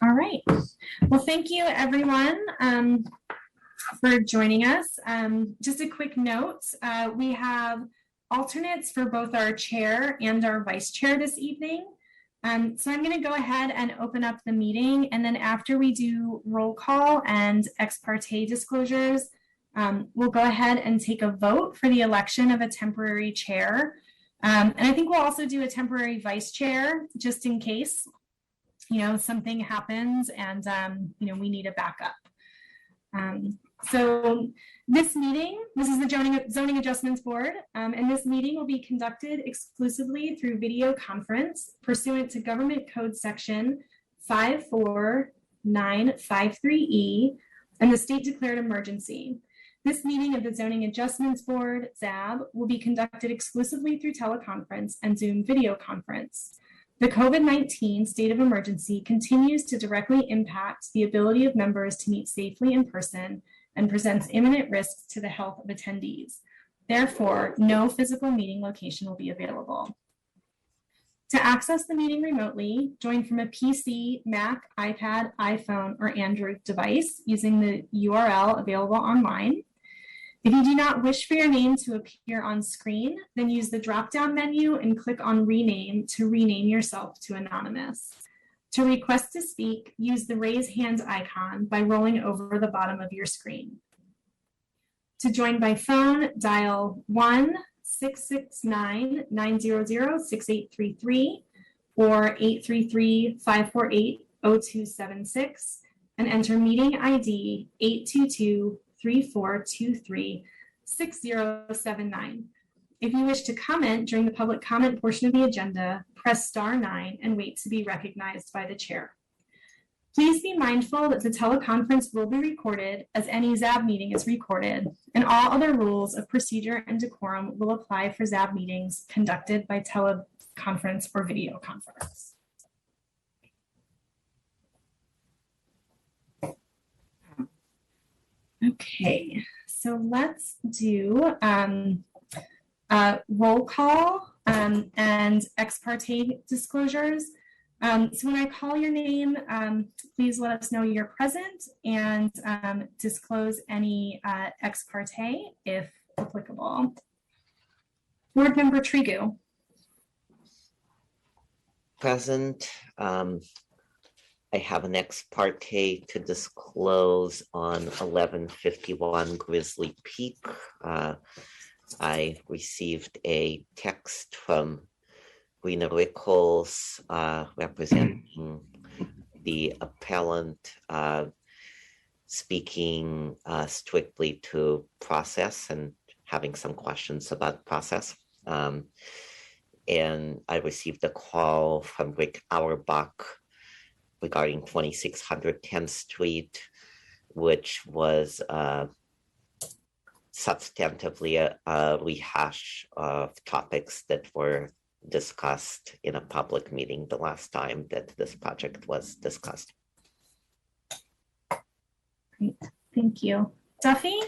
All right. Well, thank you, everyone, for joining us. Just a quick note, we have alternates for both our chair and our vice chair this evening. So I'm going to go ahead and open up the meeting, and then after we do roll call and ex parte disclosures, we'll go ahead and take a vote for the election of a temporary chair. And I think we'll also do a temporary vice chair just in case, something happens and, we need a backup. So this is the Zoning Adjustments Board, and this meeting will be conducted exclusively through video conference pursuant to Government Code Section 54953E and the state declared emergency. This meeting of the Zoning Adjustments Board, ZAB, will be conducted exclusively through teleconference and Zoom video conference. The COVID-19 state of emergency continues to directly impact the ability of members to meet safely in person and presents imminent risks to the health of attendees. Therefore, no physical meeting location will be available. To access the meeting remotely, join from a PC, Mac, iPad, iPhone, or Android device using the URL available online. If you do not wish for your name to appear on screen, then use the drop-down menu and click on Rename to rename yourself to anonymous. To request to speak, use the raise hand icon by rolling over the bottom of your screen. To join by phone, dial 1-669-900-6833 or 833-548-0276 and enter meeting ID 822-3423-6079. If you wish to comment during the public comment portion of the agenda, press *9 and wait to be recognized by the chair. Please be mindful that the teleconference will be recorded as any ZAB meeting is recorded, and all other rules of procedure and decorum will apply for ZAB meetings conducted by teleconference or video conference. Okay, so let's do roll call and ex parte disclosures. So when I call your name, please let us know you're present and disclose any ex parte if applicable. Board Member Trigu. Present. I have an ex parte to disclose on 1151 Grizzly Peak. I received a text from Rena Rickles representing the appellant, speaking strictly to process and having some questions about process. And I received a call from Rick Auerbach regarding 2600 10th Street, which was substantively a rehash of topics that were discussed in a public meeting the last time that this project was discussed. Great, thank you. Duffy?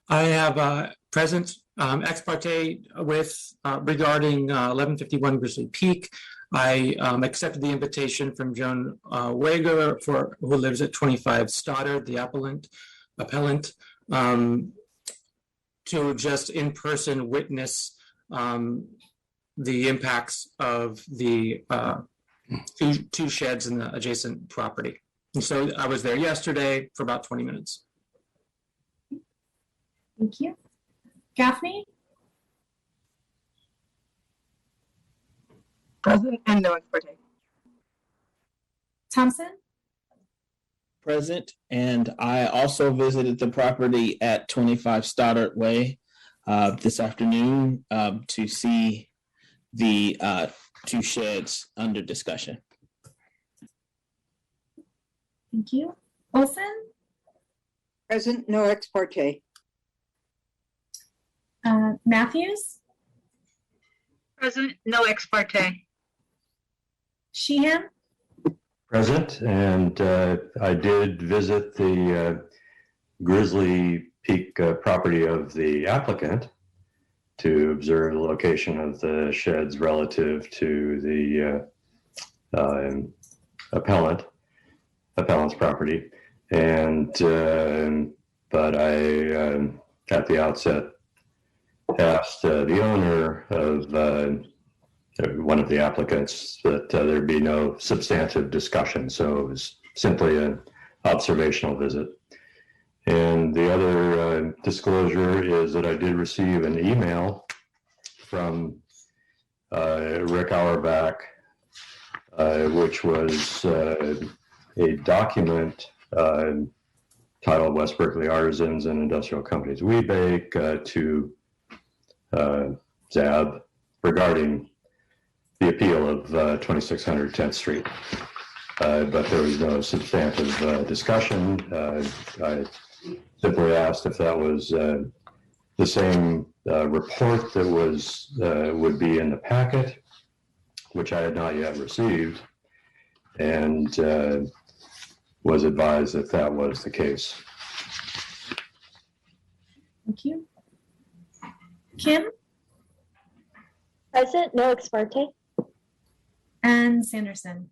I have present ex parte with regarding 1151 Grizzly Peak. I accepted the invitation from Joan Wager, who lives at 25 Stoddard, the appellant, to just in person witness the impacts of the two sheds in the adjacent property. And so I was there yesterday for about 20 minutes. Thank you. Gaffney? Present and no ex parte. Thompson? Present, and I also visited the property at 25 Stoddard Way this afternoon to see the two sheds under discussion. Thank you. Olson? Present, no ex parte. Matthews? Present, no ex parte. Sheehan? Present, and I did visit the Grizzly Peak property of the applicant to observe the location of the sheds relative to the appellant's property. And, but I, at the outset, asked the owner of one of the applicants that there be no substantive discussion. So it was simply an observational visit. And the other disclosure is that I did receive an email from Rick Auerbach, which was a document titled West Berkeley Artisans and Industrial Companies We Bake to ZAB regarding the appeal of 2600 10th Street. But there was no substantive discussion. I simply asked if that was the same report that was would be in the packet, which I had not yet received, and was advised that that was the case. Thank you. Kim Present, no ex parte. and Sanderson.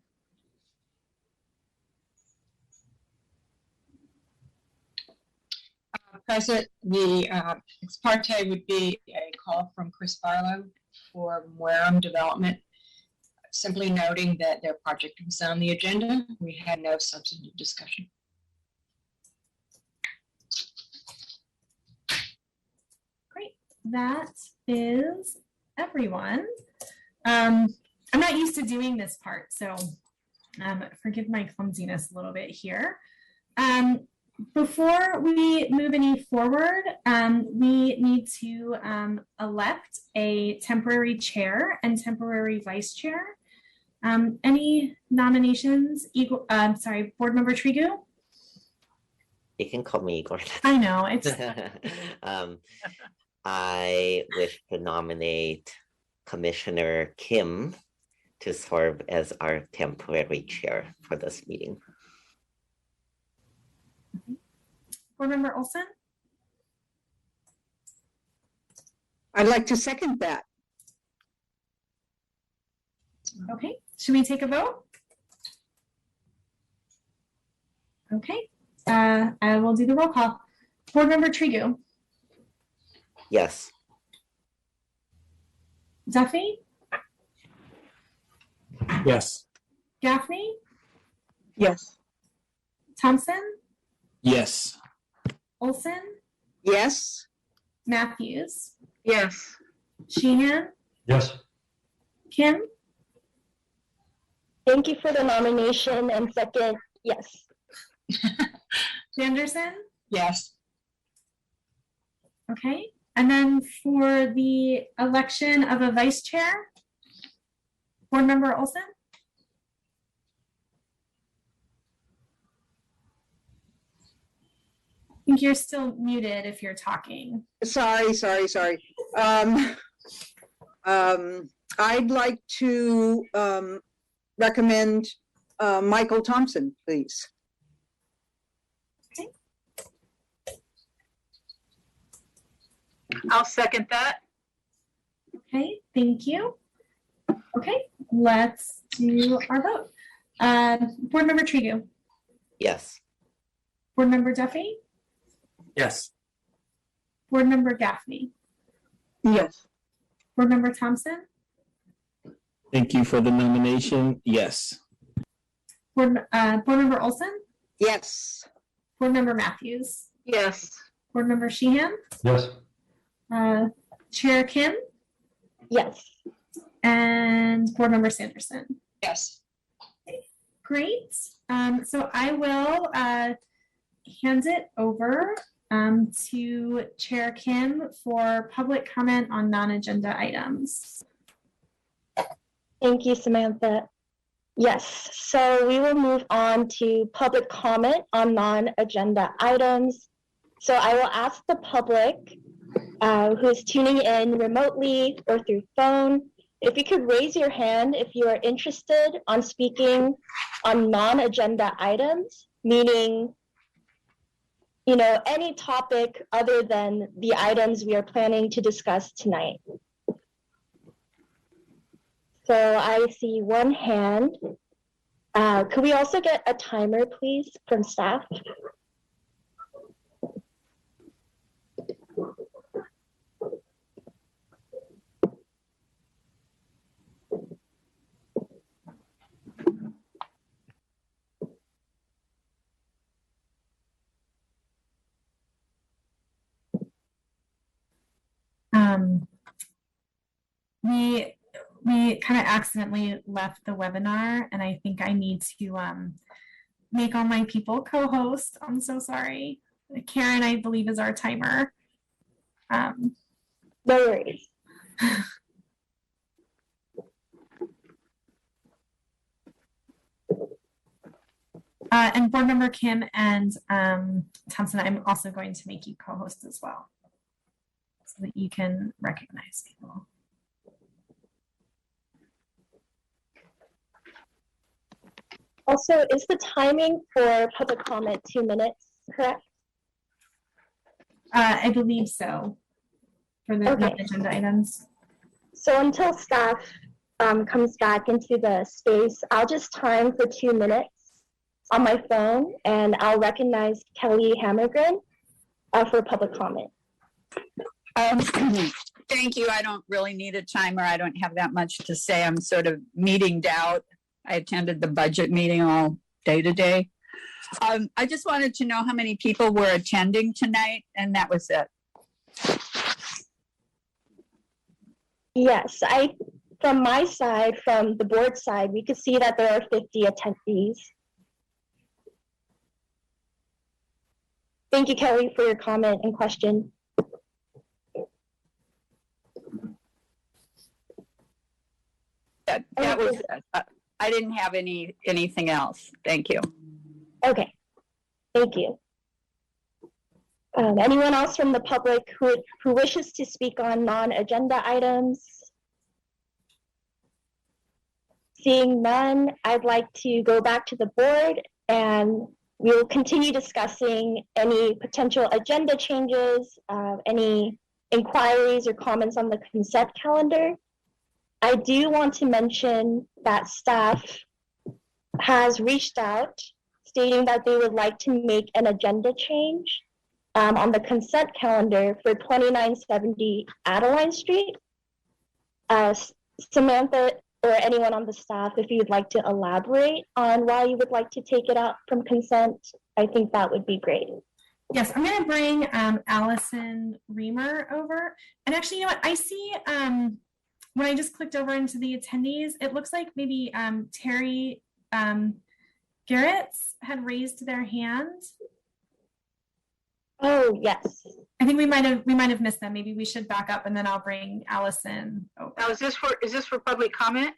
Present, the ex parte would be a call from Chris Barlow for Wareham Development, simply noting that their project was on the agenda. We had no substantive discussion. Great. That is everyone. I'm not used to doing this part, so forgive my clumsiness a little bit here. Before we move any forward, we need to elect a temporary chair and temporary vice chair. Any nominations? Board Member Trigu? You can call me Igor. I know, it's I wish to nominate Commissioner Kim to serve as our temporary chair for this meeting. Board Member Olson? I'd like to second that. Okay, should we take a vote? Okay, I will do the roll call. Board Member Trigu? Yes. Duffy? Yes. Gaffney? Yes. Thompson? Yes. Olson? Yes. Matthews? Yes. Sheehan? Yes. Kim? Thank you for the nomination, and second, yes. Sanderson? Yes. Okay, and then for the election of a vice chair, Board Member Olson? I think you're still muted if you're talking. Sorry. I'd like to recommend Michael Thompson, please. I'll second that. Okay, thank you. Okay, let's do our vote. Board Member Trigu? Yes. Board Member Duffy? Yes. Board Member Gaffney? Yes. Board Member Thompson? Thank you for the nomination. Yes. Board Member Olson? Yes. Board Member Matthews? Yes. Board Member Sheehan? Yes. Chair Kim? Yes. And Board Member Sanderson? Yes. Great. So I will hand it over to Chair Kim for public comment on non-agenda items. Thank you, Samantha. Yes, so we will move on to public comment on non-agenda items. So I will ask the public who is tuning in remotely or through phone, if you could raise your hand if you are interested on speaking on non-agenda items, meaning, you know, any topic other than the items we are planning to discuss tonight. So I see one hand. Could we also get a timer, please, from staff? We kind of accidentally left the webinar, and I think I need to make all my people co-host. I'm so sorry. Karen, I believe, is our timer. No worries. And board member Kim and Thompson, I'm also going to make you co-host as well, so that you can recognize people. Also, is the timing for public comment 2 minutes, correct? I believe so, for the Okay. agenda items. So until staff comes back into the space, I'll just time for 2 minutes on my phone, and I'll recognize Kelly Hammergren for public comment. Thank you. I don't really need a timer. I don't have that much to say. I'm sort of meetinged out. I attended the budget meeting all day today. I just wanted to know how many people were attending tonight, and that was it. Yes, from my side, from the board side, we could see that there are 50 attendees. Thank you, Kelly, for your comment and question. That was it. I didn't have anything else. Thank you. Okay, thank you. Anyone else from the public who wishes to speak on non-agenda items? Seeing none, I'd like to go back to the board, and we'll continue discussing any potential agenda changes, any inquiries or comments on the consent calendar. I do want to mention that staff has reached out stating that they would like to make an agenda change on the consent calendar for 2970 Adeline Street. Samantha or anyone on the staff, if you'd like to elaborate on why you would like to take it out from consent, I think that would be great. Yes, I'm going to bring Allison Reamer over. And actually, you know what? I see when I just clicked over into the attendees, it looks like maybe Terry Garrett's had raised their hand. Oh, yes. I think we might have missed them. Maybe we should back up, and then I'll bring Allison over. Now, is this for public comment?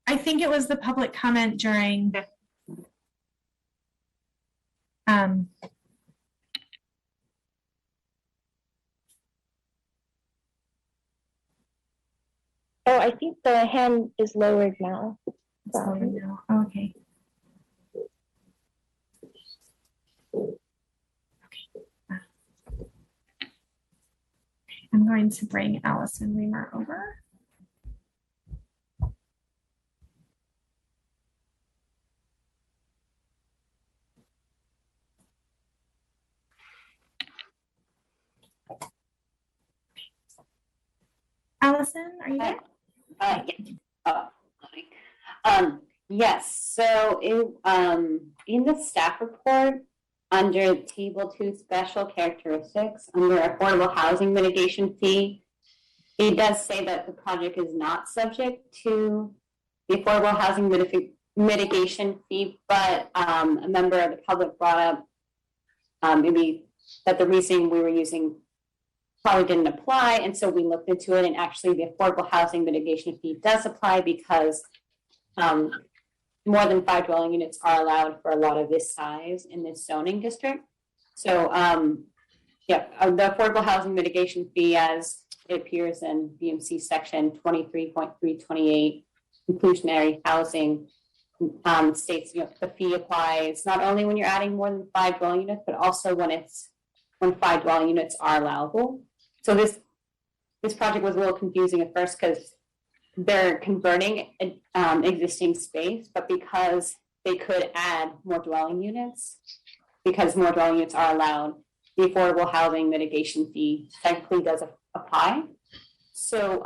I think it was the public comment during. Okay. Oh, I think the hand is lowered now. Okay. I'm going to bring Allison Reamer over. Allison, are you there? Yes. So in the staff report, under Table 2 Special Characteristics, under Affordable Housing Mitigation Fee, it does say that the project is not subject to the Affordable Housing Mitigation Fee, but a member of the public brought up maybe that the reasoning we were using probably didn't apply, and so we looked into it, and actually the Affordable Housing Mitigation Fee does apply because more than 5 dwelling units are allowed for a lot of this size in this zoning district. So the Affordable Housing Mitigation Fee, as it appears in BMC section 23.328, inclusionary housing, states the fee applies not only when you're adding more than 5 dwelling units, but also when 5 dwelling units are allowable. So this project was a little confusing at first because they're converting existing space, but because they could add more dwelling units, because more dwelling units are allowed, the affordable housing mitigation fee technically does apply. So,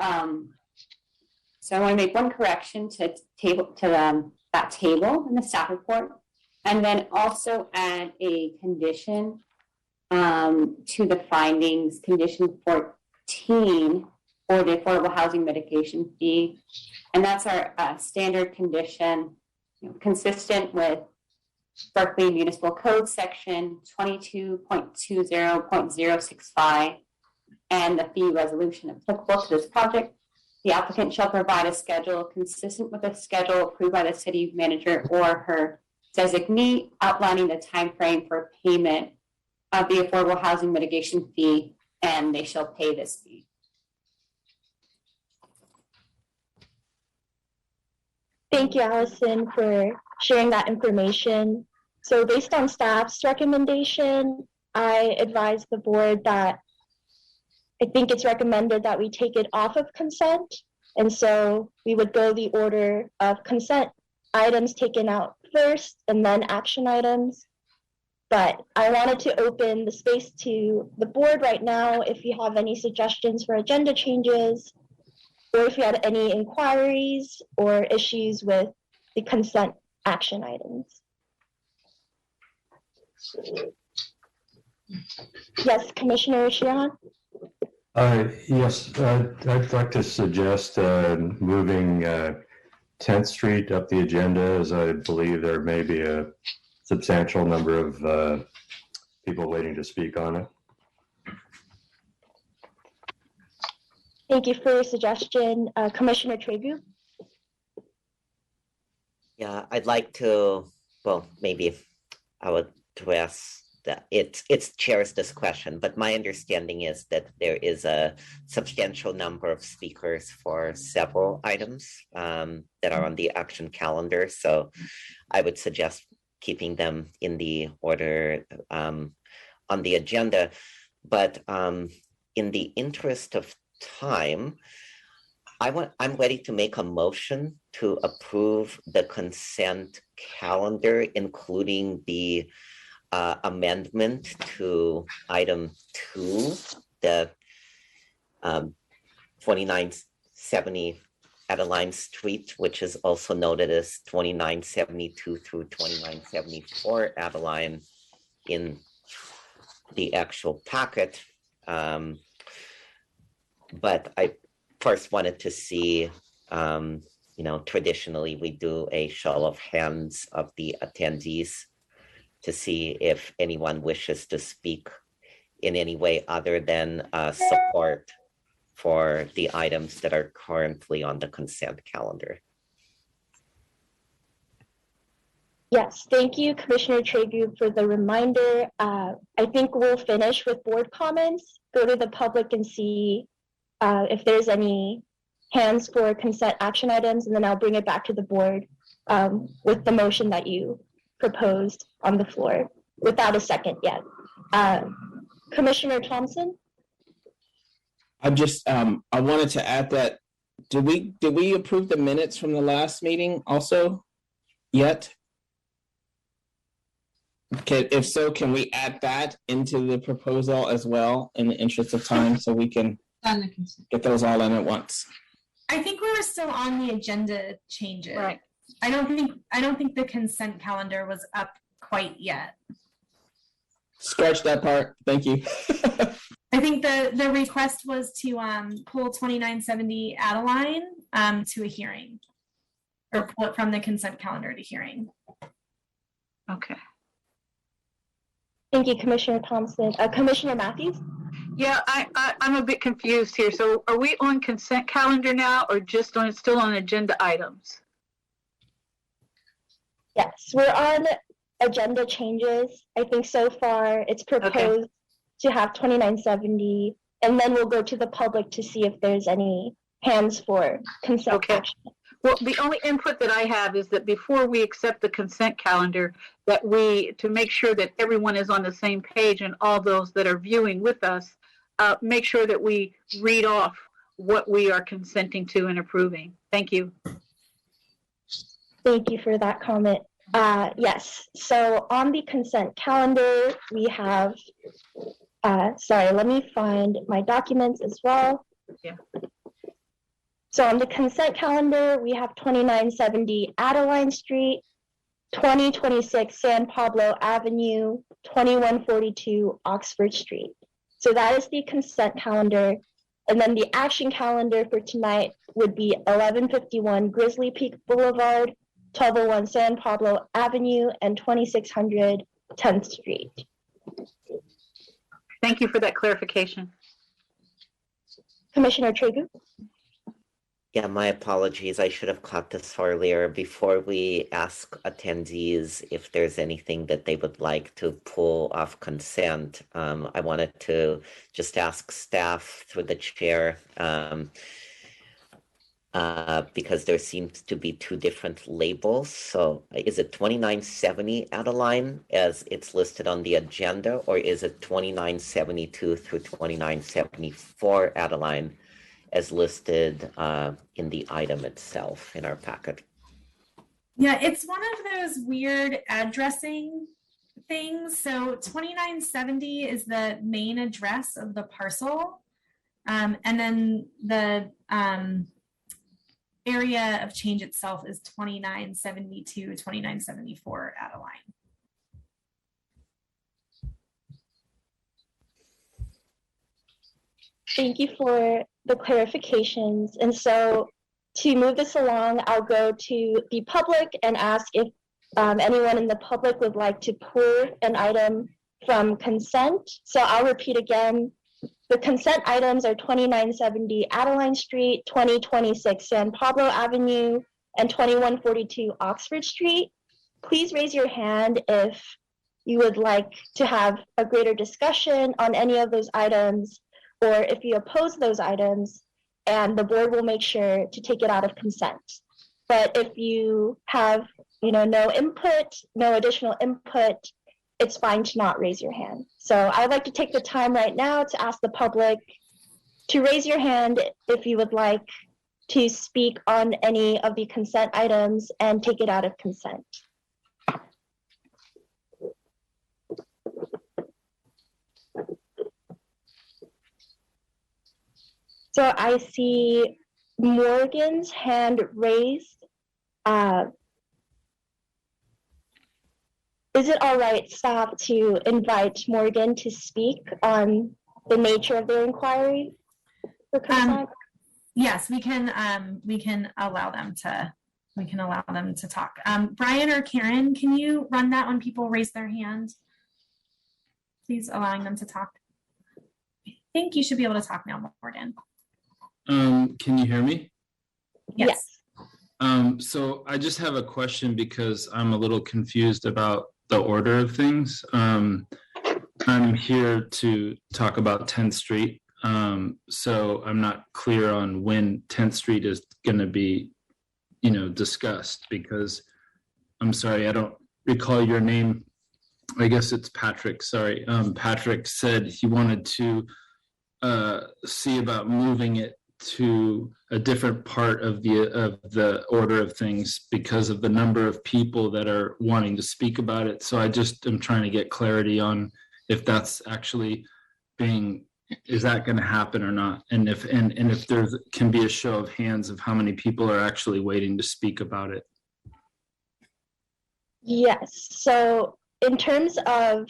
so I want to make one correction to that table in the staff report, and then also add a condition to the findings, condition 14 for the affordable housing mitigation fee, and that's our standard condition, consistent with Berkeley Municipal Code section 22.20.065 and the fee resolution applicable to this project. The applicant shall provide a schedule consistent with a schedule approved by the city manager or her designee, outlining the time frame for payment of the affordable housing mitigation fee, and they shall pay this fee. Thank you, Allison, for sharing that information. So based on staff's recommendation, I advise the board that I think it's recommended that we take it off of consent. And so we would go the order of consent items taken out first and then action items. But I wanted to open the space to the board right now if you have any suggestions for agenda changes, or if you had any inquiries or issues with the consent action items. Yes, Commissioner Sheehan? Yes, I'd like to suggest moving 10th Street up the agenda, as I believe there may be a substantial number of people waiting to speak on it. Thank you for your suggestion. Commissioner Tregu? Yeah, I'd like to, well, maybe I would address that it's chair's discretion, but my understanding is that there is a substantial number of speakers for several items that are on the action calendar. So I would suggest keeping them in the order on the agenda. But in the interest of time, I'm ready to make a motion to approve the consent calendar, including the amendment to item 2, the 2970 Adeline Street, which is also noted as 2972 through 2974 Adeline in the actual packet. But I first wanted to see, traditionally we do a show of hands of the attendees to see if anyone wishes to speak in any way other than support for the items that are currently on the consent calendar. Yes, thank you, Commissioner Tregu, for the reminder. I think we'll finish with board comments, go to the public and see if there's any hands for consent action items, and then I'll bring it back to the board with the motion that you proposed on the floor without a second yet. Commissioner Thompson? I just I wanted to add that did we approve the minutes from the last meeting also yet? Okay, if so, can we add that into the proposal as well in the interest of time so we can get those all in at once? I think we were still on the agenda changes. Right. I don't think the consent calendar was up quite yet. Scratch that part. Thank you. I think the request was to pull 2970 Adeline to a hearing, or pull it from the consent calendar to hearing. Okay. Thank you, Commissioner Thompson. Commissioner Matthews? Yeah, I'm a bit confused here. So are we on consent calendar now, or just still on agenda items? Yes, we're on agenda changes. I think so far it's proposed to have 2970, and then we'll go to the public to see if there's any hands for consent action. Well, the only input that I have is that before we accept the consent calendar, that to make sure that everyone is on the same page and all those that are viewing with us, make sure that we read off what we are consenting to and approving. Thank you. Thank you for that comment. Yes, so on the consent calendar, we have, sorry, let me find my documents as well. Yeah. So on the consent calendar, we have 2970 Adeline Street, 2026 San Pablo Avenue, 2142 Oxford Street. So that is the consent calendar. And then the action calendar for tonight would be 1151 Grizzly Peak Boulevard, 1201 San Pablo Avenue, and 2600 10th Street. Thank you for that clarification. Commissioner Tregu? Yeah, my apologies. I should have caught this earlier. Before we ask attendees if there's anything that they would like to pull off consent, I wanted to just ask staff through the chair, because there seems to be two different labels. So is it 2970 Adeline as it's listed on the agenda, or is it 2972 through 2974 Adeline as listed in the item itself in our packet? Yeah, it's one of those weird addressing things. So 2970 is the main address of the parcel. And then the area of change itself is 2972, 2974 Adeline. Thank you for the clarifications. And so to move this along, I'll go to the public and ask if anyone in the public would like to pull an item from consent. So I'll repeat again. The consent items are 2970 Adeline Street, 2026 San Pablo Avenue, and 2142 Oxford Street. Please raise your hand if you would like to have a greater discussion on any of those items, or if you oppose those items, and the board will make sure to take it out of consent. But if you have, no input, no additional input, it's fine to not raise your hand. So I'd like to take the time right now to ask the public to raise your hand if you would like to speak on any of the consent items and take it out of consent. So I see Morgan's hand raised. Is it all right, staff, to invite Morgan to speak on the nature of their inquiry for consent? Yes, we can allow them to talk. Brian or Karen, can you run that when people raise their hand? Please, allowing them to talk. I think you should be able to talk now, Morgan. Can you hear me? Yes. So I just have a question because I'm a little confused about the order of things. I'm here to talk about 10th Street. So I'm not clear on when 10th Street is going to be, discussed, because I'm sorry, I don't recall your name. I guess it's Patrick. Sorry. Patrick said he wanted to see about moving it to a different part of the order of things because of the number of people that are wanting to speak about it. So I just am trying to get clarity on if that's actually is that going to happen or not? And if there can be a show of hands of how many people are actually waiting to speak about it. Yes, so in terms of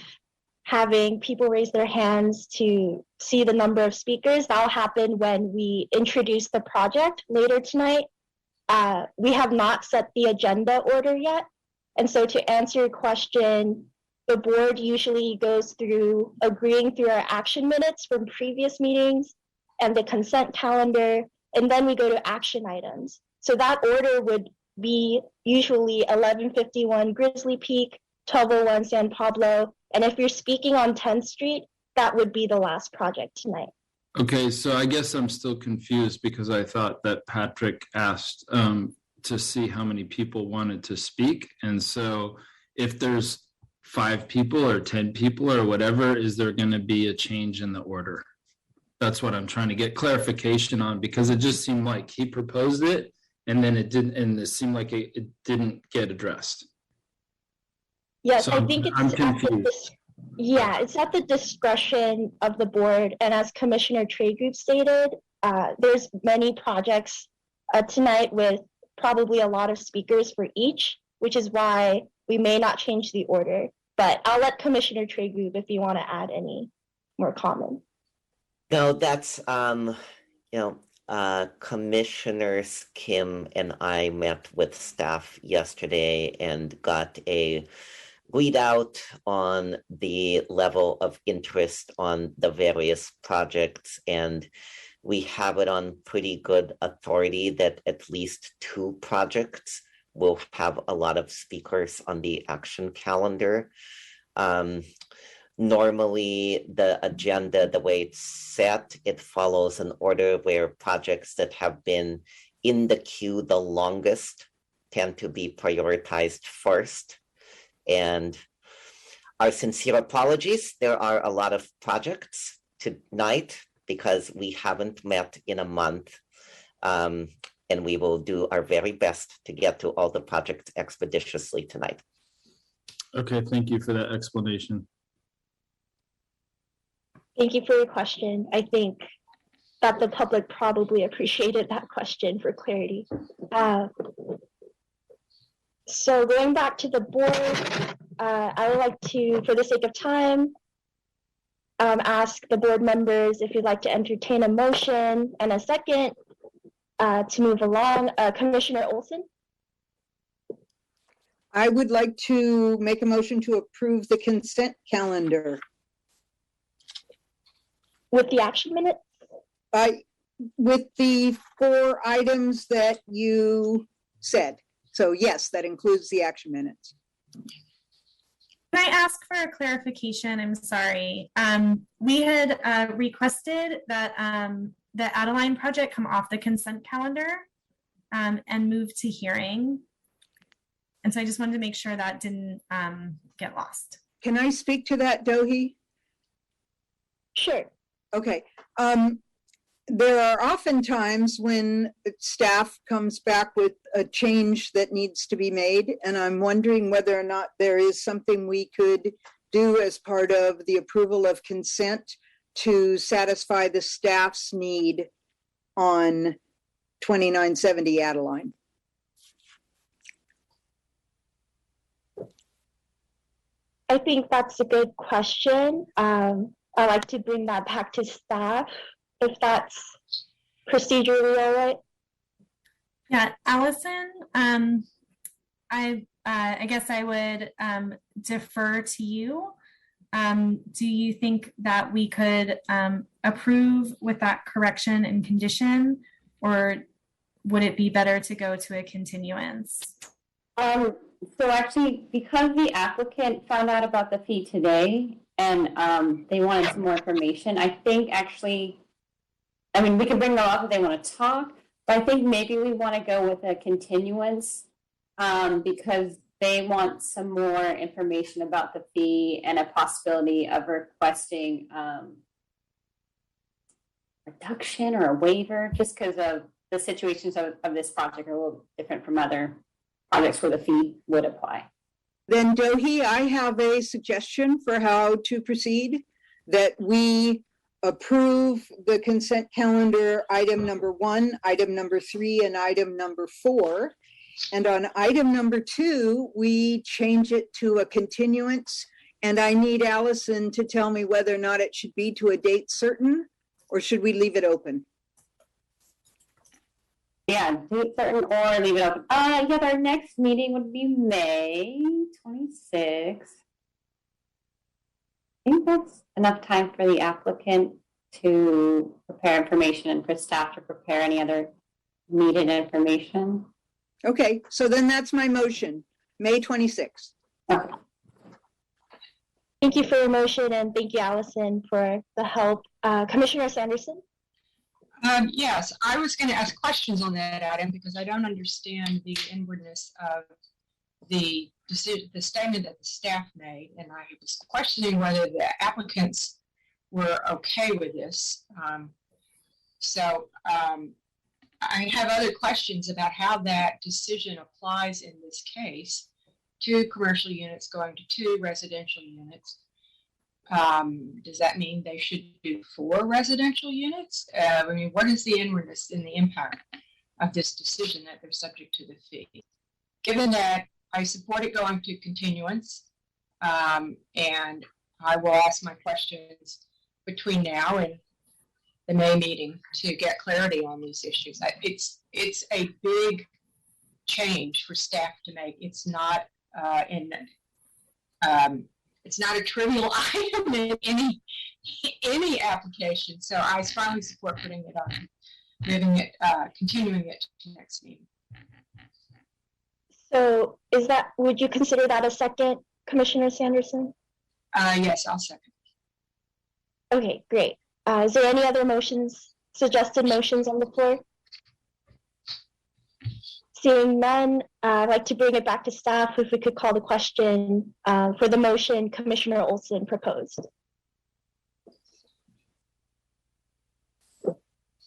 having people raise their hands to see the number of speakers, that'll happen when we introduce the project later tonight. We have not set the agenda order yet. And so to answer your question, the board usually goes through agreeing through our action minutes from previous meetings and the consent calendar, and then we go to action items. So that order would be usually 1151 Grizzly Peak, 1201 San Pablo, and if you're speaking on 10th Street, that would be the last project tonight. Okay, so I guess I'm still confused because I thought that Patrick asked to see how many people wanted to speak. And so if there's 5 people or 10 people or whatever, is there going to be a change in the order? That's what I'm trying to get clarification on, because it just seemed like he proposed it and then it didn't, and it seemed like it didn't get addressed. Yes, So I think I'm it's at the confused. it's at the discretion of the board. And as Commissioner Trade Group stated, there's many projects tonight with probably a lot of speakers for each, which is why we may not change the order. But I'll let Commissioner Trade Group if you want to add any more comments. No, that's Commissioners Kim and I met with staff yesterday and got a readout on the level of interest on the various projects, and we have it on pretty good authority that at least 2 projects will have a lot of speakers on the action calendar. Normally, the agenda, the way it's set, it follows an order where projects that have been in the queue the longest tend to be prioritized first. And our sincere apologies, there are a lot of projects tonight because we haven't met in a month. And we will do our very best to get to all the projects expeditiously tonight. Okay, thank you for that explanation. Thank you for your question. I think that the public probably appreciated that question for clarity. So going back to the board, I would like to, for the sake of time, ask the board members if you'd like to entertain a motion and a second to move along. Commissioner Olson? I would like to make a motion to approve the consent calendar. With the action minutes? With the 4 items that you said. So yes, that includes the action minutes. Can I ask for a clarification? I'm sorry. We had requested that the Adeline project come off the consent calendar and move to hearing. And so I just wanted to make sure that didn't get lost. Can I speak to that, Dohi? Sure. Okay. There are often times when staff comes back with a change that needs to be made, and I'm wondering whether or not there is something we could do as part of the approval of consent to satisfy the staff's need on 2970 Adeline. I think that's a good question. I'd like to bring that back to staff, if that's procedurally all right. Yeah, Allison, I guess I would defer to you. Do you think that we could approve with that correction and condition, or would it be better to go to a continuance? So actually, because the applicant found out about the fee today and they wanted some more information, I think actually, I mean, we can bring them up if they want to talk, but I think maybe we want to go with a continuance because they want some more information about the fee and a possibility of requesting reduction or a waiver, just because of the situations of this project are a little different from other projects where the fee would apply. Then Dohi, I have a suggestion for how to proceed, that we approve the consent calendar item number 1, item number 3, and item number 4. And on item number 2, we change it to a continuance. And I need Allison to tell me whether or not it should be to a date certain, or should we leave it open? Yeah, date certain or leave it open. Yeah, our next meeting would be May 26th. I think that's enough time for the applicant to prepare information and for staff to prepare any other needed information. Okay, so then that's my motion, May 26th. Okay. Thank you for your motion, and thank you, Allison, for the help. Commissioner Sanderson? Yes, I was going to ask questions on that item because I don't understand the inwardness of the decision, the statement that the staff made, and I was questioning whether the applicant's were okay with this. I have other questions about how that decision applies in this case to commercial units going to 2 residential units. Does that mean they should do 4 residential units? I mean, what is the inwardness and the impact of this decision that they're subject to the fee? Given that I support it going to continuance, and I will ask my questions between now and the May meeting to get clarity on these issues. It's a big change for staff to make. It's not it's not a trivial item in any application. So I strongly support putting it on, continuing it to next meeting. So would you consider that a second, Commissioner Sanderson? Yes, I'll second. Okay, great. Is there any other suggested motions on the floor? Seeing none, I'd like to bring it back to staff if we could call the question for the motion Commissioner Olson proposed.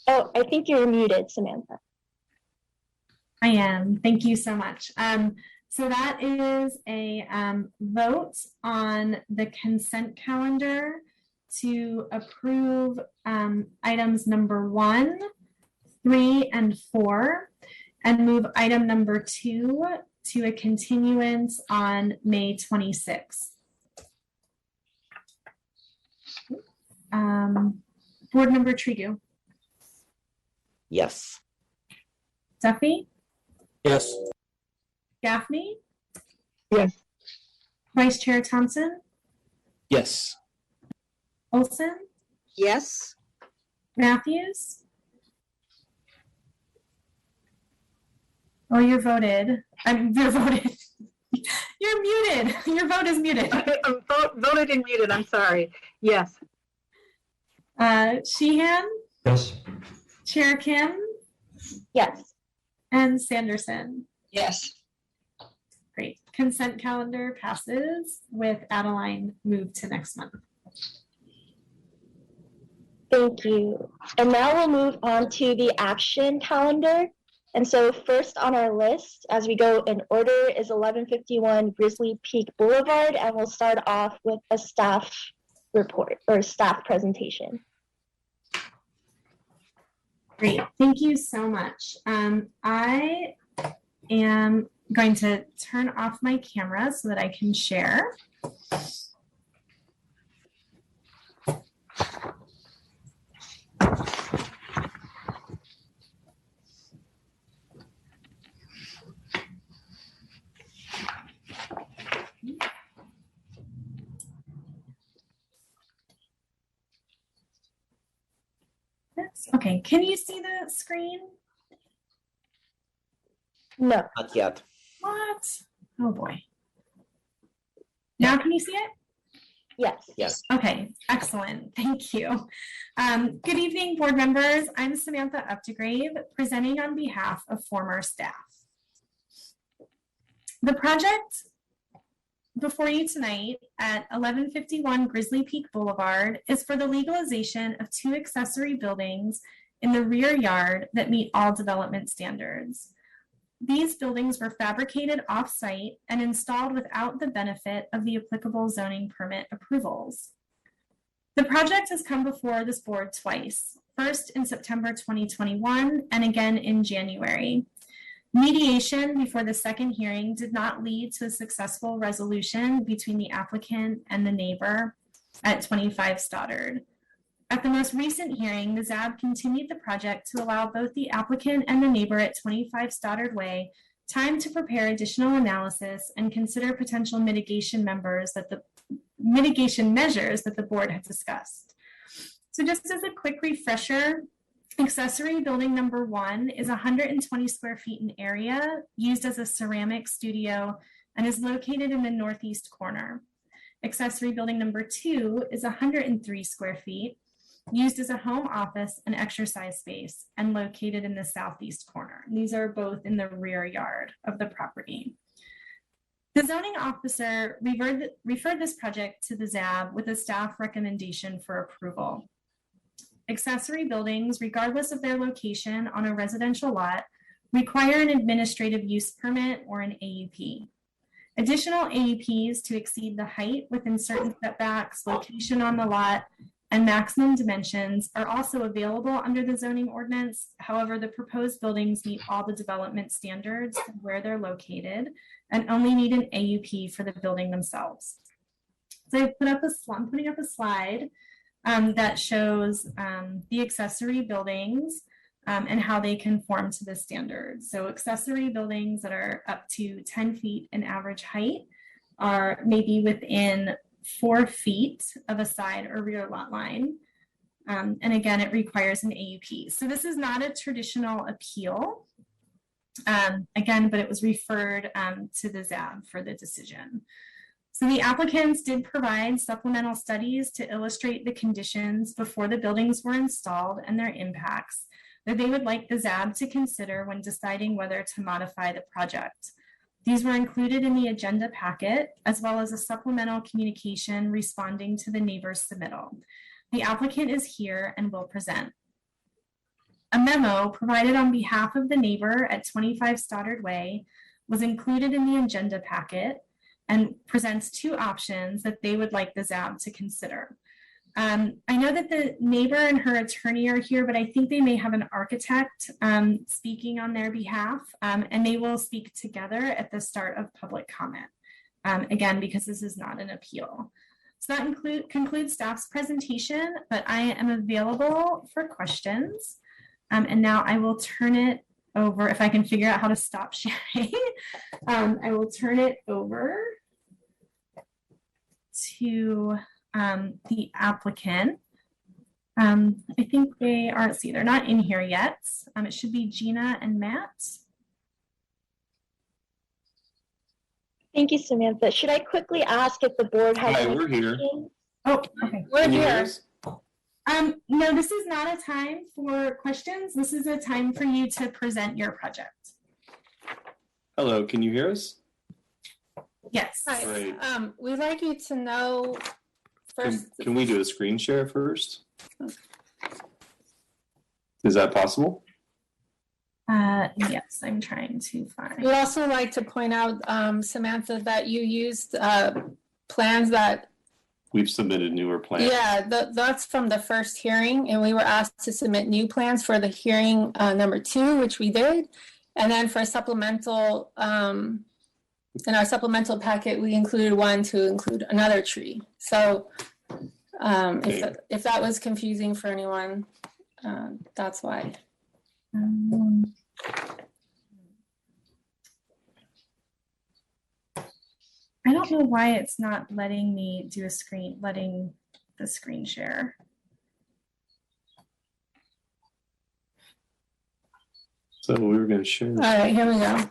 Oh, I think you're muted, Samantha. I am. Thank you so much. So that is a vote on the consent calendar to approve items number 1, 3, and 4, and move item number 2 to a continuance on May 26th. Board Member Trigu. Yes. Duffy? Yes. Gaffney? Yes. Vice Chair Thompson? Yes. Olson? Yes. Matthews? Oh, you're voted. You're voted. You're muted. Your vote is muted. I'm voted and muted. I'm sorry. Yes. Sheehan? Yes. Chair Kim? Yes. And Sanderson? Yes. Great. Consent calendar passes with Adeline moved to next month. Thank you. And now we'll move on to the action calendar. And so first on our list, as we go in order, is 1151 Grizzly Peak Boulevard, and we'll start off with a staff report or staff presentation. Great. Thank you so much. I am going to turn off my camera so that I can share. Okay, can you see the screen? No. Not yet. What? Oh boy. Now can you see it? Yes. Yes. Okay, excellent. Thank you. Good evening, board members. I'm Samantha Updegrave, presenting on behalf of former staff. The project before you tonight at 1151 Grizzly Peak Boulevard is for the legalization of 2 accessory buildings in the rear yard that meet all development standards. These buildings were fabricated off-site and installed without the benefit of the applicable zoning permit approvals. The project has come before this board twice, first in September 2021 and again in January. Mediation before the second hearing did not lead to a successful resolution between the applicant and the neighbor at 25 Stoddard. At the most recent hearing, the ZAB continued the project to allow both the applicant and the neighbor at 25 Stoddard Way time to prepare additional analysis and consider potential mitigation measures that the board had discussed. So just as a quick refresher, accessory building number 1 is 120 square feet in area, used as a ceramic studio, and is located in the northeast corner. Accessory building number 2 is 103 square feet, used as a home office and exercise space, and located in the southeast corner. These are both in the rear yard of the property. The zoning officer referred this project to the ZAB with a staff recommendation for approval. Accessory buildings, regardless of their location on a residential lot, require an administrative use permit or an AUP. Additional AUPs to exceed the height within certain setbacks, location on the lot, and maximum dimensions are also available under the zoning ordinance. However, the proposed buildings meet all the development standards of where they're located and only need an AUP for the building themselves. So I'm putting up a slide that shows the accessory buildings and how they conform to the standards. So accessory buildings that are up to 10 feet in average height are maybe within 4 feet of a side or rear lot line. And again, it requires an AUP. So this is not a traditional appeal, again, but it was referred to the ZAB for the decision. So the applicants did provide supplemental studies to illustrate the conditions before the buildings were installed and their impacts that they would like the ZAB to consider when deciding whether to modify the project. These were included in the agenda packet, as well as a supplemental communication responding to the neighbor's submittal. The applicant is here and will present. A memo provided on behalf of the neighbor at 25 Stoddard Way was included in the agenda packet and presents 2 options that they would like the ZAB to consider. I know that the neighbor and her attorney are here, but I think they may have an architect speaking on their behalf, and they will speak together at the start of public comment, again, because this is not an appeal. So that concludes staff's presentation, but I am available for questions. And now I will turn it over, if I can figure out how to stop sharing, I will turn it over to the applicant. I think they are, let's see, they're not in here yet. It should be Gina and Matt. Thank you, Samantha. Should I quickly ask if the board has any we're here. questions? Oh, okay. We're here. No, this is not a time for questions. This is a time for you to present your project. Hello, can you hear us? Yes. Hi. Great. We'd like you to know first. Can we do a screen share first? Is that possible? Yes, I'm trying to find. We'd also like to point out, Samantha, that you used plans that. We've submitted newer plans. Yeah, that's from the first hearing, and we were asked to submit new plans for the hearing number 2, which we did. And then for supplemental, in our supplemental packet, we included one to include another tree. So Okay. if that was confusing for anyone, that's why. I don't know why it's not letting me do letting the screen share. So we were going to share. All right, here we go.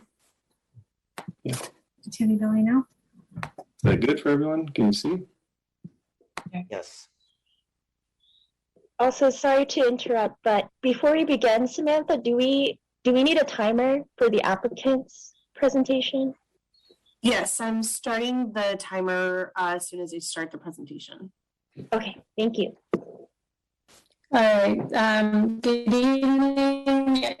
Yeah. Can you Billy now? Is that good for everyone? Can you see? Yes. Also, sorry to interrupt, but before we begin, Samantha, do we need a timer for the applicant's presentation? Yes, I'm starting the timer as soon as you start the presentation. Okay, thank you. All right, good evening,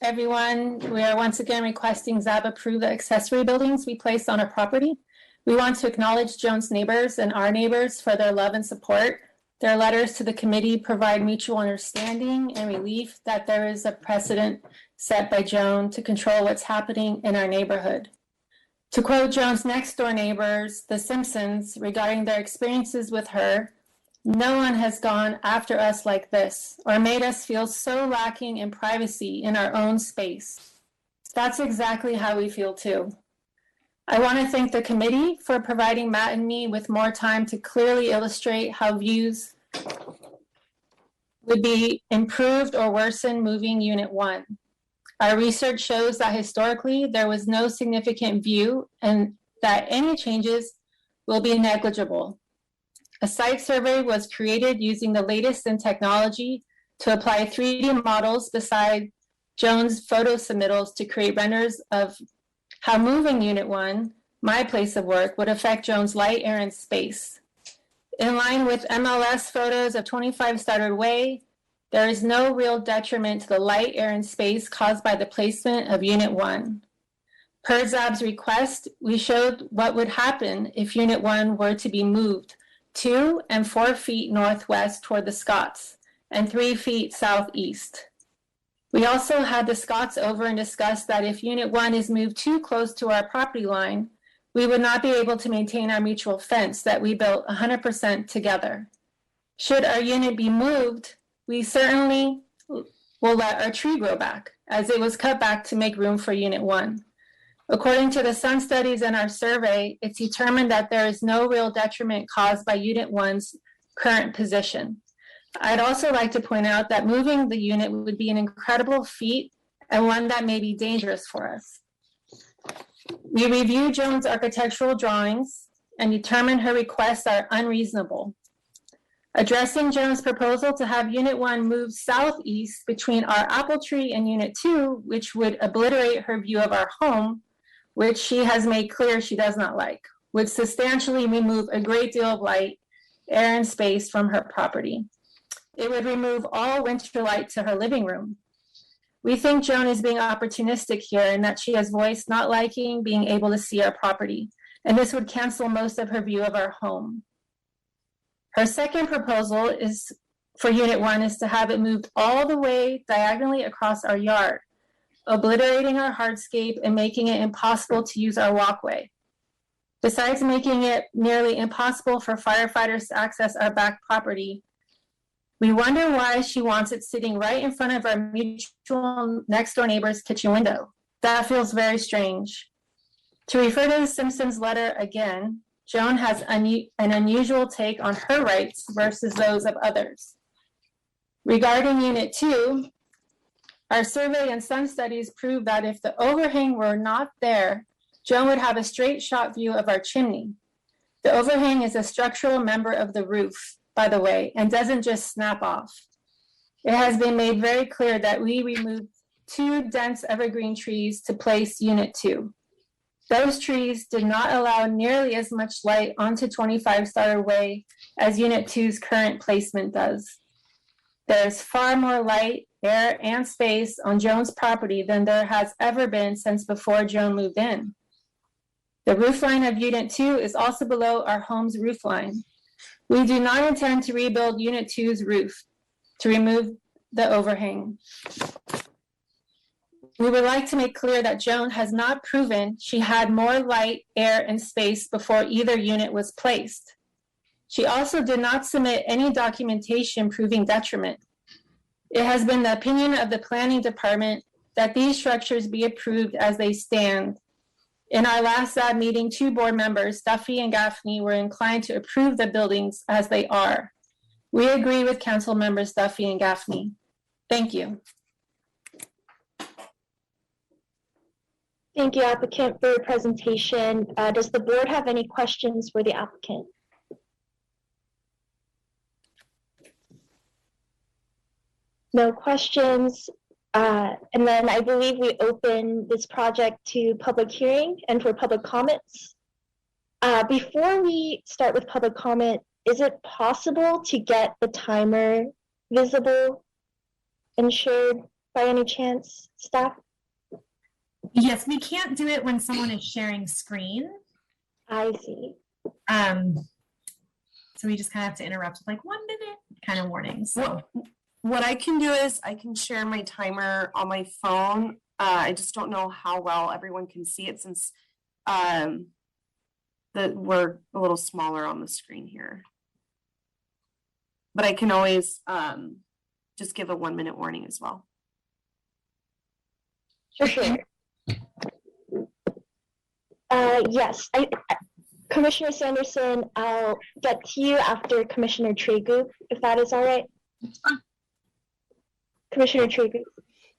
everyone. We are once again requesting ZAB approve the accessory buildings we placed on our property. We want to acknowledge Joan's neighbors and our neighbors for their love and support. Their letters to the committee provide mutual understanding and relief that there is a precedent set by Joan to control what's happening in our neighborhood. To quote Joan's next door neighbors, the Simpsons, regarding their experiences with her, "No one has gone after us like this or made us feel so lacking in privacy in our own space." That's exactly how we feel too. I want to thank the committee for providing Matt and me with more time to clearly illustrate how views would be improved or worsened moving Unit 1. Our research shows that historically there was no significant view and that any changes will be negligible. A site survey was created using the latest in technology to apply 3D models beside Joan's photo submittals to create renders of how moving Unit 1 my place of work, would affect Joan's light, air, and space. In line with MLS photos of 25 Stoddard Way, there is no real detriment to the light, air, and space caused by the placement of Unit 1. Per ZAB's request, we showed what would happen if Unit 1 were to be moved 2 and 4 feet northwest toward the Scots and 3 feet southeast. We also had the Scots over and discussed that if Unit 1 is moved too close to our property line, we would not be able to maintain our mutual fence that we built 100% together. Should our unit be moved, we certainly will let our tree grow back, as it was cut back to make room for Unit 1. According to the Sun studies and our survey, it's determined that there is no real detriment caused by Unit 1's current position. I'd also like to point out that moving the unit would be an incredible feat and one that may be dangerous for us. We reviewed Joan's architectural drawings and determined her requests are unreasonable. Addressing Joan's proposal to have Unit 1 move southeast between our apple tree and Unit 2, which would obliterate her view of our home, which she has made clear she does not like, would substantially remove a great deal of light, air, and space from her property. It would remove all winter light to her living room. We think Joan is being opportunistic here in that she has voiced not liking being able to see our property, and this would cancel most of her view of our home. Her second proposal is for Unit 1 is to have it moved all the way diagonally across our yard, obliterating our hardscape and making it impossible to use our walkway. Besides making it nearly impossible for firefighters to access our back property, we wonder why she wants it sitting right in front of our mutual next door neighbor's kitchen window. That feels very strange. To refer to the Simpsons letter again, Joan has an unusual take on her rights versus those of others. Regarding Unit 2, our survey and Sun studies prove that if the overhang were not there, Joan would have a straight shot view of our chimney. The overhang is a structural member of the roof, by the way, and doesn't just snap off. It has been made very clear that we removed 2 dense evergreen trees to place Unit 2. Those trees did not allow nearly as much light onto 25 Stoddard Way as Unit 2's current placement does. There's far more light, air, and space on Joan's property than there has ever been since before Joan moved in. The roof line of Unit 2 is also below our home's roof line. We do not intend to rebuild Unit 2's roof to remove the overhang. We would like to make clear that Joan has not proven she had more light, air, and space before either unit was placed. She also did not submit any documentation proving detriment. It has been the opinion of the planning department that these structures be approved as they stand. In our last ZAB meeting, 2 board members, Duffy and Gaffney, were inclined to approve the buildings as they are. We agree with council members Duffy and Gaffney. Thank you. Thank you, applicant, for your presentation. Does the board have any questions for the applicant? No questions. And then I believe we open this project to public hearing and for public comments. Before we start with public comment, is it possible to get the timer visible and shared by any chance, staff? Yes, we can't do it when someone is sharing screen. I see. So we just kind of have to interrupt with like 1 minute kind of warning. So What I can do is I can share my timer on my phone. I just don't know how well everyone can see it since we're a little smaller on the screen here. But I can always just give a 1 minute warning as well. Sure. Yes, Commissioner Sanderson, I'll get to you after Commissioner Tregu, if that is all right. Commissioner Tregu.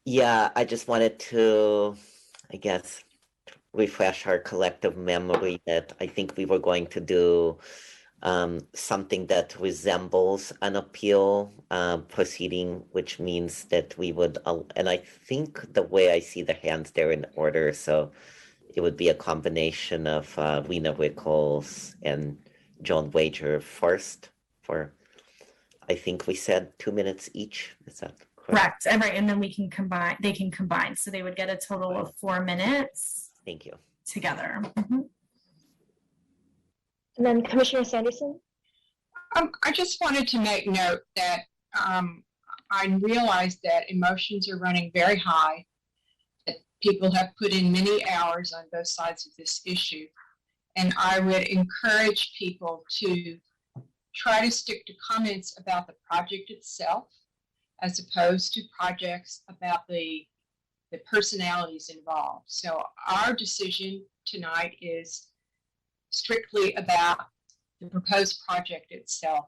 Yeah, I just wanted to, I guess, refresh our collective memory that I think we were going to do something that resembles an appeal proceeding, which means that we would, and I think the way I see the hands, they're in order. So it would be a combination of Rena Wickles and Joan Wager first for, I think we said 2 minutes each. Is that correct? Correct. Right. And then we can combine, they can combine. So they would get a total of 4 minutes. Thank you. Together. And then Commissioner Sanderson? I just wanted to make note that I realize that emotions are running very high, that people have put in many hours on both sides of this issue. And I would encourage people to try to stick to comments about the project itself, as opposed to projects about the personalities involved. So our decision tonight is strictly about the proposed project itself,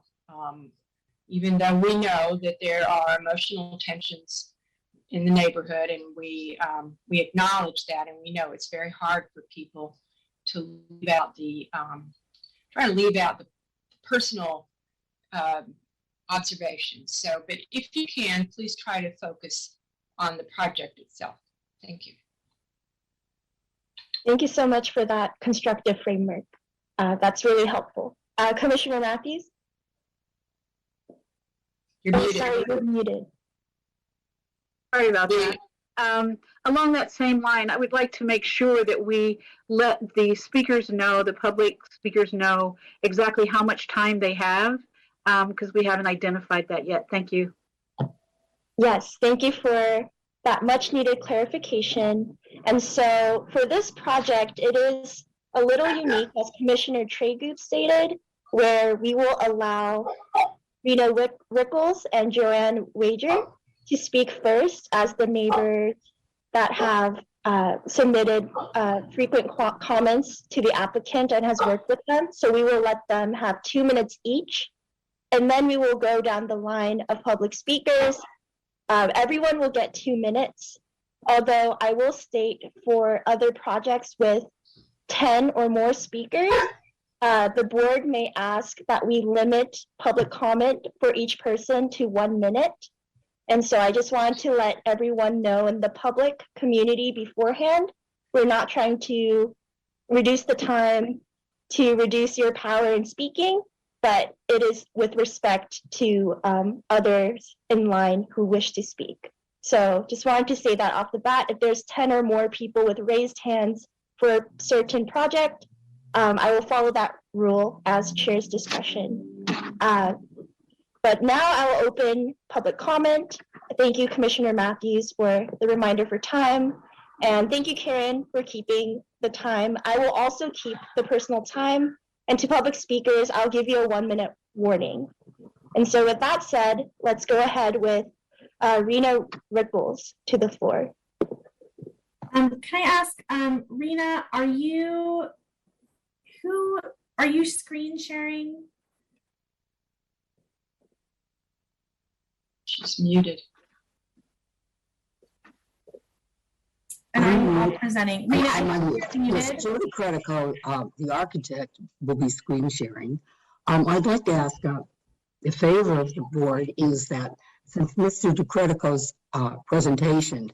even though we know that there are emotional tensions in the neighborhood, and we acknowledge that, and we know it's very hard for people to leave out the try to leave out the personal observations. So, but if you can, please try to focus on the project itself. Thank you. Thank you so much for that constructive framework. That's really helpful. Commissioner Matthews? You're muted. Sorry, you're muted. Sorry about that. Along that same line, I would like to make sure that we let the speakers know, the public speakers know exactly how much time they have, because we haven't identified that yet. Thank you. Yes, thank you for that much needed clarification. And so for this project, it is a little unique, as Commissioner Tragoop stated, where we will allow Rena Rickles and Joanne Wager to speak first as the neighbors that have submitted frequent comments to the applicant and has worked with them. So we will let them have 2 minutes each. And then we will go down the line of public speakers. Everyone will get 2 minutes. Although I will state for other projects with 10 or more speakers, the board may ask that we limit public comment for each person to 1 minute. And so I just wanted to let everyone know in the public community beforehand, we're not trying to reduce the time to reduce your power in speaking, but it is with respect to others in line who wish to speak. So just wanted to say that off the bat. If there's 10 or more people with raised hands for a certain project, I will follow that rule as chair's discretion. But now I will open public comment. Thank you, Commissioner Matthews, for the reminder for time. And thank you, Karen, for keeping the time. I will also keep the personal time. And to public speakers, I'll give you a 1 minute warning. And so with that said, let's go ahead with Rena Rickles to the floor. Can I ask, Rena, are you screen sharing? She's muted. And are you all presenting? Rena, Yes, Jody Credico, the architect, will be screen sharing. I'd like to ask the favor of the board is that since Mr. DeCredico's presentation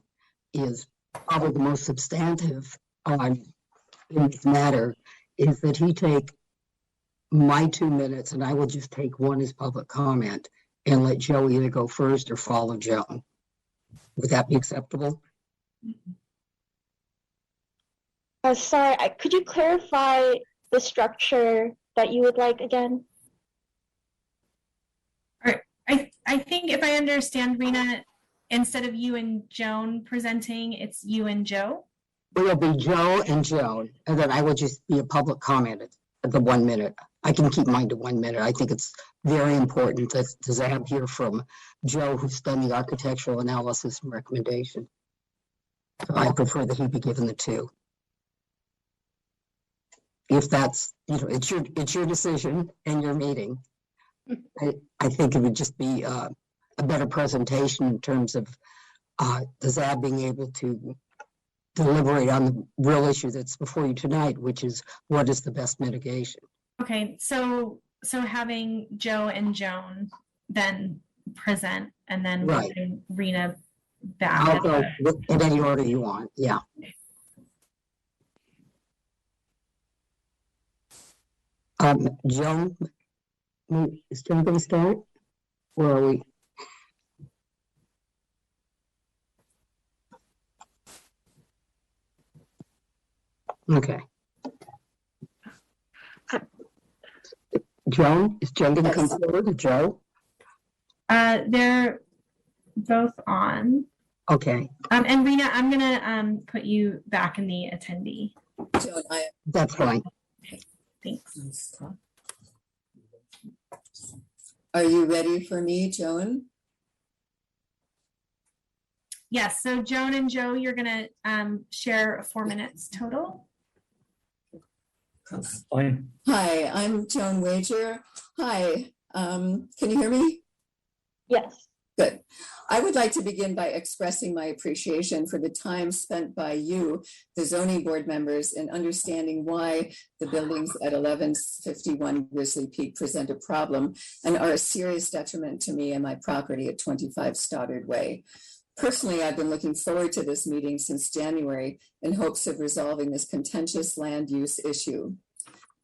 is probably the most substantive in this matter, is that he take my 2 minutes and I will just take one as public comment and let Joe either go first or follow Joan. Would that be acceptable? Sorry, could you clarify the structure that you would like again? All right. I think if I understand, Rena, instead of you and Joan presenting, it's you and Joe? It'll be Joe and Joan, and then I will just be a public comment at the 1 minute. I can keep mine to 1 minute. I think it's very important to ZAB hear from Joe, who's done the architectural analysis and recommendation. So I prefer that he be given the 2. If that's, it's your decision and your meeting. I think it would just be a better presentation in terms of the ZAB being able to deliberate on the real issue that's before you tonight, which is what is the best mitigation. Okay, so having Joe and Joan then present, and then Right. Rena back. I'll go in any order you want. Yeah. Joan, is Joan going to start? Where are we? Okay. Joan, is Joan going to come forward? Joe? They're both on. Okay. And Rena, I'm gonna put you back in the attendee. Joan, that's fine. Thanks. Are you ready for me, Joan? Yes, so Joan and Joe, you're gonna share 4 minutes total. Fine. Hi, I'm Joan Wager. Hi, can you hear me? Yes. Good. I would like to begin by expressing my appreciation for the time spent by you, the zoning board members, in understanding why the buildings at 1151 Grizzly Peak present a problem and are a serious detriment to me and my property at 25 Stoddard Way. Personally, I've been looking forward to this meeting since January in hopes of resolving this contentious land use issue.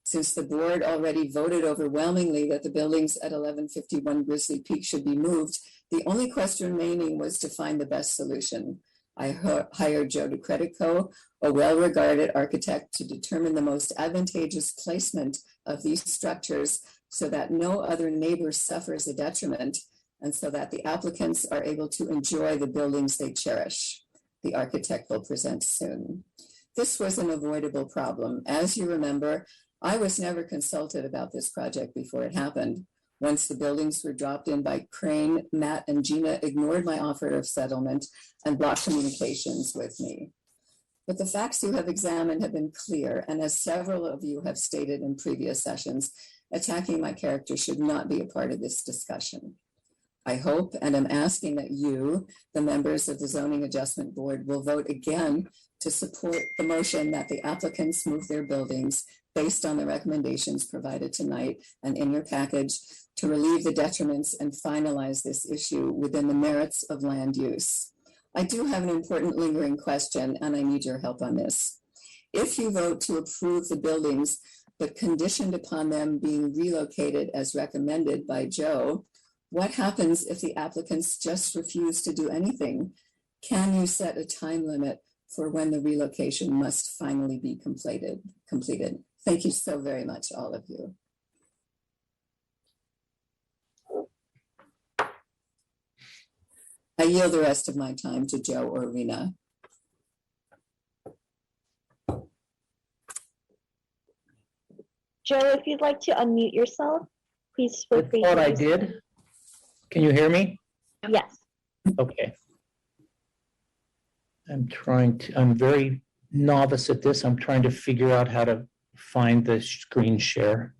Since the board already voted overwhelmingly that the buildings at 1151 Grizzly Peak should be moved, the only question remaining was to find the best solution. I hired Joe DeCredico, a well-regarded architect, to determine the most advantageous placement of these structures so that no other neighbor suffers a detriment and so that the applicants are able to enjoy the buildings they cherish. The architect will present soon. This was an avoidable problem. As you remember, I was never consulted about this project before it happened. Once the buildings were dropped in by Crane, Matt and Gina ignored my offer of settlement and blocked communications with me. But the facts you have examined have been clear, and as several of you have stated in previous sessions, attacking my character should not be a part of this discussion. I hope and am asking that you, the members of the Zoning Adjustment Board, will vote again to support the motion that the applicants move their buildings based on the recommendations provided tonight and in your package to relieve the detriments and finalize this issue within the merits of land use. I do have an important lingering question, and I need your help on this. If you vote to approve the buildings, but conditioned upon them being relocated as recommended by Joe, what happens if the applicants just refuse to do anything? Can you set a time limit for when the relocation must finally be completed? Thank you so very much, all of you. I yield the rest of my time to Joe or Rena. Joe, if you'd like to unmute yourself, please feel free. I thought I did. Can you hear me? Yes. Okay. I'm very novice at this. I'm trying to figure out how to find the screen share.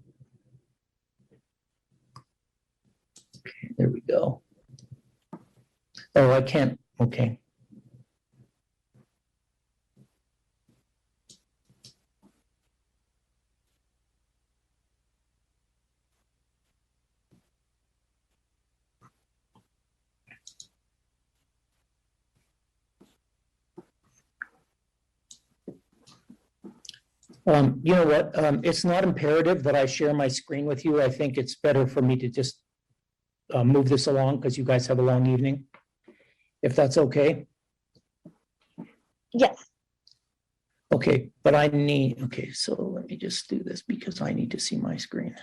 Okay, there we go. Oh, I can't. Okay. You know what? It's not imperative that I share my screen with you. I think it's better for me to just move this along because you guys have a long evening, if that's okay. Yes. Okay, but okay, so let me just do this because I need to see my screen.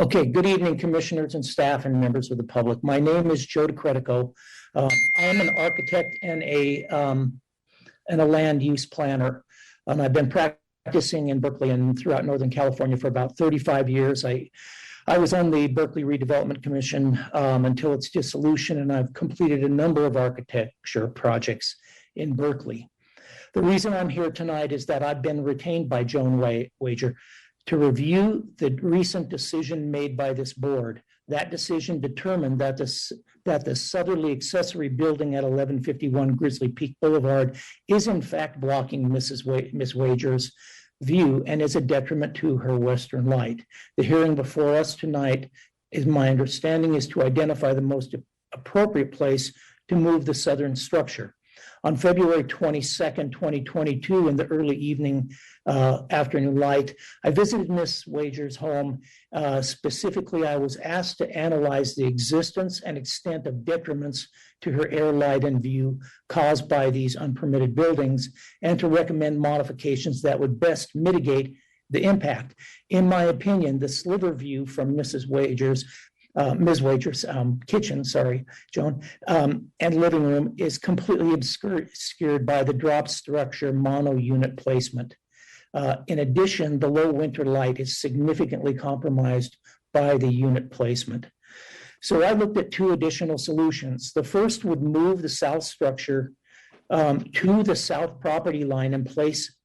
Okay, good evening, commissioners and staff and members of the public. My name is Joe DeCredico. I am an architect and a land use planner. And I've been practicing in Berkeley and throughout Northern California for about 35 years. I was on the Berkeley Redevelopment Commission until its dissolution, and I've completed a number of architecture projects in Berkeley. The reason I'm here tonight is that I've been retained by Joan Wager to review the recent decision made by this board. That decision determined that the southerly accessory building at 1151 Grizzly Peak Boulevard is in fact blocking Miss Wager's view and is a detriment to her western light. The hearing before us tonight, is my understanding, is to identify the most appropriate place to move the southern structure. On February 22nd, 2022, in the early evening, afternoon light, I visited Ms. Wager's home. Specifically, I was asked to analyze the existence and extent of detriments to her air, light, and view caused by these unpermitted buildings, and to recommend modifications that would best mitigate the impact. In my opinion, the sliver view from Ms. Wager's kitchen, sorry, Joan, and living room is completely obscured by the drop structure mono unit placement. In addition, the low winter light is significantly compromised by the unit placement. So I looked at two additional solutions. The first would move the south structure to the south property line and place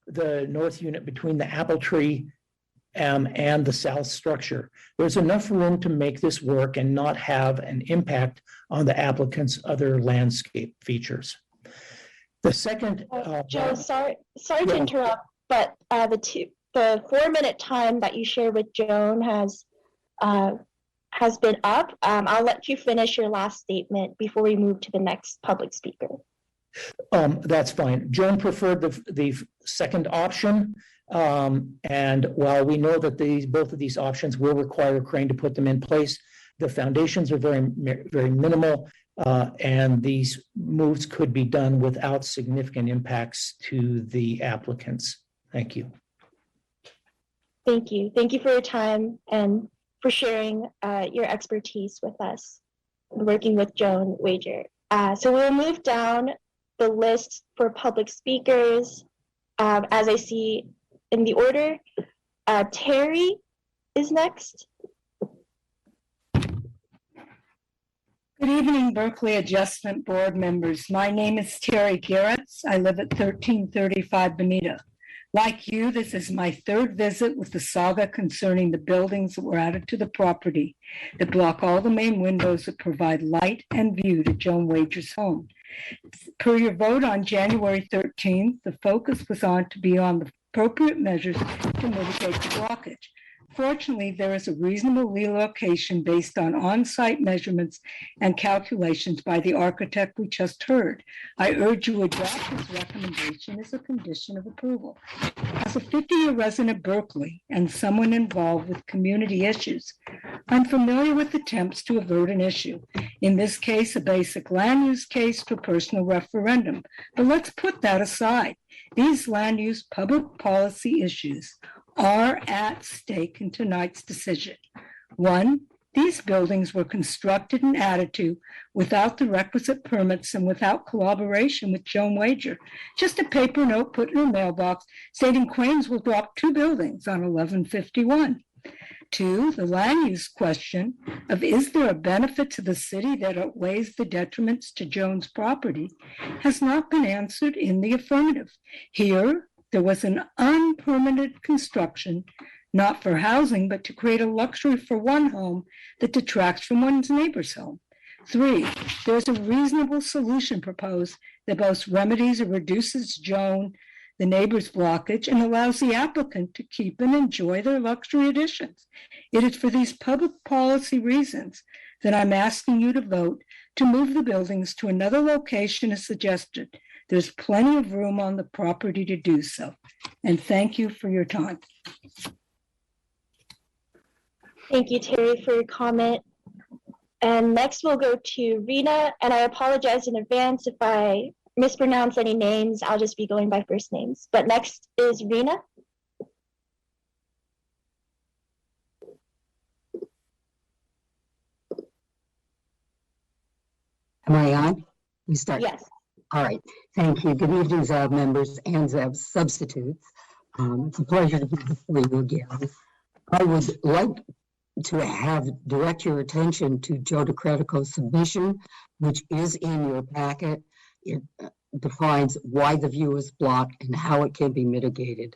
the north unit between the apple tree and the south structure. There's enough room to make this work and not have an impact on the applicant's other landscape features. The second, Joe, sorry to interrupt, but the 4-minute time that you shared with Joan has been up. I'll let you finish your last statement before we move to the next public speaker. That's fine. Joan preferred the second option. And while we know that both of these options will require a crane to put them in place, the foundations are very, very minimal, and these moves could be done without significant impacts to the applicants. Thank you. Thank you. Thank you for your time and for sharing your expertise with us, working with Joan Wager. So we'll move down the list for public speakers. As I see in the order, Terry is next. Good evening, Berkeley Adjustment Board members. My name is Terry Garretts. I live at 1335 Bonita. Like you, this is my third visit with the saga concerning the buildings that were added to the property that block all the main windows that provide light and view to Joan Wager's home. Per your vote on January 13th, the focus was on the appropriate measures to mitigate the blockage. Fortunately, there is a reasonable relocation based on on-site measurements and calculations by the architect we just heard. I urge you to adopt this recommendation as a condition of approval. As a 50-year resident of Berkeley and someone involved with community issues, I'm familiar with attempts to avert an issue. In this case, a basic land use case to a personal referendum. But let's put that aside. These land use public policy issues are at stake in tonight's decision. One, these buildings were constructed and added to without the requisite permits and without collaboration with Joan Wager. Just a paper note put in her mailbox stating cranes will drop 2 buildings on 1151. Two, the land use question of is there a benefit to the city that outweighs the detriments to Joan's property has not been answered in the affirmative. Here, there was an unpermitted construction, not for housing, but to create a luxury for one home that detracts from one's neighbor's home. Three, there's a reasonable solution proposed that both remedies or reduces Joan, the neighbor's blockage, and allows the applicant to keep and enjoy their luxury additions. It is for these public policy reasons that I'm asking you to vote to move the buildings to another location as suggested. There's plenty of room on the property to do so. And thank you for your time. Thank you, Terry, for your comment. And next we'll go to Rena, and I apologize in advance if I mispronounce any names. I'll just be going by first names. But next is Rena. Am I on? We start. Yes. All right. Thank you. Good evening, ZAB members and ZAB substitutes. It's a pleasure to be before you again. I would like to direct your attention to Joe DeCredico's submission, which is in your packet. It defines why the view is blocked and how it can be mitigated.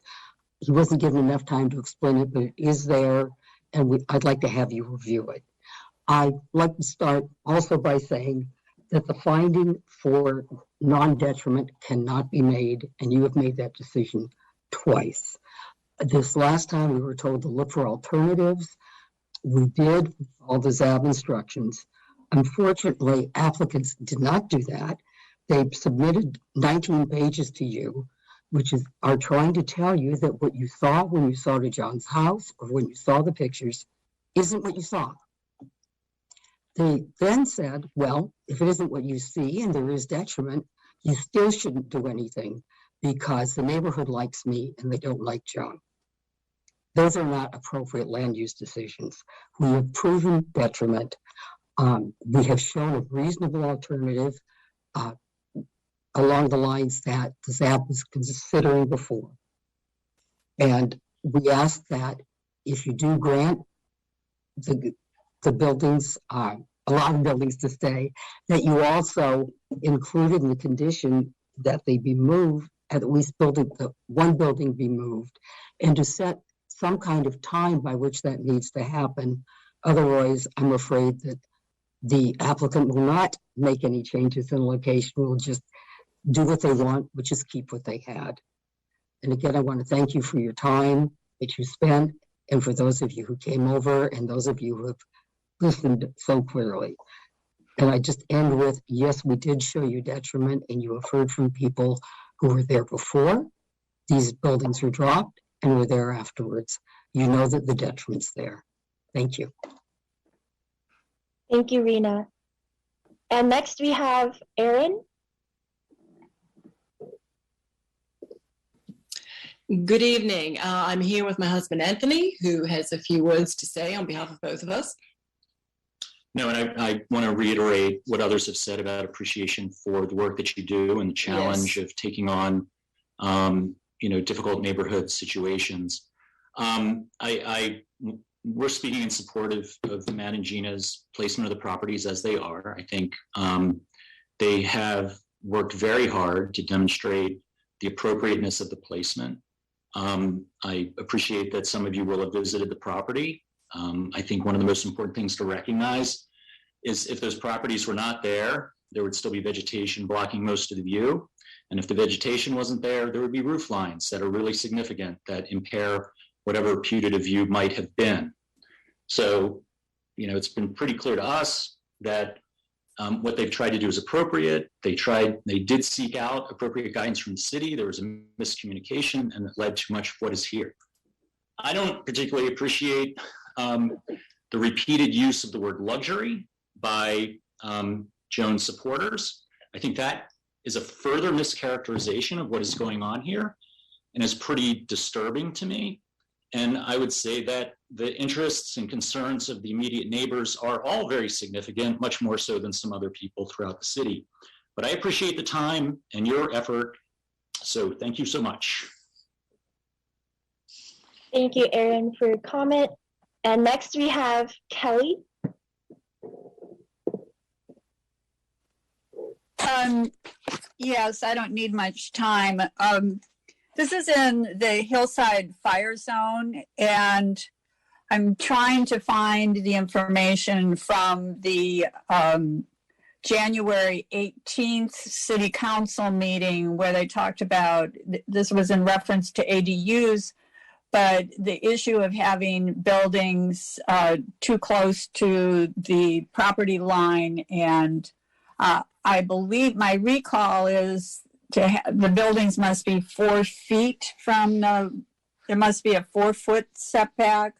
He wasn't given enough time to explain it, but it is there, and I'd like to have you review it. I'd like to start also by saying that the finding for non-detriment cannot be made, and you have made that decision twice. This last time we were told to look for alternatives. We did all the ZAB instructions. Unfortunately, applicants did not do that. They've submitted 19 pages to you, are trying to tell you that what you saw when you saw to John's house or when you saw the pictures isn't what you saw. They then said, well, if it isn't what you see and there is detriment, you still shouldn't do anything because the neighborhood likes me and they don't like John. Those are not appropriate land use decisions. We have proven detriment. We have shown a reasonable alternative along the lines that the ZAB was considering before. And we ask that if you do grant the buildings, a lot of buildings to stay, that you also included in the condition that they be moved, at least one building be moved, and to set some kind of time by which that needs to happen. Otherwise, I'm afraid that the applicant will not make any changes in location, will just do what they want, which is keep what they had. And again, I want to thank you for your time that you spent, and for those of you who came over and those of you who have listened so clearly. And I just end with, yes, we did show you detriment, and you have heard from people who were there before these buildings were dropped and were there afterwards. You know that the detriment's there. Thank you. Thank you, Rena. And next we have Erin. Good evening. I'm here with my husband, Anthony, who has a few words to say on behalf of both of us. No, and I want to reiterate what others have said about appreciation for the work that you do and the challenge of taking on, difficult neighborhood situations. We're speaking in support of Matt and Gina's placement of the properties as they are. I think they have worked very hard to demonstrate the appropriateness of the placement. I appreciate that some of you will have visited the property. I think one of the most important things to recognize is if those properties were not there, there would still be vegetation blocking most of the view. And if the vegetation wasn't there, there would be roof lines that are really significant that impair whatever putative view might have been. So, it's been pretty clear to us that what they've tried to do is appropriate. They did seek out appropriate guidance from the city. There was a miscommunication and it led to much of what is here. I don't particularly appreciate the repeated use of the word luxury by Joan's supporters. I think that is a further mischaracterization of what is going on here and is pretty disturbing to me. And I would say that the interests and concerns of the immediate neighbors are all very significant, much more so than some other people throughout the city. But I appreciate the time and your effort. So thank you so much. Thank you, Erin, for your comment. And next we have Kelly. Yes, I don't need much time. This is in the Hillside Fire Zone, and I'm trying to find the information from the January 18th City Council meeting where they talked about, this was in reference to ADUs, but the issue of having buildings too close to the property line. And I believe my recall is the buildings must be 4 feet from there must be a 4-foot setback.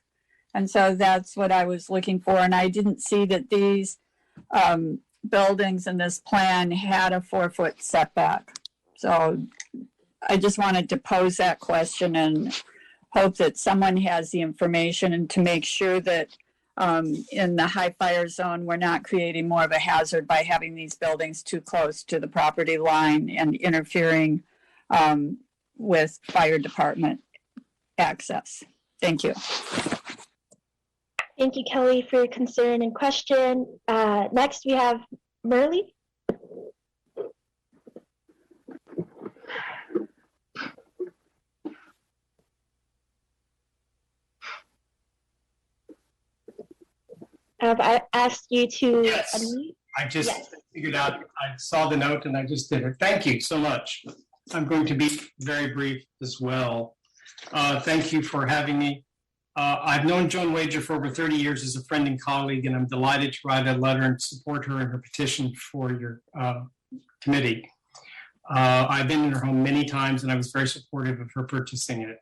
And so that's what I was looking for. And I didn't see that these buildings in this plan had a 4-foot setback. So I just wanted to pose that question and hope that someone has the information and to make sure that in the high fire zone, we're not creating more of a hazard by having these buildings too close to the property line and interfering with fire department access. Thank you. Thank you, Kelly, for your concern and question. Next, we have Merle. I asked you to unmute. I just figured out, I saw the note and I just did it. Thank you so much. I'm going to be very brief as well. Thank you for having me. I've known Joan Wager for over 30 years as a friend and colleague, and I'm delighted to write a letter and support her in her petition for your committee. I've been in her home many times and I was very supportive of her purchasing it.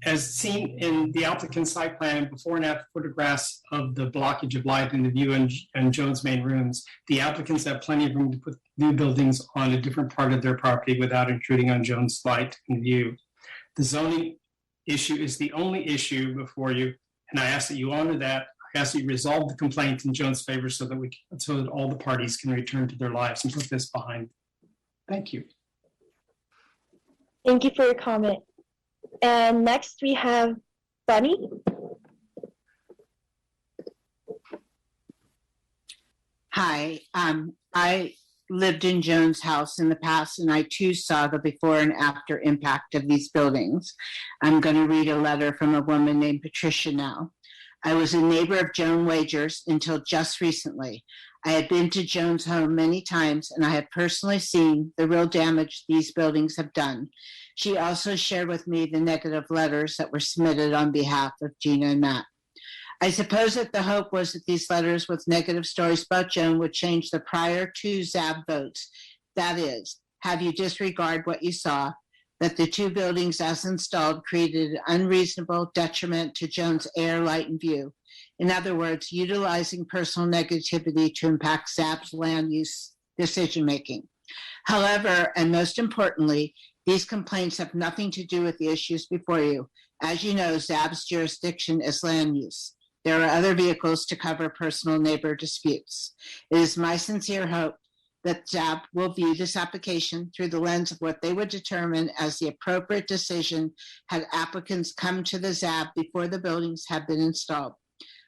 As seen in the applicant's site plan, before and after photographs of the blockage of light and the view in Jones' main rooms, the applicants have plenty of room to put new buildings on a different part of their property without intruding on Jones' light and view. The zoning issue is the only issue before you, and I ask that you honor that. I ask that you resolve the complaint in Jones' favor so that all the parties can return to their lives and put this behind. Thank you. Thank you for your comment. And next we have Bunny. Hi, I lived in Jones' house in the past, and I too saw the before and after impact of these buildings. I'm going to read a letter from a woman named Patricia now. I was a neighbor of Joan Wagers until just recently. I had been to Joan's home many times, and I had personally seen the real damage these buildings have done. She also shared with me the negative letters that were submitted on behalf of Gina and Matt. I suppose that the hope was that these letters with negative stories about Joan would change the prior two ZAB votes. That is, have you disregard what you saw, that the two buildings as installed created an unreasonable detriment to Joan's air, light, and view. In other words, utilizing personal negativity to impact ZAB's land use decision-making. However, and most importantly, these complaints have nothing to do with the issues before you. As you know, ZAB's jurisdiction is land use. There are other vehicles to cover personal neighbor disputes. It is my sincere hope that ZAB will view this application through the lens of what they would determine as the appropriate decision had applicants come to the ZAB before the buildings have been installed.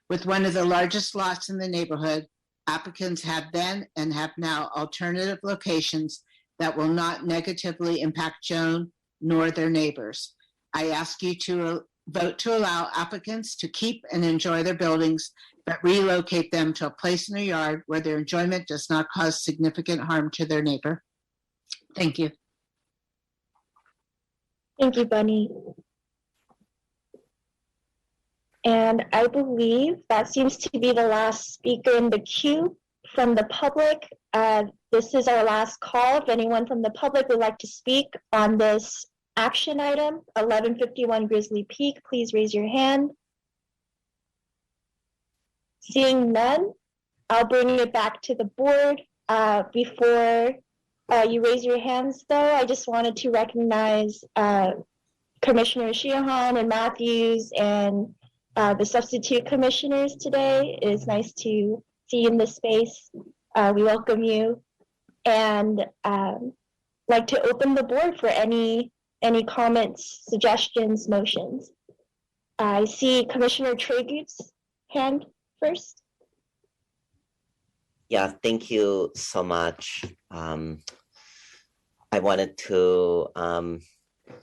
With one of the largest lots in the neighborhood, applicants have then and have now alternative locations that will not negatively impact Joan nor their neighbors. I ask you to vote to allow applicants to keep and enjoy their buildings, but relocate them to a place in their yard where their enjoyment does not cause significant harm to their neighbor. Thank you. Thank you, Bunny. And I believe that seems to be the last speaker in the queue from the public. This is our last call. If anyone from the public would like to speak on this action item, 1151 Grizzly Peak, please raise your hand. Seeing none, I'll bring it back to the board. Before you raise your hands, though, I just wanted to recognize Commissioner Sheehan and Matthews and the substitute commissioners today. It is nice to see you in this space. We welcome you, and like to open the board for any comments, suggestions, motions. I see Commissioner Treygute's hand first. Yeah, thank you so much. I wanted to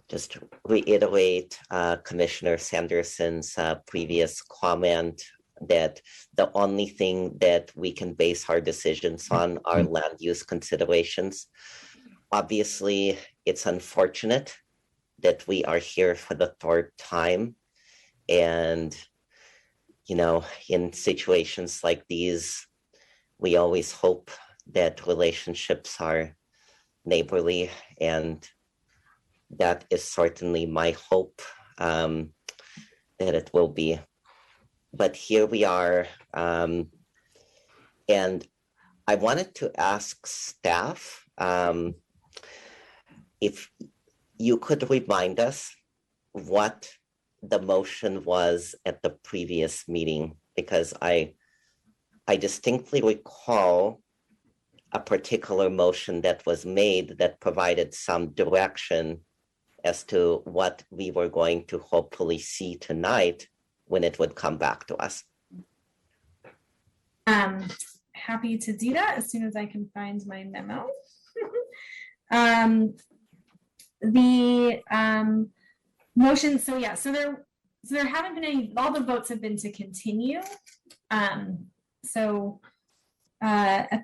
just reiterate Commissioner Sanderson's previous comment that the only thing that we can base our decisions on are land use considerations. Obviously, it's unfortunate that we are here for the third time. And, you know, in situations like these, we always hope that relationships are neighborly, and that is certainly my hope that it will be. But here we are, and I wanted to ask staff if you could remind us what the motion was at the previous meeting, because I distinctly recall a particular motion that was made that provided some direction as to what we were going to hopefully see tonight when it would come back to us. Happy to do that as soon as I can find my memo. The motion, so there haven't been any, all the votes have been to continue. At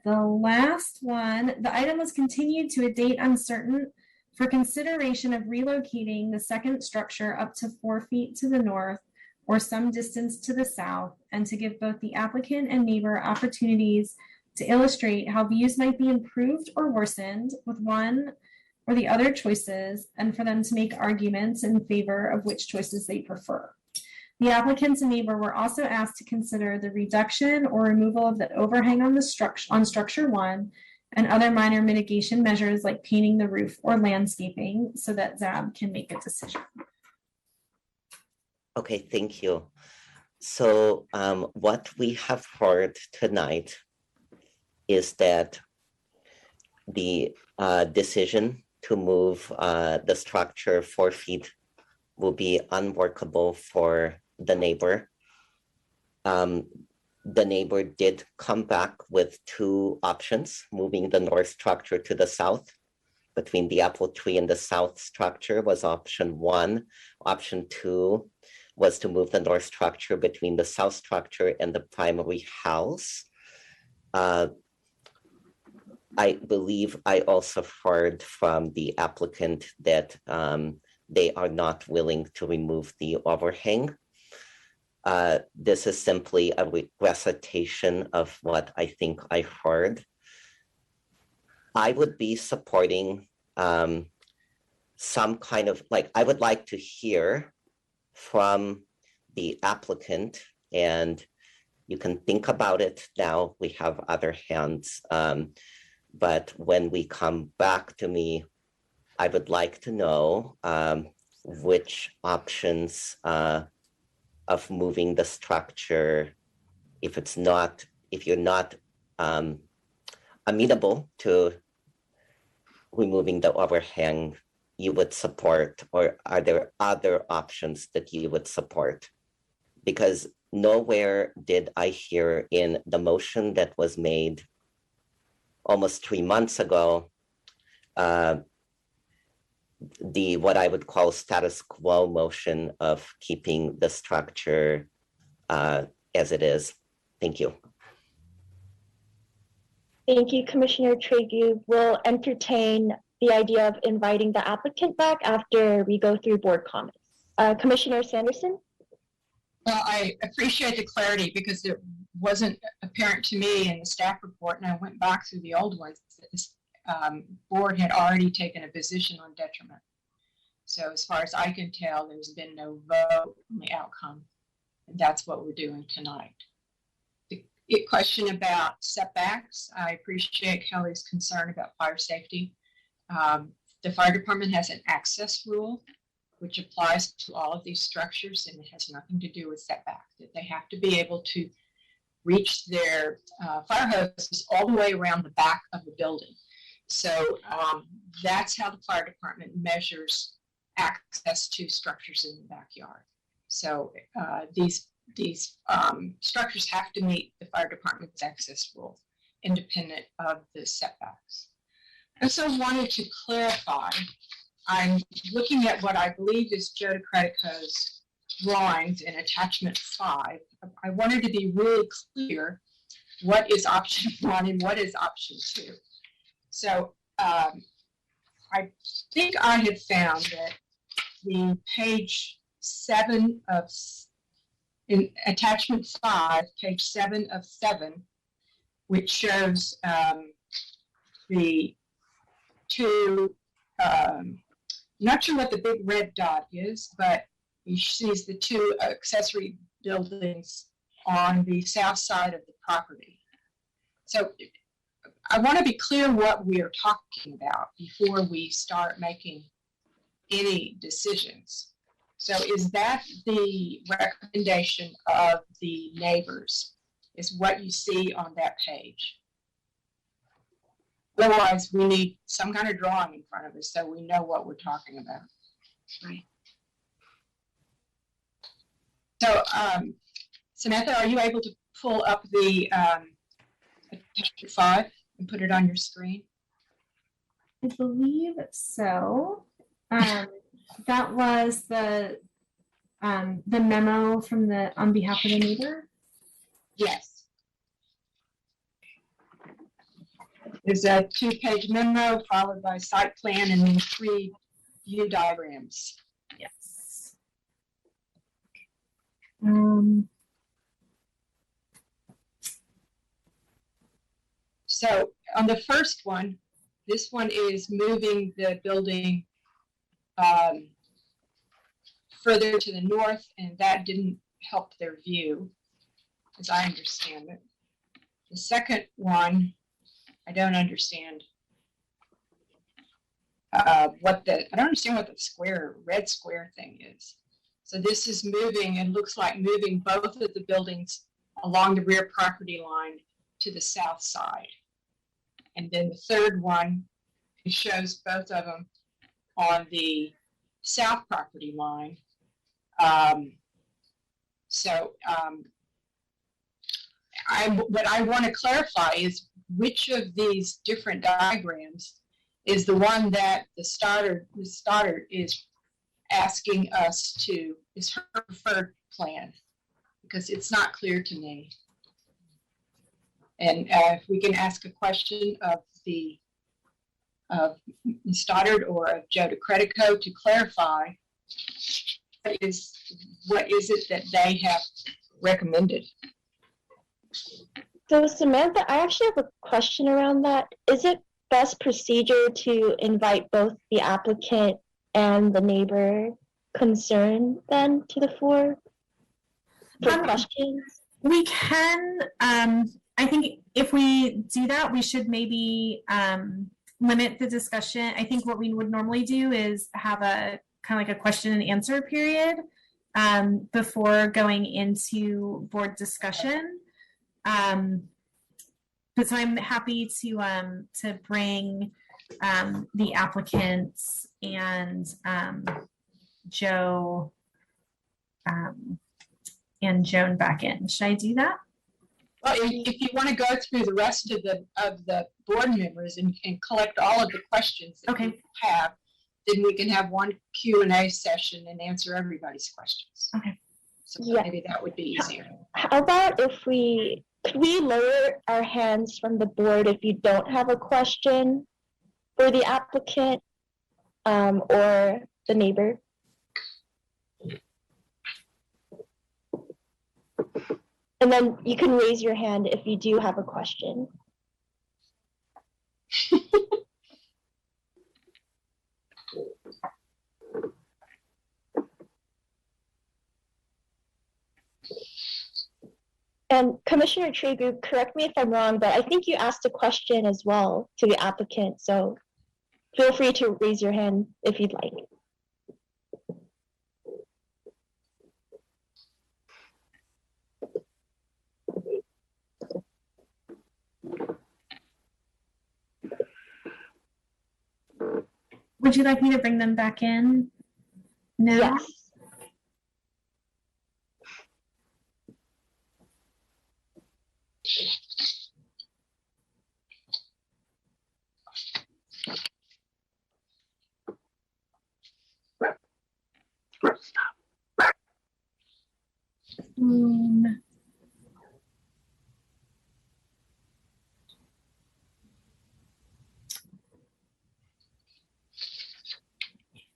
the last one, the item was continued to a date uncertain for consideration of relocating the second structure up to 4 feet to the north or some distance to the south, and to give both the applicant and neighbor opportunities to illustrate how views might be improved or worsened with one or the other choices, and for them to make arguments in favor of which choices they prefer. The applicants and neighbor were also asked to consider the reduction or removal of the overhang on the structure 1 and other minor mitigation measures like painting the roof or landscaping so that ZAB can make a decision. Okay, thank you. So what we have heard tonight is that the decision to move the structure 4 feet will be unworkable for the neighbor. The neighbor did come back with 2 options, moving the north structure to the south. Between the apple tree and the south structure was option 1. Option 2 was to move the north structure between the south structure and the primary house. I believe I also heard from the applicant that they are not willing to remove the overhang. This is simply a recitation of what I think I heard. I would be supporting some kind of, like, I would like to hear from the applicant, and you can think about it now. We have other hands. But when we come back to me, I would like to know which options of moving the structure, if you're not amenable to removing the overhang, you would support, or are there other options that you would support? Because nowhere did I hear in the motion that was made almost 3 months ago, what I would call status quo motion of keeping the structure as it is. Thank you. Thank you, Commissioner Tregu. We'll entertain the idea of inviting the applicant back after we go through board comments. Commissioner Sanderson? Well, I appreciate the clarity because it wasn't apparent to me in the staff report, and I went back through the old ones, that this board had already taken a position on detriment. So as far as I can tell, there's been no vote on the outcome, and that's what we're doing tonight. The question about setbacks, I appreciate Kelly's concern about fire safety. The fire department has an access rule which applies to all of these structures, and it has nothing to do with setback, that they have to be able to reach their fire hoses all the way around the back of the building. So that's how the fire department measures access to structures in the backyard. So these structures have to meet the fire department's access rule, independent of the setbacks. I also wanted to clarify, I'm looking at what I believe is Joe DeCredico's drawings in attachment 5. I wanted to be really clear what is option 1 and what is option 2. So I think I had found that the page 7 of, in attachment 5, page 7 of 7, which shows the 2, not sure what the big red dot is, but he sees the 2 accessory buildings on the south side of the property. So I want to be clear what we are talking about before we start making any decisions. So is that the recommendation of the neighbors, is what you see on that page? Otherwise, we need some kind of drawing in front of us so we know what we're talking about. Right. So, Samantha, are you able to pull up the attachment 5 and put it on your screen? I believe so. That was the memo from the on behalf of the neighbor. Yes. There's a 2-page memo followed by site plan and then 3 view diagrams. Yes. So on the first one, this one is moving the building further to the north, and that didn't help their view, as I understand it. The second one, I don't understand I don't understand what the red square thing is. So this is moving, and looks like moving both of the buildings along the rear property line to the south side. And then the third one, it shows both of them on the south property line. What I want to clarify is which of these different diagrams is the one that the starter is asking us to, is her preferred plan, because it's not clear to me. And if we can ask a question of Ms. Stoddard or of Joe DeCredico to clarify what is it that they have recommended. So Samantha, I actually have a question around that. Is it best procedure to invite both the applicant and the neighbor concerned then to the floor for questions? We can, I think if we do that, we should maybe limit the discussion. I think what we would normally do is have a kind of like a question and answer period before going into board discussion. But so I'm happy to bring the applicants and Joe and Joan back in. Should I do that? Well, if you want to go through the rest of the board members and collect all of the questions that you have, then we can have one Q&A session and answer everybody's questions. Okay. So maybe that would be easier. How about if could we lower our hands from the board if you don't have a question for the applicant or the neighbor? And then you can raise your hand if you do have a question. And Commissioner Tregu, correct me if I'm wrong, but I think you asked a question as well to the applicant, so feel free to raise your hand if you'd like. Would you like me to bring them back in? No? Yes.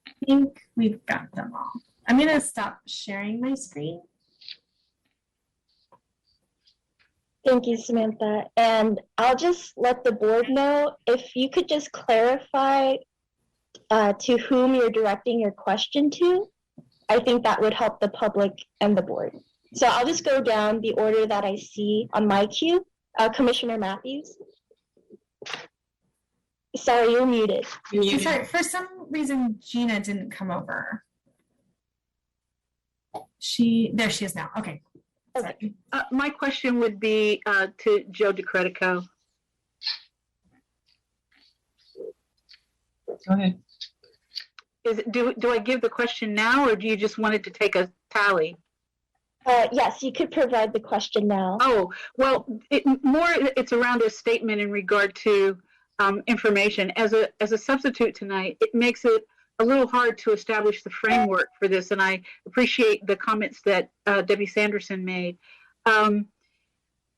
I think we've got them all. I'm going to stop sharing my screen. Thank you, Samantha. And I'll just let the board know if you could just clarify to whom you're directing your question to. I think that would help the public and the board. So I'll just go down the order that I see on my queue. Commissioner Matthews. Sorry, you're muted. I'm sorry, for some reason, Gina didn't come over. There she is now. Okay. Okay. My question would be to Joe DeCredico. Go ahead. Do I give the question now, or do you just want it to take a tally? Yes, you could provide the question now. Oh, well, it's around a statement in regard to information. As a substitute tonight, it makes it a little hard to establish the framework for this, and I appreciate the comments that Debbie Sanderson made.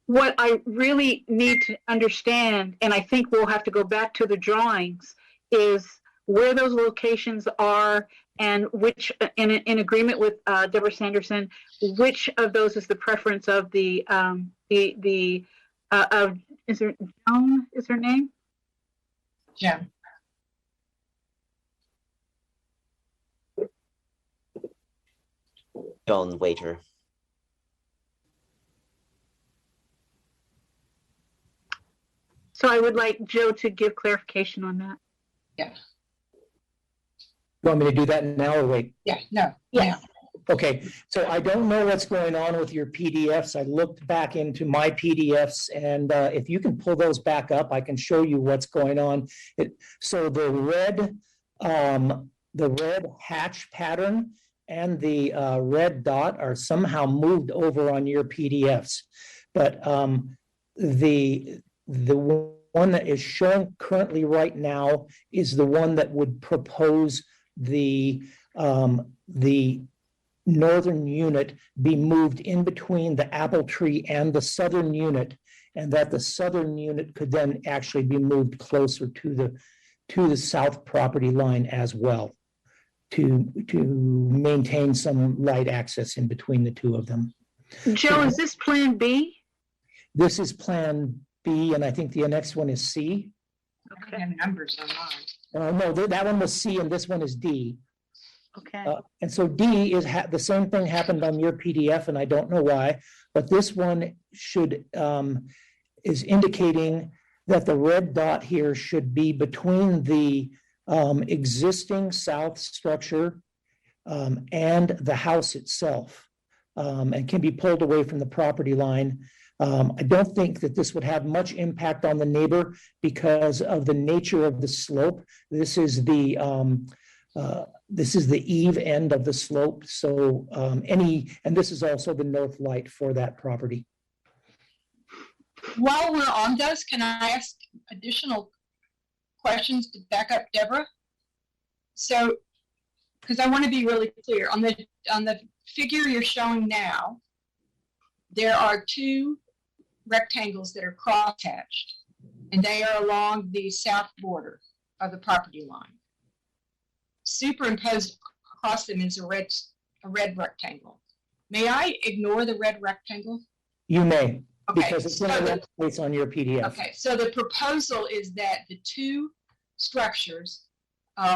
What I really need to understand, and I think we'll have to go back to the drawings, is where those locations are, and which, in agreement with Deborah Sanderson, which of those is the preference of the is there Joan is her name? Joan. Joan Waiter. So I would like Joe to give clarification on that. Yeah. You want me to do that now or wait? Yeah, no. Yes. Okay, so I don't know what's going on with your PDFs. I looked back into my PDFs, and if you can pull those back up, I can show you what's going on. So the red hatch pattern and the red dot are somehow moved over on your PDFs. But the one that is shown currently right now is the one that would propose the northern unit be moved in between the apple tree and the southern unit, and that the southern unit could then actually be moved closer to the south property line as well, to maintain some light access in between the two of them. Joe, is this Plan B? This is Plan B, and I think the next one is C. Okay. And numbers on mine. No, that one was C, and this one is D. Okay. And so D is the same thing happened on your PDF, and I don't know why, but this one is indicating that the red dot here should be between the existing south structure and the house itself, and can be pulled away from the property line. I don't think that this would have much impact on the neighbor because of the nature of the slope. This is the eve end of the slope. So and this is also the north light for that property. While we're on those, can I ask additional questions to back up Deborah? So, because I want to be really clear on the figure you're showing now, there are two rectangles that are cross-hatched, and they are along the south border of the property line. Superimposed across them is a red rectangle. May I ignore the red rectangle? You may, Okay, because it's in the right place on your PDF. Okay, so the proposal is that the two structures,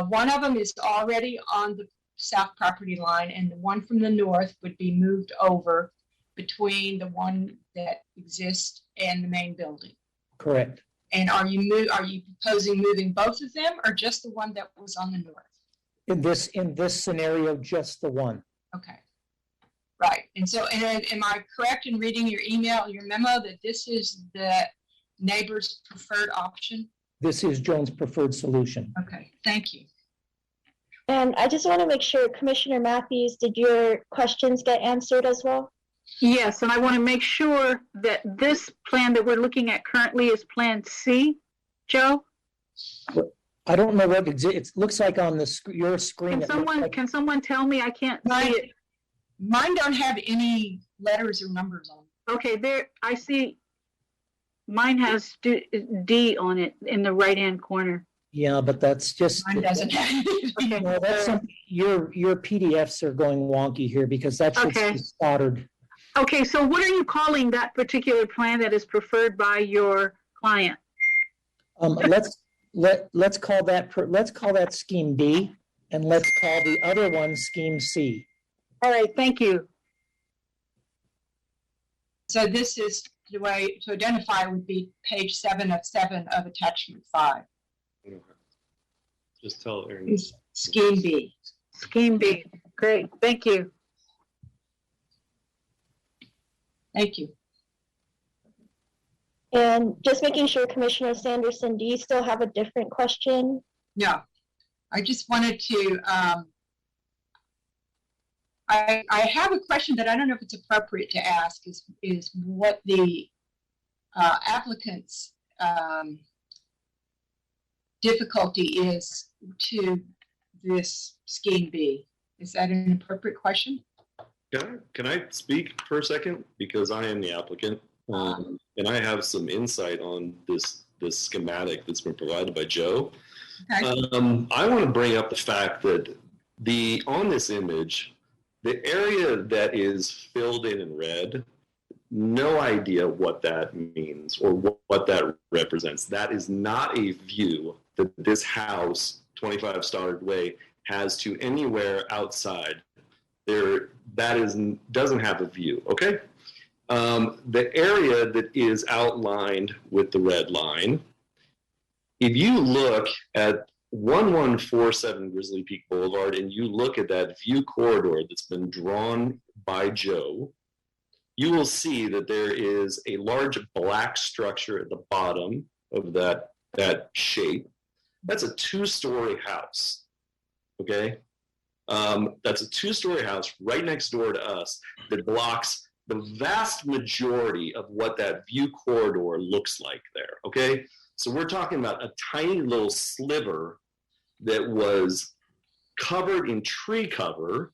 one of them is already on the south property line, and the one from the north would be moved over between the one that exists and the main building. Correct. And are you proposing moving both of them, or just the one that was on the north? In this scenario, just the one. Okay. Right. And so, and am I correct in reading your memo, that this is the neighbor's preferred option? This is Joan's preferred solution. Okay, thank you. And I just want to make sure, Commissioner Matthews, did your questions get answered as well? Yes, and I want to make sure that this plan that we're looking at currently is Plan C, Joe? I don't know what it looks like on your screen. Can someone tell me? I can't see it. Mine don't have any letters or numbers on it. Okay, there, I see. Mine has D on it in the right-hand corner. Yeah, but that's just. Mine doesn't have okay. No, that's your PDFs are going wonky here because that should be soldered. Okay, so what are you calling that particular plan that is preferred by your client? Let's call that scheme D, and let's call the other one scheme C. All right, thank you. So this is the way to identify would be page 7 of 7 of attachment 5. Just tell Erin. It's scheme B. Scheme B. Great, thank you. Thank you. And just making sure, Commissioner Sanderson, do you still have a different question? No, I just wanted to, I have a question that I don't know if it's appropriate to ask, is what the applicant's difficulty is to this scheme B. Is that an appropriate question? Can I speak for a second? Because I am the applicant, and I have some insight on this schematic that's been provided by Joe. Okay. I want to bring up the fact that on this image, the area that is filled in red, no idea what that means or what that represents. That is not a view that this house, 25 Stoddard Way, has to anywhere outside. Doesn't have a view, okay? The area that is outlined with the red line, if you look at 1147 Grizzly Peak Boulevard and you look at that view corridor that's been drawn by Joe, you will see that there is a large black structure at the bottom of that shape. That's a two-story house, okay? That's a two-story house right next door to us that blocks the vast majority of what that view corridor looks like there, okay? So we're talking about a tiny little sliver that was covered in tree cover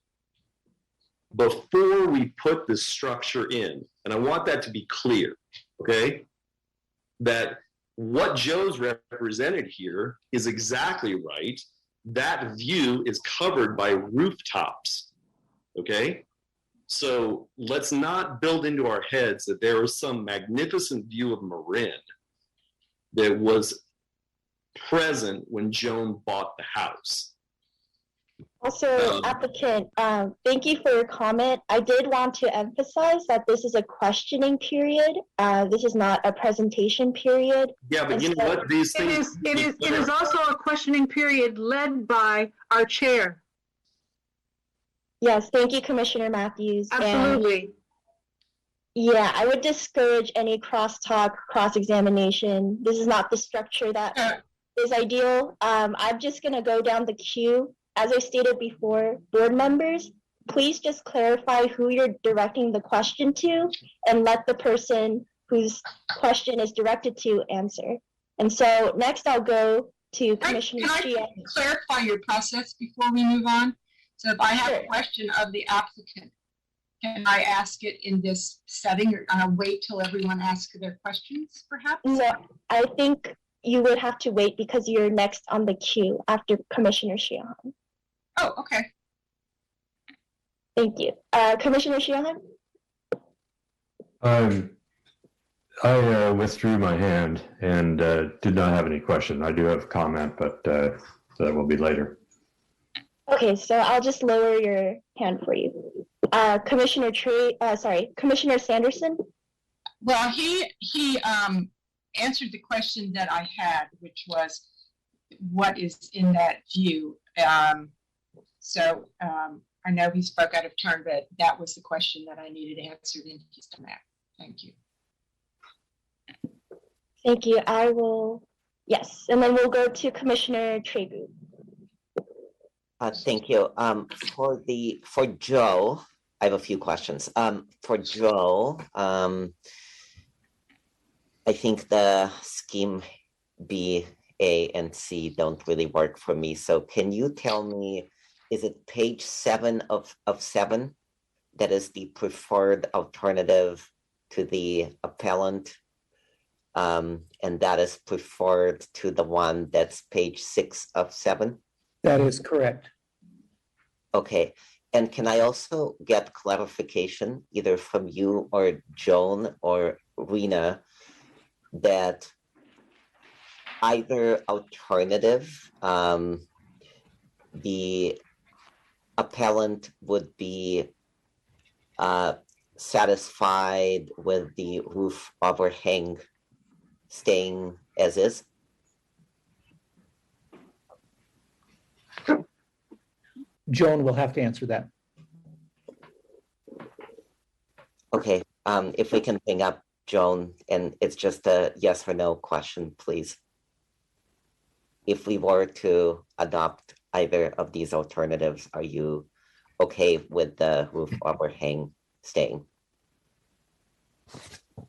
before we put the structure in. And I want that to be clear, okay? That what Joe's represented here is exactly right. That view is covered by rooftops, okay? So let's not build into our heads that there was some magnificent view of Marin that was present when Joan bought the house. Also, applicant, thank you for your comment. I did want to emphasize that this is a questioning period. This is not a presentation period. Yeah, but you know what? These things. It is also a questioning period led by our chair. Yes, thank you, Commissioner Matthews. Absolutely. And yeah, I would discourage any crosstalk, cross-examination. This is not the structure that is ideal. I'm just going to go down the queue. As I stated before, board members, please just clarify who you're directing the question to and let the person whose question is directed to answer. And so next I'll go to Commissioner Shea. Can I clarify your process before we move on? So if I have a question of the applicant, can I ask it in this setting or wait till everyone asks their questions perhaps? No, I think you would have to wait because you're next on the queue after Commissioner Sheehan. Oh, okay. Thank you. Commissioner Sheehan? I withdrew my hand and did not have any question. I do have a comment, but that will be later. Okay, so I'll just lower your hand for you. Commissioner Sanderson? Well, he answered the question that I had, which was what is in that view. I know he spoke out of turn, but that was the question that I needed answered in just a minute. Thank you. Thank you. I will, yes, and then we'll go to Commissioner Tregu. Thank you. For Joe, I have a few questions. For Joe, I think the scheme B, A, and C don't really work for me. So can you tell me, is it page 7 of 7 that is the preferred alternative to the appellant? And that is preferred to the one that's page 6 of 7? That is correct. Okay. And can I also get clarification either from you or Joan or Rena that either alternative, the appellant would be satisfied with the roof overhang staying as is? Joan will have to answer that. Okay, if we can bring up Joan, and it's just a yes or no question, please. If we were to adopt either of these alternatives, are you okay with the roof overhang staying?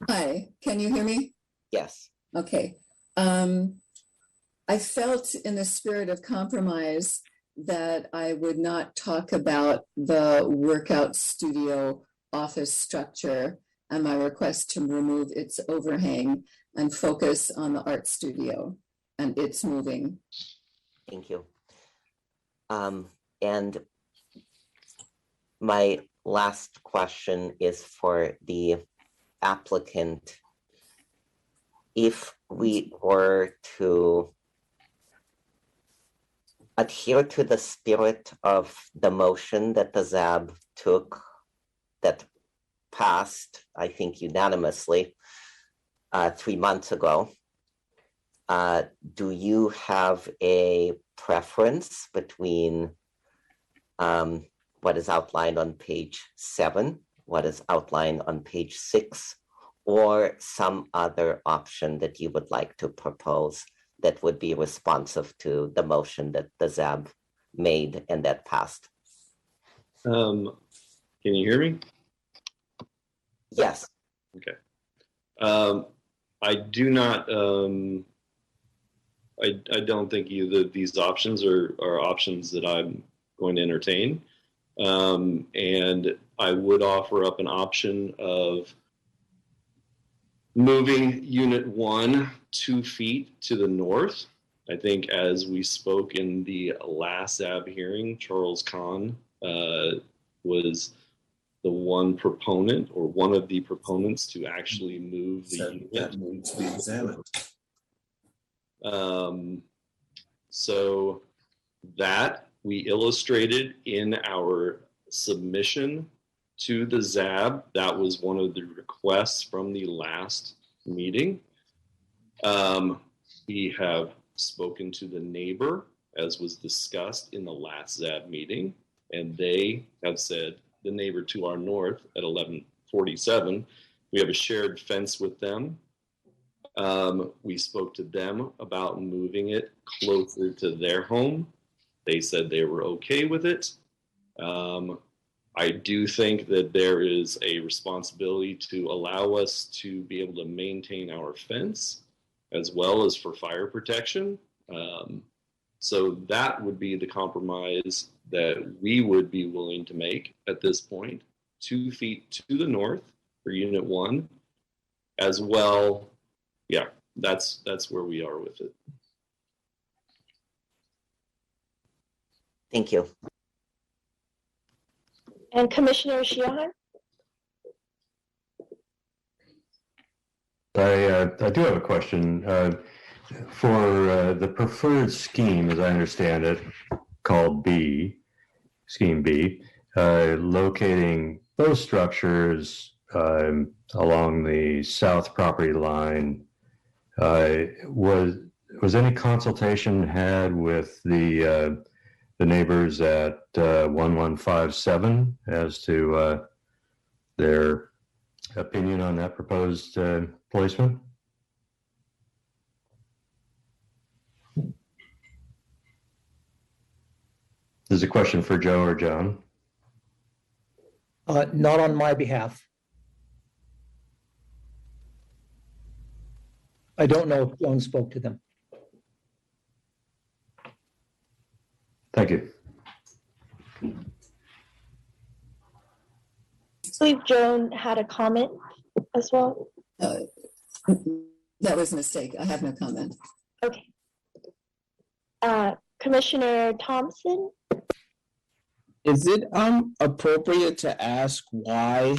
Hi, can you hear me? Yes. Okay. I felt in the spirit of compromise that I would not talk about the workout studio office structure and my request to remove its overhang and focus on the art studio and its moving. Thank you. And my last question is for the applicant, if we were to adhere to the spirit of the motion that the ZAB took, that passed, I think unanimously, 3 months ago, do you have a preference between what is outlined on page 7, what is outlined on page 6, or some other option that you would like to propose that would be responsive to the motion that the ZAB made and that passed? Can you hear me? Yes. Okay. I do not. I don't think either of these options are options that I'm going to entertain. And I would offer up an option of moving Unit 1 2 feet to the north. I think as we spoke in the last ZAB hearing, Charles Kahn was the one proponent or one of the proponents to actually move the unit. That needs to be examined. So that we illustrated in our submission to the ZAB. That was one of the requests from the last meeting. We have spoken to the neighbor, as was discussed in the last ZAB meeting, and they have said, the neighbor to our north at 1147, we have a shared fence with them. We spoke to them about moving it closer to their home. They said they were okay with it. I do think that there is a responsibility to allow us to be able to maintain our fence as well as for fire protection. So that would be the compromise that we would be willing to make at this point, 2 feet to the north for Unit 1 as well. Yeah, that's where we are with it. Thank you. And Commissioner Sheehan? I do have a question. For the preferred scheme, as I understand it, called B, Scheme B, locating both structures along the south property line, was any consultation had with the neighbors at 1157 as to their opinion on that proposed placement? This is a question for Joe or John. Not on my behalf. I don't know if Joan spoke to them. Thank you. I believe Joan had a comment as well. That was a mistake. I have no comment. Okay. Commissioner Thompson? Is it appropriate to ask why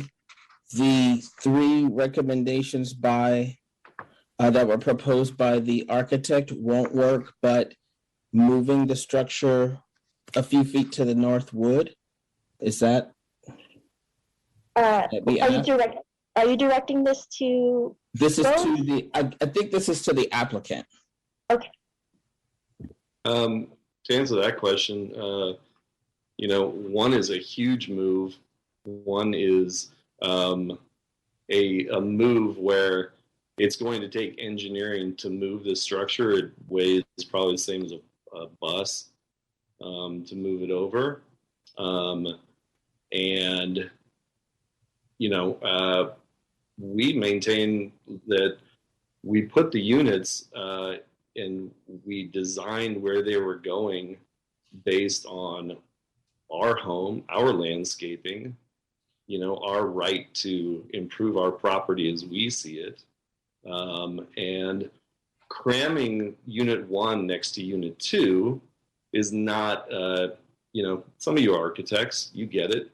the 3 recommendations by that were proposed by the architect won't work, but moving the structure a few feet to the north would? Is that? Are you directing this to? This is to the. I think this is to the applicant. Okay. To answer that question, you know, one is a huge move. One is a move where it's going to take engineering to move this structure. It weighs probably the same as a bus to move it over. And, you know, we maintain that we put the units and we designed where they were going based on our home, our landscaping, you know, our right to improve our property as we see it. And cramming Unit 1 next to Unit 2 is not, you know, some of you are architects, you get it.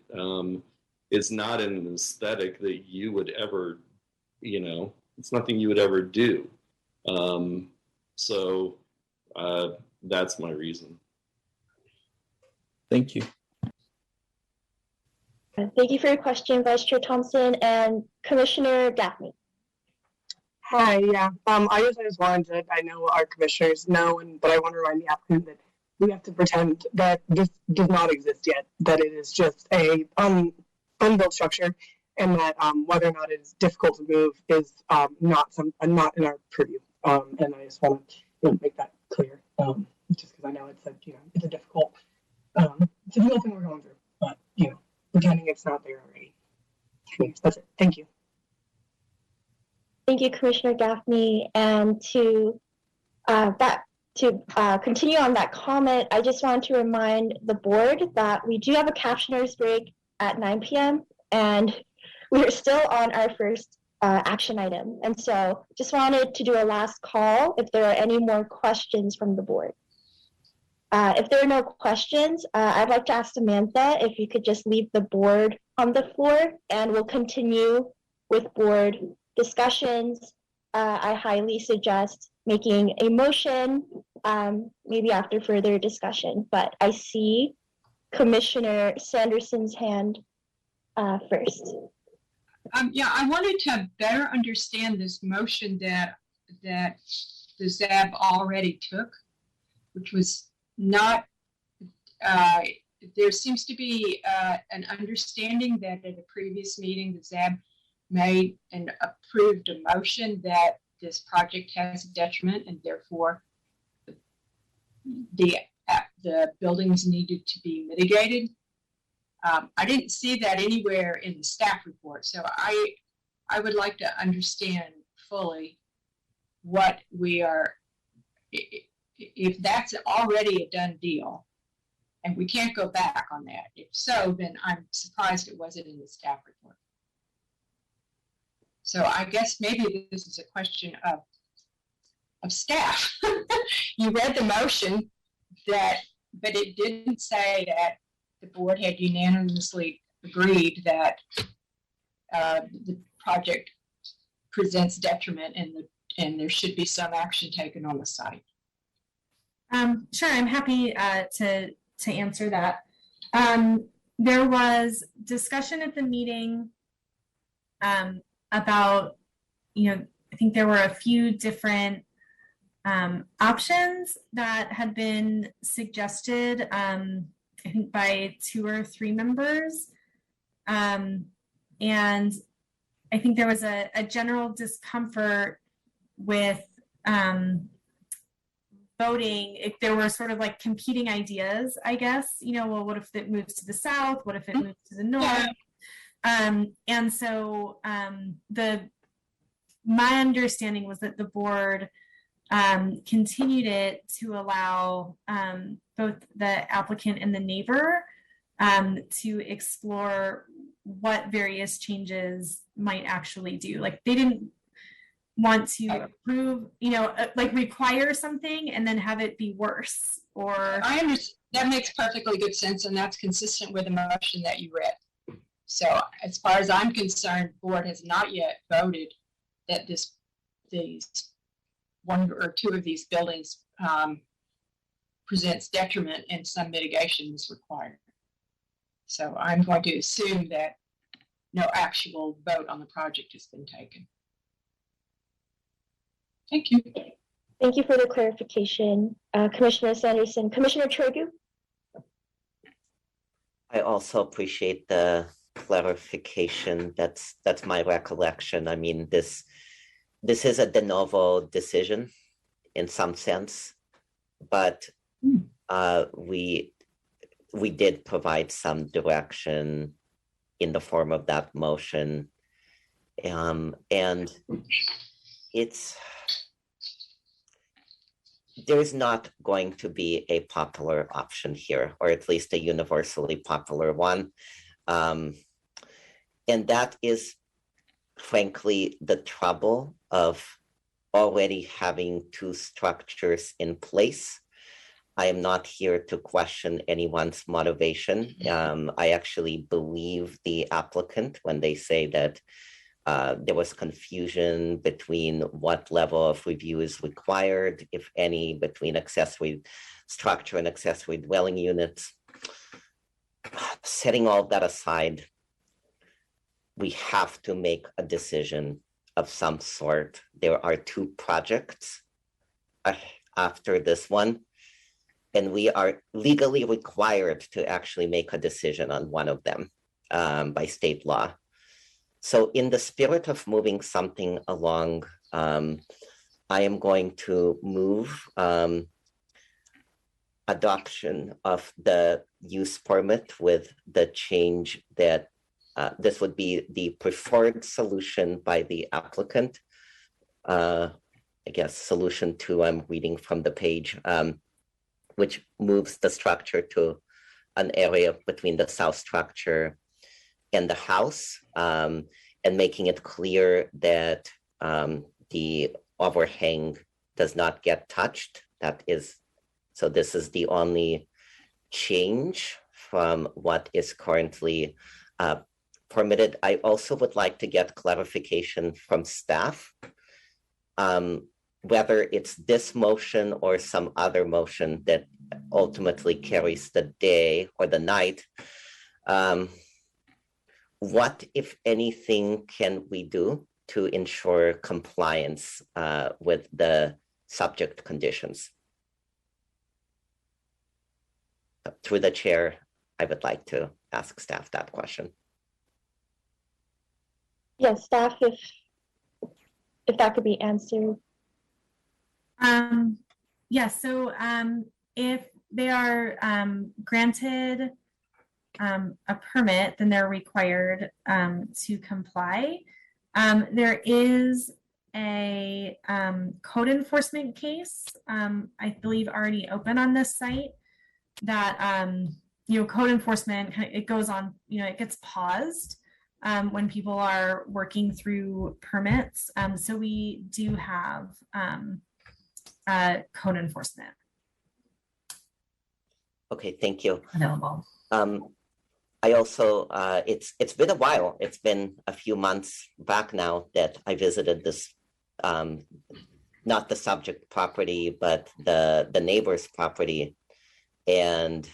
It's not an aesthetic that you would ever it's nothing you would ever do. So that's my reason. Thank you. Thank you for your question, Vice Chair Thompson and Commissioner Gaffney. Hi, yeah. I just wanted to, I know our commissioners know, but I want to remind the applicant that we have to pretend that this does not exist yet, that it is just a unbuilt structure, and that whether or not it is difficult to move is not in our purview. And I just want to make that clear, just because I know it's a difficult thing we're going through, but pretending it's not there already. That's it. Thank you. Thank you, Commissioner Gaffney. And to continue on that comment, I just want to remind the board that we do have a captioner's break at 9 p.m. and we are still on our first action item. And so just wanted to do a last call if there are any more questions from the board. If there are no questions, I'd like to ask Samantha if you could just leave the board on the floor and we'll continue with board discussions. I highly suggest making a motion, maybe after further discussion, but I see Commissioner Sanderson's hand first. Yeah, I wanted to better understand this motion that the ZAB already took, which was not, there seems to be an understanding that at a previous meeting, the ZAB made and approved a motion that this project has a detriment and therefore the buildings needed to be mitigated. I didn't see that anywhere in the staff report, so I would like to understand fully what we are, if that's already a done deal and we can't go back on that. If so, then I'm surprised it wasn't in the staff report. So I guess maybe this is a question of staff. You read the motion but it didn't say that the board had unanimously agreed that the project presents detriment and there should be some action taken on the site. Sure, I'm happy to answer that. There was discussion at the meeting about, I think there were a few different options that had been suggested, I think by 2 or 3 members. And I think there was a general discomfort with voting if there were sort of like competing ideas, I guess, well, what if it moves to the south? What if it moves to the north? And so my understanding was that the board continued it to allow both the applicant and the neighbor to explore what various changes might actually do. Like they didn't want to approve, like require something and then have it be worse. Or I understand. That makes perfectly good sense, and that's consistent with the motion that you read. So as far as I'm concerned, the board has not yet voted that these 1 or 2 of these buildings presents detriment and some mitigation is required. So I'm going to assume that no actual vote on the project has been taken. Thank you. Thank you for the clarification, Commissioner Sanderson. Commissioner Chogu? I also appreciate the clarification. That's my recollection. I mean, this is a de novo decision in some sense, but we did provide some direction in the form of that motion, and there's not going to be a popular option here, or at least a universally popular one. And that is, frankly, the trouble of already having 2 structures in place. I am not here to question anyone's motivation. I actually believe the applicant when they say that there was confusion between what level of review is required, if any, between accessory structure and accessory dwelling units. Setting all that aside, we have to make a decision of some sort. There are two projects after this one, and we are legally required to actually make a decision on one of them by state law. So in the spirit of moving something along, I am going to move adoption of the use permit with the change that this would be the preferred solution by the applicant. I guess solution 2, I'm reading from the page, which moves the structure to an area between the south structure and the house, and making it clear that the overhang does not get touched. That is, so this is the only change from what is currently permitted. I also would like to get clarification from staff, whether it's this motion or some other motion that ultimately carries the day or the night. What, if anything, can we do to ensure compliance with the subject conditions? Through the chair, I would like to ask staff that question. Yes, staff, if that could be answered. Yes, so if they are granted a permit, then they're required to comply. There is a code enforcement case, I believe, already open on this site that, code enforcement, it goes on, it gets paused when people are working through permits. So we do have code enforcement. Okay, thank you. Available. I also, it's been a while. It's been a few months back now that I visited this, not the subject property, but the neighbor's property. And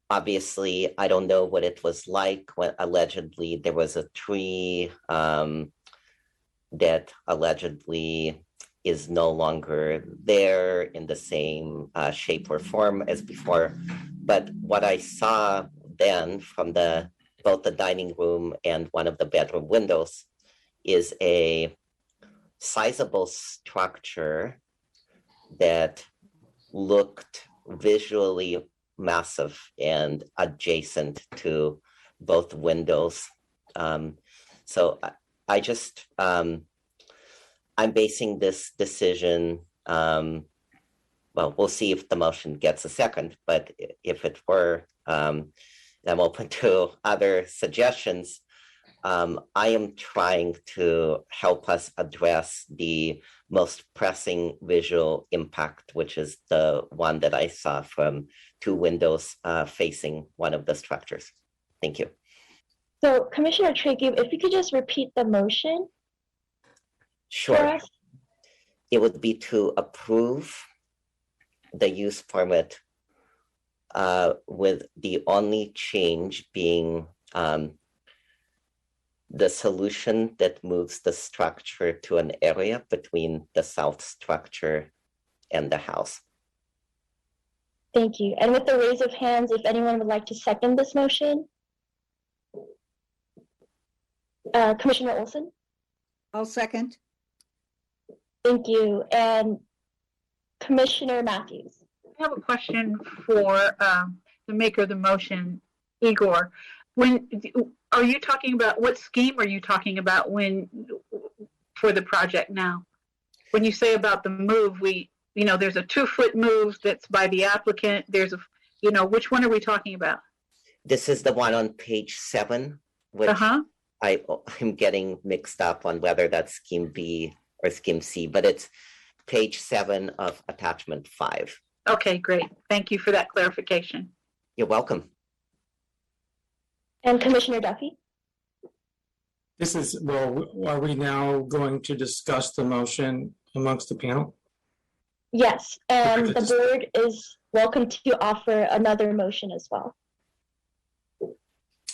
obviously, I don't know what it was like when allegedly there was a tree that allegedly is no longer there in the same shape or form as before. But what I saw then from both the dining room and one of the bedroom windows is a sizable structure that looked visually massive and adjacent to both windows. So I just, I'm basing this decision, well, we'll see if the motion gets a second, but if it were, I'm open to other suggestions. I am trying to help us address the most pressing visual impact, which is the one that I saw from two windows facing one of the structures. Thank you. So Commissioner Tracey, if you could just repeat the motion. Sure. It would be to approve the use permit with the only change being the solution that moves the structure to an area between the south structure and the house. Thank you. And with the raise of hands, if anyone would like to second this motion. Commissioner Olson? I'll second. Thank you. And Commissioner Matthews? I have a question for the maker of the motion, Igor. When are you talking about, what scheme are you talking about for the project now? When you say about the move, there's a 2-foot move that's by the applicant. There's which one are we talking about? This is the one on page 7, which I'm getting mixed up on whether that's scheme B or scheme C, but it's page 7 of attachment 5. Okay, great. Thank you for that clarification. You're welcome. And Commissioner Duffy? This is, well, are we now going to discuss the motion amongst the panel? Yes, and the board is welcome to offer another motion as well.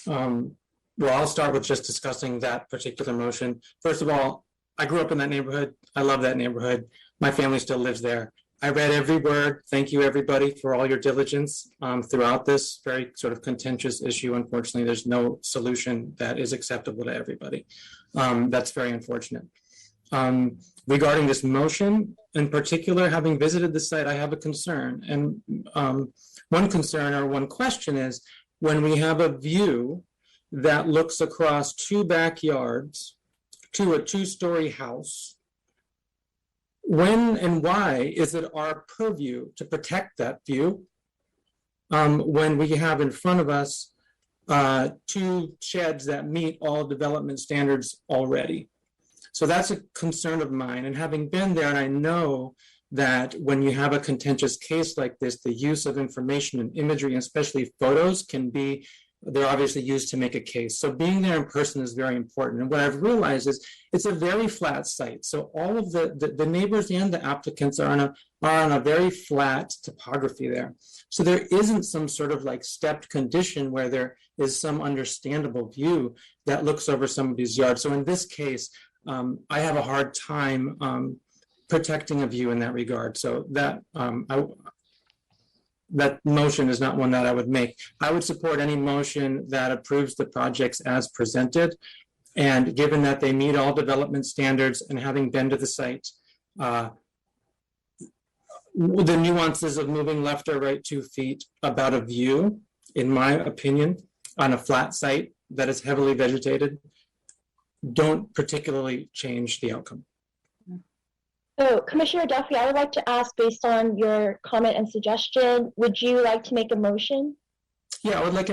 Well, I'll start with just discussing that particular motion. First of all, I grew up in that neighborhood. I love that neighborhood. My family still lives there. I read every word. Thank you, everybody, for all your diligence throughout this very sort of contentious issue. Unfortunately, there's no solution that is acceptable to everybody. That's very unfortunate. Regarding this motion in particular, having visited the site, I have a concern. And one concern or one question is, when we have a view that looks across two backyards to a two-story house, when and why is it our purview to protect that view when we have in front of us two sheds that meet all development standards already? So that's a concern of mine. And having been there, and I know that when you have a contentious case like this, the use of information and imagery, and especially photos, can be, they're obviously used to make a case. So being there in person is very important. And what I've realized is it's a very flat site. So all of the neighbors and the applicants are on a very flat topography there. So there isn't some sort of like stepped condition where there is some understandable view that looks over somebody's yard. So in this case, I have a hard time protecting a view in that regard. So that that motion is not one that I would make. I would support any motion that approves the projects as presented. And given that they meet all development standards, and having been to the site, the nuances of moving left or right 2 feet about a view, in my opinion, on a flat site that is heavily vegetated, don't particularly change the outcome. So Commissioner Duffy, I would like to ask, based on your comment and suggestion, would you like to make a motion? Yeah, I would like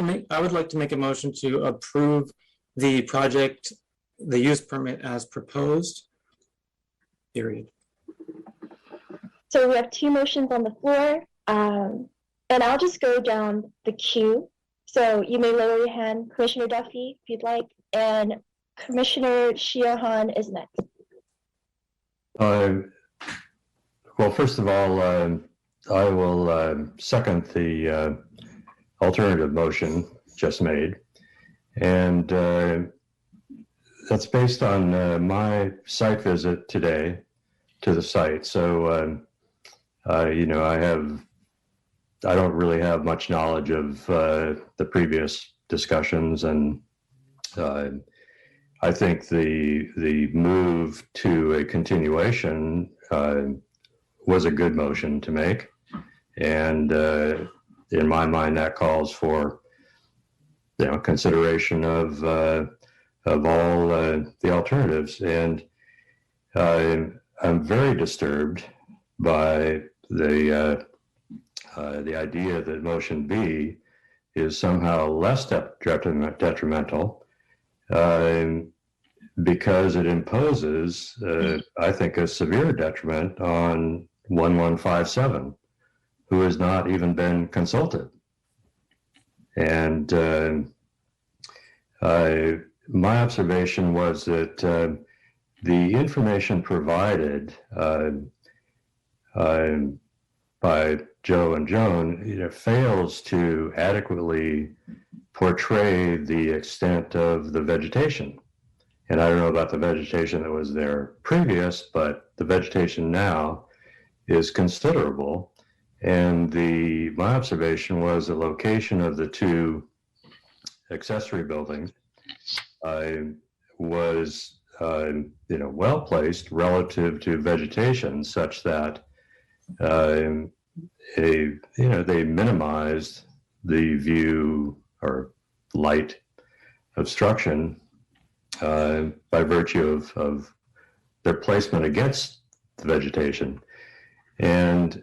to make a motion to approve the project, the use permit as proposed, period. So we have two motions on the floor, and I'll just go down the queue. So you may lower your hand, Commissioner Duffy, if you'd like, and Commissioner Sheahan is next. Well, first of all, I will second the alternative motion just made. And that's based on my site visit today to the site. So, you know, I don't really have much knowledge of the previous discussions, and I think the move to a continuation was a good motion to make, and in my mind, that calls for, you know, consideration of all the alternatives. And I'm very disturbed by the idea that motion B is somehow less detrimental because it imposes, I think, a severe detriment on 1157, who has not even been consulted. And my observation was that the information provided by Joe and Joan, you know, fails to adequately portray the extent of the vegetation. And I don't know about the vegetation that was there previous, but the vegetation now is considerable. And my observation was the location of the two accessory buildings was, you know, well placed relative to vegetation, such that you know, they minimized the view or light obstruction by virtue of their placement against the vegetation. And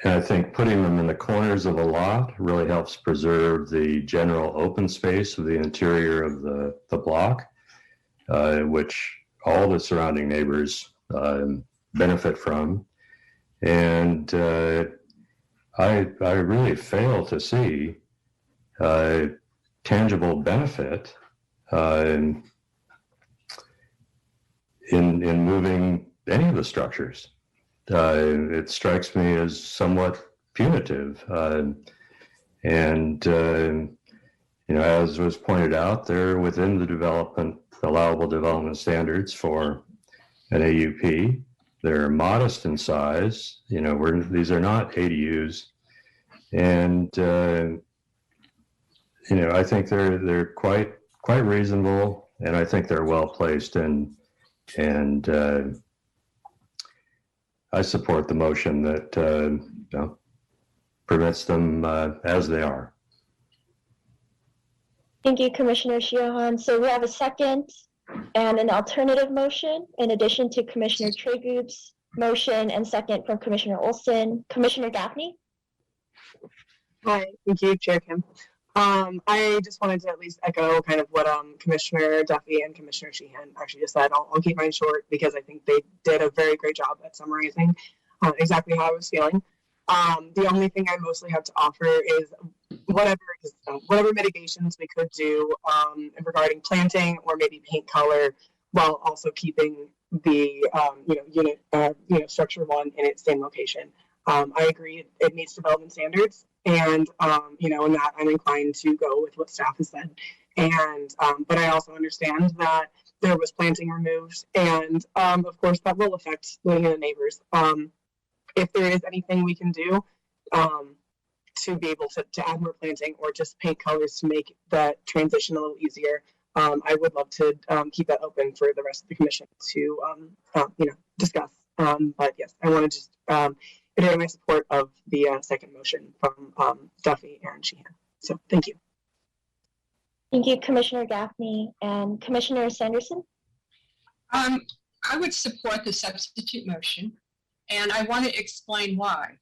I think putting them in the corners of a lot really helps preserve the general open space of the interior of the block, which all the surrounding neighbors benefit from. And I really fail to see tangible benefit in moving any of the structures. It strikes me as somewhat punitive. As was pointed out, they're within the allowable development standards for an AUP. They're modest in size. These are not ADUs, and I think they're quite reasonable, and I think they're well placed, and I support the motion that permits them as they are. Thank you, Commissioner Sheehan. So we have a second and an alternative motion in addition to Commissioner Treygroup's motion and second from Commissioner Olson. Commissioner Gaffney? Hi, thank you, Chair Kim. I just wanted to at least echo kind of what Commissioner Duffy and Commissioner Sheehan actually just said. I'll keep mine short because I think they did a very great job at summarizing exactly how I was feeling. The only thing I mostly have to offer is whatever mitigations we could do regarding planting or maybe paint color, while also keeping the structure one in its same location. I agree it meets development standards, and in that I'm inclined to go with what staff has said. And but I also understand that there was planting removed, and of course that will affect the neighbors. If there is anything we can do to be able to add more planting or just paint colors to make that transition a little easier, I would love to keep that open for the rest of the commission to discuss. But yes, I want to just reiterate my support of the second motion from Duffy and Sheehan. So thank you. Thank you, Commissioner Gaffney. And Commissioner Sanderson? I would support the substitute motion, and I want to explain why.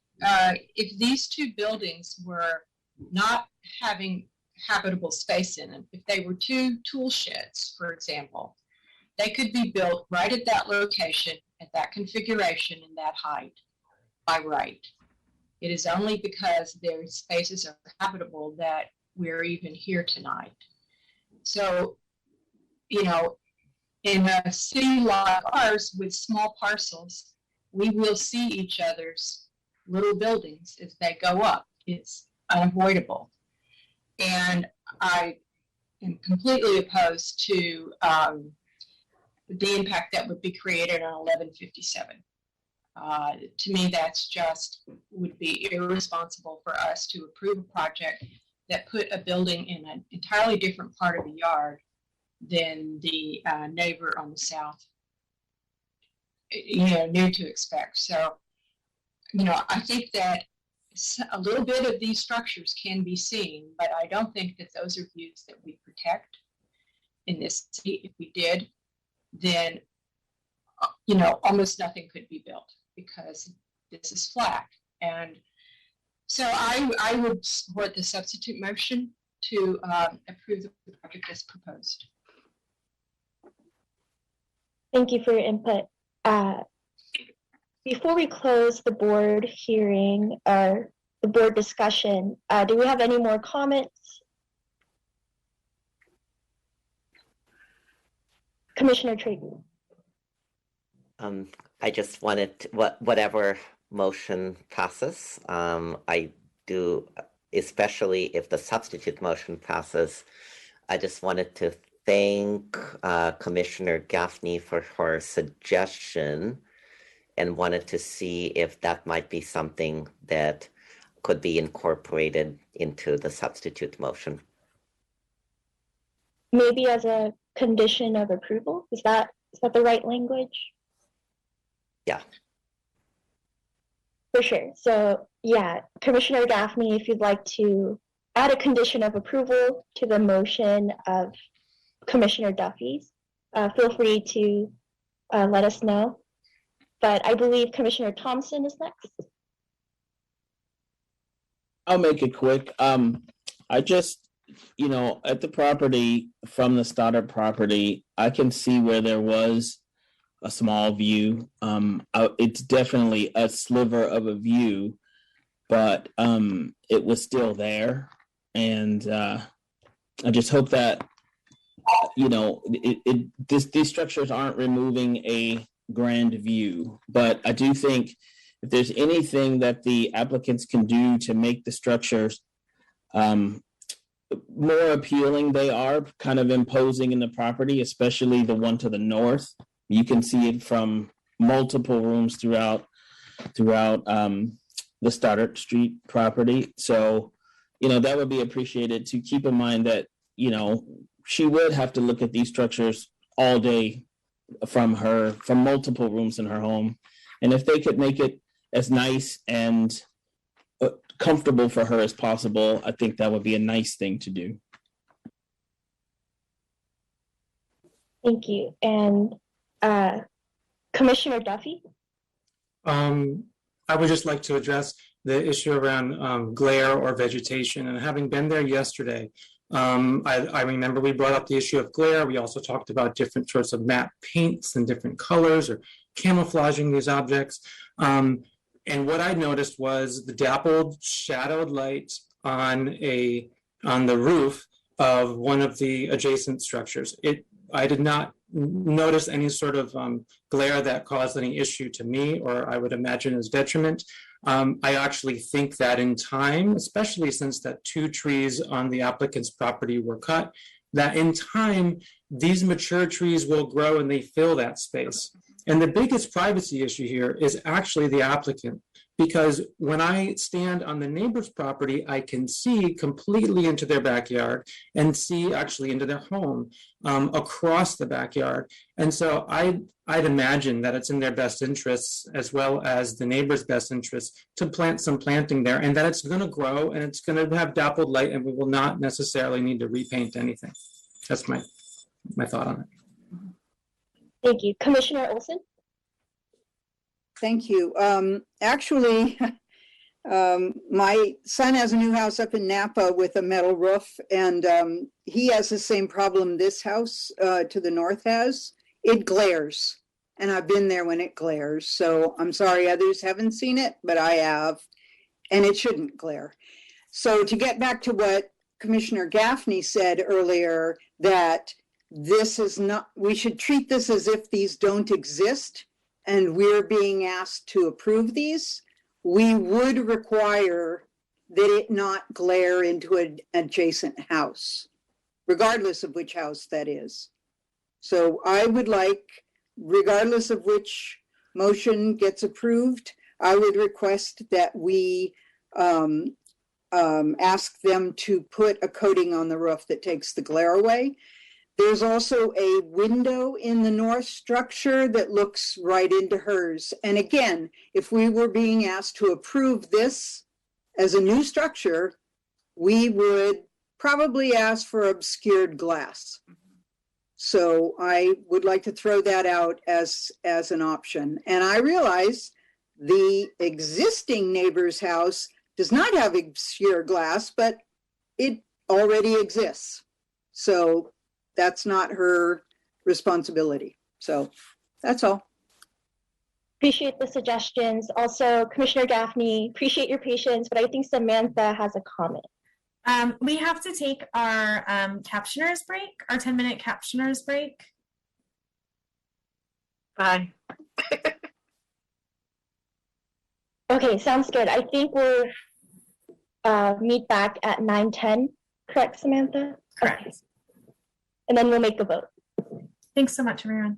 If these two buildings were not having habitable space in them, if they were two tool sheds, for example, they could be built right at that location, at that configuration, and that height by right. It is only because their spaces are habitable that we're even here tonight. So, in a city like ours with small parcels, we will see each other's little buildings as they go up. It's unavoidable. And I am completely opposed to the impact that would be created on 1157. To me, that's would be irresponsible for us to approve a project that put a building in an entirely different part of the yard than the neighbor on the south knew to expect. So, I think that a little bit of these structures can be seen, but I don't think that those are views that we protect in this city. If we did, then, almost nothing could be built because this is flat. And so I would support the substitute motion to approve the project as proposed. Thank you for your input. Before we close the board hearing or the board discussion, do we have any more comments? Commissioner Trayton. I just wanted whatever motion passes. I do, especially if the substitute motion passes, I just wanted to thank Commissioner Gaffney for her suggestion and wanted to see if that might be something that could be incorporated into the substitute motion. Maybe as a condition of approval? Is that the right language? Yeah. For sure. So yeah, Commissioner Gaffney, if you'd like to add a condition of approval to the motion of Commissioner Duffy's, feel free to let us know. But I believe Commissioner Thompson is next. I'll make it quick. I just, at the property, from the Stoddard property, I can see where there was a small view. It's definitely a sliver of a view, but it was still there. And I just hope that these structures aren't removing a grand view, but I do think if there's anything that the applicants can do to make the structures more appealing, they are kind of imposing in the property, especially the one to the north. You can see it from multiple rooms throughout the Stoddard Street property. So, that would be appreciated, to keep in mind that, she would have to look at these structures all day from multiple rooms in her home. And if they could make it as nice and comfortable for her as possible, I think that would be a nice thing to do. Thank you. And Commissioner Duffy? I would just like to address the issue around glare or vegetation. And having been there yesterday, I remember we brought up the issue of glare. We also talked about different sorts of matte paints and different colors or camouflaging these objects. And what I noticed was the dappled shadowed light on the roof of one of the adjacent structures. I did not notice any sort of glare that caused any issue to me, or I would imagine as detriment. I actually think that in time, especially since that 2 trees on the applicant's property were cut, that in time, these mature trees will grow and they fill that space. And the biggest privacy issue here is actually the applicant, because when I stand on the neighbor's property, I can see completely into their backyard and see actually into their home across the backyard. And so I'd imagine that it's in their best interests, as well as the neighbor's best interests, to plant some planting there, and that it's going to grow and it's going to have dappled light, and we will not necessarily need to repaint anything. That's my thought on it. Thank you. Commissioner Olson? Thank you. Actually, my son has a new house up in Napa with a metal roof, and he has the same problem this house to the north has. It glares, and I've been there when it glares. So I'm sorry others haven't seen it, but I have, and it shouldn't glare. So to get back to what Commissioner Gaffney said earlier, that this is not, we should treat this as if these don't exist and we're being asked to approve these. We would require that it not glare into an adjacent house, regardless of which house that is. So I would like, regardless of which motion gets approved, I would request that we ask them to put a coating on the roof that takes the glare away. There's also a window in the north structure that looks right into hers. And again, if we were being asked to approve this as a new structure, we would probably ask for obscured glass. So I would like to throw that out as an option. And I realize the existing neighbor's house does not have obscure glass, but it already exists. So that's not her responsibility. So that's all. Appreciate the suggestions. Also, Commissioner Gaffney, appreciate your patience, but I think Samantha has a comment. We have to take our captioners break, our 10-minute captioners break. Bye. Okay, sounds good. I think we'll meet back at 9:10. Correct, Samantha? Correct. Okay. And then we'll make a vote. Thanks so much, everyone.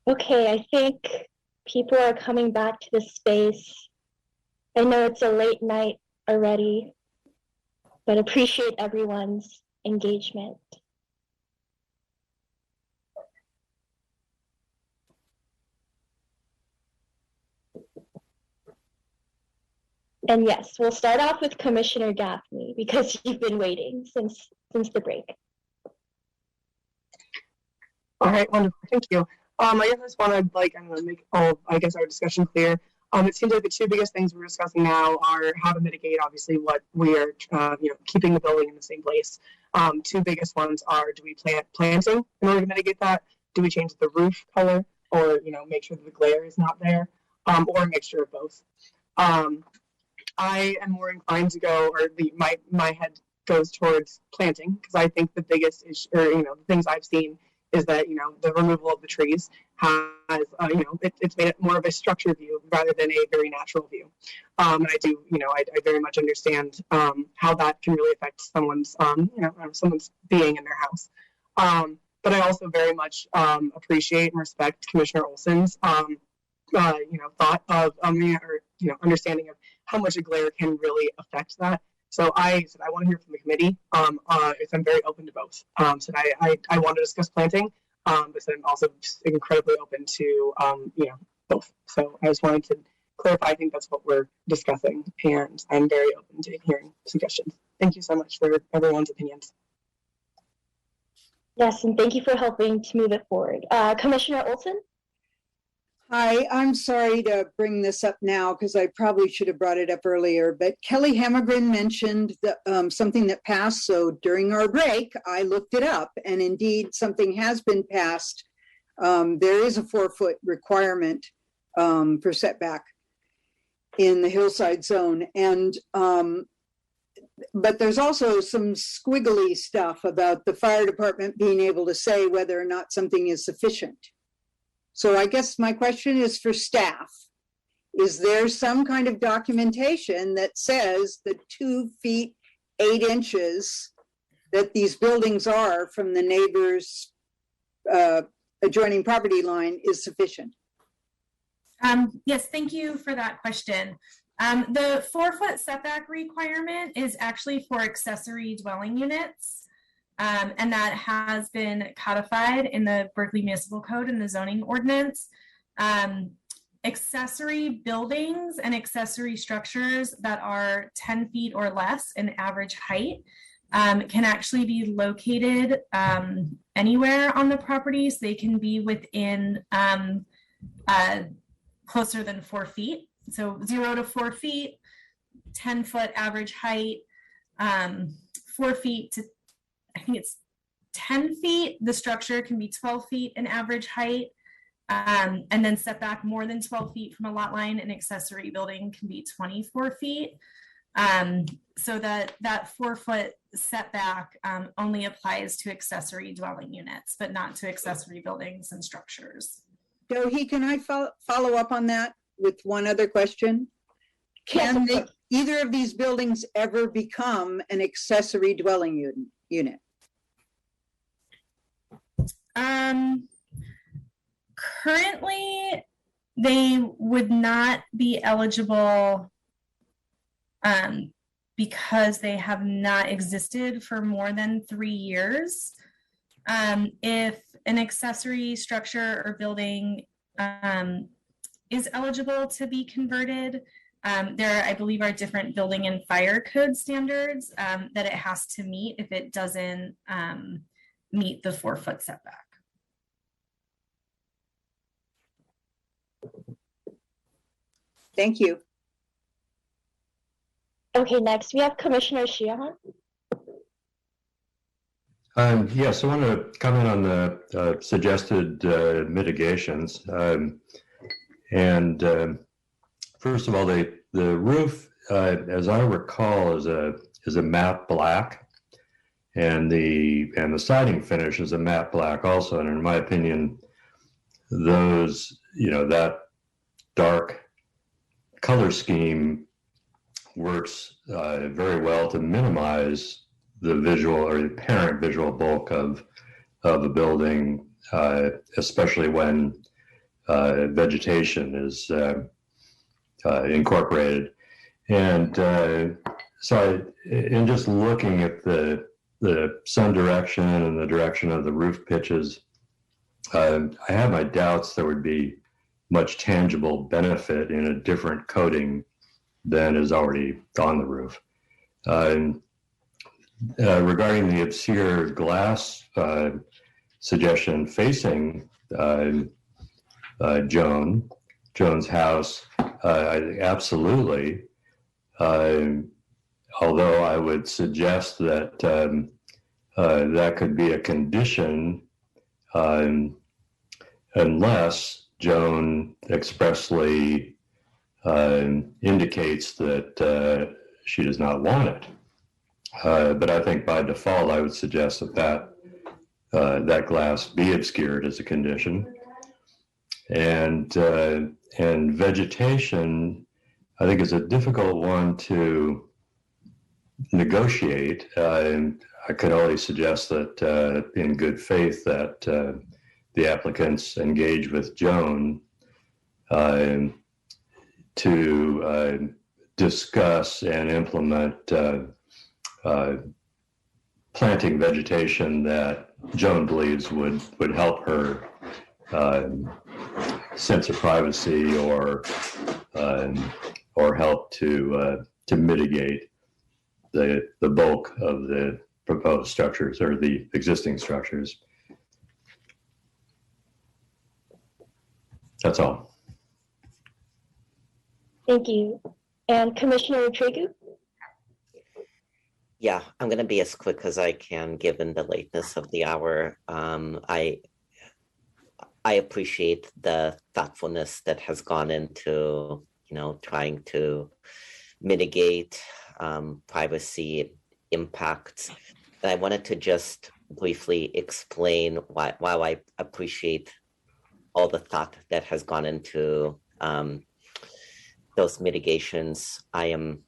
Okay, I think people are coming back to the space. I know it's a late night already, but appreciate everyone's engagement. And yes, we'll start off with Commissioner Gaffney because you've been waiting since the break. All right, wonderful. Thank you. I guess I just want to make all, I guess, our discussion clear. It seems like the two biggest things we're discussing now are how to mitigate, obviously, what we are, keeping the building in the same place. Two biggest ones are: do we plant planting in order to mitigate that? Do we change the roof color, or make sure that the glare is not there, or a mixture of both? I am more inclined to go, or my head goes towards planting, because I think the biggest issue, or the things I've seen, is that the removal of the trees has it's made it more of a structured view rather than a very natural view. And I do I very much understand how that can really affect someone's someone's being in their house. But I also very much appreciate and respect Commissioner Olson's thought of understanding of how much a glare can really affect that. So I said I want to hear from the committee. I'm very open to both. So I want to discuss planting, but then I'm also incredibly open to both. So I just wanted to clarify. I think that's what we're discussing, and I'm very open to hearing suggestions. Thank you so much for everyone's opinions. Yes, and thank you for helping to move it forward. Commissioner Olson? Hi, I'm sorry to bring this up now because I probably should have brought it up earlier, but Kelly Hammergren mentioned something that passed. So during our break, I looked it up, and indeed something has been passed. There is a 4-foot requirement for setback in the hillside zone. And but there's also some squiggly stuff about the fire department being able to say whether or not something is sufficient. So I guess my question is for staff. Is there some kind of documentation that says the 2 feet 8 inches that these buildings are from the neighbor's adjoining property line is sufficient? Yes, thank you for that question. The 4-foot setback requirement is actually for accessory dwelling units. And that has been codified in the Berkeley Municipal Code and the zoning ordinance. Accessory buildings and accessory structures that are 10 feet or less in average height can actually be located anywhere on the property. So they can be within closer than 4 feet. So 0 to 4 feet, 10-foot average height, 4 feet to, I think it's 10 feet. The structure can be 12 feet in average height, and then set back more than 12 feet from a lot line. An accessory building can be 24 feet. So that 4-foot setback only applies to accessory dwelling units, but not to accessory buildings and structures. Dohi, can I follow up on that with one other question? Can either of these buildings ever become an accessory dwelling unit? Currently, they would not be eligible because they have not existed for more than 3 years. If an accessory structure or building is eligible to be converted, there, I believe, are different building and fire code standards that it has to meet if it doesn't meet the 4-foot setback. Thank you. Okay, next we have Commissioner Sheehan. Yes, I want to comment on the suggested mitigations. First of all, the roof, as I recall, is a matte black, and the siding finish is a matte black also. And in my opinion, those that dark color scheme works very well to minimize the visual or the apparent visual bulk of a building, especially when vegetation is incorporated. And so in just looking at the sun direction and the direction of the roof pitches, I have my doubts there would be much tangible benefit in a different coating than is already on the roof. Regarding the obscure glass suggestion facing Joan's house, absolutely. Although I would suggest that that could be a condition unless Joan expressly indicates that she does not want it. But I think by default, I would suggest that that glass be obscured as a condition. And vegetation, I think, is a difficult one to negotiate. I could only suggest that in good faith that the applicants engage with Joan to discuss and implement planting vegetation that Joan believes would help her sense of privacy or help to mitigate the bulk of the proposed structures or the existing structures. That's all. Thank you. And Commissioner Tregu? Yeah, I'm going to be as quick as I can given the lateness of the hour. I appreciate the thoughtfulness that has gone into, trying to mitigate privacy impacts. And I wanted to just briefly explain while I appreciate all the thought that has gone into those mitigations, I am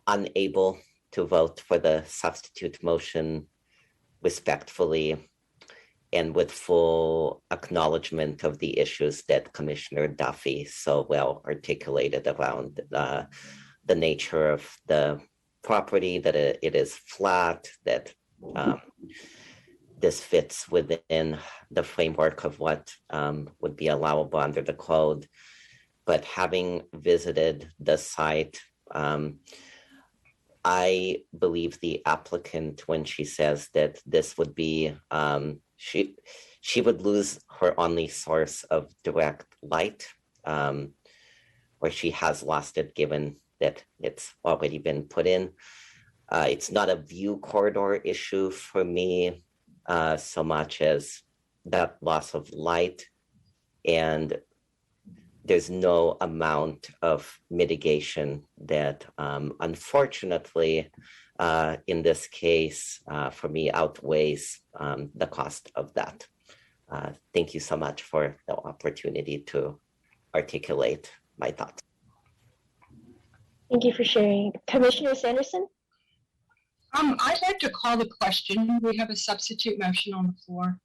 unable to vote for the substitute motion respectfully and with full acknowledgement of the issues that Commissioner Duffy so well articulated around the nature of the property, that it is flat, that this fits within the framework of what would be allowable under the code. But having visited the site, I believe the applicant when she says that this would be, she would lose her only source of direct light, or she has lost it given that it's already been put in. It's not a view corridor issue for me so much as that loss of light, and there's no amount of mitigation that unfortunately in this case for me outweighs the cost of that. Thank you so much for the opportunity to articulate my thoughts. Thank you for sharing. Commissioner Sanderson? I'd like to call the question. We have a substitute motion on the floor.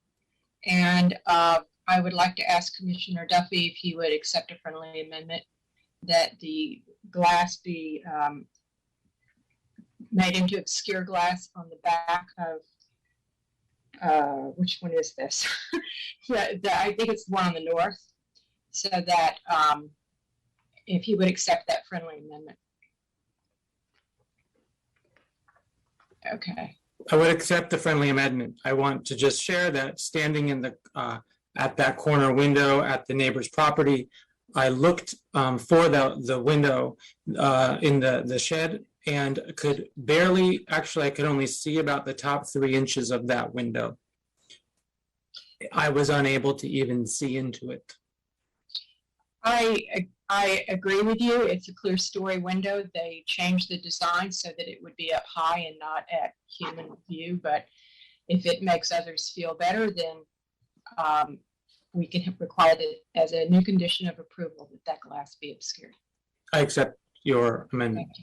And I would like to ask Commissioner Duffy if he would accept a friendly amendment that the glass be made into obscure glass on the back of, which one is this? Yeah, I think it's the one on the north. So that if he would accept that friendly amendment. Okay. I would accept the friendly amendment. I want to just share that standing in the at that corner window at the neighbor's property, I looked for the window in the shed and could barely, actually I could only see about the top 3 inches of that window. I was unable to even see into it. I agree with you. It's a clear story window. They changed the design so that it would be up high and not at human view. But if it makes others feel better, then we can require that as a new condition of approval that that glass be obscured. I accept your amendment.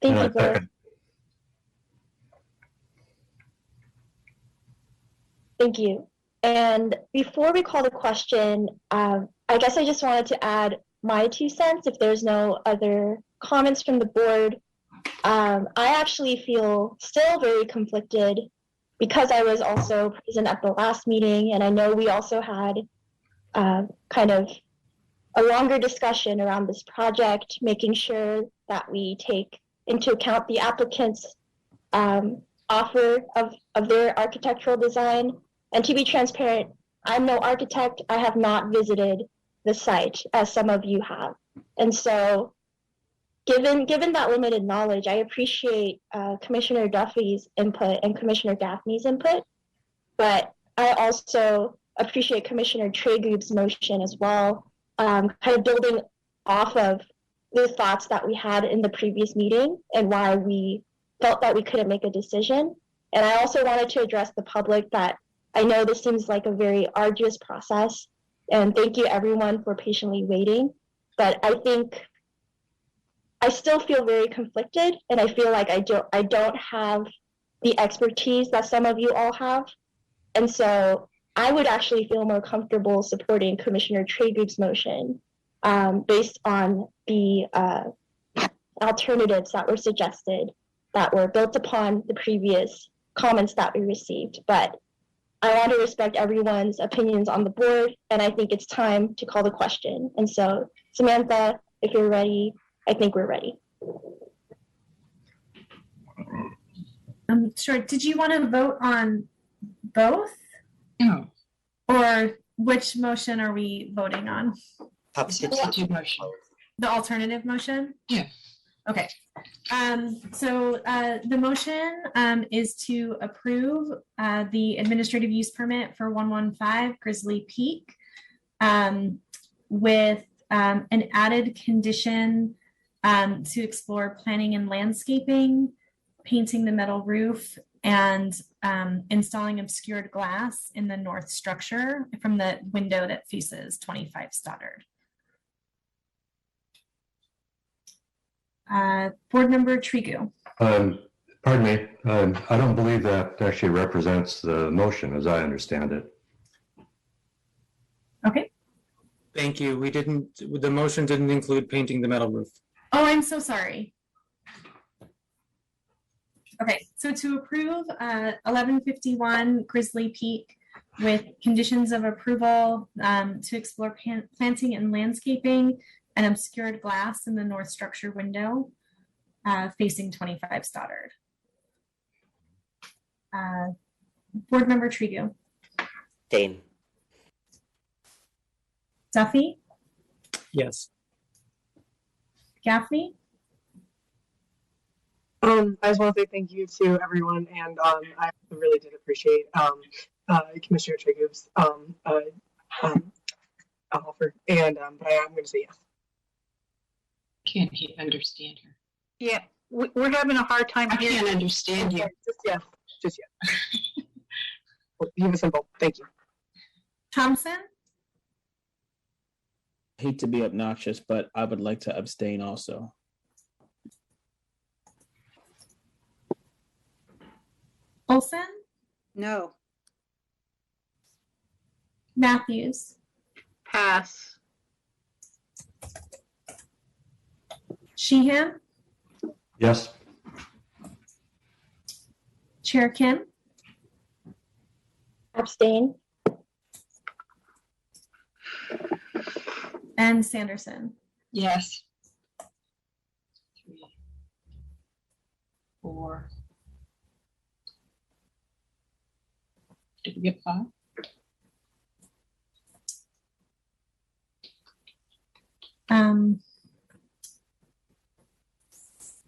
Thank you, Blair. Thank you. And before we call the question, I guess I just wanted to add my 2 cents if there's no other comments from the board. I actually feel still very conflicted because I was also present at the last meeting, and I know we also had kind of a longer discussion around this project, making sure that we take into account the applicant's offer of their architectural design. And to be transparent, I'm no architect. I have not visited the site as some of you have. And so given that limited knowledge, I appreciate Commissioner Duffy's input and Commissioner Gaffney's input, but I also appreciate Commissioner Traeger's motion as well, kind of building off of the thoughts that we had in the previous meeting and why we felt that we couldn't make a decision. And I also wanted to address the public that I know this seems like a very arduous process, and thank you everyone for patiently waiting, but I think I still feel very conflicted, and I feel like I don't have the expertise that some of you all have. And so I would actually feel more comfortable supporting Commissioner Traeger's motion based on the alternatives that were suggested that were built upon the previous comments that we received. But I want to respect everyone's opinions on the board, and I think it's time to call the question. And so, Samantha, if you're ready, I think we're ready. Sure. Did you want to vote on both? No. Or which motion are we voting on? Substitute motion. The alternative motion? Yeah. Okay. So the motion is to approve the administrative use permit for 115 Grizzly Peak with an added condition to explore planning and landscaping, painting the metal roof, and installing obscured glass in the north structure from the window that faces 25 Stoddard. Board Member Trigu. Pardon me. I don't believe that actually represents the motion as I understand it. Okay. Thank you. The motion didn't include painting the metal roof. Oh, I'm so sorry. Okay, so to approve 1151 Grizzly Peak with conditions of approval to explore planting and landscaping and obscured glass in the north structure window facing 25 Stoddard. Board Member Trigu. Dane. Duffy. Yes. Gaffney. I just want to say thank you to everyone, and I really did appreciate Commissioner Trigub's offer, and but I am going to say yes. Can't understand her. Yeah, we're having a hard time I hearing. can't understand you. Just yes, just yes. Keep it simple. Thank you. Thompson. I hate to be obnoxious, but I would like to abstain also. Olson. No. Matthews. Pass. Sheehan. Yes. Chair Kim. Abstain. And Sanderson. Yes. 3, 4. Did we get 5?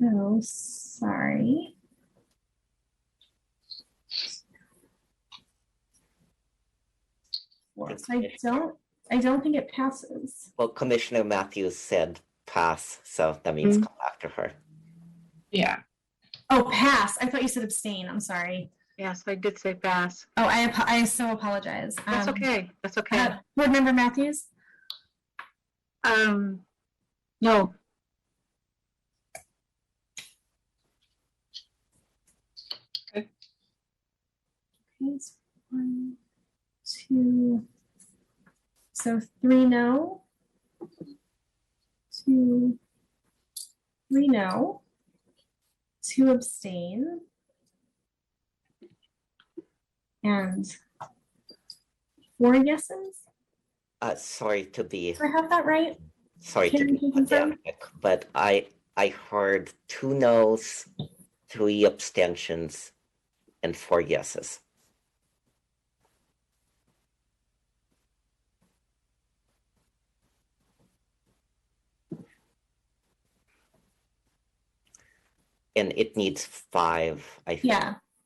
So sorry. So I don't think it passes. Well, Commissioner Matthews said pass, so that means come after her. Yeah. Oh, pass. I thought you said abstain. I'm sorry. Yes, I did say pass. Oh, I so apologize. That's okay. That's okay. Board Member Matthews? No. Okay. 1, 2, 2. So 3 no. 2. 3 no. 2 abstain. And 4 yeses. Sorry to be. Do I have that right? Sorry to be pedantic, but I heard 2 no's, 3 abstentions, and 4 yeses. And it needs 5, I think,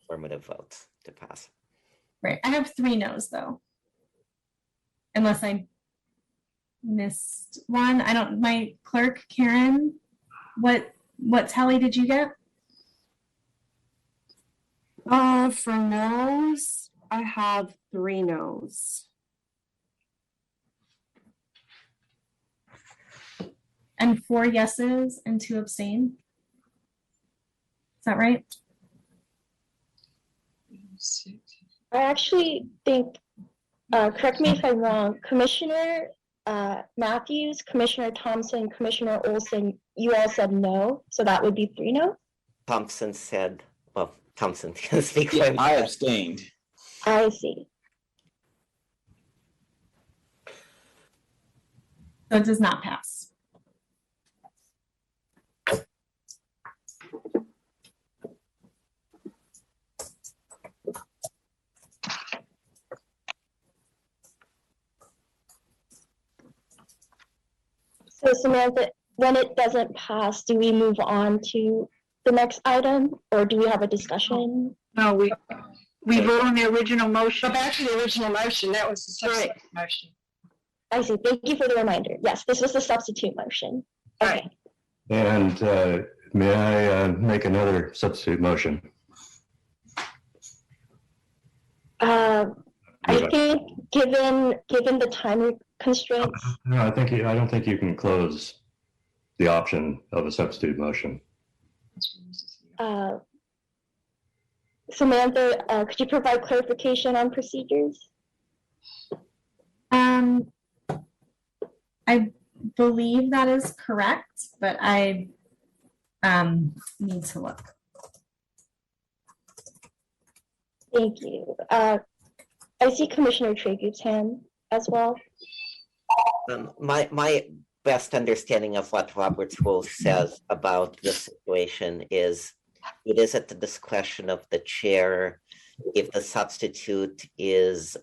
affirmative votes to pass. Right. I have 3 no's though. Unless I missed one. I don't, my clerk, Karen, what tally did you get? For no's, I have 3 no's. And 4 yeses and 2 abstain. Is that right? I actually think, correct me if I'm wrong, Commissioner Matthews, Commissioner Thompson, Commissioner Olson, you all said no, so that would be 3 no? Thompson said, well, Thompson can speak for Yeah, himself. I abstained. I see. So it does not pass. So Samantha, when it doesn't pass, do we move on to the next item, or do we have a discussion? No, we vote on the original motion. Go back to the original motion. That was the substitute motion. I see. Thank you for the reminder. Yes, this was the substitute motion. Okay. And may I make another substitute motion? I think given the time constraints. No, I don't think you can close the option of a substitute motion. Samantha, could you provide clarification on procedures? I believe that is correct, but I need to look. Thank you. I see Commissioner Traeger's hand as well. My best understanding of what Robert's rule says about this situation is it is at the discretion of the chair if the substitute is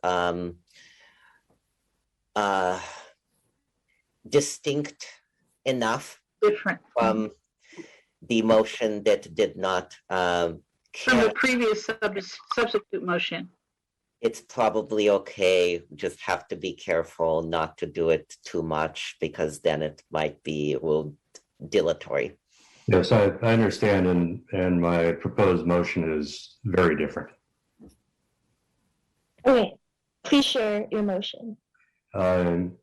distinct enough from the motion that did not From the previous substitute motion. It's probably okay. Just have to be careful not to do it too much because then it might be a little dilatory. Yes, I understand, and my proposed motion is very different. Okay, please share your motion. My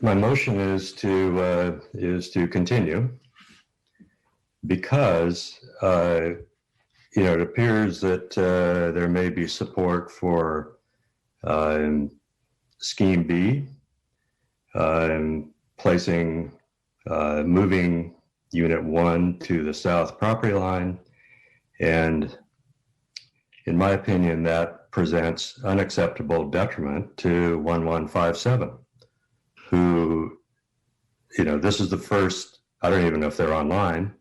motion is to continue because it appears that there may be support for Scheme B, moving Unit 1 to the south property line, and in my opinion, that presents unacceptable detriment to 1157, who, this is the first, I don't even know if they're online.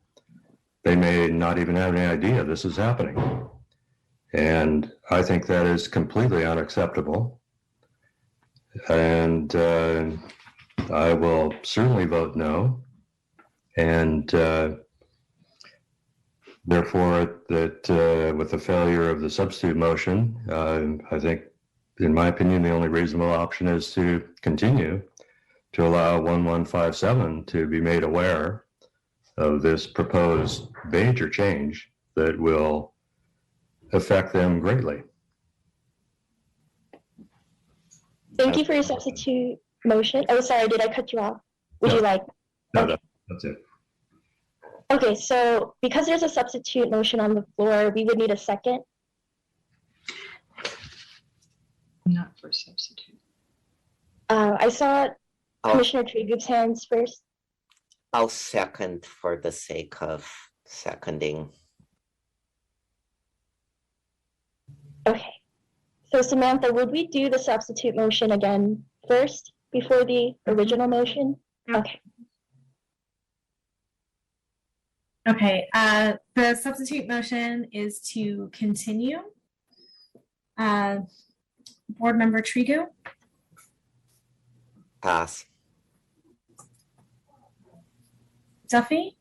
They may not even have any idea this is happening. And I think that is completely unacceptable. And I will certainly vote no. And therefore, that with the failure of the substitute motion, I think, in my opinion, the only reasonable option is to continue to allow 1157 to be made aware of this proposed major change that will affect them greatly. Thank you for your substitute motion. Oh, sorry, did I cut you off? Would you like? No, that's it. Okay, so because there's a substitute motion on the floor, we would need a second. Not for substitute. I saw I'll, Commissioner Trigu's hands first. I'll second for the sake of seconding. Okay. So Samantha, would we do the substitute motion again first before the original motion? Okay. Okay, the substitute motion is to continue. Board Member Trigu? Pass. Duffy?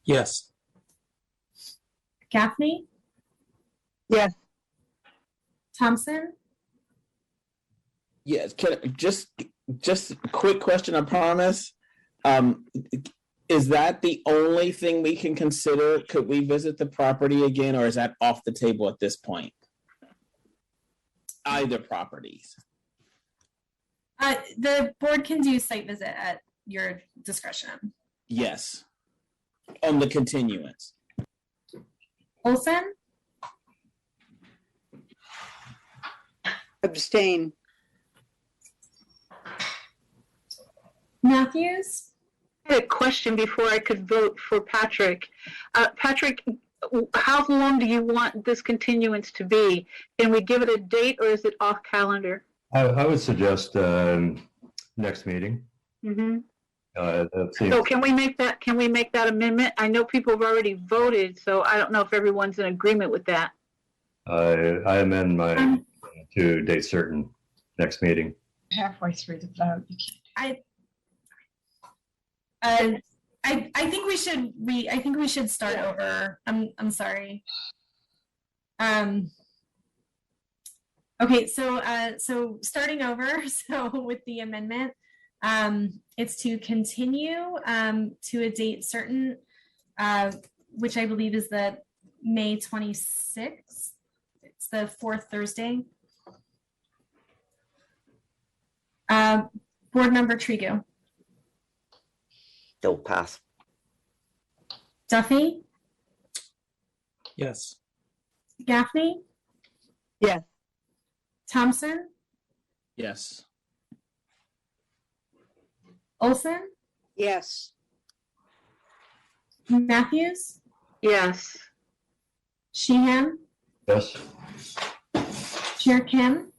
Yes. Gaffney? Yes. Thompson? Yes, just a quick question, I promise. Is that the only thing we can consider? Could we visit the property again, or is that off the table at this point? Either properties. The board can do site visit at your discretion. Yes. On the continuance. Olson? Abstain. Matthews? I had a question before I could vote for Patrick. Patrick, how long do you want this continuance to be? Can we give it a date or is it off calendar? I would suggest next meeting. Mm-hmm. That seems, So can we make that amendment? I know people have already voted, so I don't know if everyone's in agreement with that. I amend my to date certain next meeting. Halfway through the vote, you can't. I think we should start over. I'm sorry. Okay, so starting over, so with the amendment, it's to continue to a date certain, which I believe is the May 26th. It's the fourth Thursday. Board Member Trigu. Still pass. Duffy? Yes. Gaffney? Yes. Thompson? Yes. Olson? Yes. Matthews? Yes. Sheehan? Yes. Chair Kim?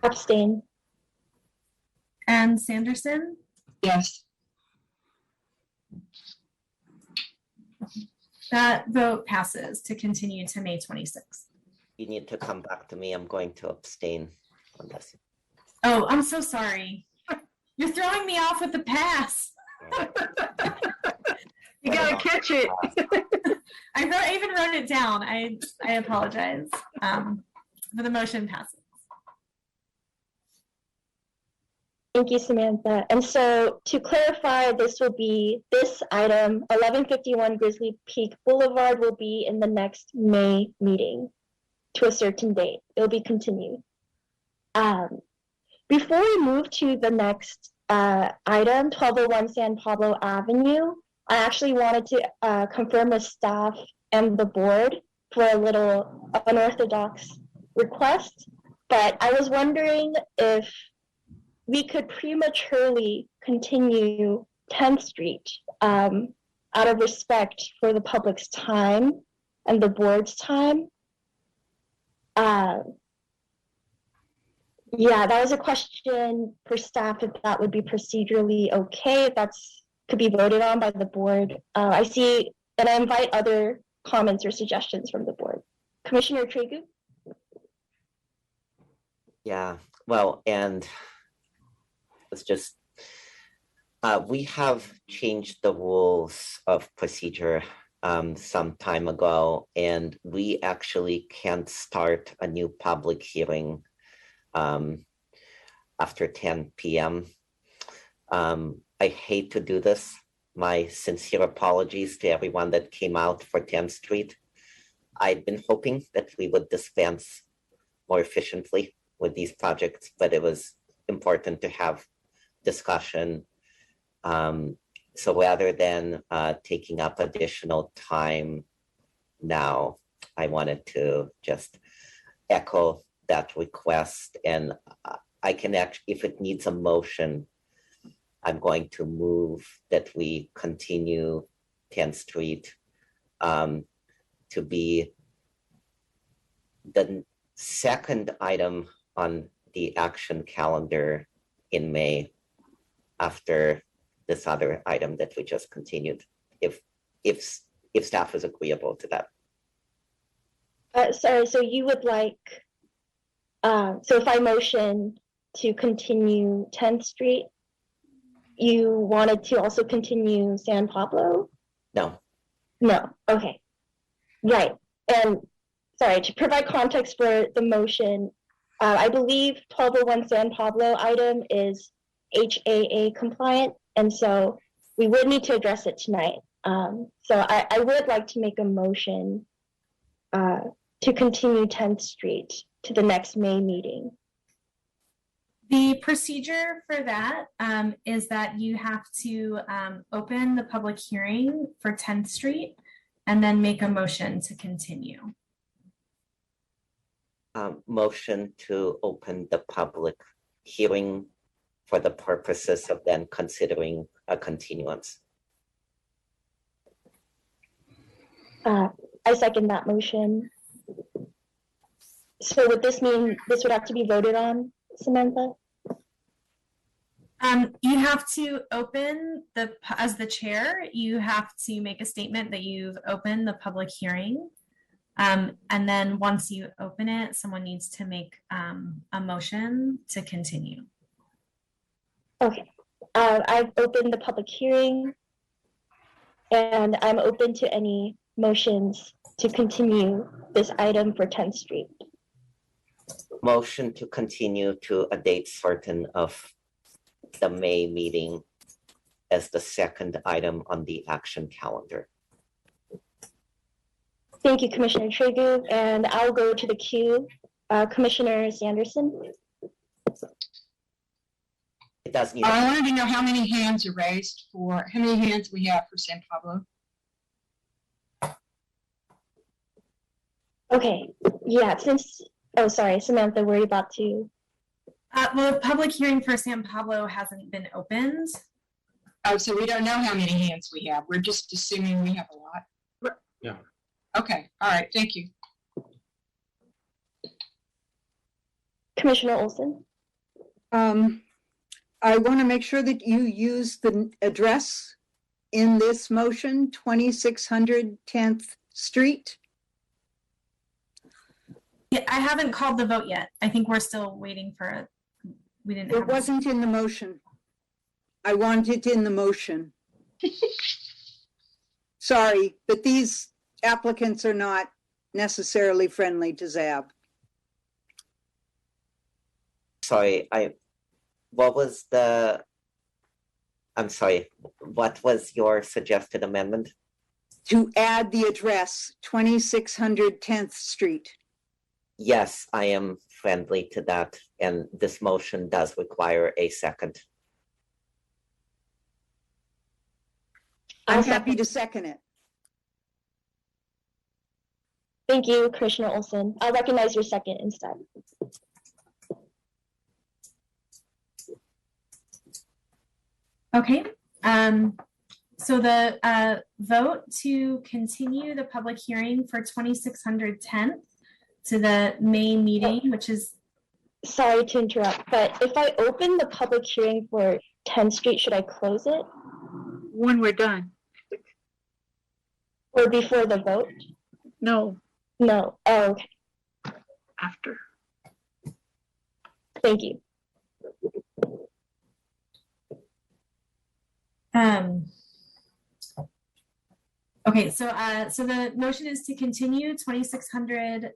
Abstain. And Sanderson? Yes. That vote passes to continue to May 26th. You need to come back to me. I'm going to abstain on this. Oh, I'm so sorry. You're throwing me off with the pass. You gotta catch it. I even wrote it down. I apologize. But the motion passes. Thank you, Samantha. And so to clarify, this item, 1151 Grizzly Peak Boulevard will be in the next May meeting to a certain date. It'll be continued. Before we move to the next item, 1201 San Pablo Avenue, I actually wanted to confirm with staff and the board for a little unorthodox request, but I was wondering if we could prematurely continue 10th Street out of respect for the public's time and the board's time. Yeah, that was a question for staff, if that would be procedurally okay, if that's could be voted on by the board. I see, and I invite other comments or suggestions from the board. Commissioner Trigu? Yeah, well, and it's just, we have changed the rules of procedure some time ago, and we actually can't start a new public hearing after 10 p.m. I hate to do this. My sincere apologies to everyone that came out for 10th Street. I've been hoping that we would dispense more efficiently with these projects, but it was important to have discussion. So rather than taking up additional time now, I wanted to just echo that request, and I can actually, if it needs a motion, I'm going to move that we continue 10th Street to be the second item on the action calendar in May after this other item that we just continued, if staff is agreeable to that. Sorry, so you would like, so if I motion to continue 10th Street, you wanted to also continue San Pablo? No. No, okay. Right, and sorry, to provide context for the motion, I believe 1201 San Pablo item is HAA compliant, and so we would need to address it tonight. So I would like to make a motion to continue 10th Street to the next May meeting. The procedure for that is that you have to open the public hearing for 10th Street and then make a motion to continue. Motion to open the public hearing for the purposes of then considering a continuance. I second that motion. So would this mean this would have to be voted on, Samantha? You have to open as the chair, you have to make a statement that you've opened the public hearing. And then once you open it, someone needs to make a motion to continue. Okay, I've opened the public hearing and I'm open to any motions to continue this item for 10th Street. Motion to continue to a date certain of the May meeting as the second item on the action calendar. Thank you, Commissioner Tregu, and I'll go to the queue. Commissioner Sanderson. It does need. I wanted to know how many hands are raised for, how many hands we have for San Pablo. Okay, yeah, since, oh, sorry, Samantha, were you about to? Well, the public hearing for San Pablo hasn't been opened. Oh, so we don't know how many hands we have. We're just assuming we have a lot. Yeah. Okay, all right, thank you. Commissioner Olson. I want to make sure that you use the address in this motion, 2600 10th Street. Yeah, I haven't called the vote yet. I think we're still waiting for it. We didn't. It wasn't in the motion. I want it in the motion. Sorry, but these applicants are not necessarily friendly to ZAB. Sorry, what was I'm sorry, what was your suggested amendment? To add the address, 2600 10th Street. Yes, I am friendly to that, and this motion does require a second. I'm happy to second it. Thank you, Commissioner Olson. I'll recognize your second instead. Okay, so the vote to continue the public hearing for 2600 10th to the May meeting, which is. Sorry to interrupt, but if I open the public hearing for 10th Street, should I close it? When we're done. Or before the vote? No, No, oh, okay, after. thank you. Okay, so the motion is to continue 2600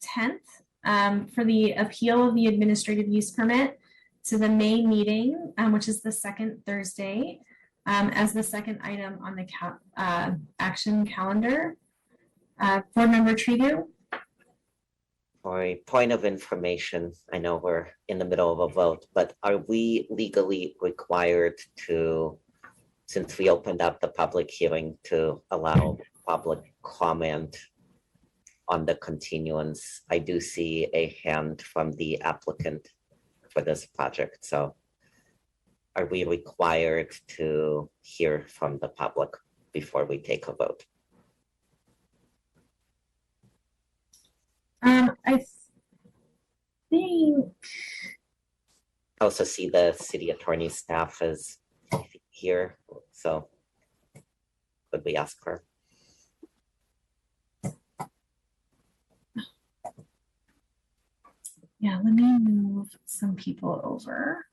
10th for the appeal of the administrative use permit to the May meeting, which is the second Thursday, as the second item on the action calendar. Board Member Tregu. For a point of information, I know we're in the middle of a vote, but are we legally required to, since we opened up the public hearing, to allow public comment on the continuance. I do see a hand from the applicant for this project. So are we required to hear from the public before we take a vote? I think. I also see the city attorney staff is here, so could we ask her? Yeah, let me move some people over.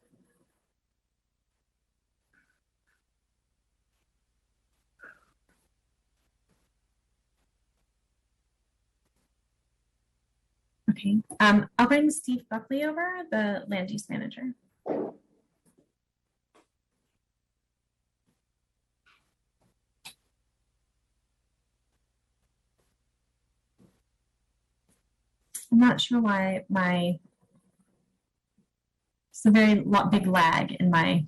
Okay, I'll bring Steve Buckley over, the land use manager. I'm not sure why it's a very big lag in my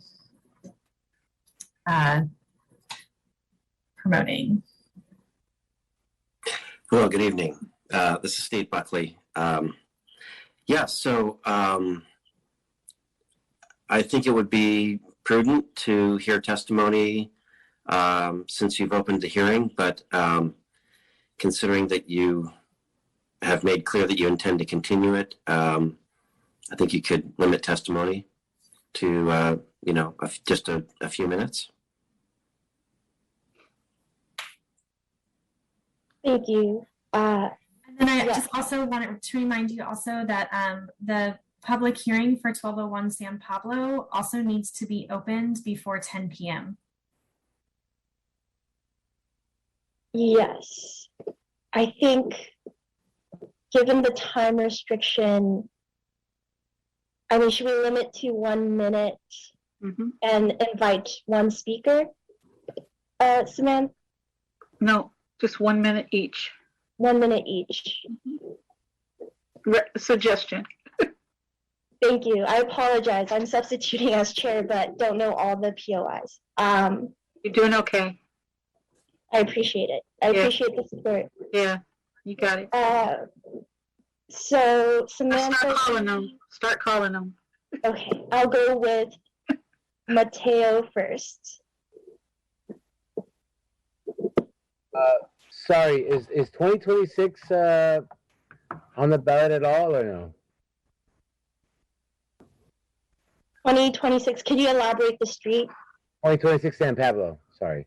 promoting. Hello, good evening. This is Steve Buckley. So I think it would be prudent to hear testimony since you've opened the hearing, but considering that you have made clear that you intend to continue it, I think you could limit testimony to, just a few minutes. Thank you. And then I just also wanted to remind you also that the public hearing for 1201 San Pablo also needs to be opened before 10 p.m. Yes, I think given the time restriction, I mean, should we limit to 1 minute and invite one speaker? Samantha? No, just 1 minute each. 1 minute each. Suggestion. Thank you. I apologize. I'm substituting as chair, but don't know all the POIs. You're doing okay. I appreciate it. I appreciate the support. Yeah, you got it. So Samantha. Start calling them. Okay, I'll go with Mateo first. Sorry, is 2026 on the ballot at all or no? 2026, could you elaborate the street? 2026 San Pablo, sorry.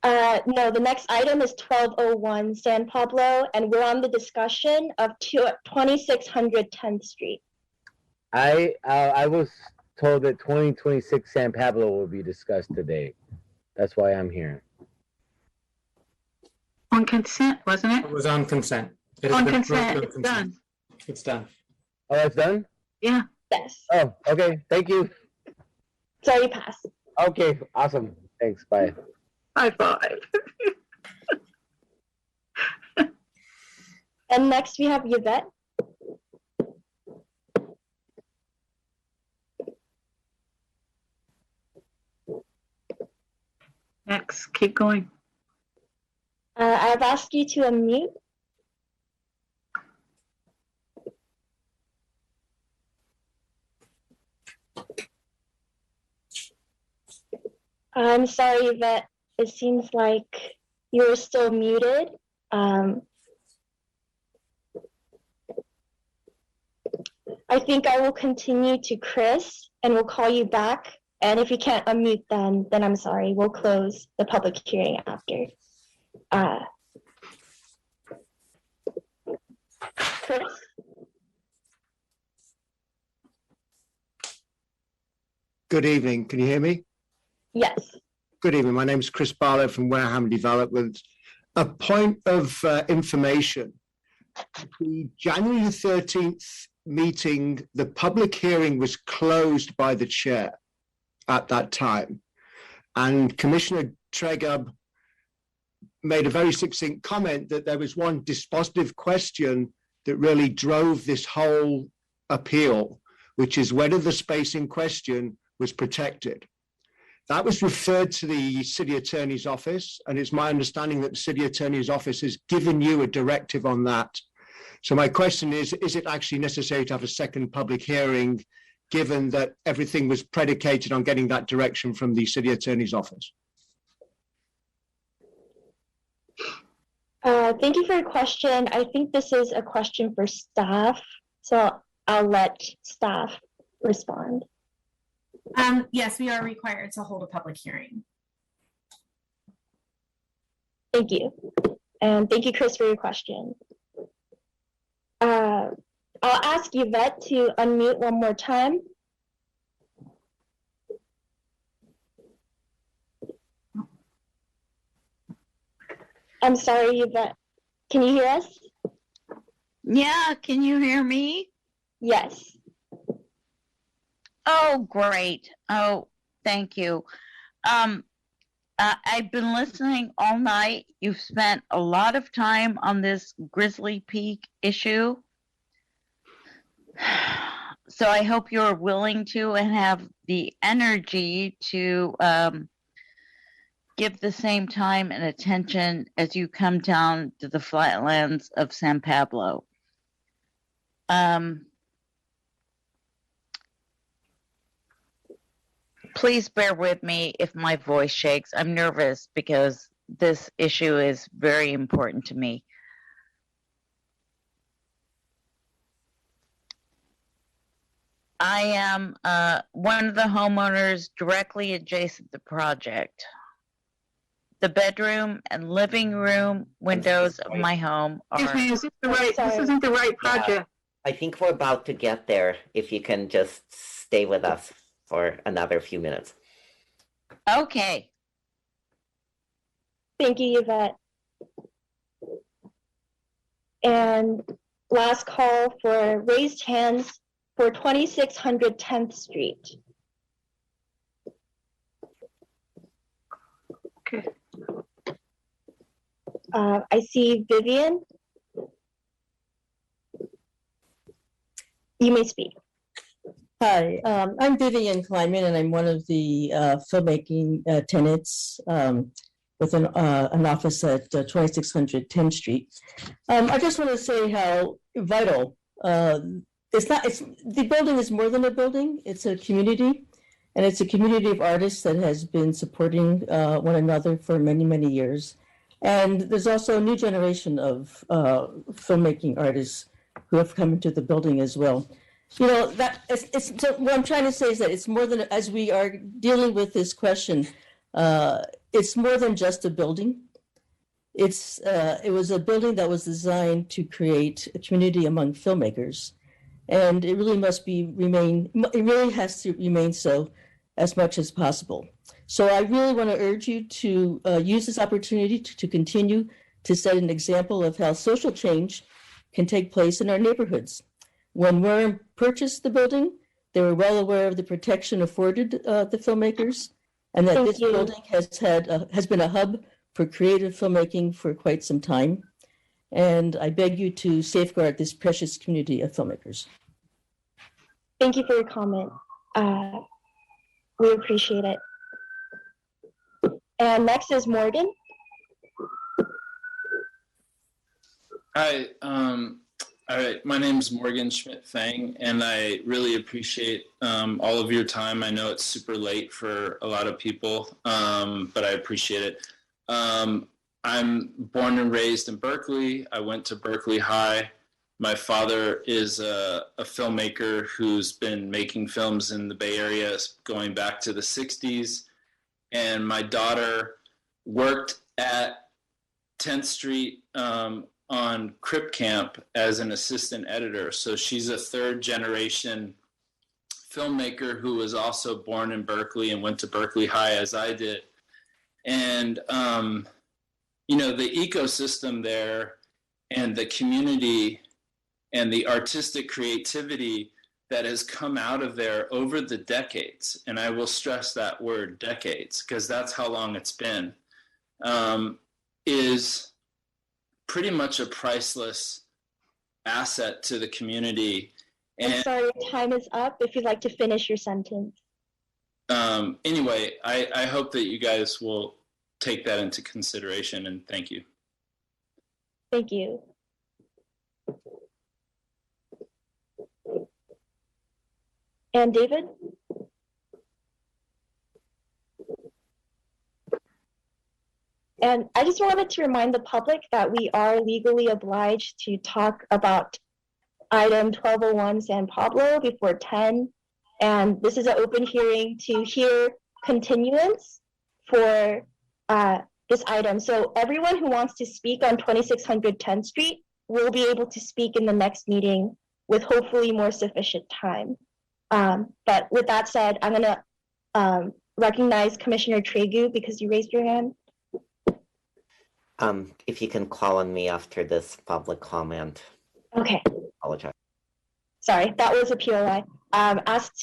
No, the next item is 1201 San Pablo, and we're on the discussion of 2600 10th Street. I was told that 2026 San Pablo will be discussed today. That's why I'm here. On consent, wasn't it? It was on consent. It has On been consent, approved it's done. It's done. Oh, that's done? Yeah. Yes. Oh, okay. Thank you. Sorry, pass. Okay, awesome. Thanks. Bye. High five. And next we have Yvette. Next, keep going. I've asked you to unmute. I'm sorry, Yvette. It seems like you're still muted. I think I will continue to Chris and we'll call you back. And if you can't unmute then I'm sorry. We'll close the public hearing after. Chris? Good evening. Can you hear me? Yes. Good evening. My name is Chris Barlow from Wareham Development. A point of information. The January the 13th meeting, the public hearing was closed by the chair at that time. And Commissioner Tregub made a very succinct comment that there was one dispositive question that really drove this whole appeal, which is whether the space in question was protected. That was referred to the city attorney's office, and it's my understanding that the city attorney's office has given you a directive on that. So my question is it actually necessary to have a second public hearing, given that everything was predicated on getting that direction from the city attorney's office? Thank you for your question. I think this is a question for staff, so I'll let staff respond. Yes, we are required to hold a public hearing. Thank you. And thank you, Chris, for your question. I'll ask Yvette to unmute one more time. I'm sorry, Yvette. Can you hear us? Yeah, can you hear me? Yes. Oh, great. Oh, thank you. I've been listening all night. You've spent a lot of time on this Grizzly Peak issue. So I hope you're willing to and have the energy to give the same time and attention as you come down to the flatlands of San Pablo. Please bear with me if my voice shakes. I'm nervous because this issue is very important to me. I am one of the homeowners directly adjacent to the project. The bedroom and living room windows of my home are... Excuse me, this isn't the right project. Yeah, I think we're about to get there. If you can just stay with us for another few minutes. Okay. Thank you, Yvette. And last call for raised hands for 2600 10th Street. Okay. I see Vivian. You may speak. Hi, I'm Vivian Kleiman, and I'm one of the filmmaking tenants with an office at 2600 10th Street. I just want to say how vital the building is more than a building. It's a community, and it's a community of artists that has been supporting one another for many, many years. And there's also a new generation of filmmaking artists who have come into the building as well. You know, so what I'm trying to say is that it's more than, as we are dealing with this question, it's more than just a building. It was a building that was designed to create a community among filmmakers. And it really it really has to remain so as much as possible. So I really want to urge you to use this opportunity to continue to set an example of how social change can take place in our neighborhoods. When Warren purchased the building, they were well aware of the protection afforded the filmmakers, and that this building has been a hub for creative filmmaking for quite some time. And I beg you to safeguard this precious community of filmmakers. Thank you for your comment. We appreciate it. And next is Morgan. Hi, all right, my name is Morgan Schmidt-Fang, and I really appreciate all of your time. I know it's super late for a lot of people, but I appreciate it. I'm born and raised in Berkeley. I went to Berkeley High. My father is a filmmaker who's been making films in the Bay Area going back to the 60s. And my daughter worked at 10th Street on Crip Camp as an assistant editor. So she's a third generation filmmaker who was also born in Berkeley and went to Berkeley High as I did. And, you know, the ecosystem there and the community and the artistic creativity that has come out of there over the decades, and I will stress that word, decades, because that's how long it's been, is pretty much a priceless asset to the community. I'm sorry, time is up. If you'd like to finish your sentence. Anyway, I hope that you guys will take that into consideration, and thank you. Thank you. And David? And I just wanted to remind the public that we are legally obliged to talk about item 1201 San Pablo before 10. And this is an open hearing to hear continuance for this item. So everyone who wants to speak on 2600 10th Street will be able to speak in the next meeting with hopefully more sufficient time. But with that said, I'm gonna recognize Commissioner Tregu because you raised your hand. If you can call on me after this public comment. Okay. Apologize. Sorry, that was a POI. I will ask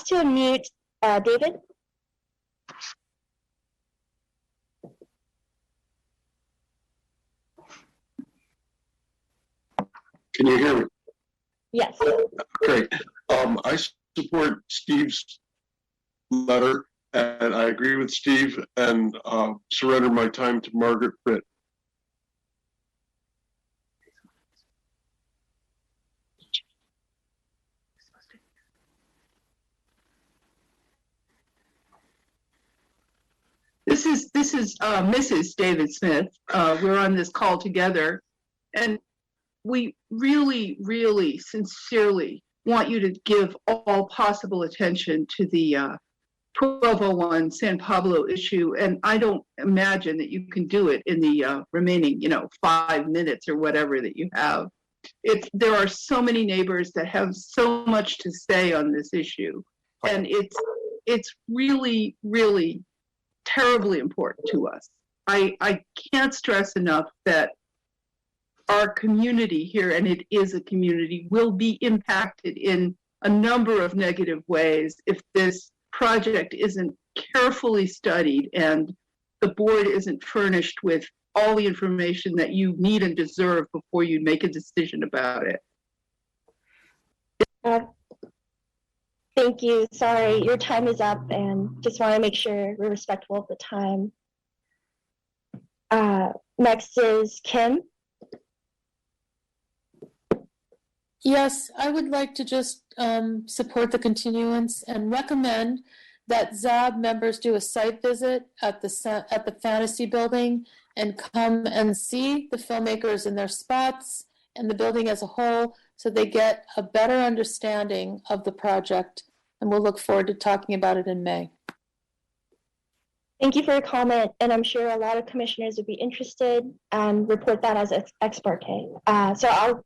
to unmute David. Can you hear me? Yes. Great. I support Steve's letter, and I agree with Steve and surrender my time to Margaret Britt. This is Mrs. David Smith. We're on this call together, and we really, really sincerely want you to give all possible attention to the 1201 San Pablo issue. And I don't imagine that you can do it in the remaining, 5 minutes or whatever that you have. There are so many neighbors that have so much to say on this issue. And it's really, really terribly important to us. I can't stress enough that our community here, and it is a community, will be impacted in a number of negative ways if this project isn't carefully studied and the board isn't furnished with all the information that you need and deserve before you make a decision about it. Thank you. Sorry, your time is up, and just want to make sure we're respectful of the time. Next is Kim. Yes, I would like to just support the continuance and recommend that ZAB members do a site visit at the Fantasy Building and come and see the filmmakers in their spots and the building as a whole so they get a better understanding of the project. And we'll look forward to talking about it in May. Thank you for your comment, and I'm sure a lot of commissioners would be interested and report that as ex parte. So I'll,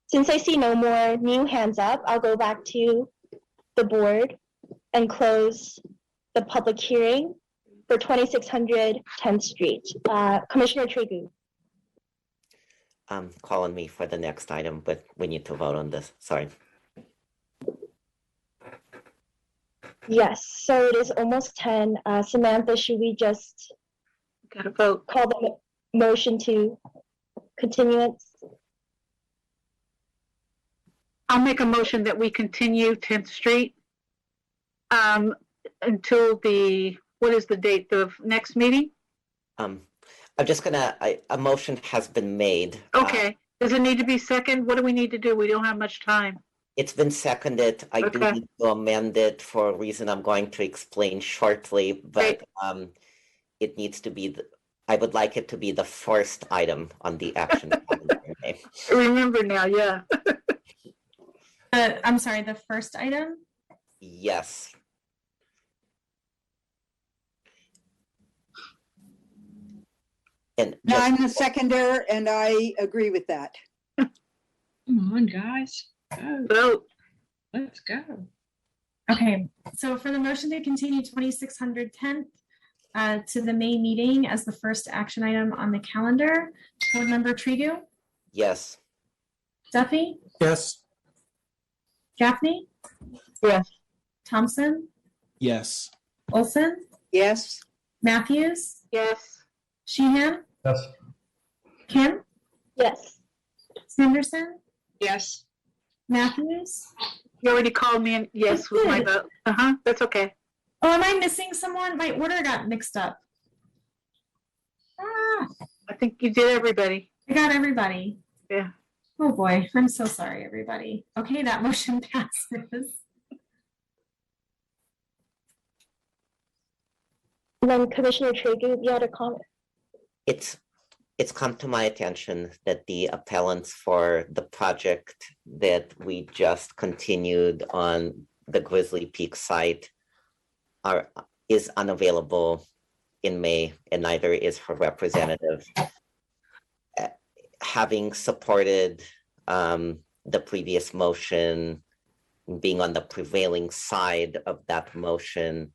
since I see no more new hands up, I'll go back to the board and close the public hearing for 2600 10th Street. Commissioner Tregu. Call on me for the next item, but we need to vote on this. Sorry. Yes, so it is almost 10. Samantha, should we just gotta vote? Call the motion to continuance? I'll make a motion that we continue 10th Street until what is the date of next meeting? I'm just gonna, a motion has been made. Okay, does it need to be second? What do we need to do? We don't have much time. It's been seconded. I do need to amend it for a reason I'm going to explain shortly, but it needs to be, I would like it to be the first item on the action calendar. Remember now, yeah. I'm sorry, the first item? Yes. And I'm the seconder, and I agree with that. Come on, guys. Go. Vote. Let's go. Okay, so for the motion to continue 2600 10th to the May meeting as the first action item on the calendar, Board Member Tregu? Yes. Duffy? Yes. Gaffney? Yes. Thompson? Yes. Olson? Yes. Matthews? Yes. Sheehan? Yes. Yes. Sanderson? Yes. Matthews? You already called me, and yes, with my vote. That's okay. Oh, am I missing someone? My order got mixed up. I think you did everybody. I got everybody. Yeah. Oh boy, I'm so sorry, everybody. Okay, that motion passes. And then Commissioner Traeger, you had a comment. It's come to my attention that the appellants for the project that we just continued on the Grizzly Peak site is unavailable in May, and neither is her representative. Having supported the previous motion, being on the prevailing side of that motion,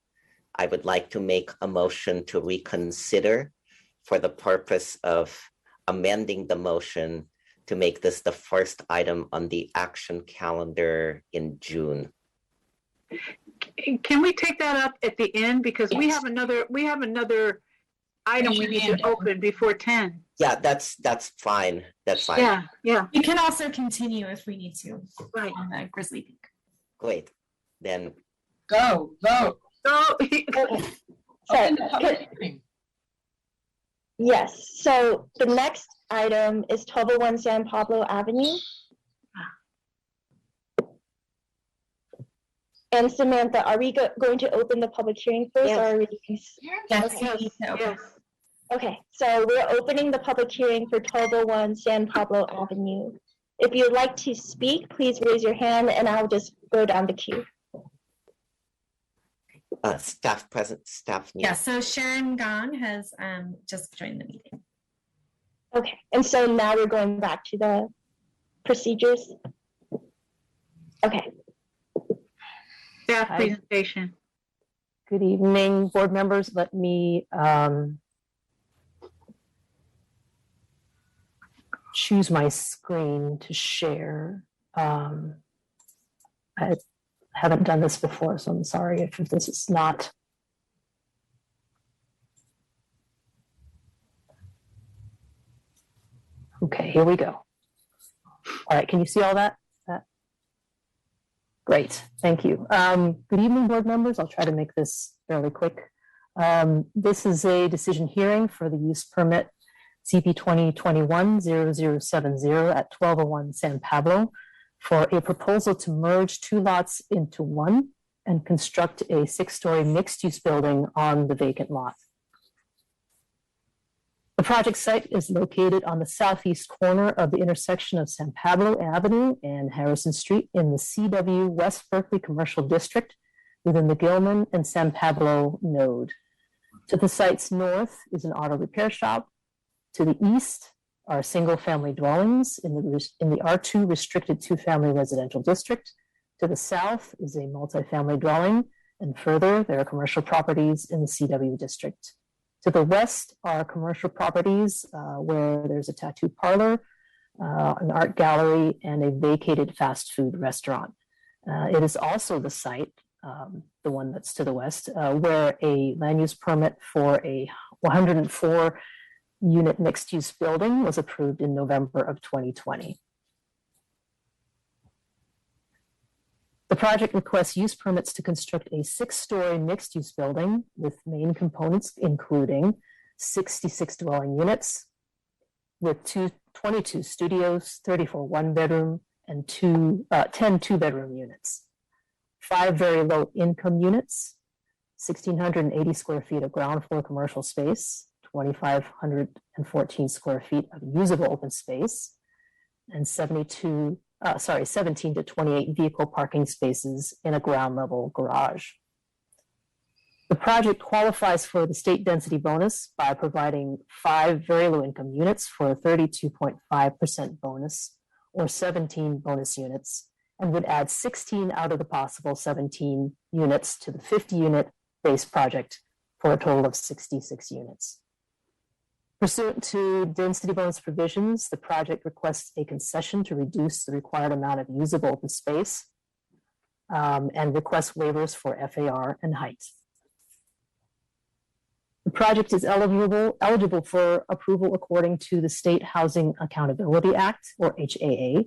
I would like to make a motion to reconsider for the purpose of amending the motion to make this the first item on the action calendar in June. Can we take that up at the end, because we have another item we need to open before 10. Yeah, that's fine. That's fine. Yeah. We can also continue if we need to. Right. On the Grizzly Peak. Great. Then Go. Yes, so the next item is 1201 San Pablo Avenue. And Samantha, are we going to open the public hearing first? Yes. Or are we? Yes. Okay, so we're opening the public hearing for 1201 San Pablo Avenue. If you'd like to speak, please raise your hand and I'll just go down the queue. Staff present, staff. Yeah, so Sharon Gong has just joined the meeting. Okay, and so now we're going back to the procedures. Okay. Staff presentation. Good evening, board members. Let me choose my screen to share. I haven't done this before, so I'm sorry if this is not. Okay, here we go. All right, can you see all that? Great, thank you. Good evening, board members. I'll try to make this fairly quick. This is a decision hearing for the use permit CP 2021-0070 at 1201 San Pablo for a proposal to merge two lots into one and construct a 6-story mixed-use building on the vacant lot. The project site is located on the southeast corner of the intersection of San Pablo Avenue and Harrison Street in the CW West Berkeley Commercial District within the Gilman and San Pablo node. To the site's north is an auto repair shop. To the east are single-family dwellings in the R2 restricted 2-family residential district. To the south is a multifamily dwelling, and further, there are commercial properties in the CW district. To the west are commercial properties where there's a tattoo parlor, an art gallery, and a vacated fast food restaurant. It is also the site, the one that's to the west, where a land use permit for a 104-unit mixed-use building was approved in November of 2020. The project requests use permits to construct a 6-story mixed-use building with main components including 66 dwelling units with 22 studios, 34 one-bedroom, and 10 two-bedroom units, 5 very low-income units, 1,680 square feet of ground floor commercial space, 2,514 square feet of usable open space, and 17 to 28 vehicle parking spaces in a ground level garage. The project qualifies for the state density bonus by providing 5 very low income units for a 32.5% bonus or 17 bonus units, and would add 16 out of the possible 17 units to the 50-unit base project for a total of 66 units. Pursuant to density bonus provisions, the project requests a concession to reduce the required amount of usable open space and requests waivers for FAR and height. The project is eligible for approval according to the State Housing Accountability Act, or HAA,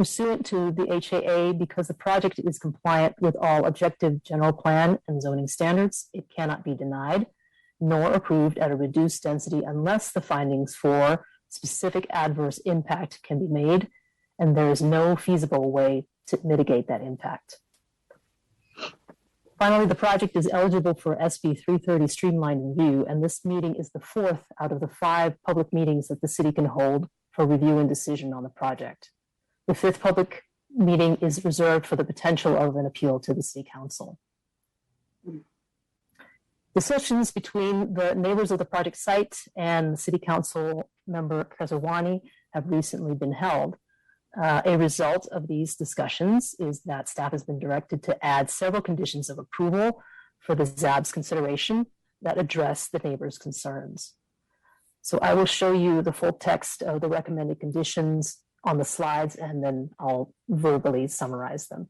Pursuant to the HAA, because the project is compliant with all objective general plan and zoning standards, it cannot be denied nor approved at a reduced density unless the findings for specific adverse impact can be made and there is no feasible way to mitigate that impact. Finally, the project is eligible for SB 330 streamlined review, and this meeting is the fourth out of the 5 public meetings that the city can hold for review and decision on the project. The 5th public meeting is reserved for the potential of an appeal to the city council. Discussions between the neighbors of the project site and the city council member Kesarwani have recently been held. A result of these discussions is that staff has been directed to add several conditions of approval for the ZAB's consideration that address the neighbors' concerns. So I will show you the full text of the recommended conditions on the slides, and then I'll verbally summarize them.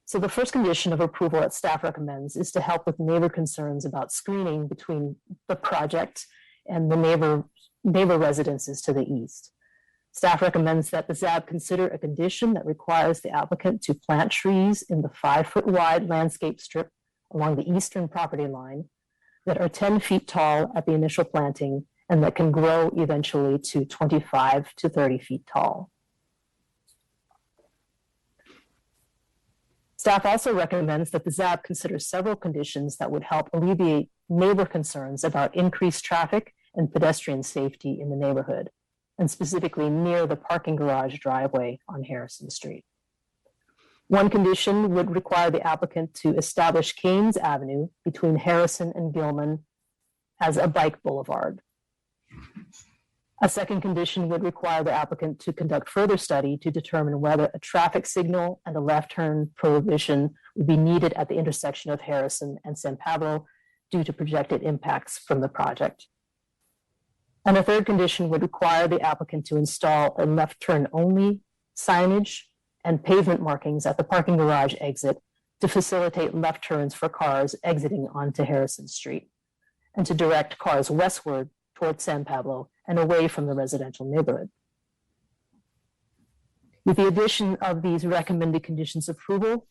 So the first condition of approval that staff recommends is to help with neighbor concerns about screening between the project and the neighbor residences to the east. Staff recommends that the ZAB consider a condition that requires the applicant to plant trees in the 5-foot wide landscape strip along the eastern property line that are 10 feet tall at the initial planting and that can grow eventually to 25 to 30 feet tall. Staff also recommends that the ZAB consider several conditions that would help alleviate neighbor concerns about increased traffic and pedestrian safety in the neighborhood, and specifically near the parking garage driveway on Harrison Street. One condition would require the applicant to establish Keynes Avenue between Harrison and Gilman as a bike boulevard. A second condition would require the applicant to conduct further study to determine whether a traffic signal and a left turn prohibition would be needed at the intersection of Harrison and San Pablo due to projected impacts from the project. And a third condition would require the applicant to install a left turn only signage and pavement markings at the parking garage exit to facilitate left turns for cars exiting onto Harrison Street, and to direct cars westward towards San Pablo and away from the residential neighborhood. With the addition of these recommended conditions of approval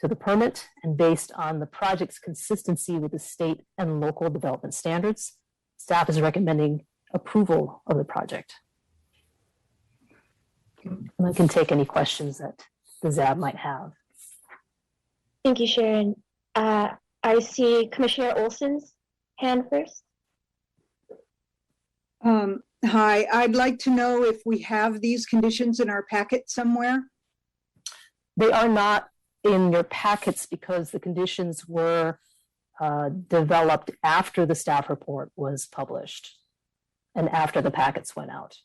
to the permit and based on the project's consistency with the state and local development standards, staff is recommending approval of the project. And I can take any questions that the ZAB might have. Thank you, Sharon. I see Commissioner Olson's hand first. Hi, I'd like to know if we have these conditions in our packet somewhere. They are not in your packets because the conditions were developed after the staff report was published and after the packets went out.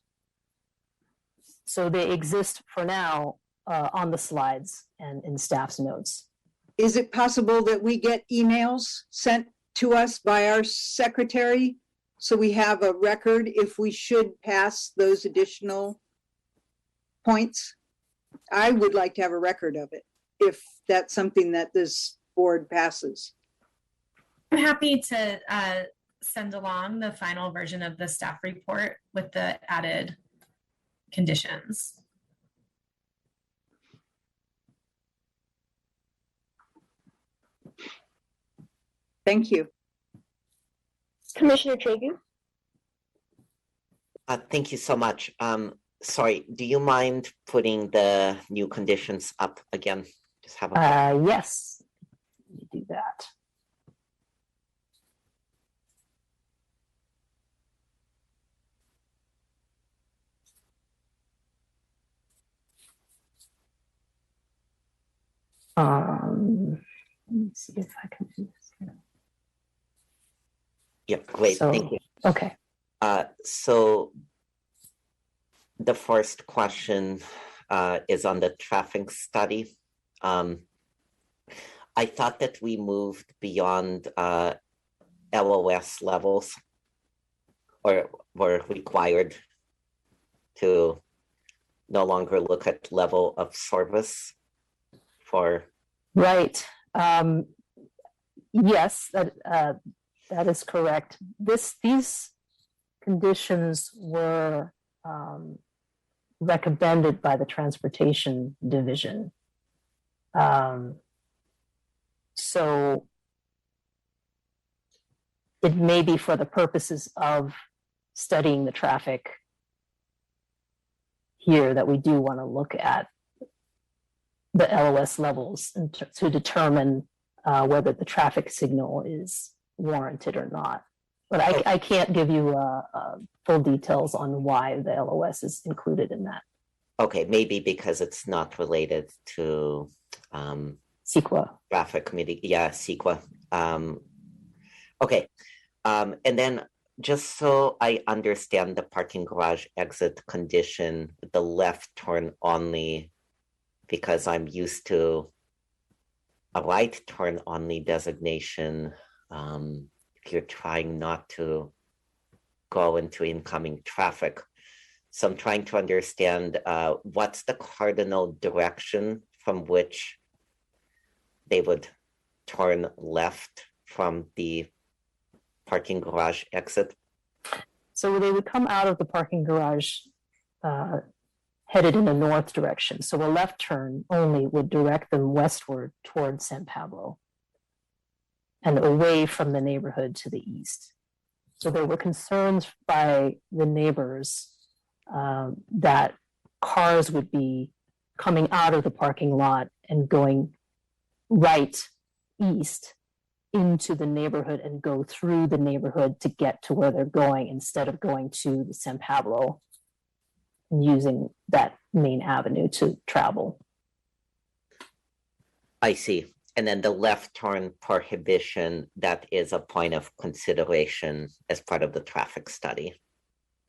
So they exist for now on the slides and in staff's notes. Is it possible that we get emails sent to us by our secretary so we have a record if we should pass those additional points? I would like to have a record of it if that's something that this board passes. I'm happy to send along the final version of the staff report with the added conditions. Thank you. Commissioner Tregu. Thank you so much. Sorry, do you mind putting the new conditions up again? Just have a yes, let me do that. Let me see if I can do this. Yeah, great, So, thank you. Okay. So the first question is on the traffic study. I thought that we moved beyond LOS levels, or were required to no longer look at level of service for. Right. Yes, that is correct. These conditions were recommended by the Transportation Division. So it may be for the purposes of studying the traffic here that we do want to look at the LOS levels and to determine whether the traffic signal is warranted or not. But I can't give you full details on why the LOS is included in that. Okay, maybe because it's not related to CEQA. Traffic committee. Yeah, CEQA. Okay. And then just so I understand the parking garage exit condition, the left turn only, because I'm used to a right turn only designation. If you're trying not to go into incoming traffic. So I'm trying to understand what's the cardinal direction from which they would turn left from the parking garage exit. So they would come out of the parking garage headed in the north direction. So a left turn only would direct them westward towards San Pablo and away from the neighborhood to the east. So there were concerns by the neighbors that cars would be coming out of the parking lot and going right east into the neighborhood and go through the neighborhood to get to where they're going instead of going to the San Pablo and using that main avenue to travel. I see. And then the left turn prohibition, that is a point of consideration as part of the traffic study.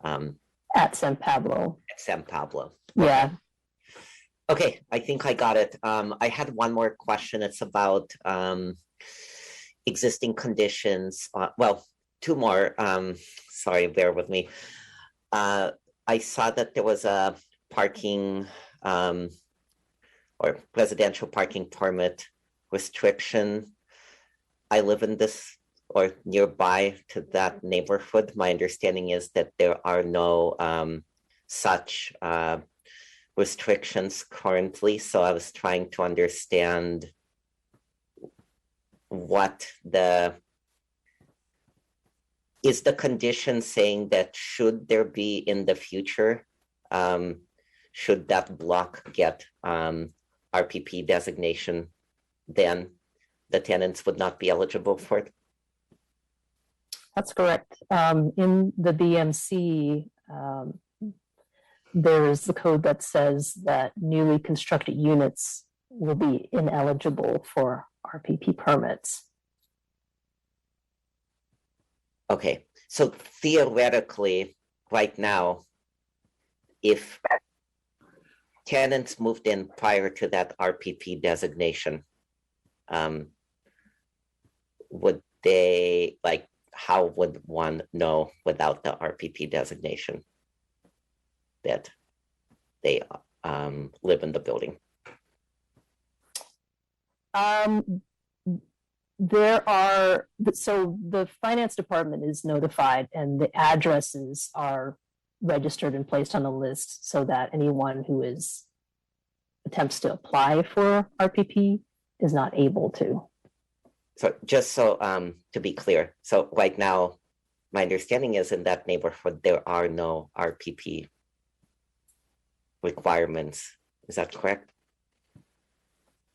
At San Pablo. At San Pablo. Yeah. Okay, I think I got it. I had one more question. It's about existing conditions. Well, two more. Sorry, bear with me. I saw that there was a parking or residential parking permit restriction. I live in this or nearby to that neighborhood. My understanding is that there are no such restrictions currently. So I was trying to understand what is the condition saying that should there be in the future, should that block get RPP designation, then the tenants would not be eligible for it? That's correct. In the BMC, there's the code that says that newly constructed units will be ineligible for RPP permits. Okay, so theoretically, right now, if tenants moved in prior to that RPP designation, would they, like, how would one know without the RPP designation that they live in the building? There are, so the finance department is notified and the addresses are registered and placed on the list so that anyone who attempts to apply for RPP is not able to. So just so to be clear, so right now, my understanding is in that neighborhood, there are no RPP requirements. Is that correct?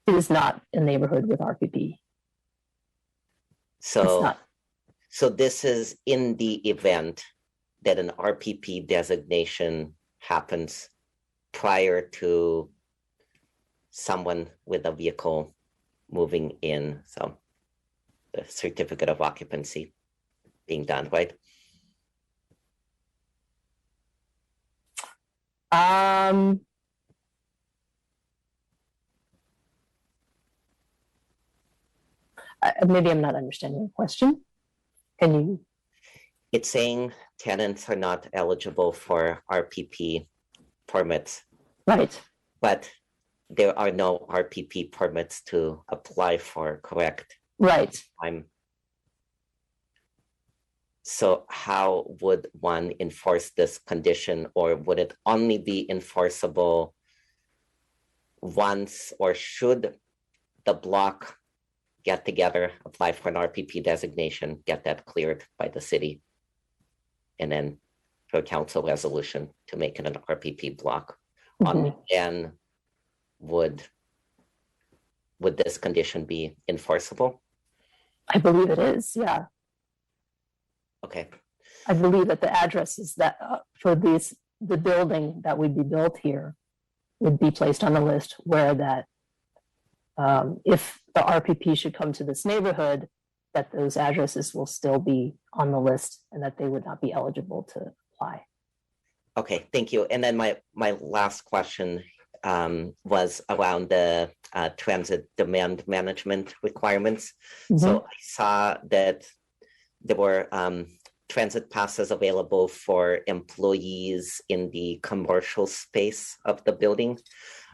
It is not a neighborhood with RPP. So this is in the event that an RPP designation happens prior to someone with a vehicle moving in. So the certificate of occupancy being done, right? Maybe I'm not understanding the question. Can you? It's saying tenants are not eligible for RPP permits. Right. But there are no RPP permits to apply for, correct? Right. So how would one enforce this condition, or would it only be enforceable once, or should the block get together, apply for an RPP designation, get that cleared by the city, and then for a council resolution to make it an RPP block? Only then would this condition be enforceable? I believe it is, yeah. Okay. I believe that the addresses that for the building that would be built here would be placed on the list, where that if the RPP should come to this neighborhood, that those addresses will still be on the list and that they would not be eligible to apply. Okay, thank you. And then my last question was around the transit demand management requirements. So I saw that there were transit passes available for employees in the commercial space of the building.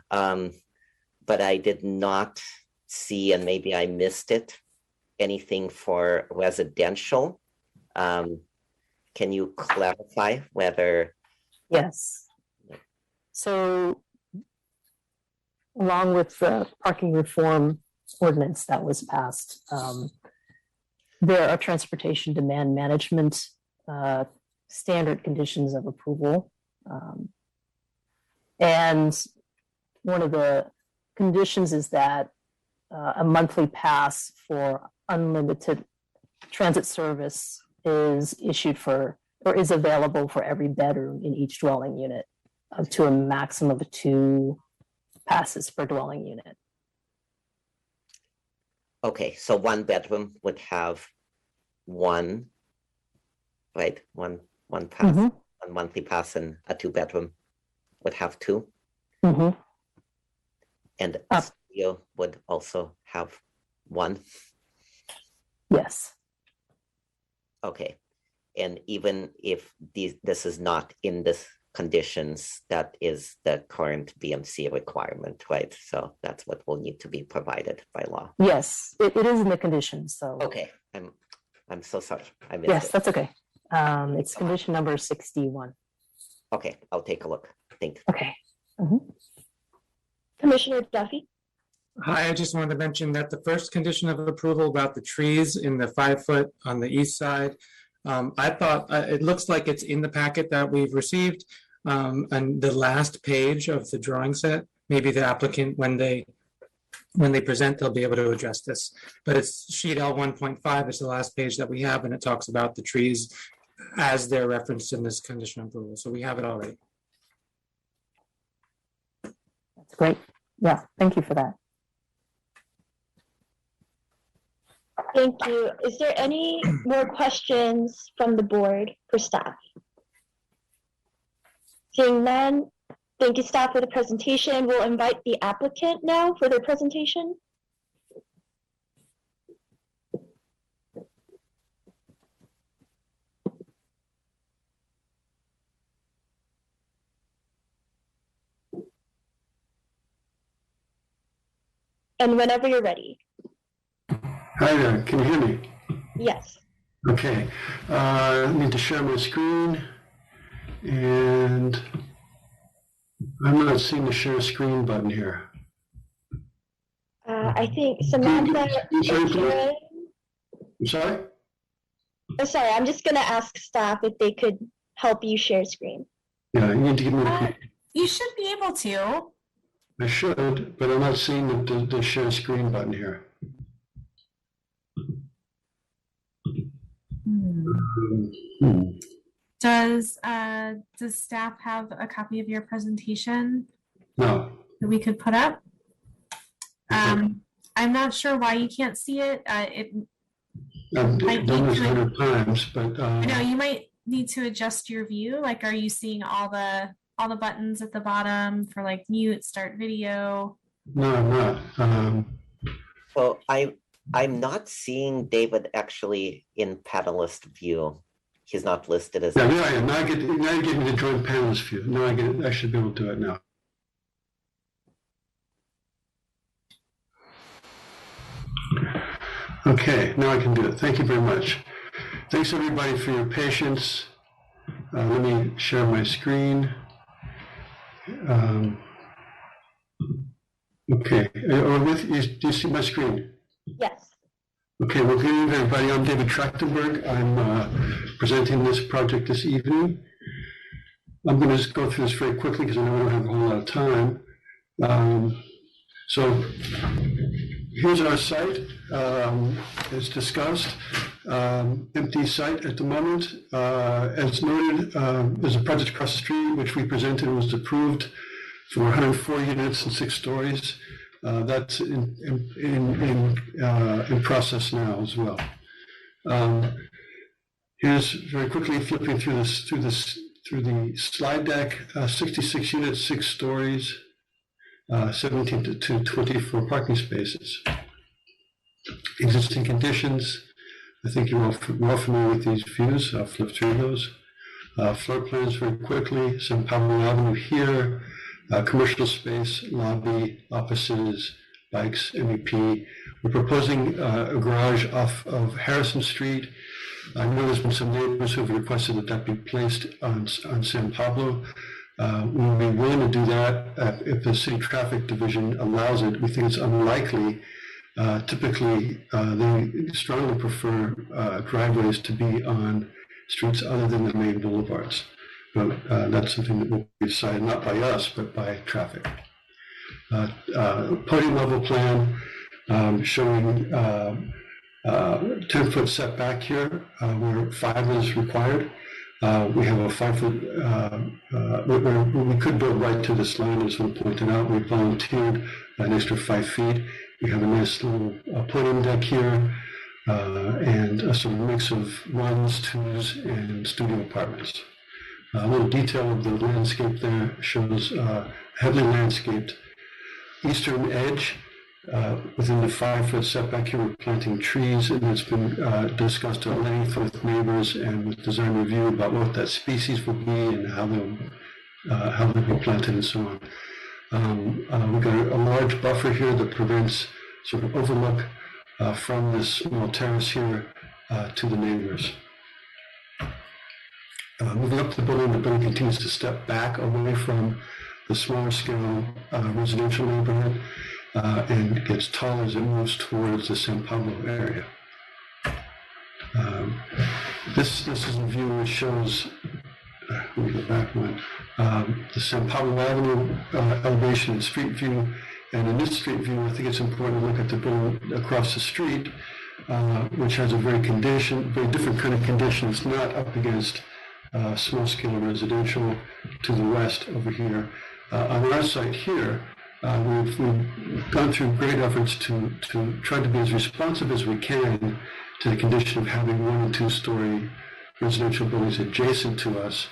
But I did not see, and maybe I missed it, anything for residential. Can you clarify whether? Yes. So along with the parking reform ordinance that was passed, there are transportation demand management standard conditions of approval. And one of the conditions is that a monthly pass for unlimited transit service is issued for, or is available for every bedroom in each dwelling unit, up to a maximum of 2 passes per dwelling unit. Okay, so 1 bedroom would have 1, right? One pass, 1 monthly pass, and a 2-bedroom would have 2. And a studio would also have 1. Yes. Okay, and even if this is not in this conditions, that is the current BMC requirement, right? So that's what will need to be provided by law. Yes, it is in the conditions. So okay, I'm so sorry. I missed yes, it. that's okay. It's condition number 61. Okay, I'll take a look. Thank you. Okay. Commissioner Duffy? Hi, I just wanted to mention that the first condition of approval about the trees in the 5-foot on the east side, I thought it looks like it's in the packet that we've received, and the last page of the drawing set. Maybe the applicant, when they present, they'll be able to address this. But it's sheet L 1.5 is the last page that we have, and it talks about the trees as they're referenced in this condition of approval. So we have it already. That's great. Yeah, thank you for that. Thank you. Is there any more questions from the board for staff? Seeing none, thank you, staff, for the presentation. We'll invite the applicant now for their presentation. And whenever you're ready. Hi there, can you hear me? Yes. Okay, I need to share my screen, and I'm not seeing the share screen button here. I think Samantha is sharing. I'm sorry? Oh, sorry, I'm just gonna ask staff if they could help you share screen. Yeah, you need to give me You should be able to. I should, but I'm not seeing the share screen button here. Does staff have a copy of your presentation No. that we could put up? I'm not sure why you can't see it. It I've might done need this to, 100 times, but no, you might need to adjust your view. Like, are you seeing all the buttons at the bottom for like mute, start video? no, I'm not. So I'm not seeing David actually in panelist view. He's not listed as. Yeah, there I am. Now you get me the joint panelist view. Now I should be able to do it now. Okay, now I can do it. Thank you very much. Thanks everybody for your patience. Let me share my screen. Okay, do you see my screen? Yes. Okay, well, good evening, everybody. I'm David Trachtenberg. I'm presenting this project this evening. I'm going to just go through this very quickly because I know we don't have a whole lot of time. So here's our site. As discussed, empty site at the moment. As noted, there's a project across the street which we presented and was approved for 104 units and 6 stories. That's in process now as well. Here's very quickly flipping through the slide deck. 66 units, 6 stories, 17 to 24 parking spaces. Existing conditions. I think you're all familiar with these views. I'll flip through those. Floor plans very quickly. San Pablo Avenue here. Commercial space, lobby, offices, bikes, MEP. We're proposing a garage off of Harrison Street. I know there's been some neighbors who have requested that that be placed on San Pablo. We would be willing to do that if the city traffic division allows it. We think it's unlikely. Typically, they strongly prefer driveways to be on streets other than the main boulevards. But that's something that will be decided not by us, but by traffic. Podium level plan showing 10-foot setback here where 5 is required. We have a 5-foot, we could build right to this line, as we pointed out. We volunteered an extra 5 feet. We have a nice little podium deck here and a sort of mix of 1s, 2s, and studio apartments. A little detail of the landscape there shows heavily landscaped eastern edge. Within the 5-foot setback here, we're planting trees, and it's been discussed at length with neighbors and with design review about what that species will be and how they'll be planted and so on. We've got a large buffer here that prevents sort of overlook from this small terrace here to the neighbors. Moving up the building continues to step back away from the smaller scale residential neighborhood and gets taller as it moves towards the San Pablo area. This is a view which shows, let me go back one, the San Pablo Avenue elevation and street view. And in this street view, I think it's important to look at the building across the street, which has a very different kind of condition. It's not up against small scale residential to the west over here. On our site here, we've gone through great efforts to try to be as responsive as we can to the condition of having 1- and 2-story residential buildings adjacent to us.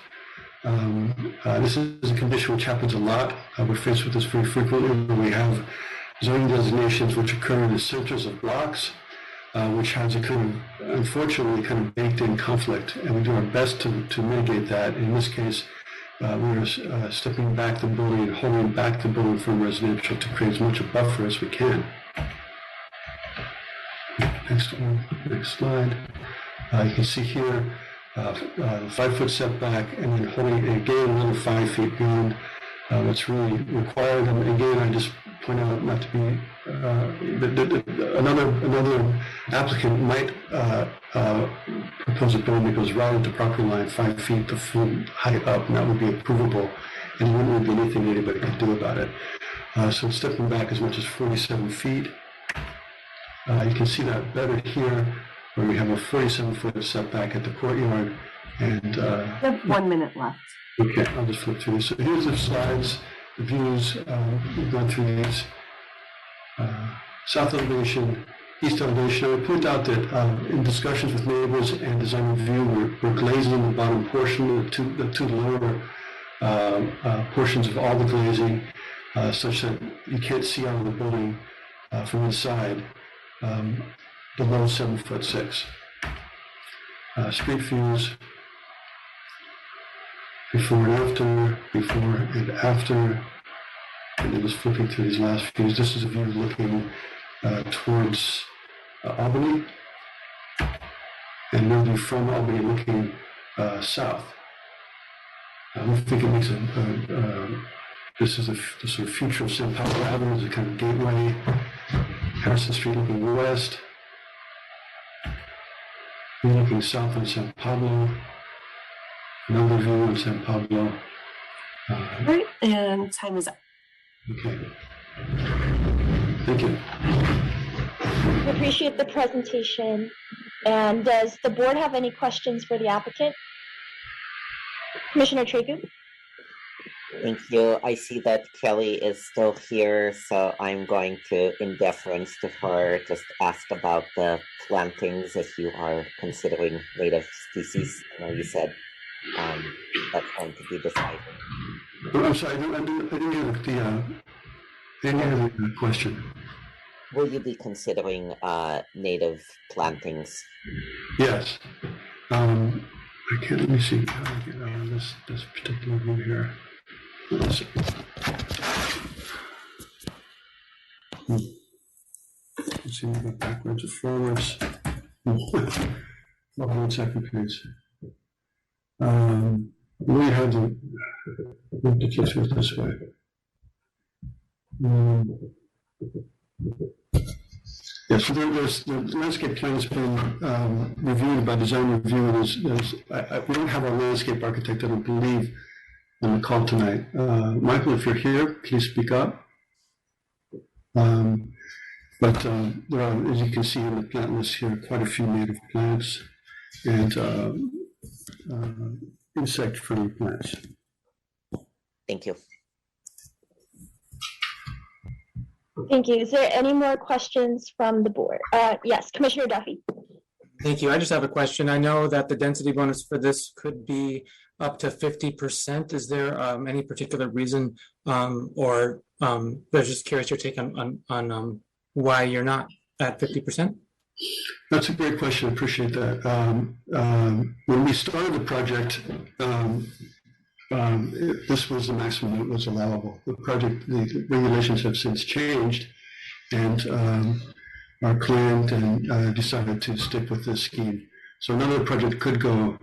This is a condition which happens a lot. We're faced with this very frequently. We have zoning designations which occur in the centers of blocks, which has a unfortunately baked in conflict, and we do our best to mitigate that. In this case, we're stepping back the building and holding back the building from residential to create as much a buffer as we can. Next slide. You can see here the 5-foot setback, and then holding again another 5 feet beyond what's really required. And again, I just point out not to be another applicant might propose a building that goes right into property line 5 feet the full height up, and that would be approvable, and there wouldn't be anything anybody could do about it. So stepping back as much as 47 feet. You can see that better here, where we have a 47-foot setback at the courtyard. And you have 1 minute left. Okay, I'll just flip through this. So here's the slides, the views. We've gone through these. South elevation, east elevation. I would point out that in discussions with neighbors and design review, we're glazing the bottom portion, the two lower portions of all the glazing, such that you can't see out of the building from inside below 7'6". Street views, before and after, and then just flipping through these last views. This is a view looking towards Albany, and another view from Albany looking south. We think it makes this is the sort of future of San Pablo Avenue as a kind of gateway. Harrison Street looking west. We're looking south on San Pablo. Another view on San Pablo. Right, and time is up. Okay. Thank you. We appreciate the presentation. And does the board have any questions for the applicant? Commissioner Tregu? Thank you. I see that Kelly is still here, so I'm going to, in deference to her, just ask about the plantings if you are considering native species. I know you said that's going to be decided. Oh, I'm sorry, I didn't hear the question. Will you be considering native plantings? Yes. I can't, let me see how I get on this particular view here. Let's see. Let's see, go backwards or forwards. Hold on 1 second, please. We had to just go this way. Yes, so the landscape plan has been reviewed by design review, and we don't have our landscape architect, I don't believe, on the call tonight. Michael, if you're here, please speak up. But there are, as you can see in the plant list here, quite a few native plants and insect-friendly plants. Thank you. Thank you. Is there any more questions from the board? Yes, Commissioner Duffy. Thank you. I just have a question. I know that the density bonus for this could be up to 50%. Is there any particular reason or I was just curious your take on why you're not at 50%? That's a great question. I appreciate that. When we started the project, this was the maximum that was allowable. The regulations have since changed, and our client decided to stick with this scheme. So another project could go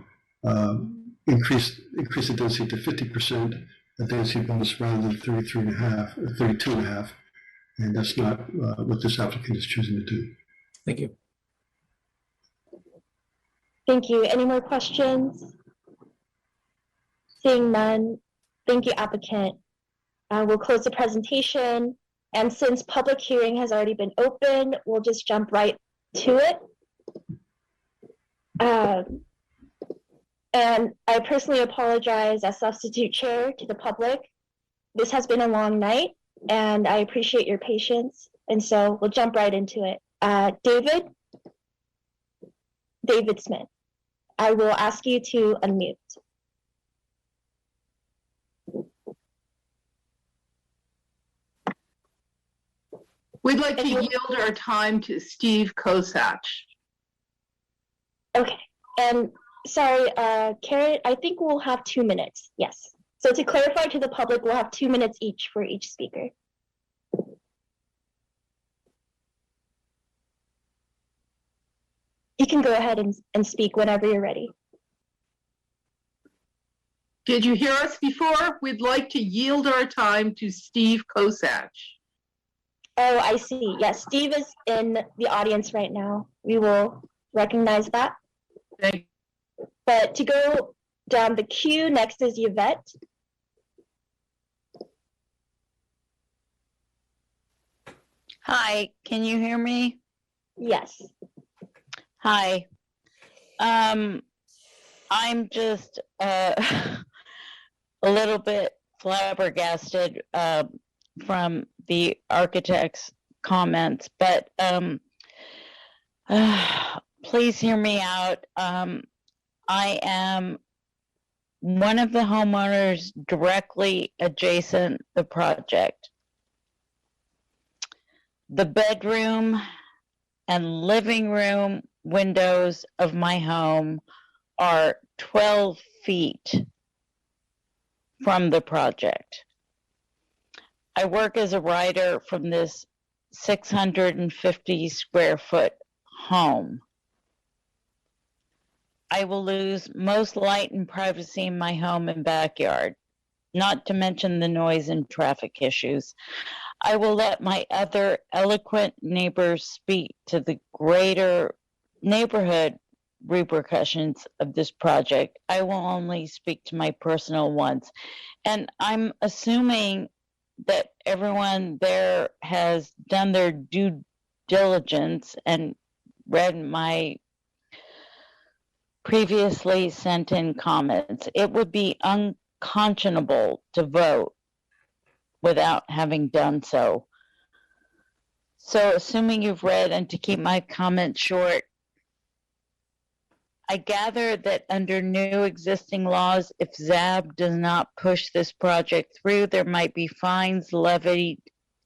increase the density to 50%, a density bonus rather than 33.5 or 32.5, and that's not what this applicant is choosing to do. Thank you. Thank you. Any more questions? Seeing none, thank you, applicant. We'll close the presentation. And since public hearing has already been open, we'll just jump right to it. And I personally apologize as substitute chair to the public. This has been a long night and I appreciate your patience. And so we'll jump right into it. David Smith, I will ask you to unmute. We'd like to yield our time to Steve Kosach. Okay, and sorry, Karen, I think we'll have 2 minutes, yes. So to clarify to the public, we'll have 2 minutes each for each speaker. You can go ahead and speak whenever you're ready. Did you hear us before? We'd like to yield our time to Steve Kosach. Oh, I see. Yes, Steve is in the audience right now. We will recognize that. Thank you. But to go down the queue, next is Yvette. Hi, can you hear me? Yes. Hi. I'm just a little bit flabbergasted from the architect's comments, but please hear me out. I am one of the homeowners directly adjacent the project. The bedroom and living room windows of my home are 12 feet from the project. I work as a writer from this 650 square foot home. I will lose most light and privacy in my home and backyard, not to mention the noise and traffic issues. I will let my other eloquent neighbors speak to the greater neighborhood repercussions of this project. I will only speak to my personal ones. And I'm assuming that everyone there has done their due diligence and read my previously sent in comments. It would be unconscionable to vote without having done so. So assuming you've read, and to keep my comments short, I gather that under new existing laws, if ZAB does not push this project through, there might be fines levied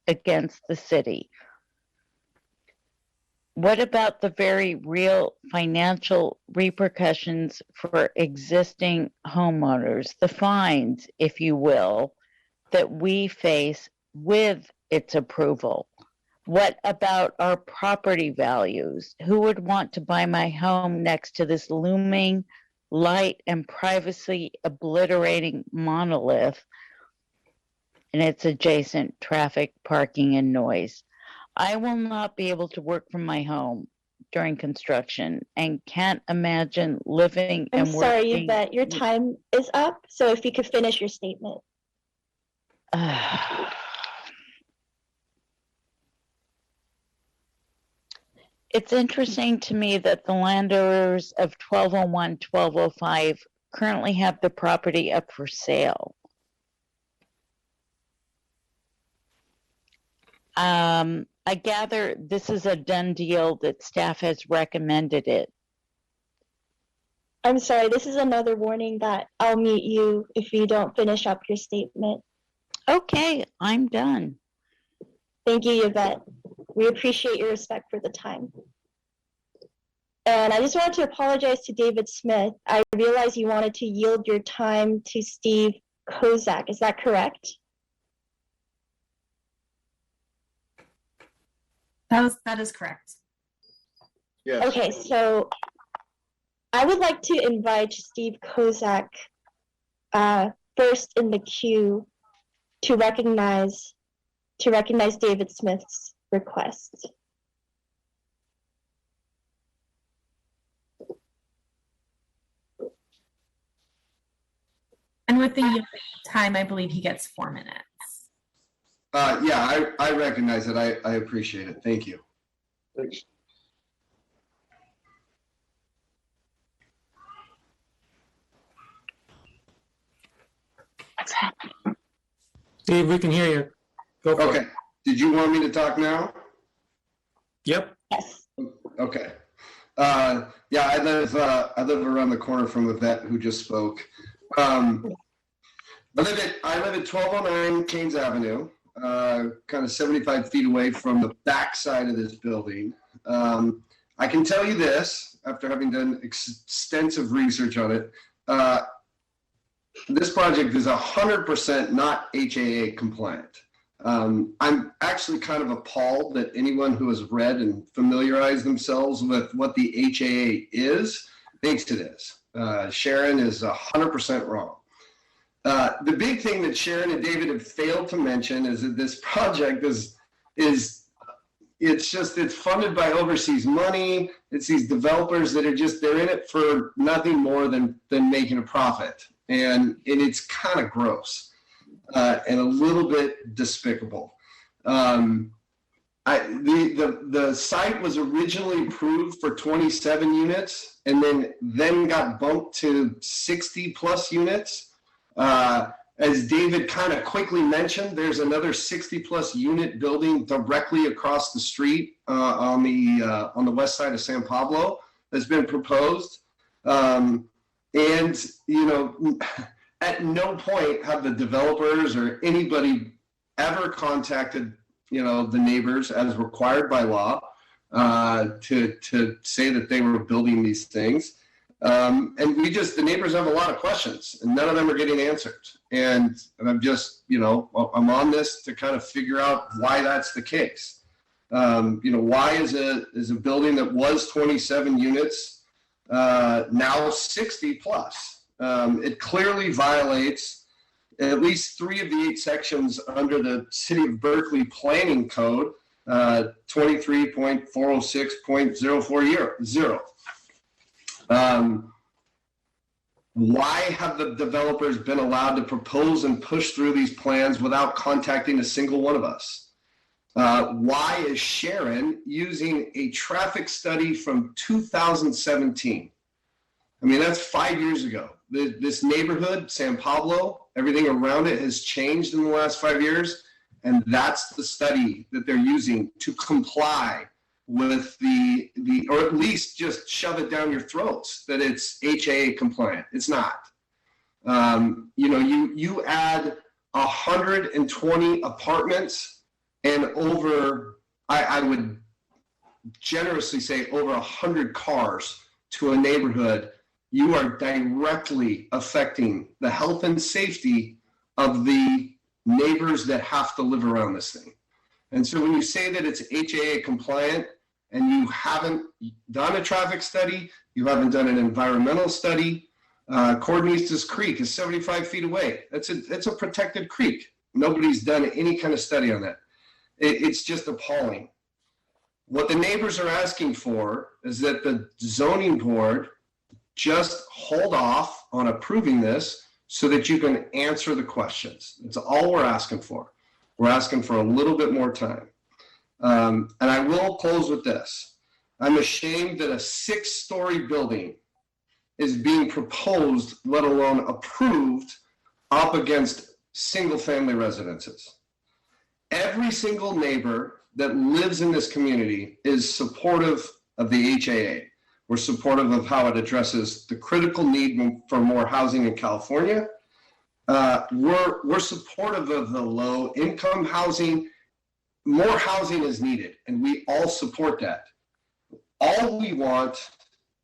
against the city. What about the very real financial repercussions for existing homeowners, the fines, if you will, that we face with its approval? What about our property values? Who would want to buy my home next to this looming light and privacy obliterating monolith and its adjacent traffic, parking, and noise? I will not be able to work from my home during construction and can't imagine living I'm and sorry, working. Yvette, your time is up. So if you could finish your statement. It's interesting to me that the landowners of 1201, 1205 currently have the property up for sale. I gather this is a done deal, that staff has recommended it. I'm sorry, this is another warning that I'll mute you if you don't finish up your statement. Okay, I'm done. Thank you, Yvette. We appreciate your respect for the time. And I just wanted to apologize to David Smith. I realize you wanted to yield your time to Steve Kozak. Is that correct? That is correct. Yes. Okay, so I would like to invite Steve Kozak first in the queue to recognize David Smith's request. And with the time, I believe he gets 4 minutes. Yeah, I recognize it. I appreciate it. Thank you. Thanks. What's happening? Steve, we can hear you. Go for Okay. it. Did you want me to talk now? Yep. Yes. Okay. Yeah, I live around the corner from Yvette, who just spoke. I live at 1209 Keynes Avenue, kind of 75 feet away from the back side of this building. I can tell you this, after having done extensive research on it, this project is 100% not HAA compliant. I'm actually kind of appalled that anyone who has read and familiarized themselves with what the HAA is thinks it is. Sharon is 100% wrong. The big thing that Sharon and David have failed to mention is that this project it's funded by overseas money. It's these developers that they're in it for nothing more than making a profit. And it's kind of gross and a little bit despicable. The site was originally approved for 27 units and then got bumped to 60 plus units. As David kind of quickly mentioned, there's another 60 plus unit building directly across the street on the west side of San Pablo that's been proposed. And, at no point have the developers or anybody ever contacted, the neighbors as required by law to say that they were building these things. And the neighbors have a lot of questions and none of them are getting answered. And I'm just, I'm on this to kind of figure out why that's the case. Why is a building that was 27 units now 60 plus. It clearly violates at least 3 of the 8 sections under the City of Berkeley Planning Code, 23.406.040. Why have the developers been allowed to propose and push through these plans without contacting a single one of us? Why is Sharon using a traffic study from 2017? I mean, that's 5 years ago. This neighborhood, San Pablo, everything around it has changed in the last 5 years. And that's the study that they're using to comply with or at least just shove it down your throats that it's HAA compliant. It's not. You add 120 apartments and I would generously say over 100 cars to a neighborhood, you are directly affecting the health and safety of the neighbors that have to live around this thing. And so when you say that it's HAA compliant and you haven't done a traffic study, you haven't done an environmental study, Cordonistas Creek is 75 feet away. It's a protected creek. Nobody's done any kind of study on that. It's just appalling. What the neighbors are asking for is that the zoning board just hold off on approving this so that you can answer the questions. That's all we're asking for. We're asking for a little bit more time. And I will close with this. I'm ashamed that a 6-story building is being proposed, let alone approved, up against single-family residences. Every single neighbor that lives in this community is supportive of the HAA. We're supportive of how it addresses the critical need for more housing in California. We're supportive of the low-income housing. More housing is needed, and we all support that. All we want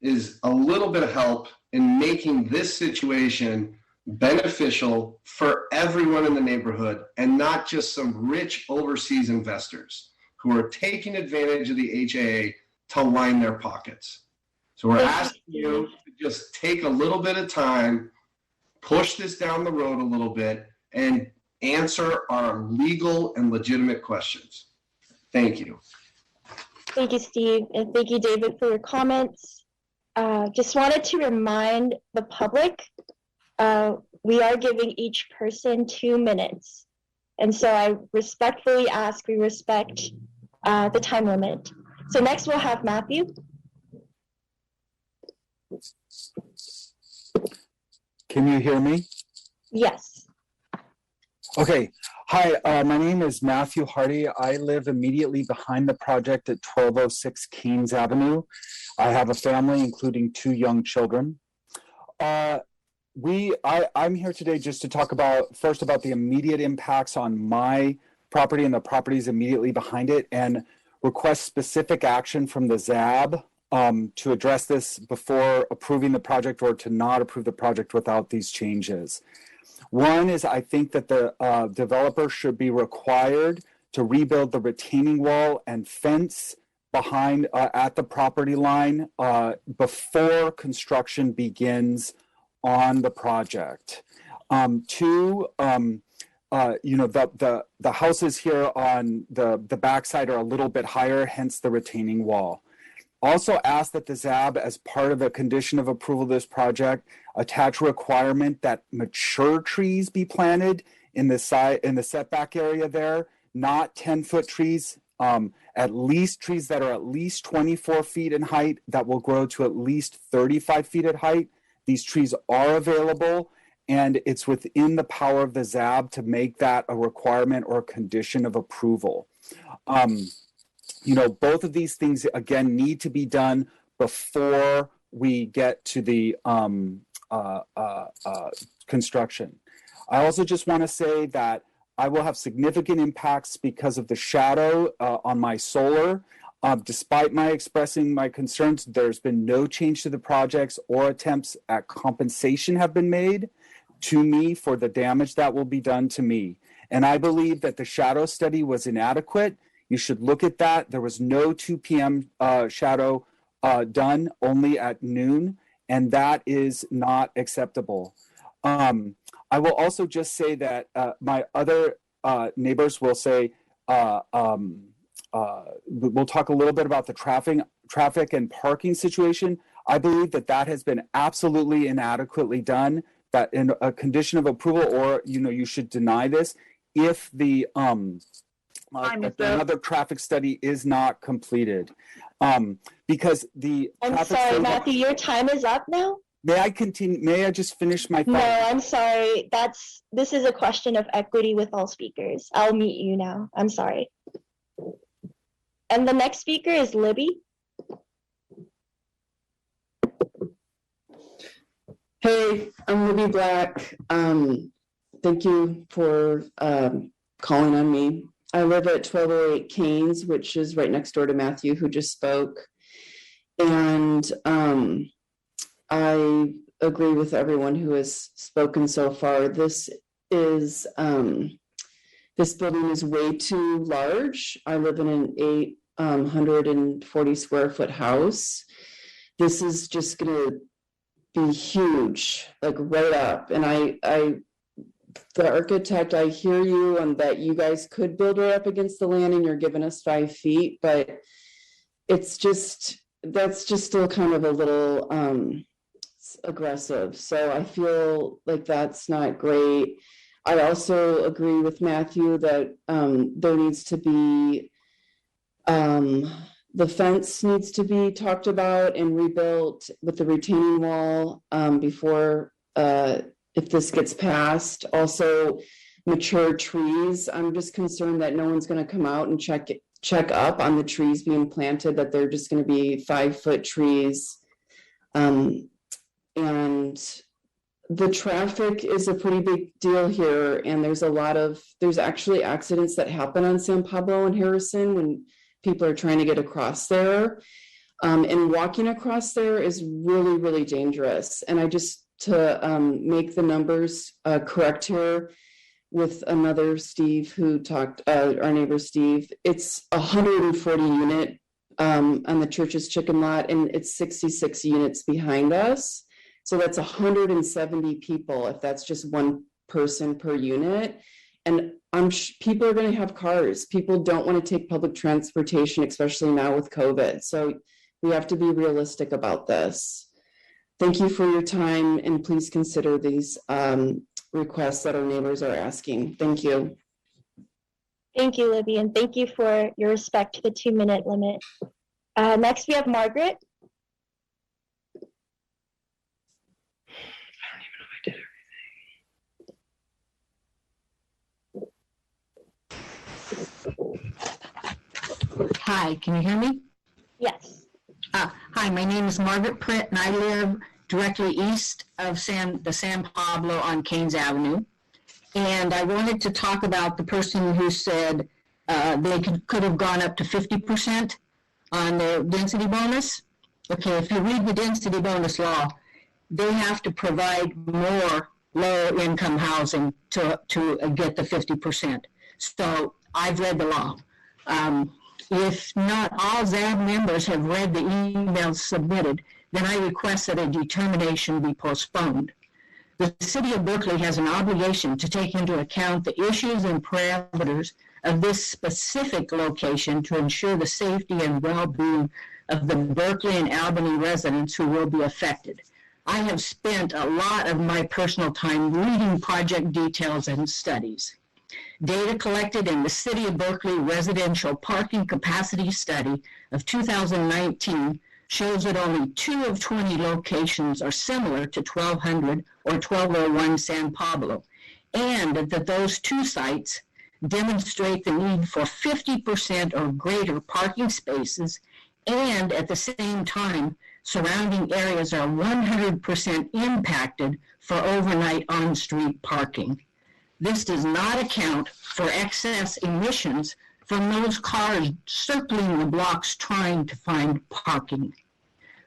is a little bit of help in making this situation beneficial for everyone in the neighborhood and not just some rich overseas investors who are taking advantage of the HAA to line their pockets. So we're asking you to just take a little bit of time, push this down the road a little bit, and answer our legal and legitimate questions. Thank you. Thank you, Steve, and thank you, David, for your comments. Just wanted to remind the public, we are giving each person 2 minutes. And so I respectfully ask we respect the time limit. So next we'll have Matthew. Can you hear me? Yes. Okay. Hi, my name is Matthew Hardy. I live immediately behind the project at 1206 Keynes Avenue. I have a family, including 2 young children. I'm here today just to talk about the immediate impacts on my property and the properties immediately behind it, and request specific action from the ZAB to address this before approving the project or to not approve the project without these changes. One is I think that the developer should be required to rebuild the retaining wall and fence behind at the property line before construction begins on the project. Two, the houses here on the backside are a little bit higher, hence the retaining wall. Also ask that the ZAB, as part of a condition of approval of this project, attach a requirement that mature trees be planted in the setback area there, not 10-foot trees, at least trees that are at least 24 feet in height that will grow to at least 35 feet in height. These trees are available, and it's within the power of the ZAB to make that a requirement or a condition of approval. Both of these things, again, need to be done before we get to the construction. I also just want to say that I will have significant impacts because of the shadow on my solar. Despite my expressing my concerns, there's been no change to the projects or attempts at compensation have been made to me for the damage that will be done to me. And I believe that the shadow study was inadequate. You should look at that. There was no 2 p.m. Shadow done only at noon, and that is not acceptable. I will also just say that my other neighbors will say, we'll talk a little bit about the traffic and parking situation. I believe that that has been absolutely inadequately done, that in a condition of approval, or, you know, you should deny this if the another traffic study is not completed. Because the I'm sorry, Matthew, your time is up now. May I continue? May I just finish my thought? No, I'm sorry. This is a question of equity with all speakers. I'll mute you now. I'm sorry. And the next speaker is Libby. Hey, I'm Libby Black. Thank you for calling on me. I live at 1208 Keynes, which is right next door to Matthew, who just spoke. And I agree with everyone who has spoken so far. This building is way too large. I live in an 840 square foot house. This is just gonna be huge, like right up. And the architect, I hear you on that you guys could build her up against the land and you're giving us 5 feet, but it's just, that's just still kind of a little aggressive. So I feel like that's not great. I also agree with Matthew that there needs to be, the fence needs to be talked about and rebuilt with the retaining wall before, if this gets passed. Also, mature trees. I'm just concerned that no one's going to come out and check up on the trees being planted, that they're just going to be 5-foot trees. And the traffic is a pretty big deal here. And there's actually accidents that happen on San Pablo and Harrison when people are trying to get across there. And walking across there is really, really dangerous. And to make the numbers correct here with another Steve who talked, our neighbor Steve, it's 140 unit on the church's chicken lot, and it's 66 units behind us. So that's 170 people if that's just one person per unit. And people are going to have cars. People don't want to take public transportation, especially now with COVID. So we have to be realistic about this. Thank you for your time, and please consider these requests that our neighbors are asking. Thank you. Thank you, Libby, and thank you for your respect to the 2-minute limit. Next, we have Margaret. Hi, can you hear me? Yes. Hi, my name is Margaret Pritt, and I live directly east of the San Pablo on Keynes Avenue. And I wanted to talk about the person who said they could have gone up to 50% on their density bonus. Okay, if you read the density bonus law, they have to provide more low-income housing to get the 50%. So I've read the law. If not all ZAB members have read the emails submitted, then I request that a determination be postponed. The City of Berkeley has an obligation to take into account the issues and parameters of this specific location to ensure the safety and well-being of the Berkeley and Albany residents who will be affected. I have spent a lot of my personal time reading project details and studies. Data collected in the City of Berkeley Residential Parking Capacity Study of 2019 shows that only 2 of 20 locations are similar to 1200 or 1201 San Pablo, and that those 2 sites demonstrate the need for 50% or greater parking spaces, and at the same time, surrounding areas are 100% impacted for overnight on-street parking. This does not account for excess emissions from those cars circling the blocks trying to find parking.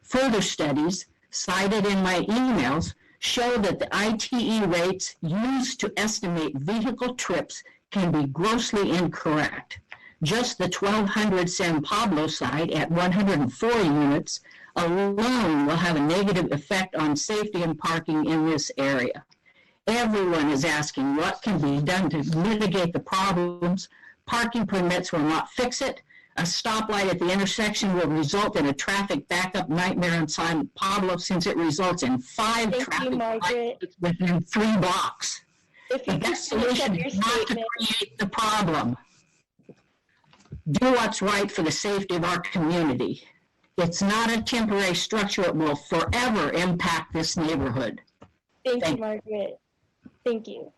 Further studies cited in my emails show that the ITE rates used to estimate vehicle trips can be grossly incorrect. Just the 1200 San Pablo site at 104 units alone will have a negative effect on safety and parking in this area. Everyone is asking what can be done to mitigate the problems. Parking permits will not fix it. A stoplight at the intersection will result in a traffic backup nightmare in San Pablo since it results in 5 traffic lights within 3 blocks. The best solution is not to create the problem. Do what's right for the safety of our community. It's not a temporary structure. It will forever impact this neighborhood. Thank you, Margaret. Thank you.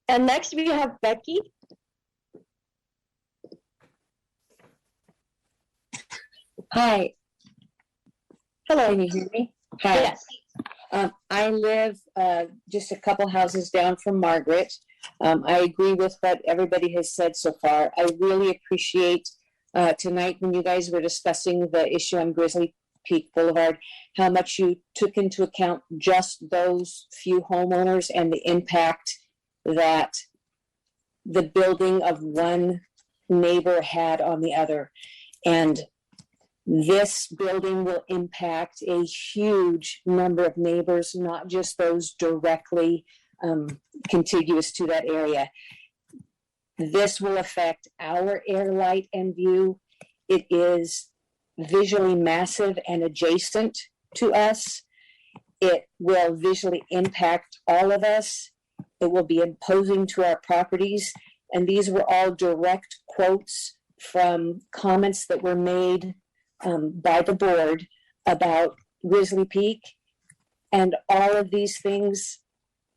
And next we have Becky. Hi. Hello. Can you hear me? Hi. Yes. I live just a couple houses down from Margaret. I agree with what everybody has said so far. I really appreciate tonight when you guys were discussing the issue on Grizzly Peak Boulevard, how much you took into account just those few homeowners and the impact that the building of one neighbor had on the other. And this building will impact a huge number of neighbors, not just those directly contiguous to that area. This will affect our air, light, and view. It is visually massive and adjacent to us. It will visually impact all of us. It will be imposing to our properties. And these were all direct quotes from comments that were made by the board about Grizzly Peak. And all of these things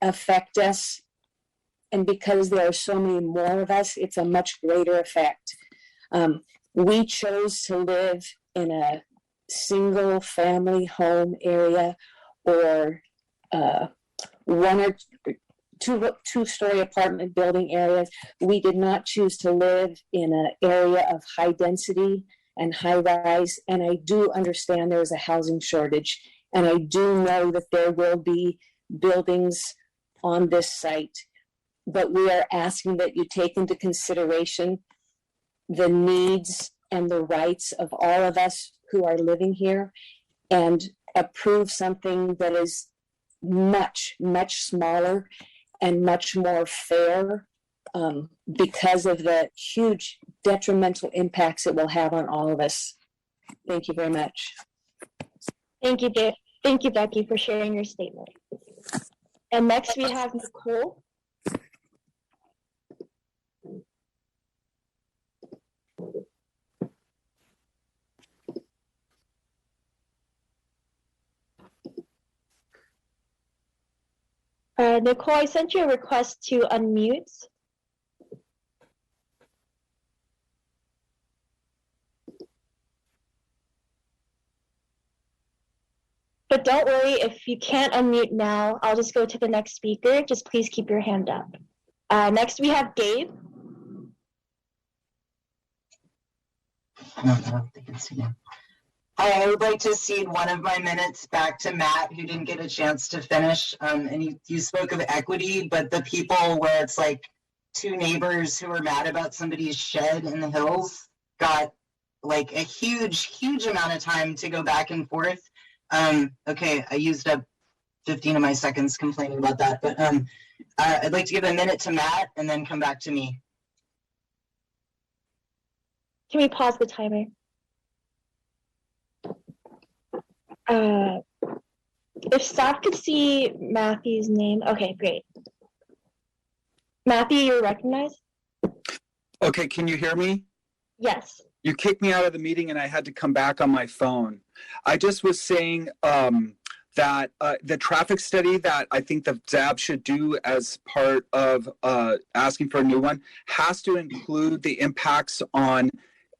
affect us. And because there are so many more of us, it's a much greater effect. We chose to live in a single family home area or one or two-story apartment building areas. We did not choose to live in an area of high density and high rise. And I do understand there is a housing shortage. And I do know that there will be buildings on this site. But we are asking that you take into consideration the needs and the rights of all of us who are living here and approve something that is much, much smaller and much more fair because of the huge detrimental impacts it will have on all of us. Thank you very much. Thank you, Dave. Thank you, Becky, for sharing your statement. And next we have Nicole. Nicole, I sent you a request to unmute. But don't worry, if you can't unmute now, I'll just go to the next speaker. Just please keep your hand up. Next, we have Gabe. Hi, I would like to cede one of my minutes back to Matt, who didn't get a chance to finish. And you spoke of equity, but the people where it's like 2 neighbors who were mad about somebody's shed in the hills got like a huge amount of time to go back and forth. Okay, I used up 15 of my seconds complaining about that, but I'd like to give a minute to Matt and then come back to me. Can we pause the timer? If staff could see Matthew's name, okay, great. Matthew, you're recognized? Okay, can you hear me? Yes. You kicked me out of the meeting and I had to come back on my phone. I just was saying that the traffic study that I think the ZAB should do as part of asking for a new one has to include the impacts on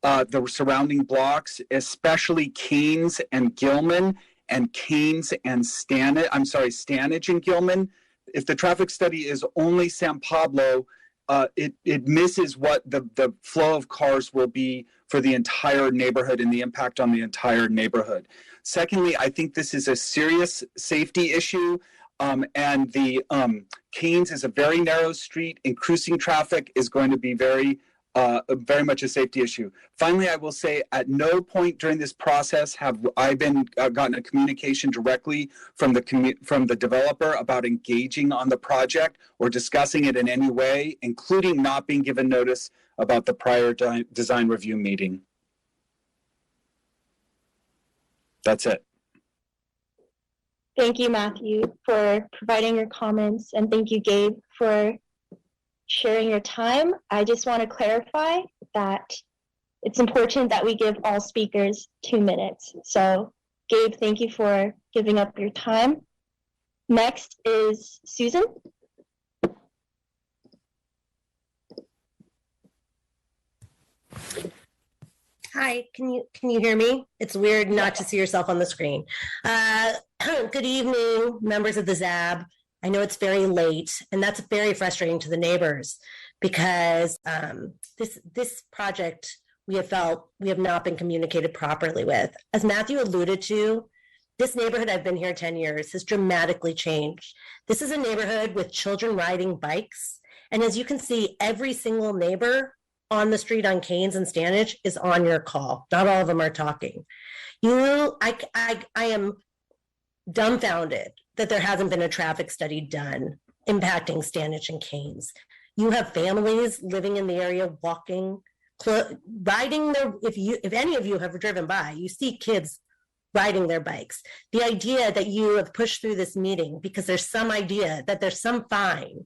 the surrounding blocks, especially Keynes and Gilman, and Keynes and Stanage and Gilman. If the traffic study is only San Pablo, it misses what the flow of cars will be for the entire neighborhood and the impact on the entire neighborhood. Secondly, I think this is a serious safety issue, and the Keynes is a very narrow street, and cruising traffic is going to be very very much a safety issue. Finally, I will say at no point during this process have I been gotten a communication directly from the developer about engaging on the project or discussing it in any way, including not being given notice about the prior design review meeting. That's it. Thank you, Matthew, for providing your comments, and thank you, Gabe, for sharing your time. I just want to clarify that it's important that we give all speakers 2 minutes. So, Gabe, thank you for giving up your time. Next is Susan. Hi, can you hear me? It's weird not to see yourself on the screen. Good evening, members of the ZAB. I know it's very late, and that's very frustrating to the neighbors because this project we have felt we have not been communicated properly with. As Matthew alluded to, this neighborhood, I've been here 10 years, has dramatically changed. This is a neighborhood with children riding bikes, and as you can see, every single neighbor on the street on Canes and Stanage is on your call. Not all of them are talking. I am dumbfounded that there hasn't been a traffic study done impacting Stanage and Canes. You have families living in the area, walking, riding their, if any of you have driven by, you see kids riding their bikes. The idea that you have pushed through this meeting because there's some idea that there's some fine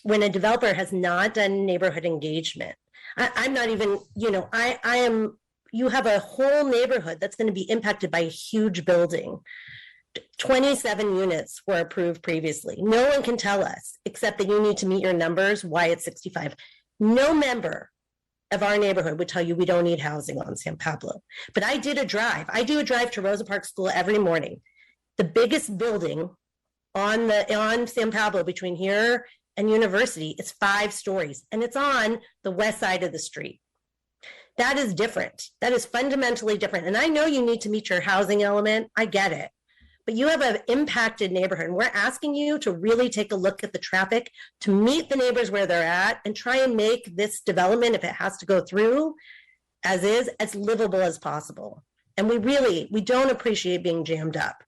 when a developer has not done neighborhood engagement. I'm not even, you have a whole neighborhood that's going to be impacted by a huge building. 27 units were approved previously. No one can tell us, except that you need to meet your numbers, why it's 65. No member of our neighborhood would tell you we don't need housing on San Pablo. But I did a drive. I do a drive to Rosa Parks School every morning. The biggest building on San Pablo between here and University, it's 5 stories, and it's on the west side of the street. That is different. That is fundamentally different. And I know you need to meet your housing element. I get it. But you have an impacted neighborhood, and we're asking you to really take a look at the traffic, to meet the neighbors where they're at, and try and make this development, if it has to go through, as is, as livable as possible. And we don't appreciate being jammed up.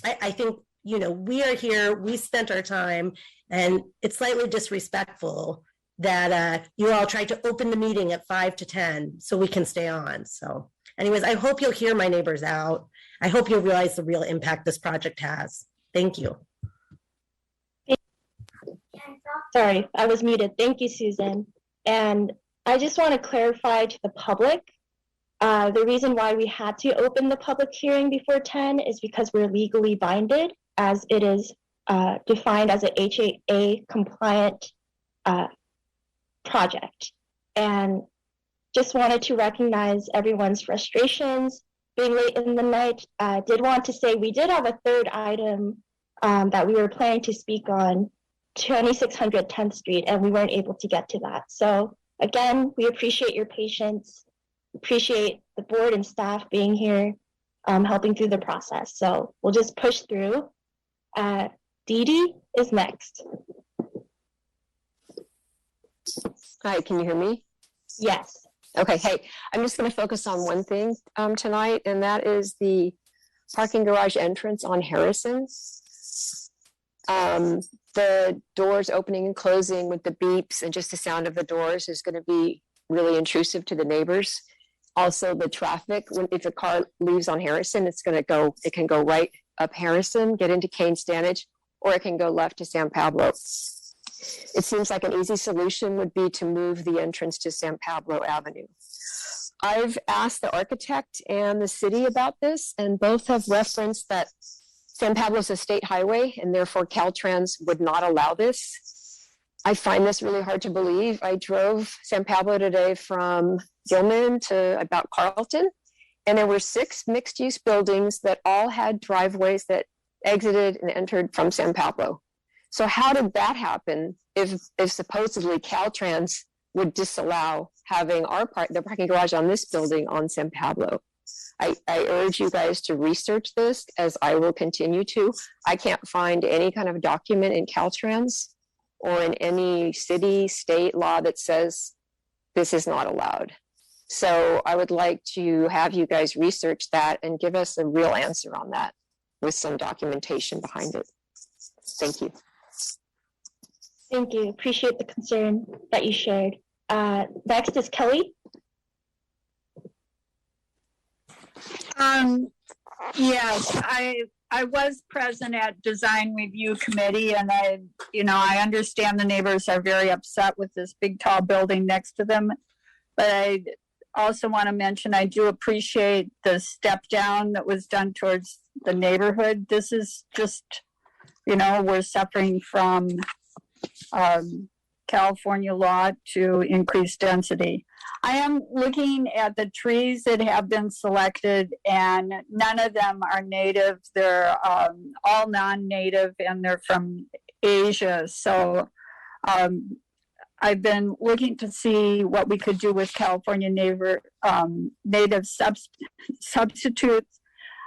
I think, we are here, we spent our time, and it's slightly disrespectful that you all tried to open the meeting at 5 to 10 so we can stay on. So anyways, I hope you'll hear my neighbors out. I hope you'll realize the real impact this project has. Thank you. Sorry, I was muted. Thank you, Susan. And I just want to clarify to the public, the reason why we had to open the public hearing before 10 is because we're legally binded, as it is defined as a HAA compliant project. And just wanted to recognize everyone's frustrations being late in the night. Did want to say we did have a third item that we were planning to speak on, 2600 10th Street, and we weren't able to get to that. So again, we appreciate your patience, appreciate the board and staff being here, helping through the process. So we'll just push through. Dee Dee is next. Hi, can you hear me? Yes. Okay, hey, I'm just going to focus on one thing tonight, and that is the parking garage entrance on Harrison. The doors opening and closing with the beeps and just the sound of the doors is going to be really intrusive to the neighbors. Also, the traffic, if a car leaves on Harrison, it can go right up Harrison, get into Cane Stanage, or it can go left to San Pablo. It seems like an easy solution would be to move the entrance to San Pablo Avenue. I've asked the architect and the city about this, and both have referenced that San Pablo is a state highway, and therefore Caltrans would not allow this. I find this really hard to believe. I drove San Pablo today from Gilman to about Carlton, and there were 6 mixed-use buildings that all had driveways that exited and entered from San Pablo. So how did that happen if supposedly Caltrans would disallow having the parking garage on this building on San Pablo? I urge you guys to research this, as I will continue to. I can't find any kind of document in Caltrans or in any city, state law that says this is not allowed. So I would like to have you guys research that and give us a real answer on that with some documentation behind it. Thank you. Thank you. Appreciate the concern that you shared. Next is Kelly. Yes, I was present at design review committee, and I understand the neighbors are very upset with this big tall building next to them. But I also want to mention, I do appreciate the step down that was done towards the neighborhood. This is just, we're suffering from California law to increase density. I am looking at the trees that have been selected, and none of them are native. They're all non-native, and they're from Asia. So I've been looking to see what we could do with California native substitutes.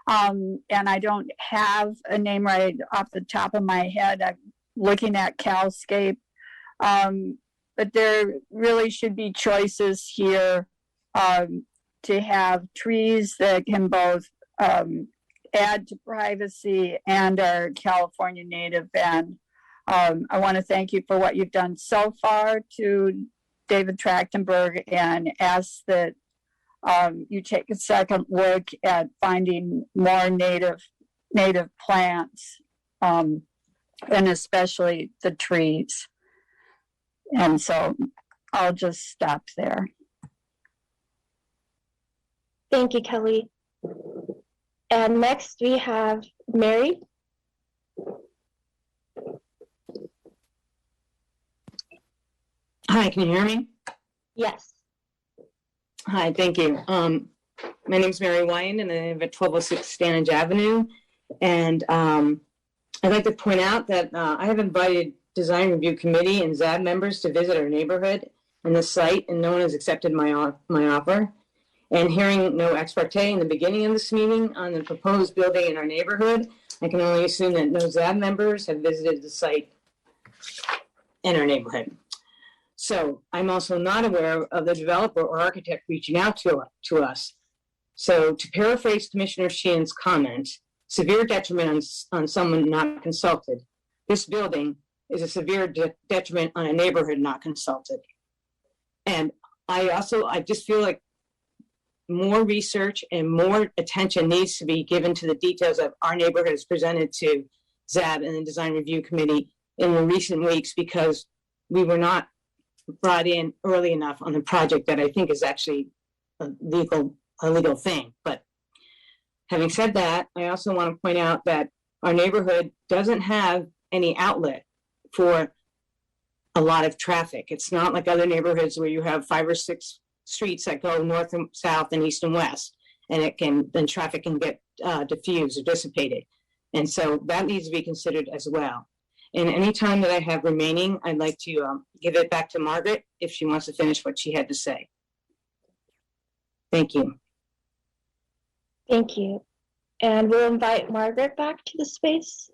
And I don't have a name right off the top of my head. I'm looking at Calscape. But there really should be choices here to have trees that can both add to privacy and are California native. And I want to thank you for what you've done so far to David Trachtenberg, and ask that you take a second look at finding more native plants, and especially the trees. And so I'll just stop there. Thank you, Kelly. And next we have Mary. Hi, can you hear me? Yes. Hi, thank you. My name is Mary Wyand, and I live at 1206 Stanage Avenue. And I'd like to point out that I have invited Design Review Committee and ZAB members to visit our neighborhood and the site, and no one has accepted my offer. And hearing no ex parte in the beginning of this meeting on the proposed building in our neighborhood, I can only assume that no ZAB members have visited the site in our neighborhood. So I'm also not aware of the developer or architect reaching out to us. So to paraphrase Commissioner Sheehan's comment, severe detriment on someone not consulted. This building is a severe detriment on a neighborhood not consulted. And I just feel like more research and more attention needs to be given to the details of our neighborhood as presented to ZAB and the Design Review Committee in the recent weeks, because we were not brought in early enough on the project that I think is actually a legal thing. But having said that, I also want to point out that our neighborhood doesn't have any outlet for a lot of traffic. It's not like other neighborhoods where you have 5 or 6 streets that go north and south and east and west, and then traffic can get diffused or dissipated. And so that needs to be considered as well. And any time that I have remaining, I'd like to give it back to Margaret if she wants to finish what she had to say. Thank you. Thank you. And we'll invite Margaret back to the space.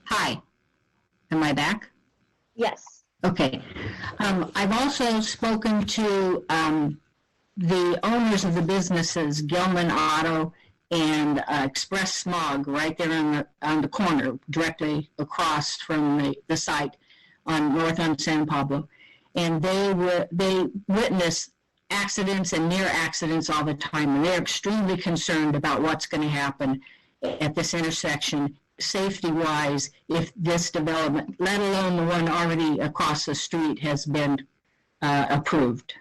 Hi, am I back? Yes. Okay. I've also spoken to the owners of the businesses, Gilman Auto and Express Smog, right there on the corner, directly across from the site north on San Pablo. And they witness accidents and near accidents all the time, and they're extremely concerned about what's going to happen at this intersection, safety-wise, if this development, let alone the one already across the street, has been approved.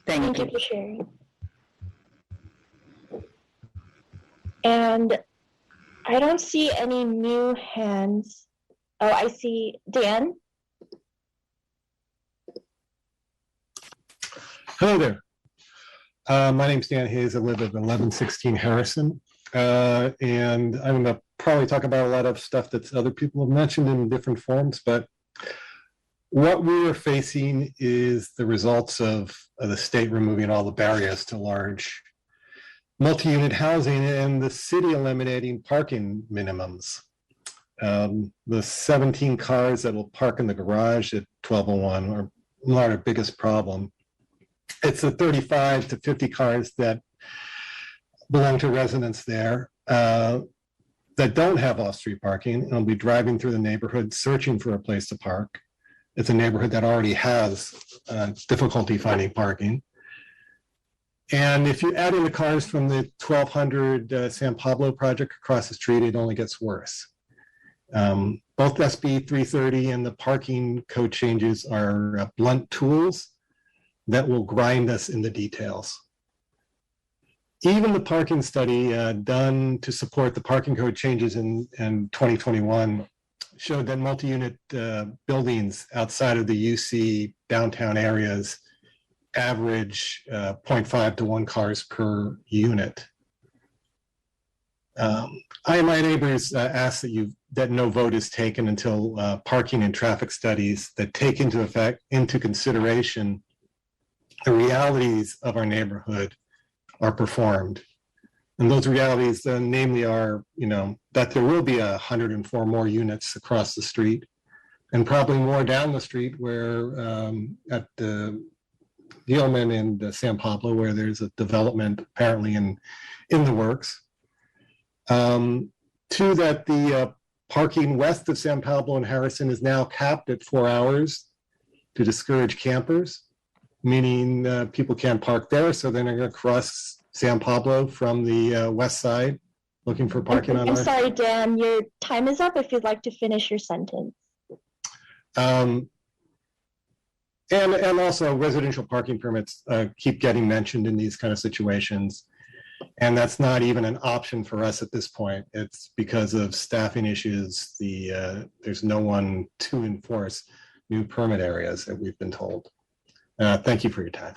Thank you. Thank you for sharing. And I don't see any new hands. Oh, I see Dan. Hello there. My name's Dan Hayes. I live at 1116 Harrison. And I'm going to probably talk about a lot of stuff that other people have mentioned in different forms, but What we are facing is the results of the state removing all the barriers to large multi-unit housing and the city eliminating parking minimums. The 17 cars that will park in the garage at 1201 are not our biggest problem. It's the 35 to 50 cars that belong to residents there that don't have off-street parking and will be driving through the neighborhood searching for a place to park. It's a neighborhood that already has difficulty finding parking. And if you add in the cars from the 1200 San Pablo project across the street, it only gets worse. Both SB 330 and the parking code changes are blunt tools that will grind us in the details. Even the parking study done to support the parking code changes in 2021 showed that multi-unit buildings outside of the UC downtown areas average 0.5 to 1 cars per unit. I and my neighbors ask that no vote is taken until parking and traffic studies that take into consideration the realities of our neighborhood are performed. And those realities namely are, that there will be 104 more units across the street and probably more down the street where at the Gilman and San Pablo, where there's a development apparently in the works. Two, that the parking west of San Pablo and Harrison is now capped at 4 hours to discourage campers, meaning people can't park there, so then they're going to cross San Pablo from the west side looking for parking on I'm sorry, Dan, your time is up if you'd like to finish your sentence. And also residential parking permits keep getting mentioned in these kind of situations. And that's not even an option for us at this point. It's because of staffing issues. There's no one to enforce new permit areas that we've been told. Thank you for your time.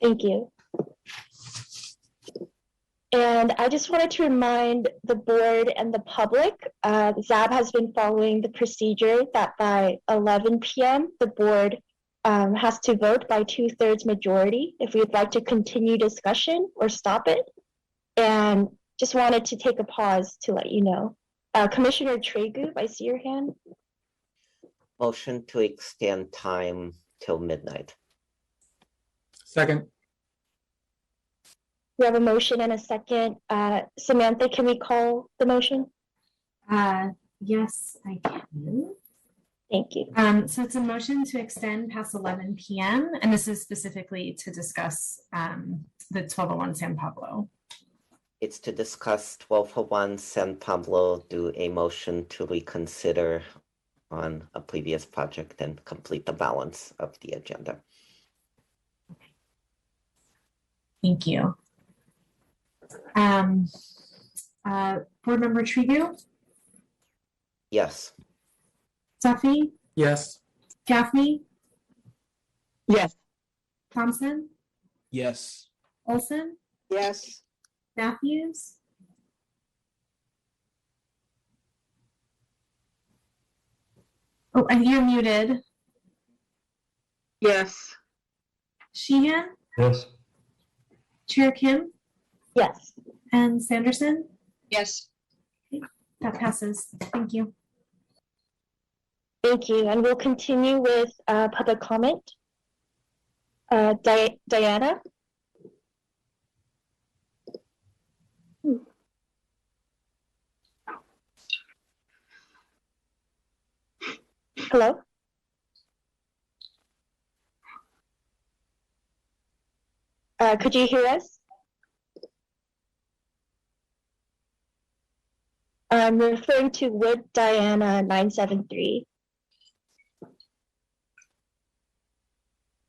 Thank you. And I just wanted to remind the board and the public, ZAB has been following the procedure that by 11 p.m. the board has to vote by 2/3 majority if we'd like to continue discussion or stop it. And just wanted to take a pause to let you know. Commissioner Tregu, I see your hand. Motion to extend time till midnight. Second. We have a motion and a second. Samantha, can we call the motion? Yes, I can. Thank you. So it's a motion to extend past 11 p.m. and this is specifically to discuss the 1201 San Pablo. It's to discuss 1201 San Pablo, do a motion to reconsider on a previous project and complete the balance of the agenda. Thank you. Board Member Tregu? Yes. Duffy? Yes. Gaffney? Yes. Thompson? Yes. Olson? Yes. Matthews? Oh, and you're muted. Yes. Sheehan? Yes. Chair Kim? Yes. And Sanderson? Yes. Okay, that passes. Thank you. Thank you. And we'll continue with public comment. Diana? Hello? Could you hear us? I'm referring to Wood Diana 973.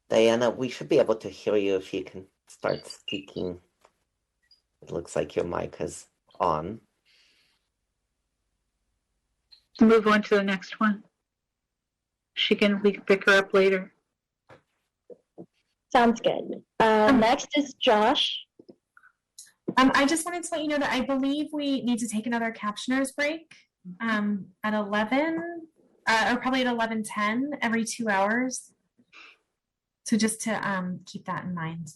Diana, we should be able to hear you if you can start speaking. It looks like your mic is on. Move on to the next one. We can pick her up later. Sounds good. Next is Josh. I just wanted to let you know that I believe we need to take another captioners break at 11. or probably at 11:10 every 2 hours. So just to keep that in mind.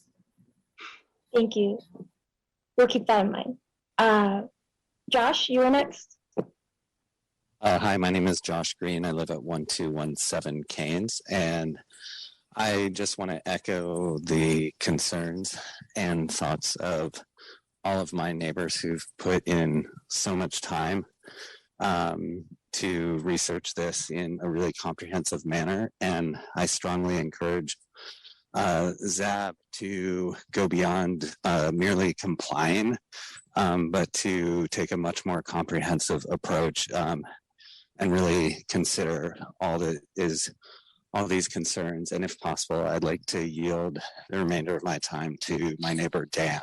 Thank you. We'll keep that in mind. Josh, you are next. Hi, my name is Josh Green. I live at 1217 Keynes, and I just want to echo the concerns and thoughts of all of my neighbors who've put in so much time to research this in a really comprehensive manner. And I strongly encourage ZAB to go beyond merely complying, but to take a much more comprehensive approach and really consider all these concerns. And if possible, I'd like to yield the remainder of my time to my neighbor, Dan.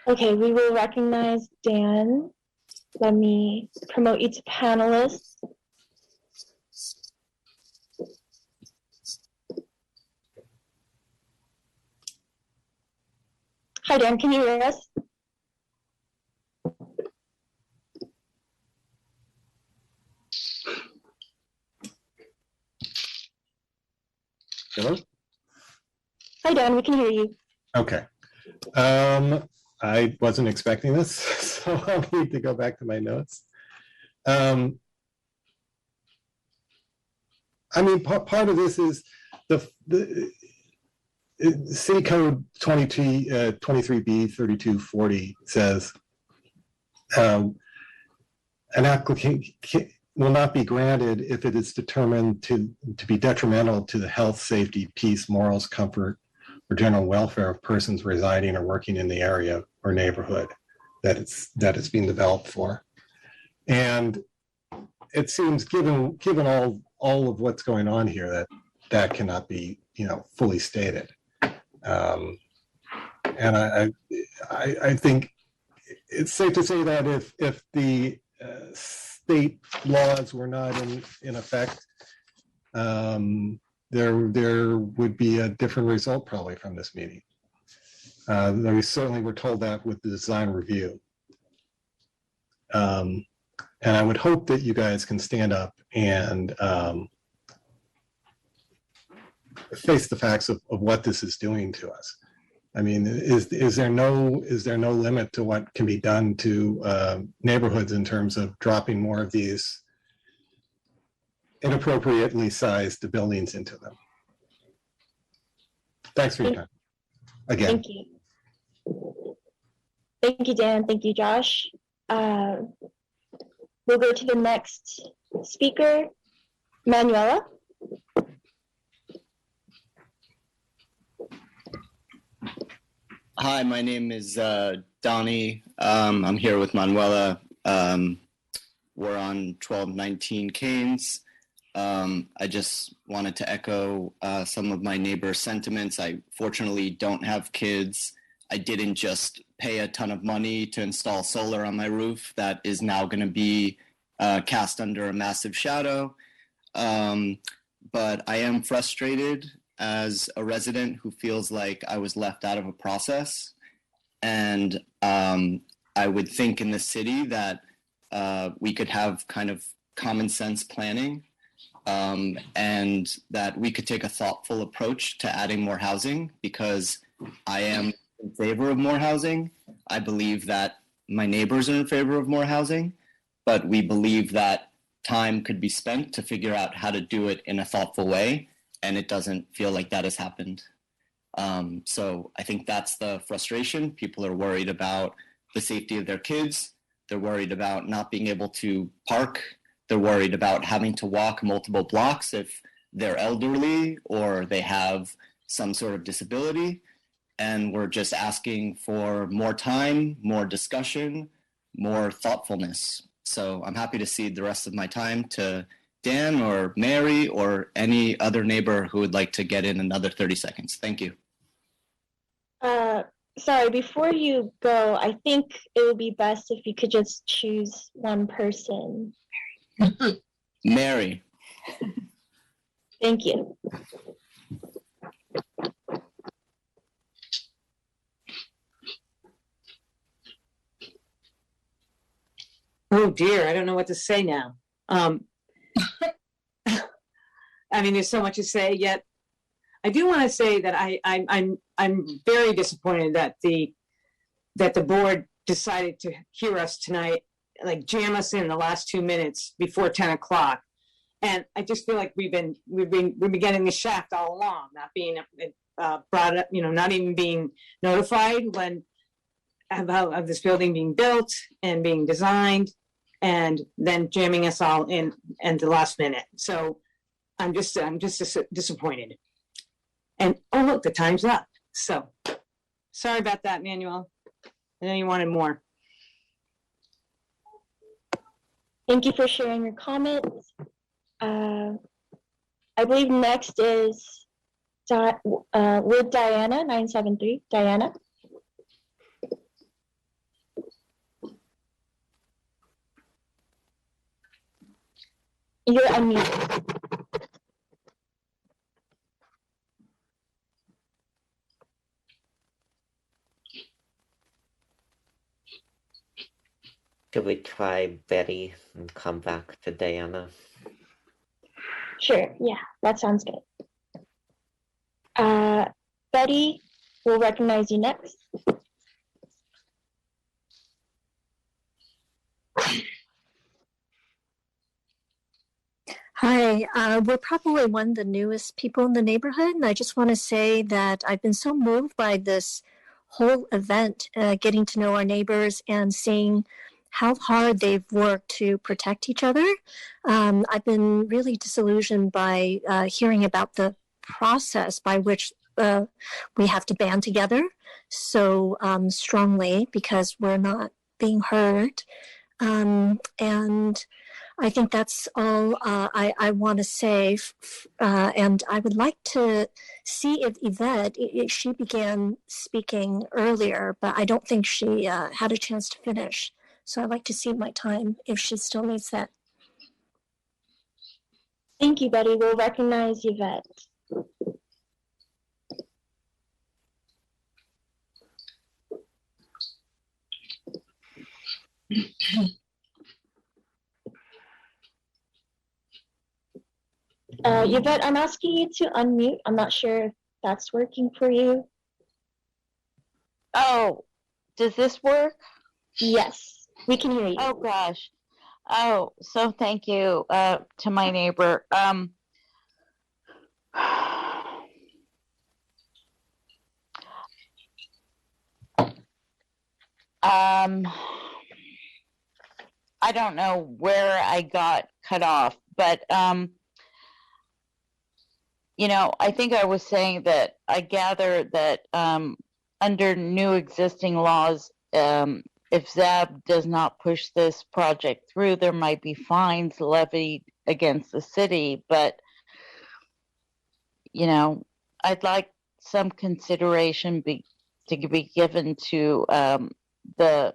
Okay, we will recognize Dan. Let me promote you to panelists. Hi, Dan, can you hear us? Hello? Hi, Dan, we can hear you. Okay. I wasn't expecting this, so I'll need to go back to my notes. I mean, part of this is the City Code 23B 3240 says an applicant will not be granted if it is determined to be detrimental to the health, safety, peace, morals, comfort, or general welfare of persons residing or working in the area or neighborhood that it's being developed for. And it seems, given all of what's going on here, that cannot be, fully stated. And I think it's safe to say that if the state laws were not in effect, there would be a different result probably from this meeting. We certainly were told that with the design review. And I would hope that you guys can stand up and face the facts of what this is doing to us. I mean, is there no limit to what can be done to neighborhoods in terms of dropping more of these inappropriately sized buildings into them? Thanks for your time. Again. Thank you. Thank you, Dan. Thank you, Josh. We'll go to the next speaker, Manuela. Hi, my name is Donnie. I'm here with Manuela. We're on 1219 Keynes. I just wanted to echo some of my neighbors' sentiments. I fortunately don't have kids. I didn't just pay a ton of money to install solar on my roof that is now going to be cast under a massive shadow. But I am frustrated as a resident who feels like I was left out of a process. And I would think in the city that we could have kind of common sense planning, and that we could take a thoughtful approach to adding more housing, because I am in favor of more housing. I believe that my neighbors are in favor of more housing, but we believe that time could be spent to figure out how to do it in a thoughtful way, and it doesn't feel like that has happened. So I think that's the frustration. People are worried about the safety of their kids. They're worried about not being able to park. They're worried about having to walk multiple blocks if they're elderly or they have some sort of disability. And we're just asking for more time, more discussion, more thoughtfulness. So I'm happy to cede the rest of my time to Dan or Mary or any other neighbor who would like to get in another 30 seconds. Thank you. Sorry, before you go, I think it would be best if you could just choose one person. Mary. Thank you. Oh dear, I don't know what to say now. I mean, there's so much to say. Yet, I do want to say that I'm very disappointed that the board decided to hear us tonight, like jam us in the last 2 minutes before 10 o'clock. And I just feel like we've been getting the shaft all along, not being brought up, not even being notified when of this building being built and being designed, and then jamming us all in at the last minute. So I'm just disappointed. And oh look, the time's up. So sorry about that, Manuel. I know you wanted more. Thank you for sharing your comments. I believe next is with Diana, 973. Diana. You're unmuted. Should we try Betty and come back to Diana? Sure, yeah, that sounds good. Betty, we'll recognize you next. Hi, we're probably one of the newest people in the neighborhood, and I just want to say that I've been so moved by this whole event, getting to know our neighbors and seeing how hard they've worked to protect each other. I've been really disillusioned by hearing about the process by which we have to band together so strongly because we're not being heard. And I think that's all I want to say. And I would like to see if Yvette, she began speaking earlier, but I don't think she had a chance to finish. So I'd like to see my time if she still needs that. Thank you, Betty. We'll recognize Yvette. Yvette, I'm asking you to unmute. I'm not sure if that's working for you. Oh, does this work? Yes, we can hear you. Oh gosh. Oh, so thank you to my neighbor. I don't know where I got cut off, but I think I was saying that I gather that under new existing laws, if ZAB does not push this project through, there might be fines levied against the city. But, I'd like some consideration to be given to the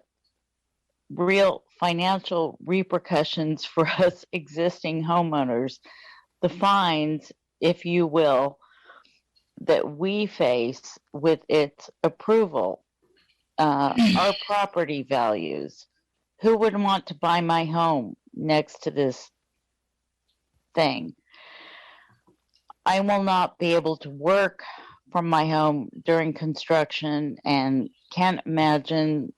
real financial repercussions for us existing homeowners, the fines, if you will, that we face with its approval, our property values. Who would want to buy my home next to this thing? I will not be able to work from my home during construction and can't imagine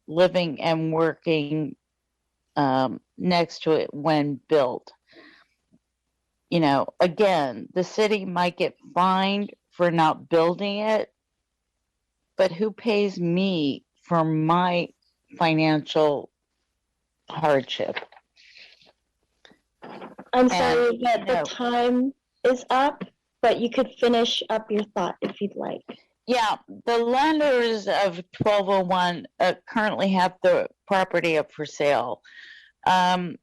living and working next to it when built. Again, the city might get fined for not building it, but who pays me for my financial hardship? I'm sorry that the time is up, but you could finish up your thought if you'd like. Yeah, the lenders of 1201 currently have the property up for sale. I'm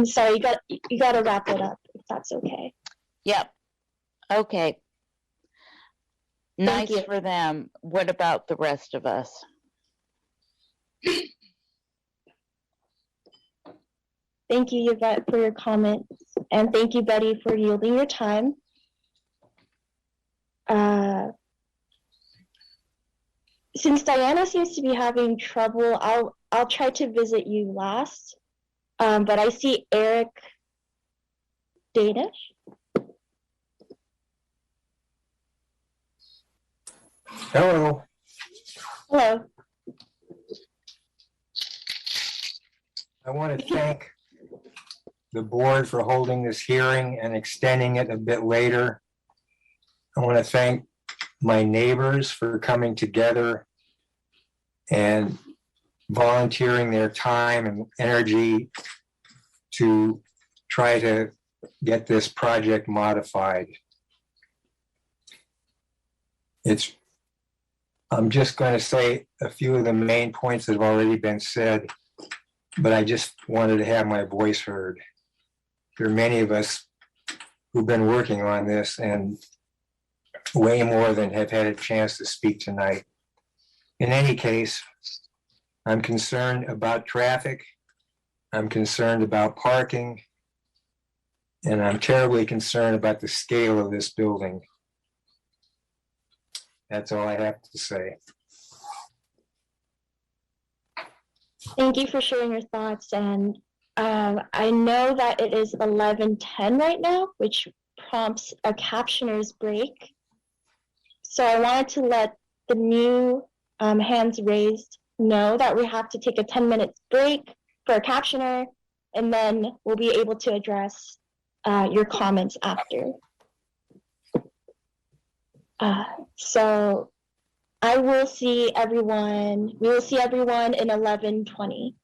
sorry, you got to wrap it up if that's okay. Yep. Okay. Thank Nice for them. What about the rest of us? Thank you, Yvette, for your comments. And thank you, Betty, for yielding your time. Since Diana seems to be having trouble, I'll try to visit you last. But I see Eric Danish. Hello. Hello. I want to thank the board for holding this hearing and extending it a bit later. I want to thank my neighbors for coming together and volunteering their time and energy to try to get this project modified. I'm just going to say a few of the main points that have already been said, but I just wanted to have my voice heard. There are many of us who've been working on this and way more than have had a chance to speak tonight. In any case, I'm concerned about traffic. I'm concerned about parking. And I'm terribly concerned about the scale of this building. That's all I have to say. Thank you for sharing your thoughts. And I know that it is 11:10 right now, which prompts a captioner's break. So I wanted to let the new hands raised know that we have to take a 10-minute break for a captioner, and then we'll be able to address your comments after. So we will see everyone in 11:20.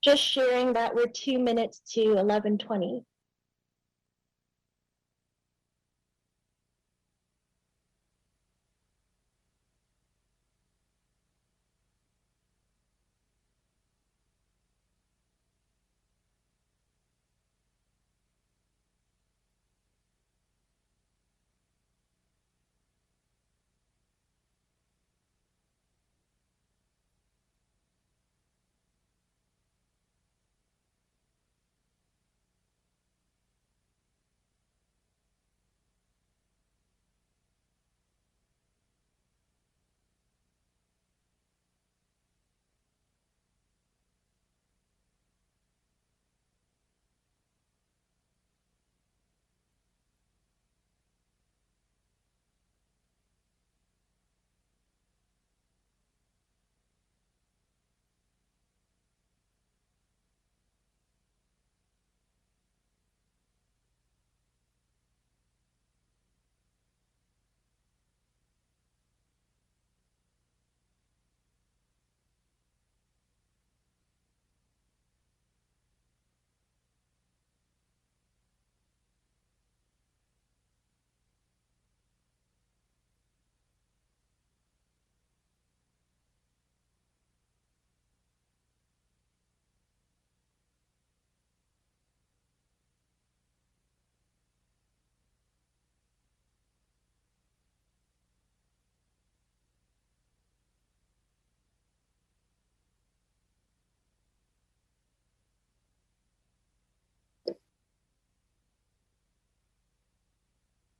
Just sharing that we're 2 minutes to 11:20.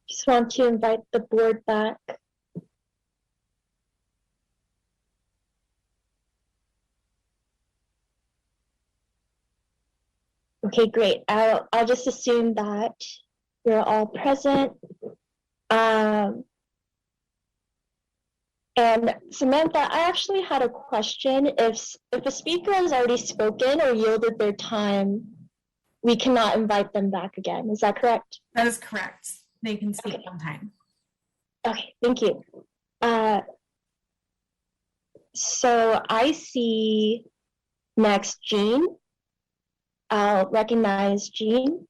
Just want to invite the board back. Okay, great. I'll just assume that you're all present. And Samantha, I actually had a question. If a speaker has already spoken or yielded their time, we cannot invite them back again. Is that correct? That is correct. They can speak one time. Okay, thank you. So I see next Jean. I'll recognize Jean.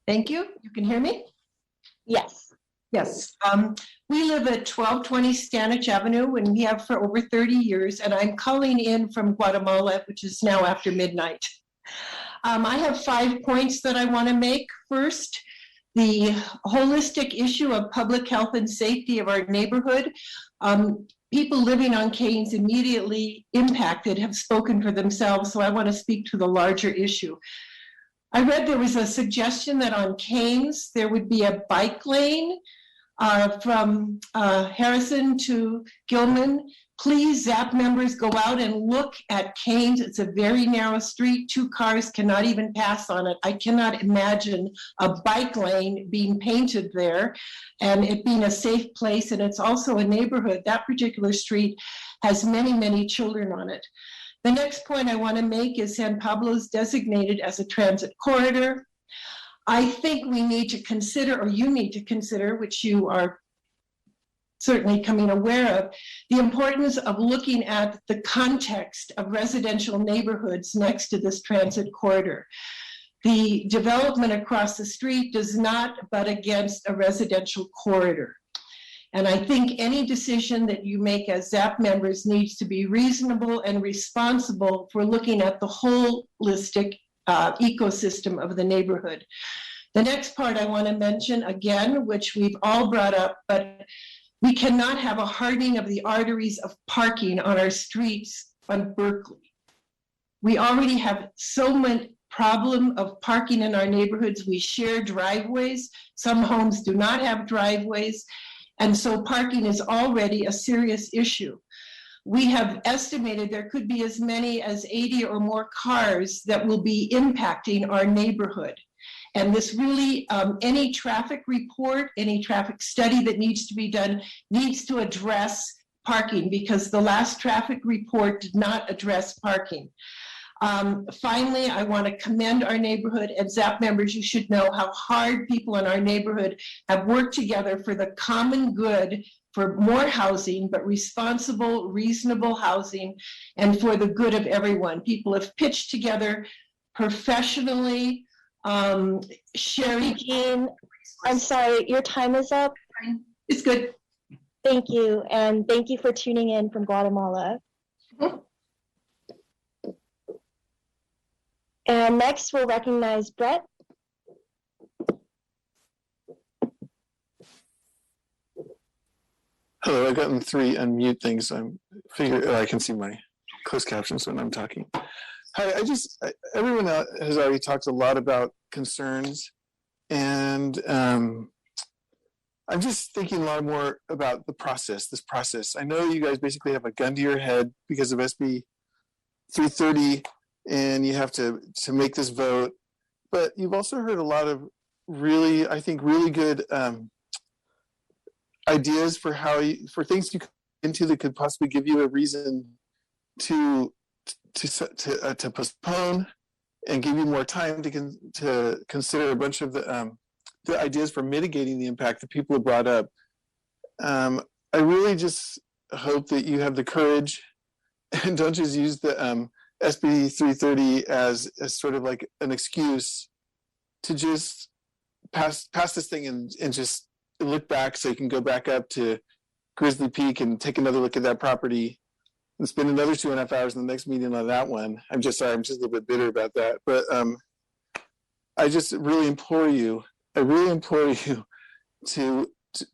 Thank you. You can hear me? Yes. Yes. We live at 1220 Stanich Avenue, and we have for over 30 years, and I'm calling in from Guatemala, which is now after midnight. I have 5 points that I want to make. First, the holistic issue of public health and safety of our neighborhood. People living on Keynes immediately impacted have spoken for themselves, so I want to speak to the larger issue. I read there was a suggestion that on Keynes there would be a bike lane from Harrison to Gilman. Please, ZAP members, go out and look at Keynes. It's a very narrow street. 2 cars cannot even pass on it. I cannot imagine a bike lane being painted there and it being a safe place. And it's also a neighborhood. That particular street has many, many children on it. The next point I want to make is San Pablo's designated as a transit corridor. I think we need to consider, or you need to consider, which you are certainly coming aware of, the importance of looking at the context of residential neighborhoods next to this transit corridor. The development across the street does not butt against a residential corridor. And I think any decision that you make as ZAP members needs to be reasonable and responsible for looking at the holistic ecosystem of the neighborhood. The next part I want to mention again, which we've all brought up, but we cannot have a hardening of the arteries of parking on our streets on Berkeley. We already have so much problem of parking in our neighborhoods. We share driveways. Some homes do not have driveways. And so parking is already a serious issue. We have estimated there could be as many as 80 or more cars that will be impacting our neighborhood. And this really, any traffic report, any traffic study that needs to be done needs to address parking, because the last traffic report did not address parking. Finally, I want to commend our neighborhood, and ZAP members, you should know how hard people in our neighborhood have worked together for the common good, for more housing, but responsible, reasonable housing, and for the good of everyone. People have pitched together professionally, sharing. Jean, I'm sorry, your time is up. It's good. Thank you, and thank you for tuning in from Guatemala. And next, we'll recognize Brett. Hello, I've gotten 3 unmute things. I'm figure I can see my closed captions when I'm talking. Hi, everyone has already talked a lot about concerns, and I'm just thinking a lot more about this process. I know you guys basically have a gun to your head because of SB 330, and you have to make this vote, but you've also heard a lot of really good ideas for for things you could into that could possibly give you a reason to postpone and give you more time to consider a bunch of the ideas for mitigating the impact that people have brought up. I really just hope that you have the courage and don't just use the SB 330 as sort of like an excuse to just pass this thing and just look back so you can go back up to Grizzly Peak and take another look at that property and spend another 2.5 hours in the next meeting on that one. I'm just a little bit bitter about that. But I just really implore you, to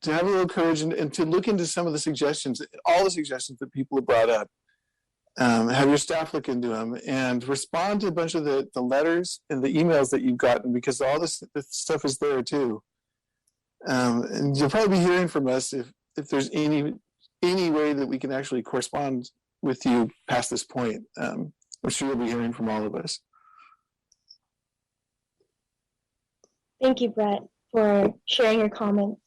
have a little courage and to look into some of the suggestions, all the suggestions that people have brought up. Have your staff look into them and respond to a bunch of the letters and the emails that you've gotten, because all this stuff is there too. And you'll probably be hearing from us if there's any way that we can actually correspond with you past this point. I'm sure you'll be hearing from all of us. Thank you, Brett, for sharing your comments.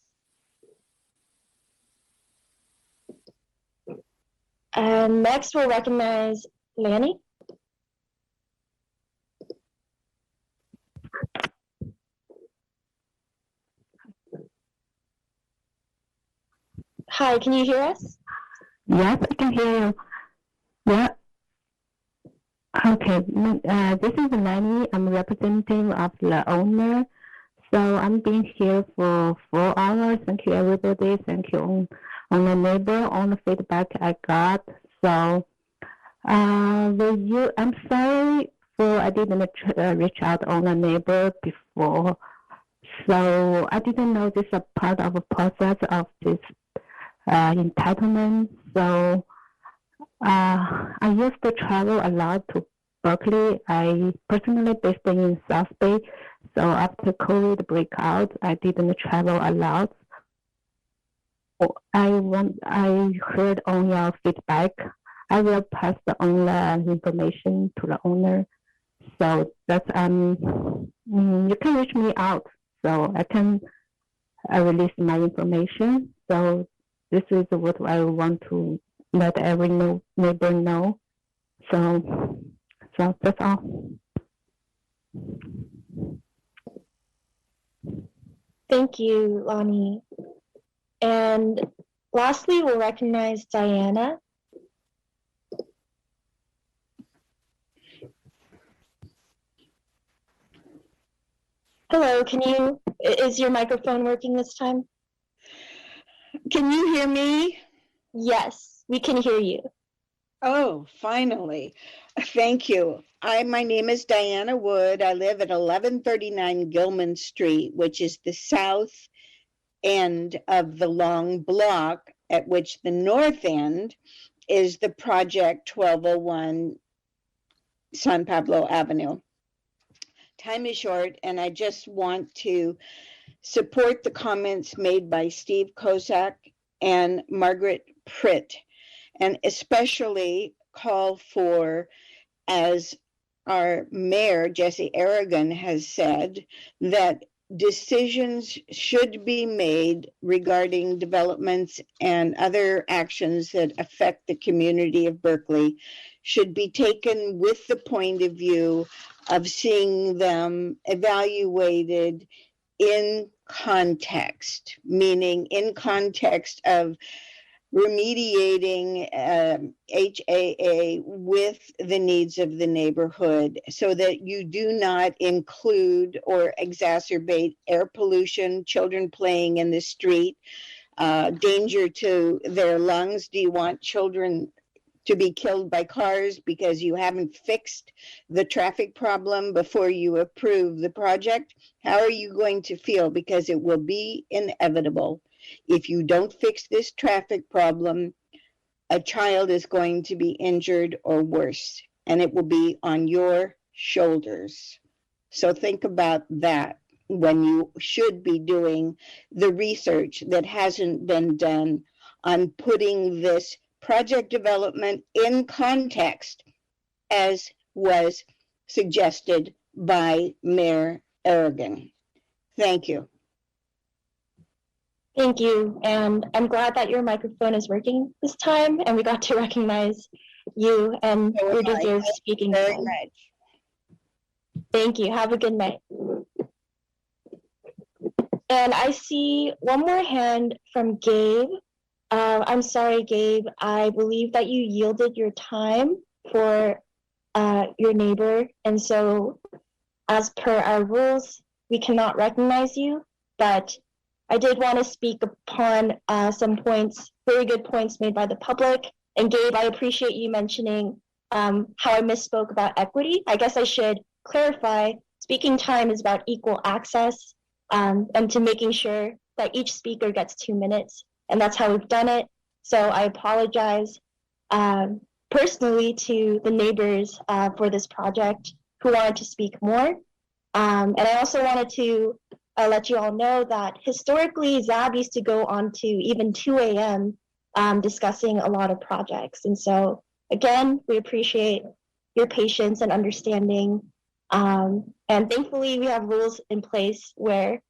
And next, we'll recognize Lanny. Hi, can you hear us? Yes, I can hear you. Yeah. Okay. This is Lanny. I'm representative of the owner. So I'm being here for 4 hours. Thank you, everybody. Thank you on the neighbor, on the feedback I got. So I'm sorry for I didn't reach out on the neighbor before. So I didn't know this is a part of the process of this entitlement. So I used to travel a lot to Berkeley. I personally based in South Bay. So after COVID breakout, I didn't travel a lot. I heard on your feedback. I will pass on the information to the owner. So that's you can reach me out so I can release my information. So this is what I want to let every neighbor know. So that's all. Thank you, Lonnie. And lastly, we'll recognize Diana. Hello, is your microphone working this time? Can you hear me? Yes, we can hear you. Oh, finally. Thank you. My name is Diana Wood. I live at 1139 Gilman Street, which is the south end of the long block, at which the north end is the project 1201 San Pablo Avenue. Time is short, and I just want to support the comments made by Steve Kozak and Margaret Pritt, and especially call for, as our mayor, Jesse Aragon, has said, that decisions should be made regarding developments and other actions that affect the community of Berkeley should be taken with the point of view of seeing them evaluated in context, meaning in context of remediating HAA with the needs of the neighborhood so that you do not include or exacerbate air pollution, children playing in the street, danger to their lungs. Do you want children to be killed by cars because you haven't fixed the traffic problem before you approve the project? How are you going to feel? Because it will be inevitable. If you don't fix this traffic problem, a child is going to be injured or worse, and it will be on your shoulders. So think about that when you should be doing the research that hasn't been done on putting this project development in context, as was suggested by Mayor Aragon. Thank you. Thank you. And I'm glad that your microphone is working this time and we got to recognize you and your deserved speaking very time. much. Thank you. Have a good night. And I see one more hand from Gabe. I'm sorry, Gabe. I believe that you yielded your time for your neighbor. And so as per our rules, we cannot recognize you, but I did want to speak upon some points, very good points made by the public. And Gabe, I appreciate you mentioning how I misspoke about equity. I guess I should clarify, speaking time is about equal access and to making sure that each speaker gets 2 minutes. And that's how we've done it. So I apologize personally to the neighbors for this project who wanted to speak more. And I also wanted to let you all know that historically ZAB used to go on to even 2 a.m. Discussing a lot of projects. And so again, we appreciate your patience and understanding. And thankfully we have rules in place where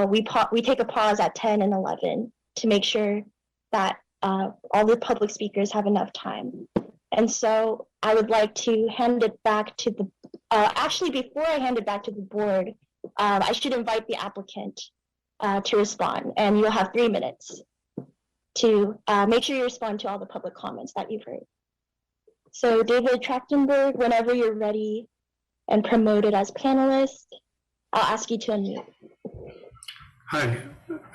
we take a pause at 10 and 11 to make sure that all the public speakers have enough time. And so I would like to hand it back to the, actually before I hand it back to the board, I should invite the applicant to respond, and you'll have 3 minutes to make sure you respond to all the public comments that you've heard. So David Trachtenberg, whenever you're ready and promoted as panelist, I'll ask you to unmute. Hi.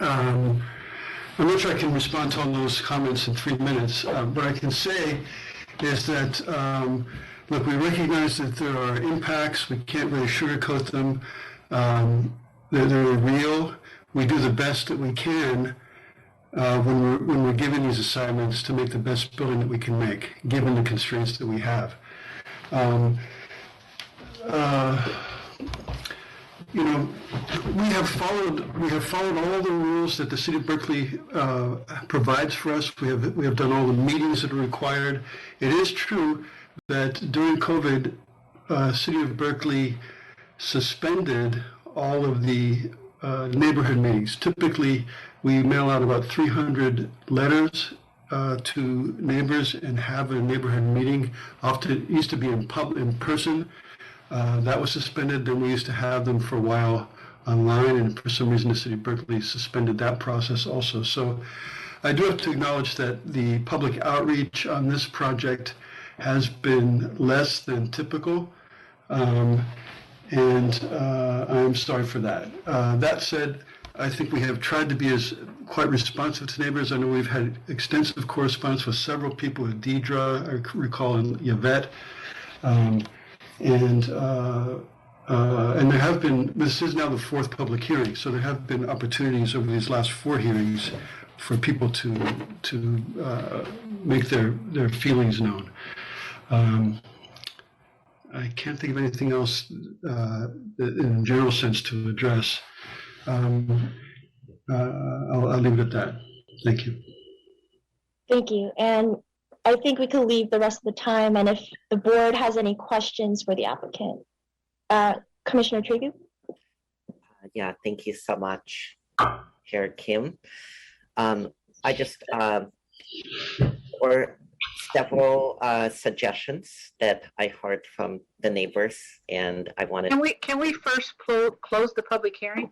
I'm not sure I can respond to all those comments in 3 minutes. What I can say is that, look, we recognize that there are impacts. We can't really sugarcoat them. They're real. We do the best that we can when we're given these assignments to make the best building that we can make, given the constraints that we have. You know, we have followed all the rules that the city of Berkeley provides for us. We have done all the meetings that are required. It is true that during COVID, city of Berkeley suspended all of the neighborhood meetings. Typically, we mail out about 300 letters to neighbors and have a neighborhood meeting. Often it used to be in person. That was suspended. Then we used to have them for a while online, and for some reason the city of Berkeley suspended that process also. So I do have to acknowledge that the public outreach on this project has been less than typical, and I'm sorry for that. That said, I think we have tried to be quite responsive to neighbors. I know we've had extensive correspondence with several people, with Deidre, I recall, and Yvette. And there have been, this is now the 4th public hearing, so there have been opportunities over these last 4 hearings for people to make their feelings known. I can't think of anything else in a general sense to address. I'll leave it at that. Thank you. Thank you. And I think we could leave the rest of the time, and if the board has any questions for the applicant. Commissioner Trigu? Yeah, thank you so much, Chair Kim. I just, or several suggestions that I heard from the neighbors, and I wanted. Can we first close the public hearing?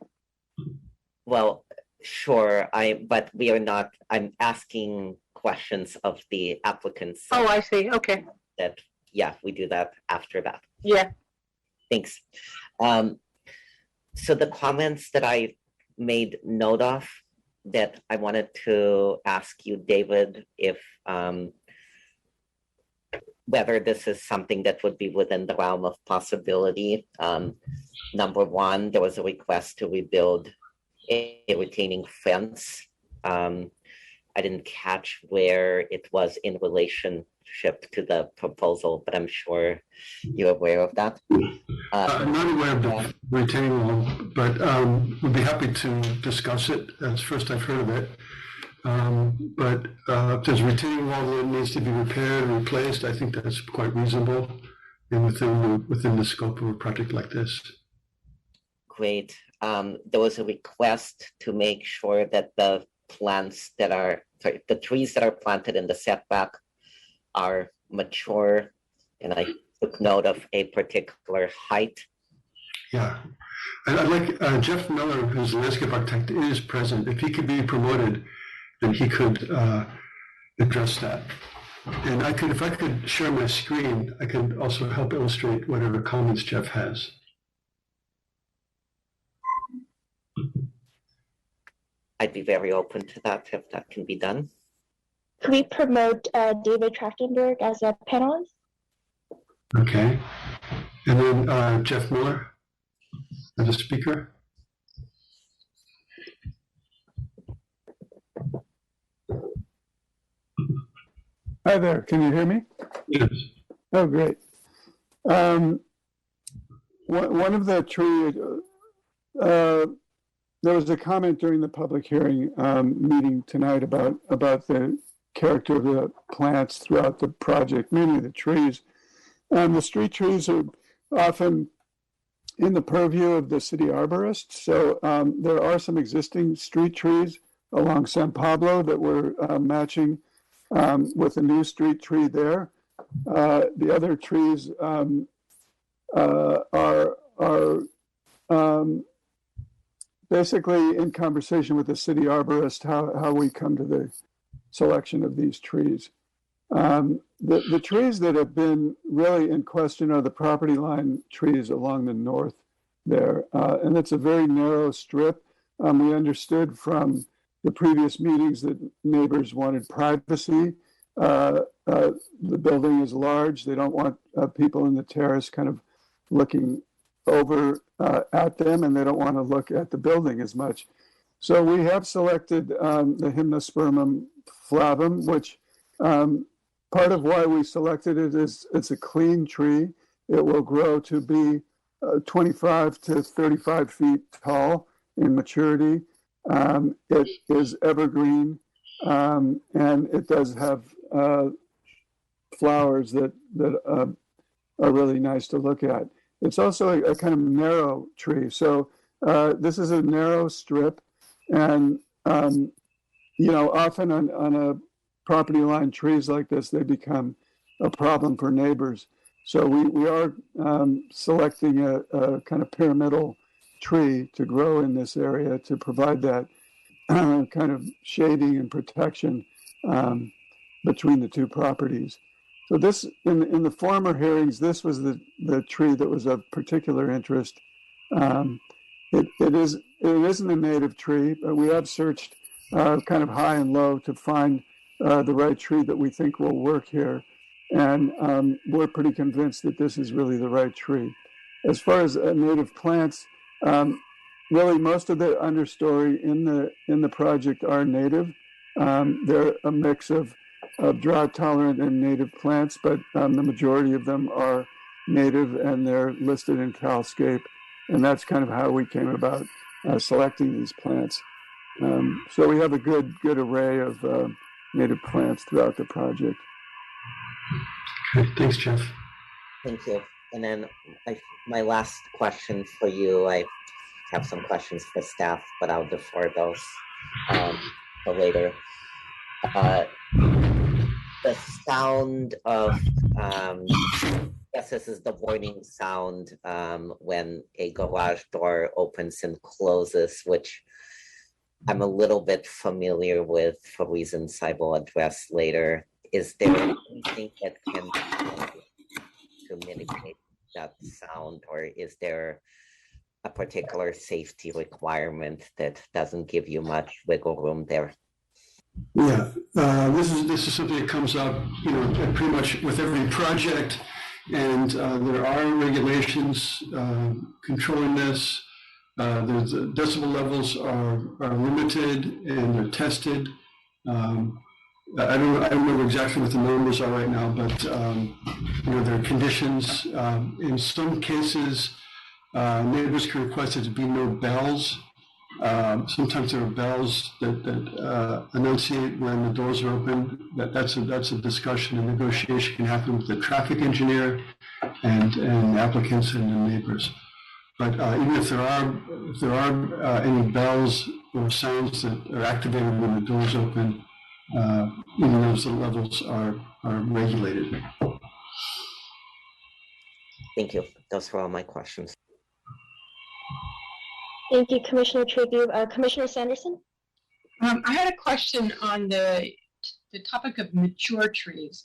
Well, sure. But we are not. I'm asking questions of the applicants. Oh, I see. Okay. That yeah, we do that after that. Yeah. Thanks. So the comments that I made note of that I wanted to ask you, David, if whether this is something that would be within the realm of possibility. Number one, there was a request to rebuild a retaining fence. I didn't catch where it was in relationship to the proposal, but I'm sure you're aware of that. I'm not aware of the retaining wall, but we'd be happy to discuss it. That's the first I've heard of it. But if there's a retaining wall that needs to be repaired and replaced, I think that's quite reasonable and within the scope of a project like this. Great. There was a request to make sure that the the trees that are planted in the setback are mature, and I took note of a particular height. Yeah, I'd like Jeff Miller, who's a landscape architect, is present. If he could be promoted, then he could address that. And if I could share my screen, I could also help illustrate whatever comments Jeff has. I'd be very open to that if that can be done. Could we promote David Trachtenberg as a panelist? Okay. And then Jeff Miller as a speaker. Hi there, can you hear me? Yes. Oh, great. One of the trees, there was a comment during the public hearing meeting tonight about the character of the plants throughout the project, mainly the trees. The street trees are often in the purview of the city arborist. So there are some existing street trees along San Pablo that we're matching with a new street tree there. The other trees are basically in conversation with the city arborist how we come to the selection of these trees. The trees that have been really in question are the property line trees along the north there. And it's a very narrow strip. We understood from the previous meetings that neighbors wanted privacy. The building is large. They don't want people in the terrace kind of looking over at them, and they don't want to look at the building as much. So we have selected the Hymnospermum flavum, which part of why we selected it is it's a clean tree. It will grow to be 25 to 35 feet tall in maturity. It is evergreen, and it does have flowers that are really nice to look at. It's also a kind of narrow tree. So this is a narrow strip, and often on a property line trees like this, they become a problem for neighbors. So we are selecting a kind of pyramidal tree to grow in this area to provide that kind of shading and protection between the two properties. So this, in the former hearings, this was the tree that was of particular interest. It isn't a native tree, but we have searched kind of high and low to find the right tree that we think will work here. And we're pretty convinced that this is really the right tree. As far as native plants, really most of the understory in the project are native. They're a mix of drought tolerant and native plants, but the majority of them are native and they're listed in CalScape. And that's kind of how we came about selecting these plants. So we have a good array of native plants throughout the project. Okay, thanks, Jeff. Thank you. And then my last question for you, I have some questions for staff, but I'll defer those for later. The sound of, yes, this is the warning sound when a garage door opens and closes, which I'm a little bit familiar with for reasons I will address later. Is there anything that can be done to mitigate that sound, or is there a particular safety requirement that doesn't give you much wiggle room there? Yeah, this is something that comes up, pretty much with every project, and there are regulations controlling this. The decibel levels are limited and they're tested. I don't remember exactly what the numbers are right now, but there are conditions. In some cases, neighbors can request there to be no bells. Sometimes there are bells that enunciate when the doors are open. That's a discussion and negotiation can happen with the traffic engineer and applicants and the neighbors. But even if there are any bells or sounds that are activated when the doors open, even those levels are regulated. Thank you. Those were all my questions. Thank you, Commissioner Tribune. Commissioner Sanderson? I had a question on the topic of mature trees.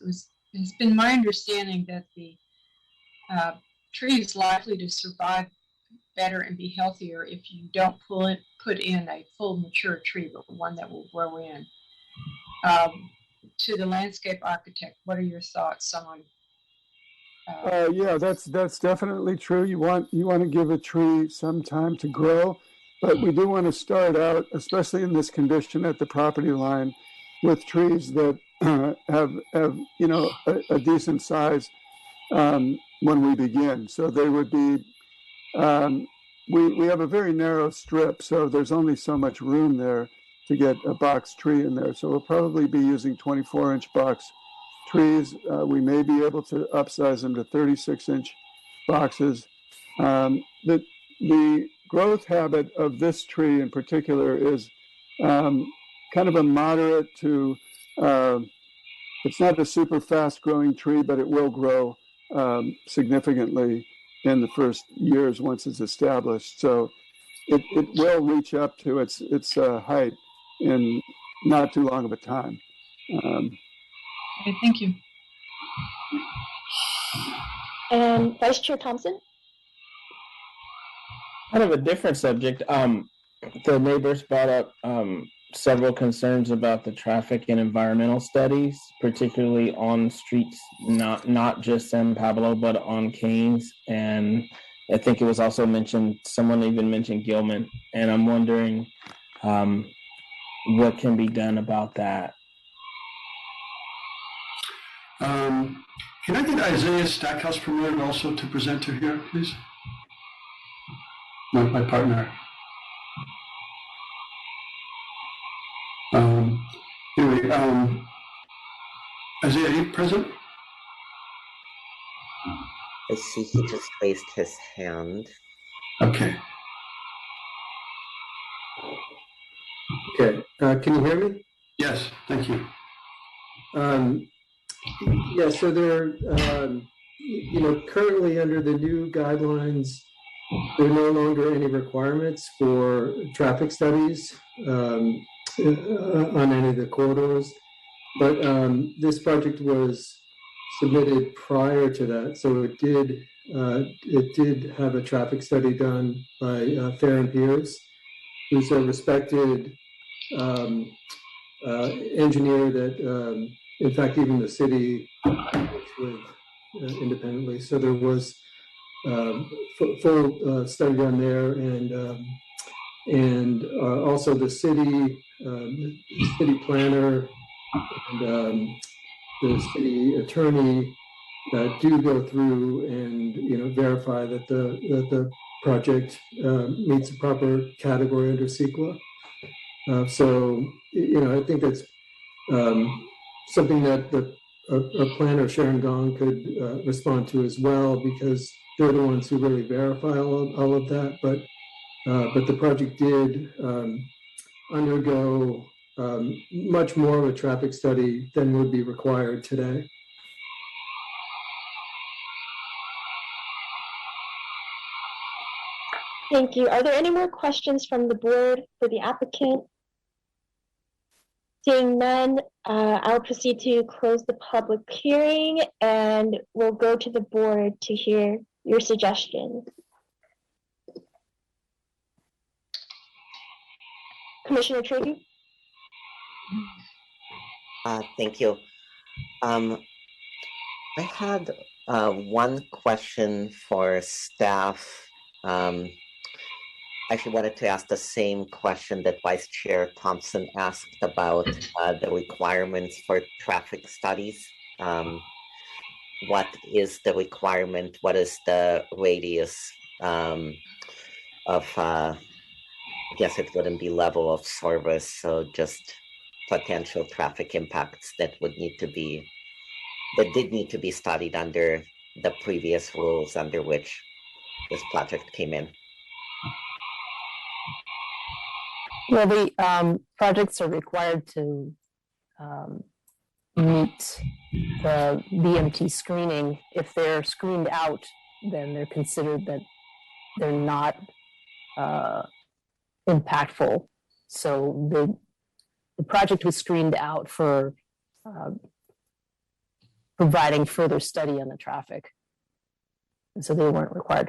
It's been my understanding that the tree is likely to survive better and be healthier if you don't put in a full mature tree, but one that will grow in. To the landscape architect, what are your thoughts on? Yeah, that's definitely true. You want to give a tree some time to grow, but we do want to start out, especially in this condition at the property line, with trees that have a decent size when we begin. So they would be. We have a very narrow strip, so there's only so much room there to get a box tree in there. So we'll probably be using 24-inch box trees. We may be able to upsize them to 36-inch boxes. The growth habit of this tree in particular is kind of a moderate to, it's not a super fast growing tree, but it will grow significantly in the first years once it's established. So it will reach up to its height in not too long of a time. Okay, thank you. And Vice Chair Thompson? Kind of a different subject. The neighbors brought up several concerns about the traffic and environmental studies, particularly on streets, not just San Pablo, but on Keynes. And I think it was also mentioned, someone even mentioned Gilman. And I'm wondering what can be done about that. Can I get Isaiah Stackhouse promoted also to presenter here, please? My partner. Anyway, Isaiah, are you present? I see he just raised his hand. Okay. Okay, can you hear me? Yes, thank you. Yeah, so there, currently under the new guidelines, there are no longer any requirements for traffic studies on any of the corridors. But this project was submitted prior to that, so it did have a traffic study done by Fair and Pierce, who's a respected engineer that, in fact, even the city works with independently. So there was full study done there, and also the city planner and the city attorney do go through and verify that the project meets the proper category under CEQA. So I think that's something that a planner, Sharon Gong, could respond to as well, because they're the ones who really verify all of that. But but the project did undergo much more of a traffic study than would be required today. Thank you. Are there any more questions from the board for the applicant? Seeing none, I'll proceed to close the public hearing and we'll go to the board to hear your suggestions. Commissioner Triggy? Thank you. I had one question for staff. I actually wanted to ask the same question that Vice Chair Thompson asked about the requirements for traffic studies. What is the requirement? What is the radius of, I guess it wouldn't be level of service, so just potential traffic impacts that would need to be, that did need to be studied under the previous rules under which this project came in. Well, the projects are required to meet the VMT screening. If they're screened out, then they're considered that they're not impactful. So the project was screened out for providing further study on the traffic. And so they weren't required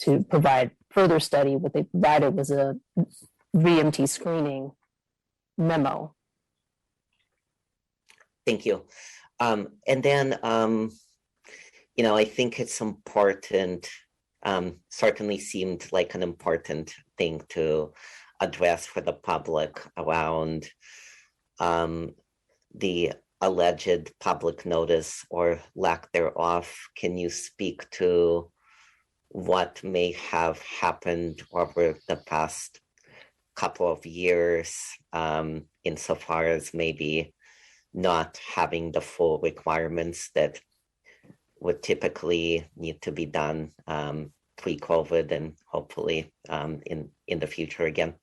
to provide further study. What they provided was a VMT screening memo. Thank you. And then, you know, I think it's important, certainly seemed like an important thing to address for the public around the alleged public notice or lack thereof. Can you speak to what may have happened over the past couple of years, insofar as maybe not having the full requirements that would typically need to be done pre-COVID and hopefully in the future again?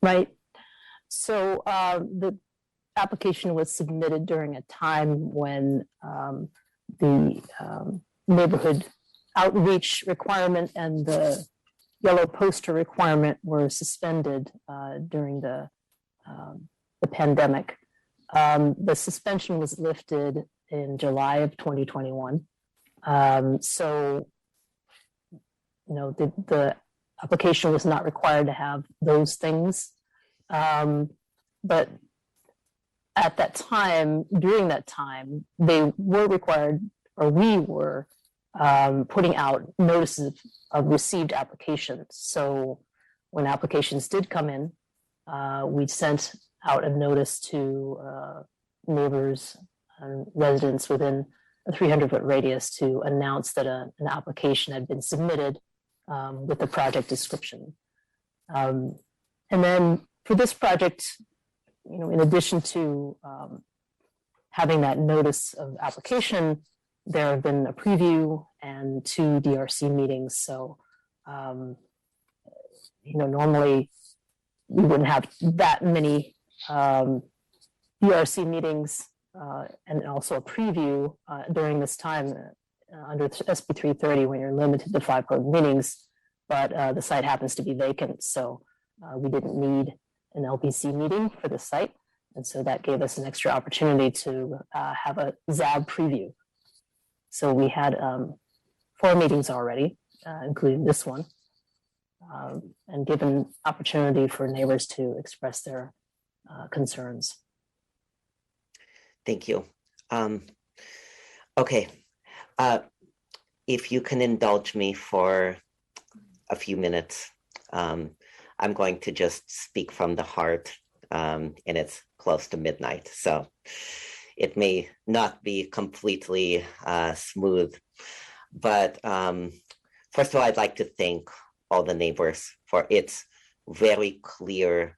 Right. So the application was submitted during a time when the neighborhood outreach requirement and the yellow poster requirement were suspended during the pandemic. The suspension was lifted in July of 2021. So, you know, the application was not required to have those things. But at that time, during that time, they were required, or we were putting out notices of received applications. So when applications did come in, we sent out a notice to neighbors and residents within a 300-foot radius to announce that an application had been submitted with the project description. And then for this project, you know, in addition to having that notice of application, there have been a preview and 2 DRC meetings. So, you know, normally we wouldn't have that many DRC meetings and also a preview during this time under SB 330 when you're limited to 5 public meetings, but the site happens to be vacant. So we didn't need an LPC meeting for the site. And so that gave us an extra opportunity to have a ZAB preview. So we had 4 meetings already, including this one, and given opportunity for neighbors to express their concerns. Thank you. Okay, if you can indulge me for a few minutes, I'm going to just speak from the heart, and it's close to midnight, so it may not be completely smooth. But first of all, I'd like to thank all the neighbors for it's very clear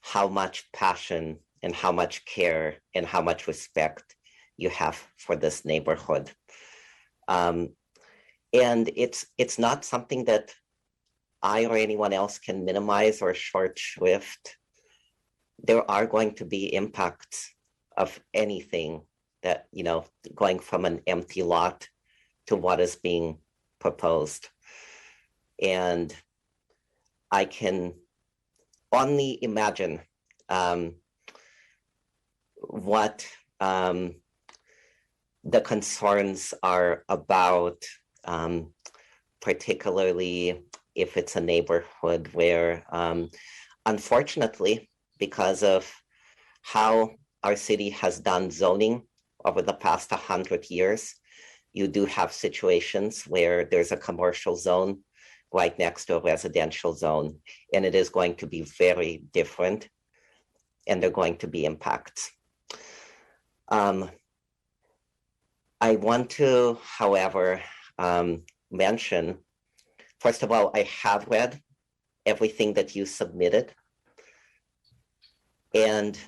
how much passion and how much care and how much respect you have for this neighborhood. And it's not something that I or anyone else can minimize or short shrift, there are going to be impacts of anything that, going from an empty lot to what is being proposed. And I can only imagine what the concerns are about, particularly if it's a neighborhood where, unfortunately, because of how our city has done zoning over the past 100 years, you do have situations where there's a commercial zone right next to a residential zone, and it is going to be very different, and there are going to be impacts. I want to, however, mention, first of all, I have read everything that you submitted, and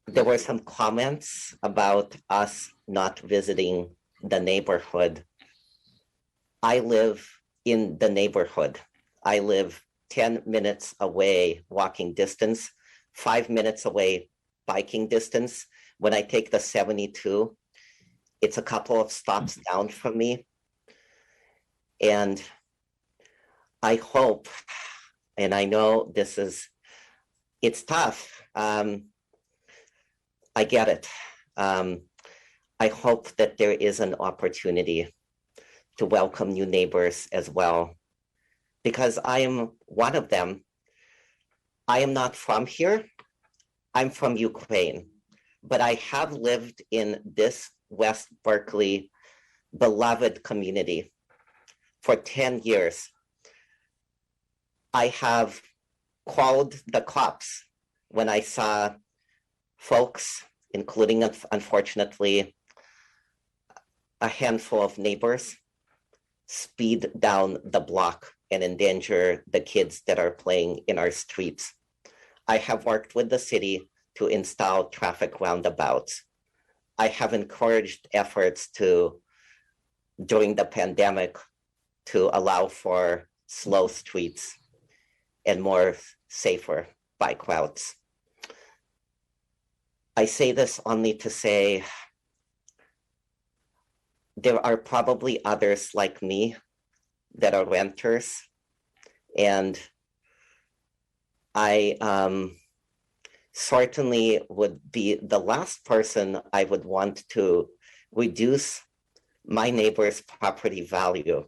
there were some comments about us not visiting the neighborhood. I live in the neighborhood. I live 10 minutes away walking distance, 5 minutes away biking distance. When I take the 72, it's a couple of stops down from me. And I hope, and I know it's tough. I get it. I hope that there is an opportunity to welcome new neighbors as well, because I am one of them. I am not from here. I'm from Ukraine, but I have lived in this West Berkeley beloved community for 10 years. I have called the cops when I saw folks, including, unfortunately, a handful of neighbors, speed down the block and endanger the kids that are playing in our streets. I have worked with the city to install traffic roundabouts. I have encouraged efforts during the pandemic, to allow for slow streets and more safer bike routes. I say this only to say there are probably others like me that are renters, and I certainly would be the last person I would want to reduce my neighbor's property value.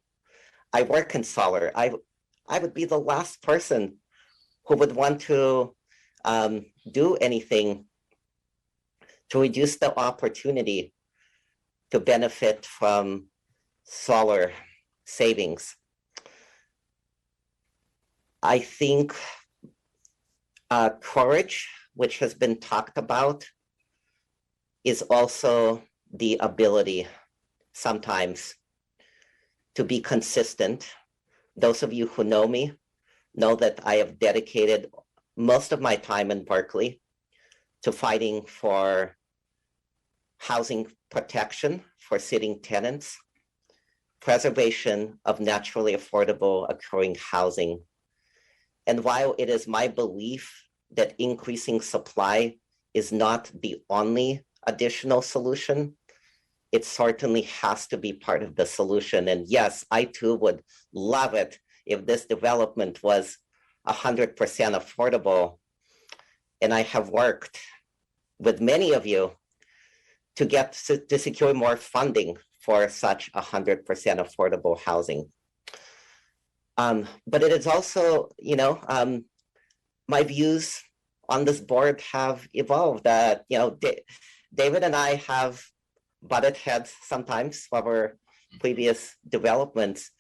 I work in solar. I would be the last person who would want to do anything to reduce the opportunity to benefit from solar savings. I think courage, which has been talked about, is also the ability sometimes to be consistent. Those of you who know me know that I have dedicated most of my time in Berkeley to fighting for housing protection for sitting tenants, preservation of naturally affordable occurring housing. And while it is my belief that increasing supply is not the only additional solution, it certainly has to be part of the solution. And yes, I too would love it if this development was 100% affordable. And I have worked with many of you to secure more funding for such 100% affordable housing. But it is also, my views on this board have evolved. David and I have butted heads sometimes over previous developments.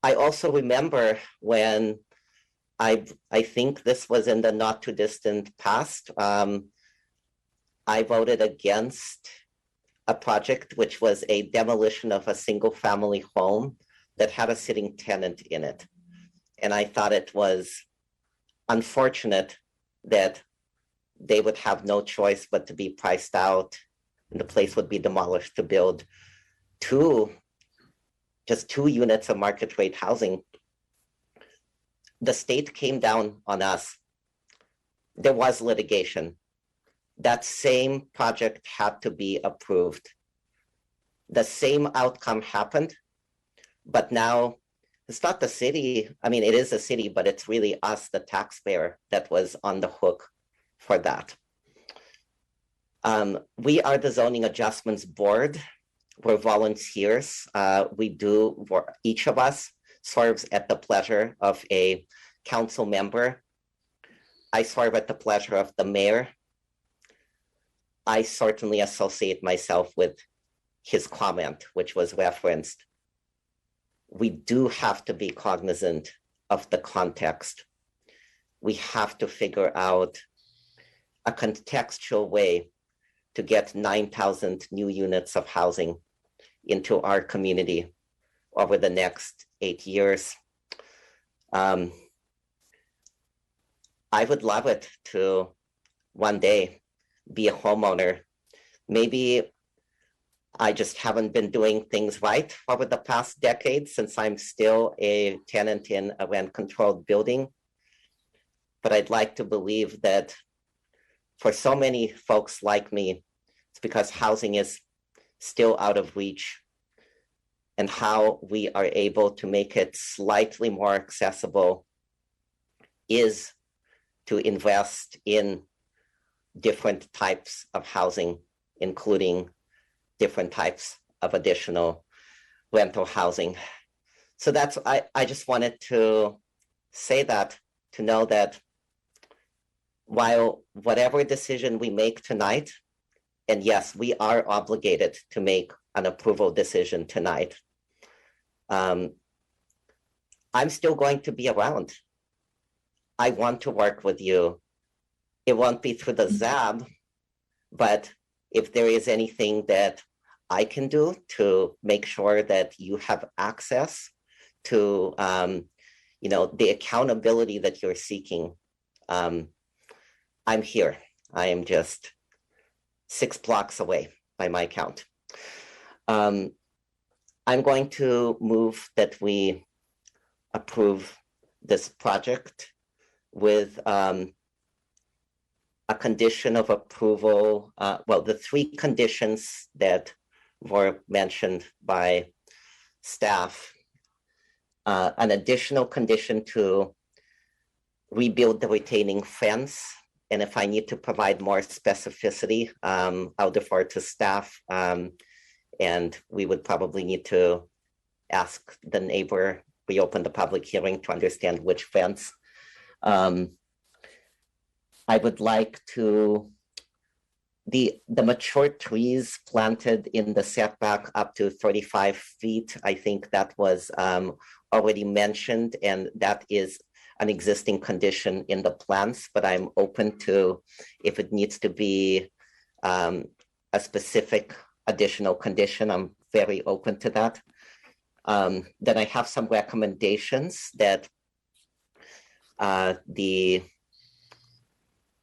I also remember when I think this was in the not too distant past, I voted against a project which was a demolition of a single family home that had a sitting tenant in it. And I thought it was unfortunate that they would have no choice but to be priced out and the place would be demolished to build just two units of market rate housing the state came down on us. There was litigation. That same project had to be approved. The same outcome happened, but now it's not the city. I mean, it is the city, but it's really us, the taxpayer, that was on the hook for that. We are the Zoning Adjustments Board. We're volunteers. Each of us serves at the pleasure of a council member. I serve at the pleasure of the mayor. I certainly associate myself with his comment, which was referenced. We do have to be cognizant of the context. We have to figure out a contextual way to get 9,000 new units of housing into our community over the next 8 years. I would love it to one day be a homeowner. Maybe I just haven't been doing things right over the past decade since I'm still a tenant in a rent-controlled building. But I'd like to believe that for so many folks like me, it's because housing is still out of reach, and how we are able to make it slightly more accessible is to invest in different types of housing, including different types of additional rental housing. So that's, I just wanted to say that, to know that while whatever decision we make tonight, and yes, we are obligated to make an approval decision tonight, I'm still going to be around. I want to work with you. It won't be through the ZAB, but if there is anything that I can do to make sure that you have access to, the accountability that you're seeking, I'm here. I am just 6 blocks away by my count. I'm going to move that we approve this project with a condition of approval. The 3 conditions that were mentioned by staff. An additional condition to rebuild the retaining fence. And if I need to provide more specificity, I'll defer to staff. And we would probably need to ask the neighbor, reopen the public hearing to understand which fence. I would like to, the mature trees planted in the setback up to 35 feet, I think that was already mentioned, and that is an existing condition in the plans, but I'm open to, if it needs to be a specific additional condition, I'm very open to that. Then I have some recommendations that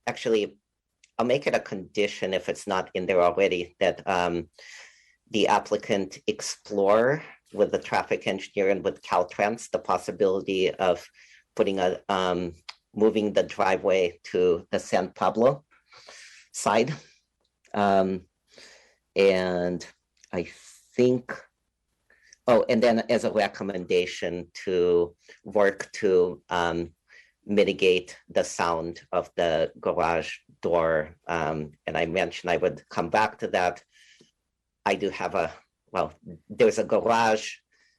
actually, I'll make it a condition if it's not in there already, that the applicant explore with the traffic engineer and with Caltrans the possibility of putting moving the driveway to the San Pablo side. And I think, and then as a recommendation to work to mitigate the sound of the garage door. And I mentioned I would come back to that. I do have there's a garage,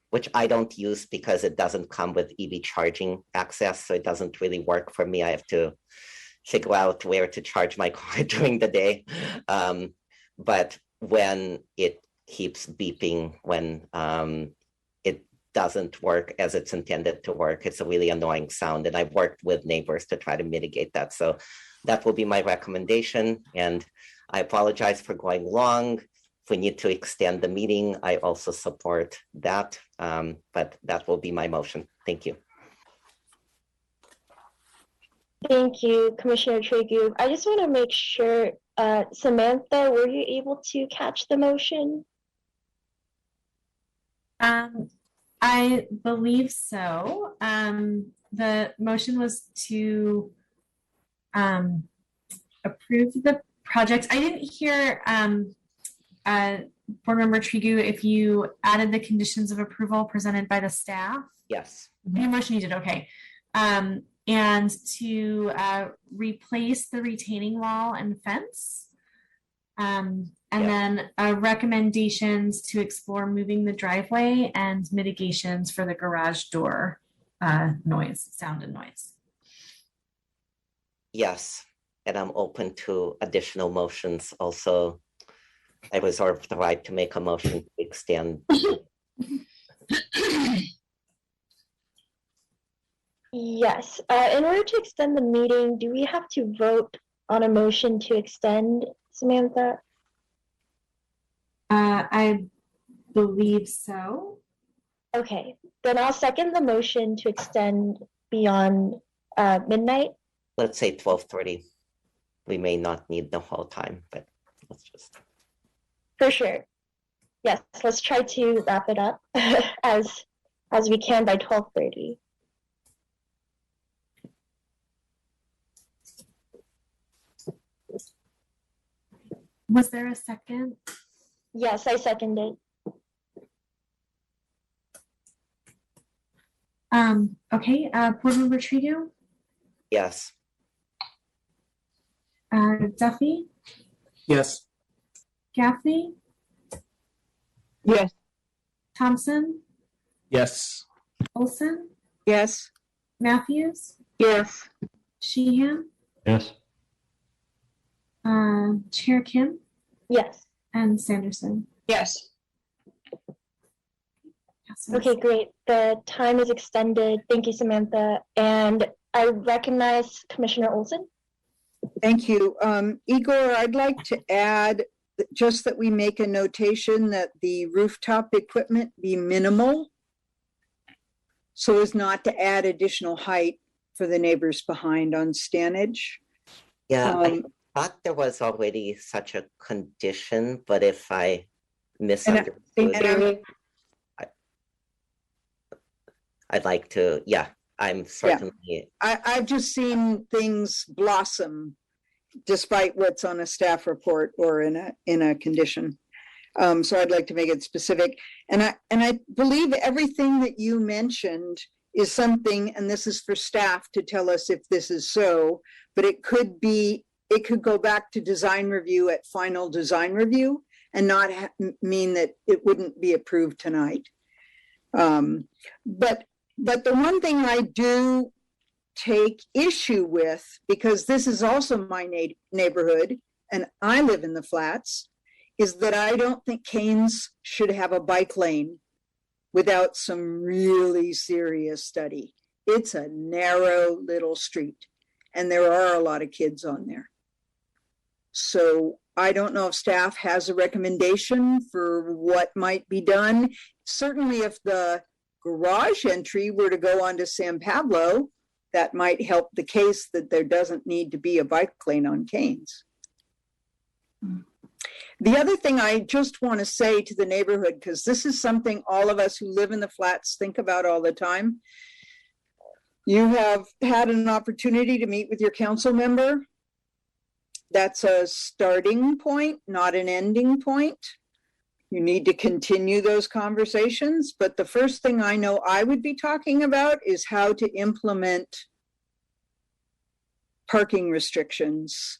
which I don't use because it doesn't come with EV charging access. So it doesn't really work for me. I have to figure out where to charge my car during the day. But when it keeps beeping, when it doesn't work as it's intended to work, it's a really annoying sound. And I've worked with neighbors to try to mitigate that. So that will be my recommendation. And I apologize for going long. If we need to extend the meeting, I also support that. But that will be my motion. Thank you. Thank you, Commissioner Tregu. I just want to make sure, Samantha, were you able to catch the motion? I I believe so. The motion was to approve the project. I didn't hear Board Member Trigu if you added the conditions of approval presented by the staff. Yes. Your motion you did, okay. And to replace the retaining wall and fence. And then recommendations to explore moving the driveway and mitigations for the garage door noise, sound and noise. Yes, and I'm open to additional motions also. I reserve the right to make a motion to extend. Yes. In order to extend the meeting, do we have to vote on a motion to extend, Samantha? I believe so. Okay, then I'll second the motion to extend beyond midnight. Let's say 12:30. We may not need the whole time, but let's just. For sure. Yes, let's try to wrap it up as we can by 12:30. Was there a second? Yes, I seconded. Okay, Board Member Trigu? Yes. Duffy? Yes. Gaffney? Yes. Thompson? Yes. Olson? Yes. Matthews? Yes. Sheehan? Yes. Chair Kim? Yes. And Sanderson? Yes. Okay, great. The time is extended. Thank you, Samantha. And I recognize Commissioner Olson. Thank you. Igor, I'd like to add just that we make a notation that the rooftop equipment be minimal so as not to add additional height for the neighbors behind on Stanage. Yeah, I thought there was already such a condition, but if I misunderstood, I'd like to, I'm certainly. I've just seen things blossom despite what's on a staff report or in a condition. So I'd like to make it specific. And I believe everything that you mentioned is something, and this is for staff to tell us if this is so, but it could go back to design review at final design review and not mean that it wouldn't be approved tonight. But the one thing I do take issue with, because this is also my neighborhood and I live in the flats, is that I don't think Canes should have a bike lane without some really serious study. It's a narrow little street and there are a lot of kids on there. So I don't know if staff has a recommendation for what might be done. Certainly if the garage entry were to go onto San Pablo, that might help the case that there doesn't need to be a bike lane on Canes. The other thing I just want to say to the neighborhood, because this is something all of us who live in the flats think about all the time. You have had an opportunity to meet with your council member. That's a starting point, not an ending point. You need to continue those conversations, but the first thing I know I would be talking about is how to implement parking restrictions,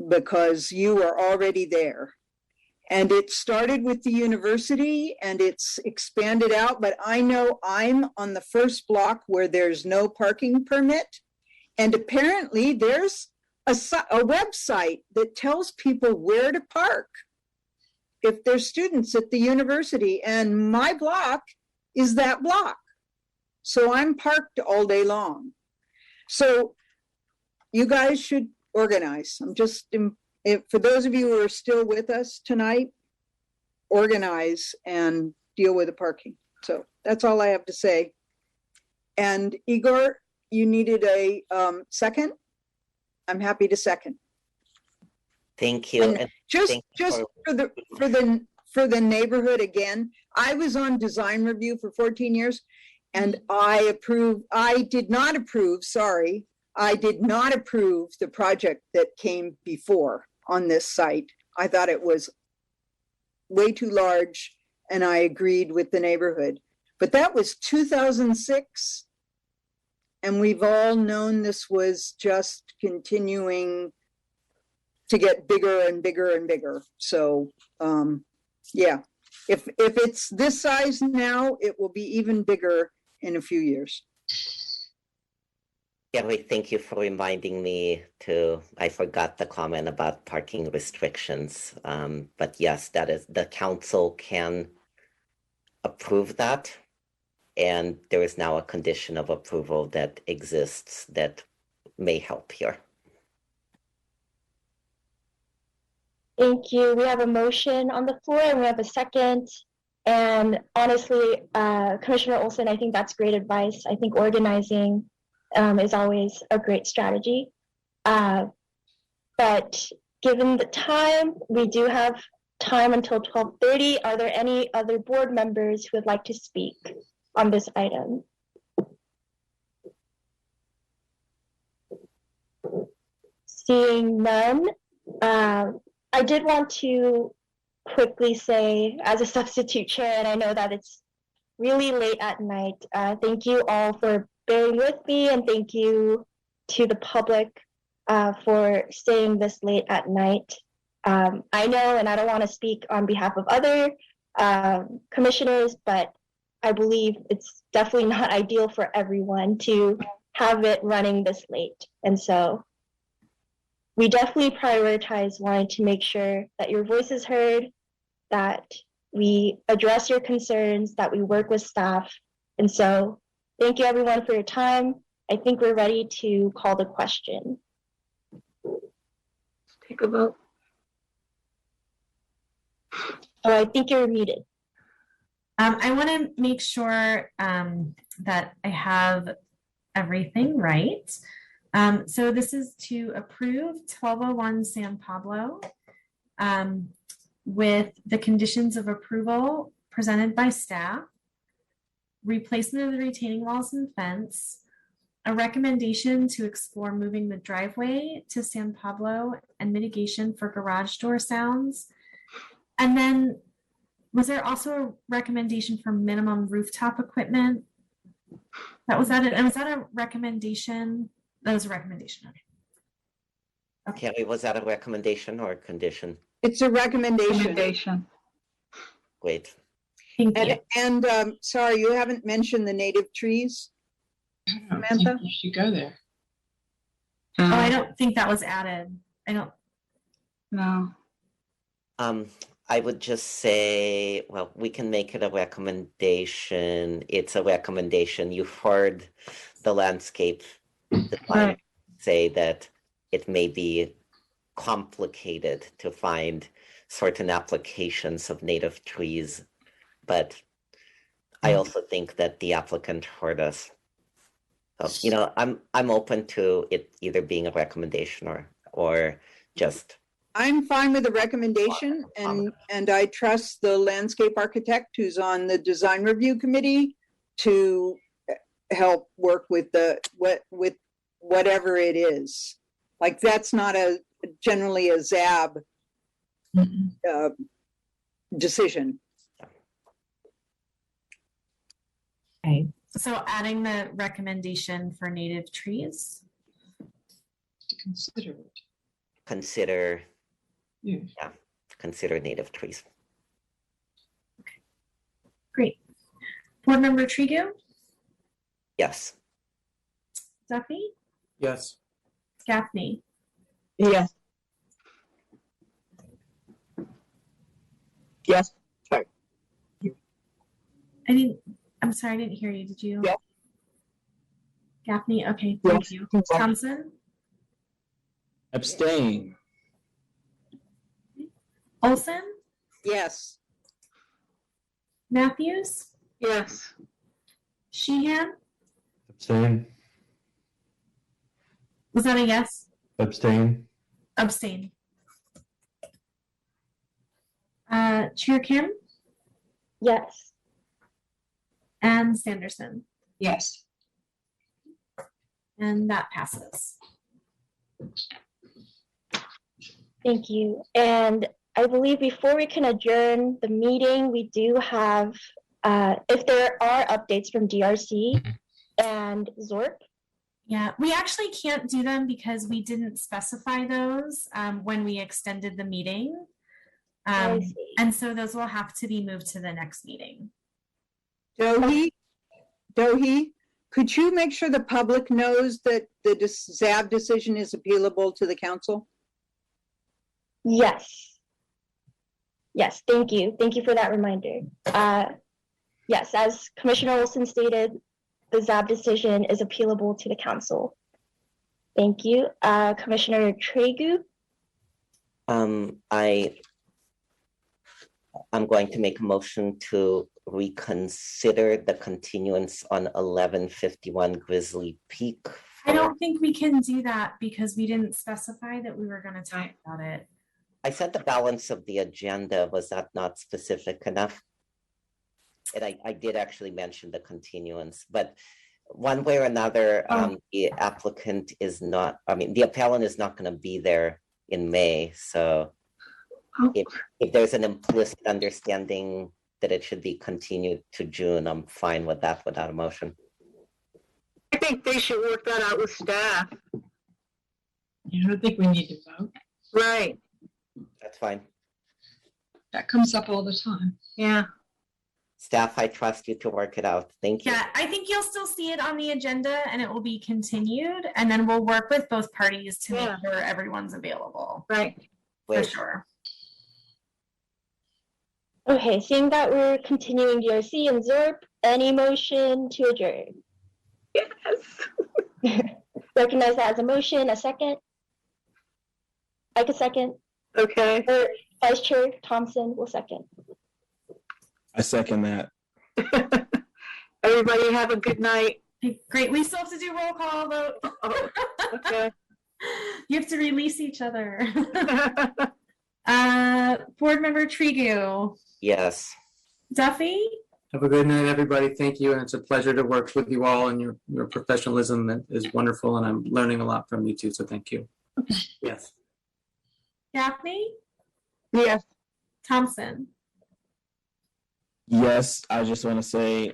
because you are already there. And it started with the university and it's expanded out, but I know I'm on the first block where there's no parking permit. And apparently there's a website that tells people where to park if they're students at the university, and my block is that block. So I'm parked all day long. So you guys should organize. I'm just, for those of you who are still with us tonight, organize and deal with the parking. So that's all I have to say. And Igor, you needed a second? I'm happy to second. Thank you. And just for the neighborhood again. I was on design review for 14 years and I did not approve the project that came before on this site. I thought it was way too large and I agreed with the neighborhood. But that was 2006. And we've all known this was just continuing to get bigger and bigger and bigger. So yeah, if it's this size now, it will be even bigger in a few years. Kelly, thank you for reminding me I forgot the comment about parking restrictions. But yes, that is, the council can approve that. And there is now a condition of approval that exists that may help here. Thank you. We have a motion on the floor and we have a second. And honestly, Commissioner Olson, I think that's great advice. I think organizing is always a great strategy. But given the time, we do have time until 12:30. Are there any other board members who would like to speak on this item? Seeing none, I did want to quickly say, as a substitute chair, and I know that it's really late at night, thank you all for bearing with me, and thank you to the public for staying this late at night. I know, and I don't want to speak on behalf of other commissioners, but I believe it's definitely not ideal for everyone to have it running this late. And so we definitely prioritize wanting to make sure that your voice is heard, that we address your concerns, that we work with staff. And so thank you everyone for your time. I think we're ready to call the question. Take a vote. Oh, I think you're muted. I want to make sure that I have everything right. So this is to approve 1201 San Pablo with the conditions of approval presented by staff, replacement of the retaining walls and fence, a recommendation to explore moving the driveway to San Pablo, and mitigation for garage door sounds. And then was there also a recommendation for minimum rooftop equipment? Was that a recommendation? That was a recommendation. Okay. Kelly, was that a recommendation or a condition? It's a recommendation. Great. Thank you. And sorry, you haven't mentioned the native trees, Samantha? You should go there. Oh, I don't think that was added. I don't. No. I would just say, well, we can make it a recommendation. It's a recommendation. You've heard the landscape designer say that it may be complicated to find certain applications of native trees, but I also think that the applicant heard us. So, I'm open to it either being a recommendation or just. I'm fine with the recommendation, and I trust the landscape architect who's on the design review committee to help work with with whatever it is. Like, that's not generally a ZAB decision. Okay. So adding the recommendation for native trees. To consider it. Consider. Yeah. Consider native trees. Okay. Great. Board Member Trigu? Yes. Duffy? Yes. Gaffney? Yes. Yes. Sorry. I'm sorry, I didn't hear you. Did you? Yes. Gaffney? Okay, thank you. Thompson? Abstain. Olson? Yes. Matthews? Yes. Sheehan? Abstain. Was that a yes? Abstain. Abstain. Chair Kim Yes. and Sanderson. Yes. And that passes. Thank you. And I believe before we can adjourn the meeting, we do have, if there are updates from DRC and ZORP. Yeah, we actually can't do them because we didn't specify those when we extended the meeting. And so those will have to be moved to the next meeting. Dohi, could you make sure the public knows that the ZAB decision is appealable to the council? Yes. Yes, thank you. Thank you for that reminder. Yes, as Commissioner Olson stated, the ZAB decision is appealable to the council. Thank you. Commissioner Tregu? I'm going to make a motion to reconsider the continuance on 1151 Grizzly Peak. I don't think we can do that because we didn't specify that we were going to talk about it. I said the balance of the agenda. Was that not specific enough? And I did actually mention the continuance, but one way or another, the applicant is not, the appellant is not going to be there in May. So if there's an implicit understanding that it should be continued to June, I'm fine with that without a motion. I think they should work that out with staff. I don't think we need to vote. Right. That's fine. That comes up all the time. Yeah. Staff, I trust you to work it out. Thank you. Yeah, I think you'll still see it on the agenda and it will be continued. And then we'll work with both parties to make sure everyone's available. Right. For sure. Okay, seeing that we're continuing DRC and ZORP, any motion to adjourn? Yes. Recognize that as a motion. A second? I can second. Okay. Or Vice Chair Thompson will second. I second that. Everybody have a good night. Great. We still have to do roll call vote. Oh, okay. You have to release each other. Board Member Tregu. Yes. Duffy. Have a good night, everybody. Thank you. And it's a pleasure to work with you all, and your professionalism is wonderful. And I'm learning a lot from you too. So thank you. Yes. Daphne. Yes. Thompson. Yes, I just want to say,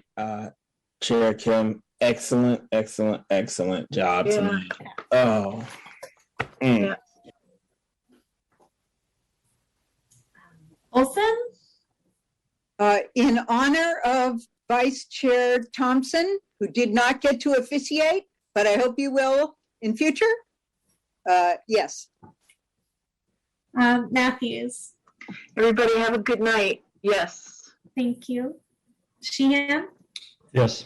Chair Kim, excellent job tonight. Oh. Yeah. Olson? In honor of Vice Chair Thompson, who did not get to officiate, but I hope you will in future. Yes. Matthews. Everybody have a good night. Yes. Thank you. Sheehan? Yes.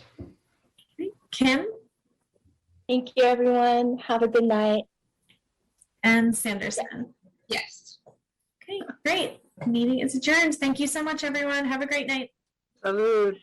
Kim? Thank you, everyone. Have a good night. And Sanderson? Yes. Okay, great. Meeting is adjourned. Thank you so much, everyone. Have a great night. Salud.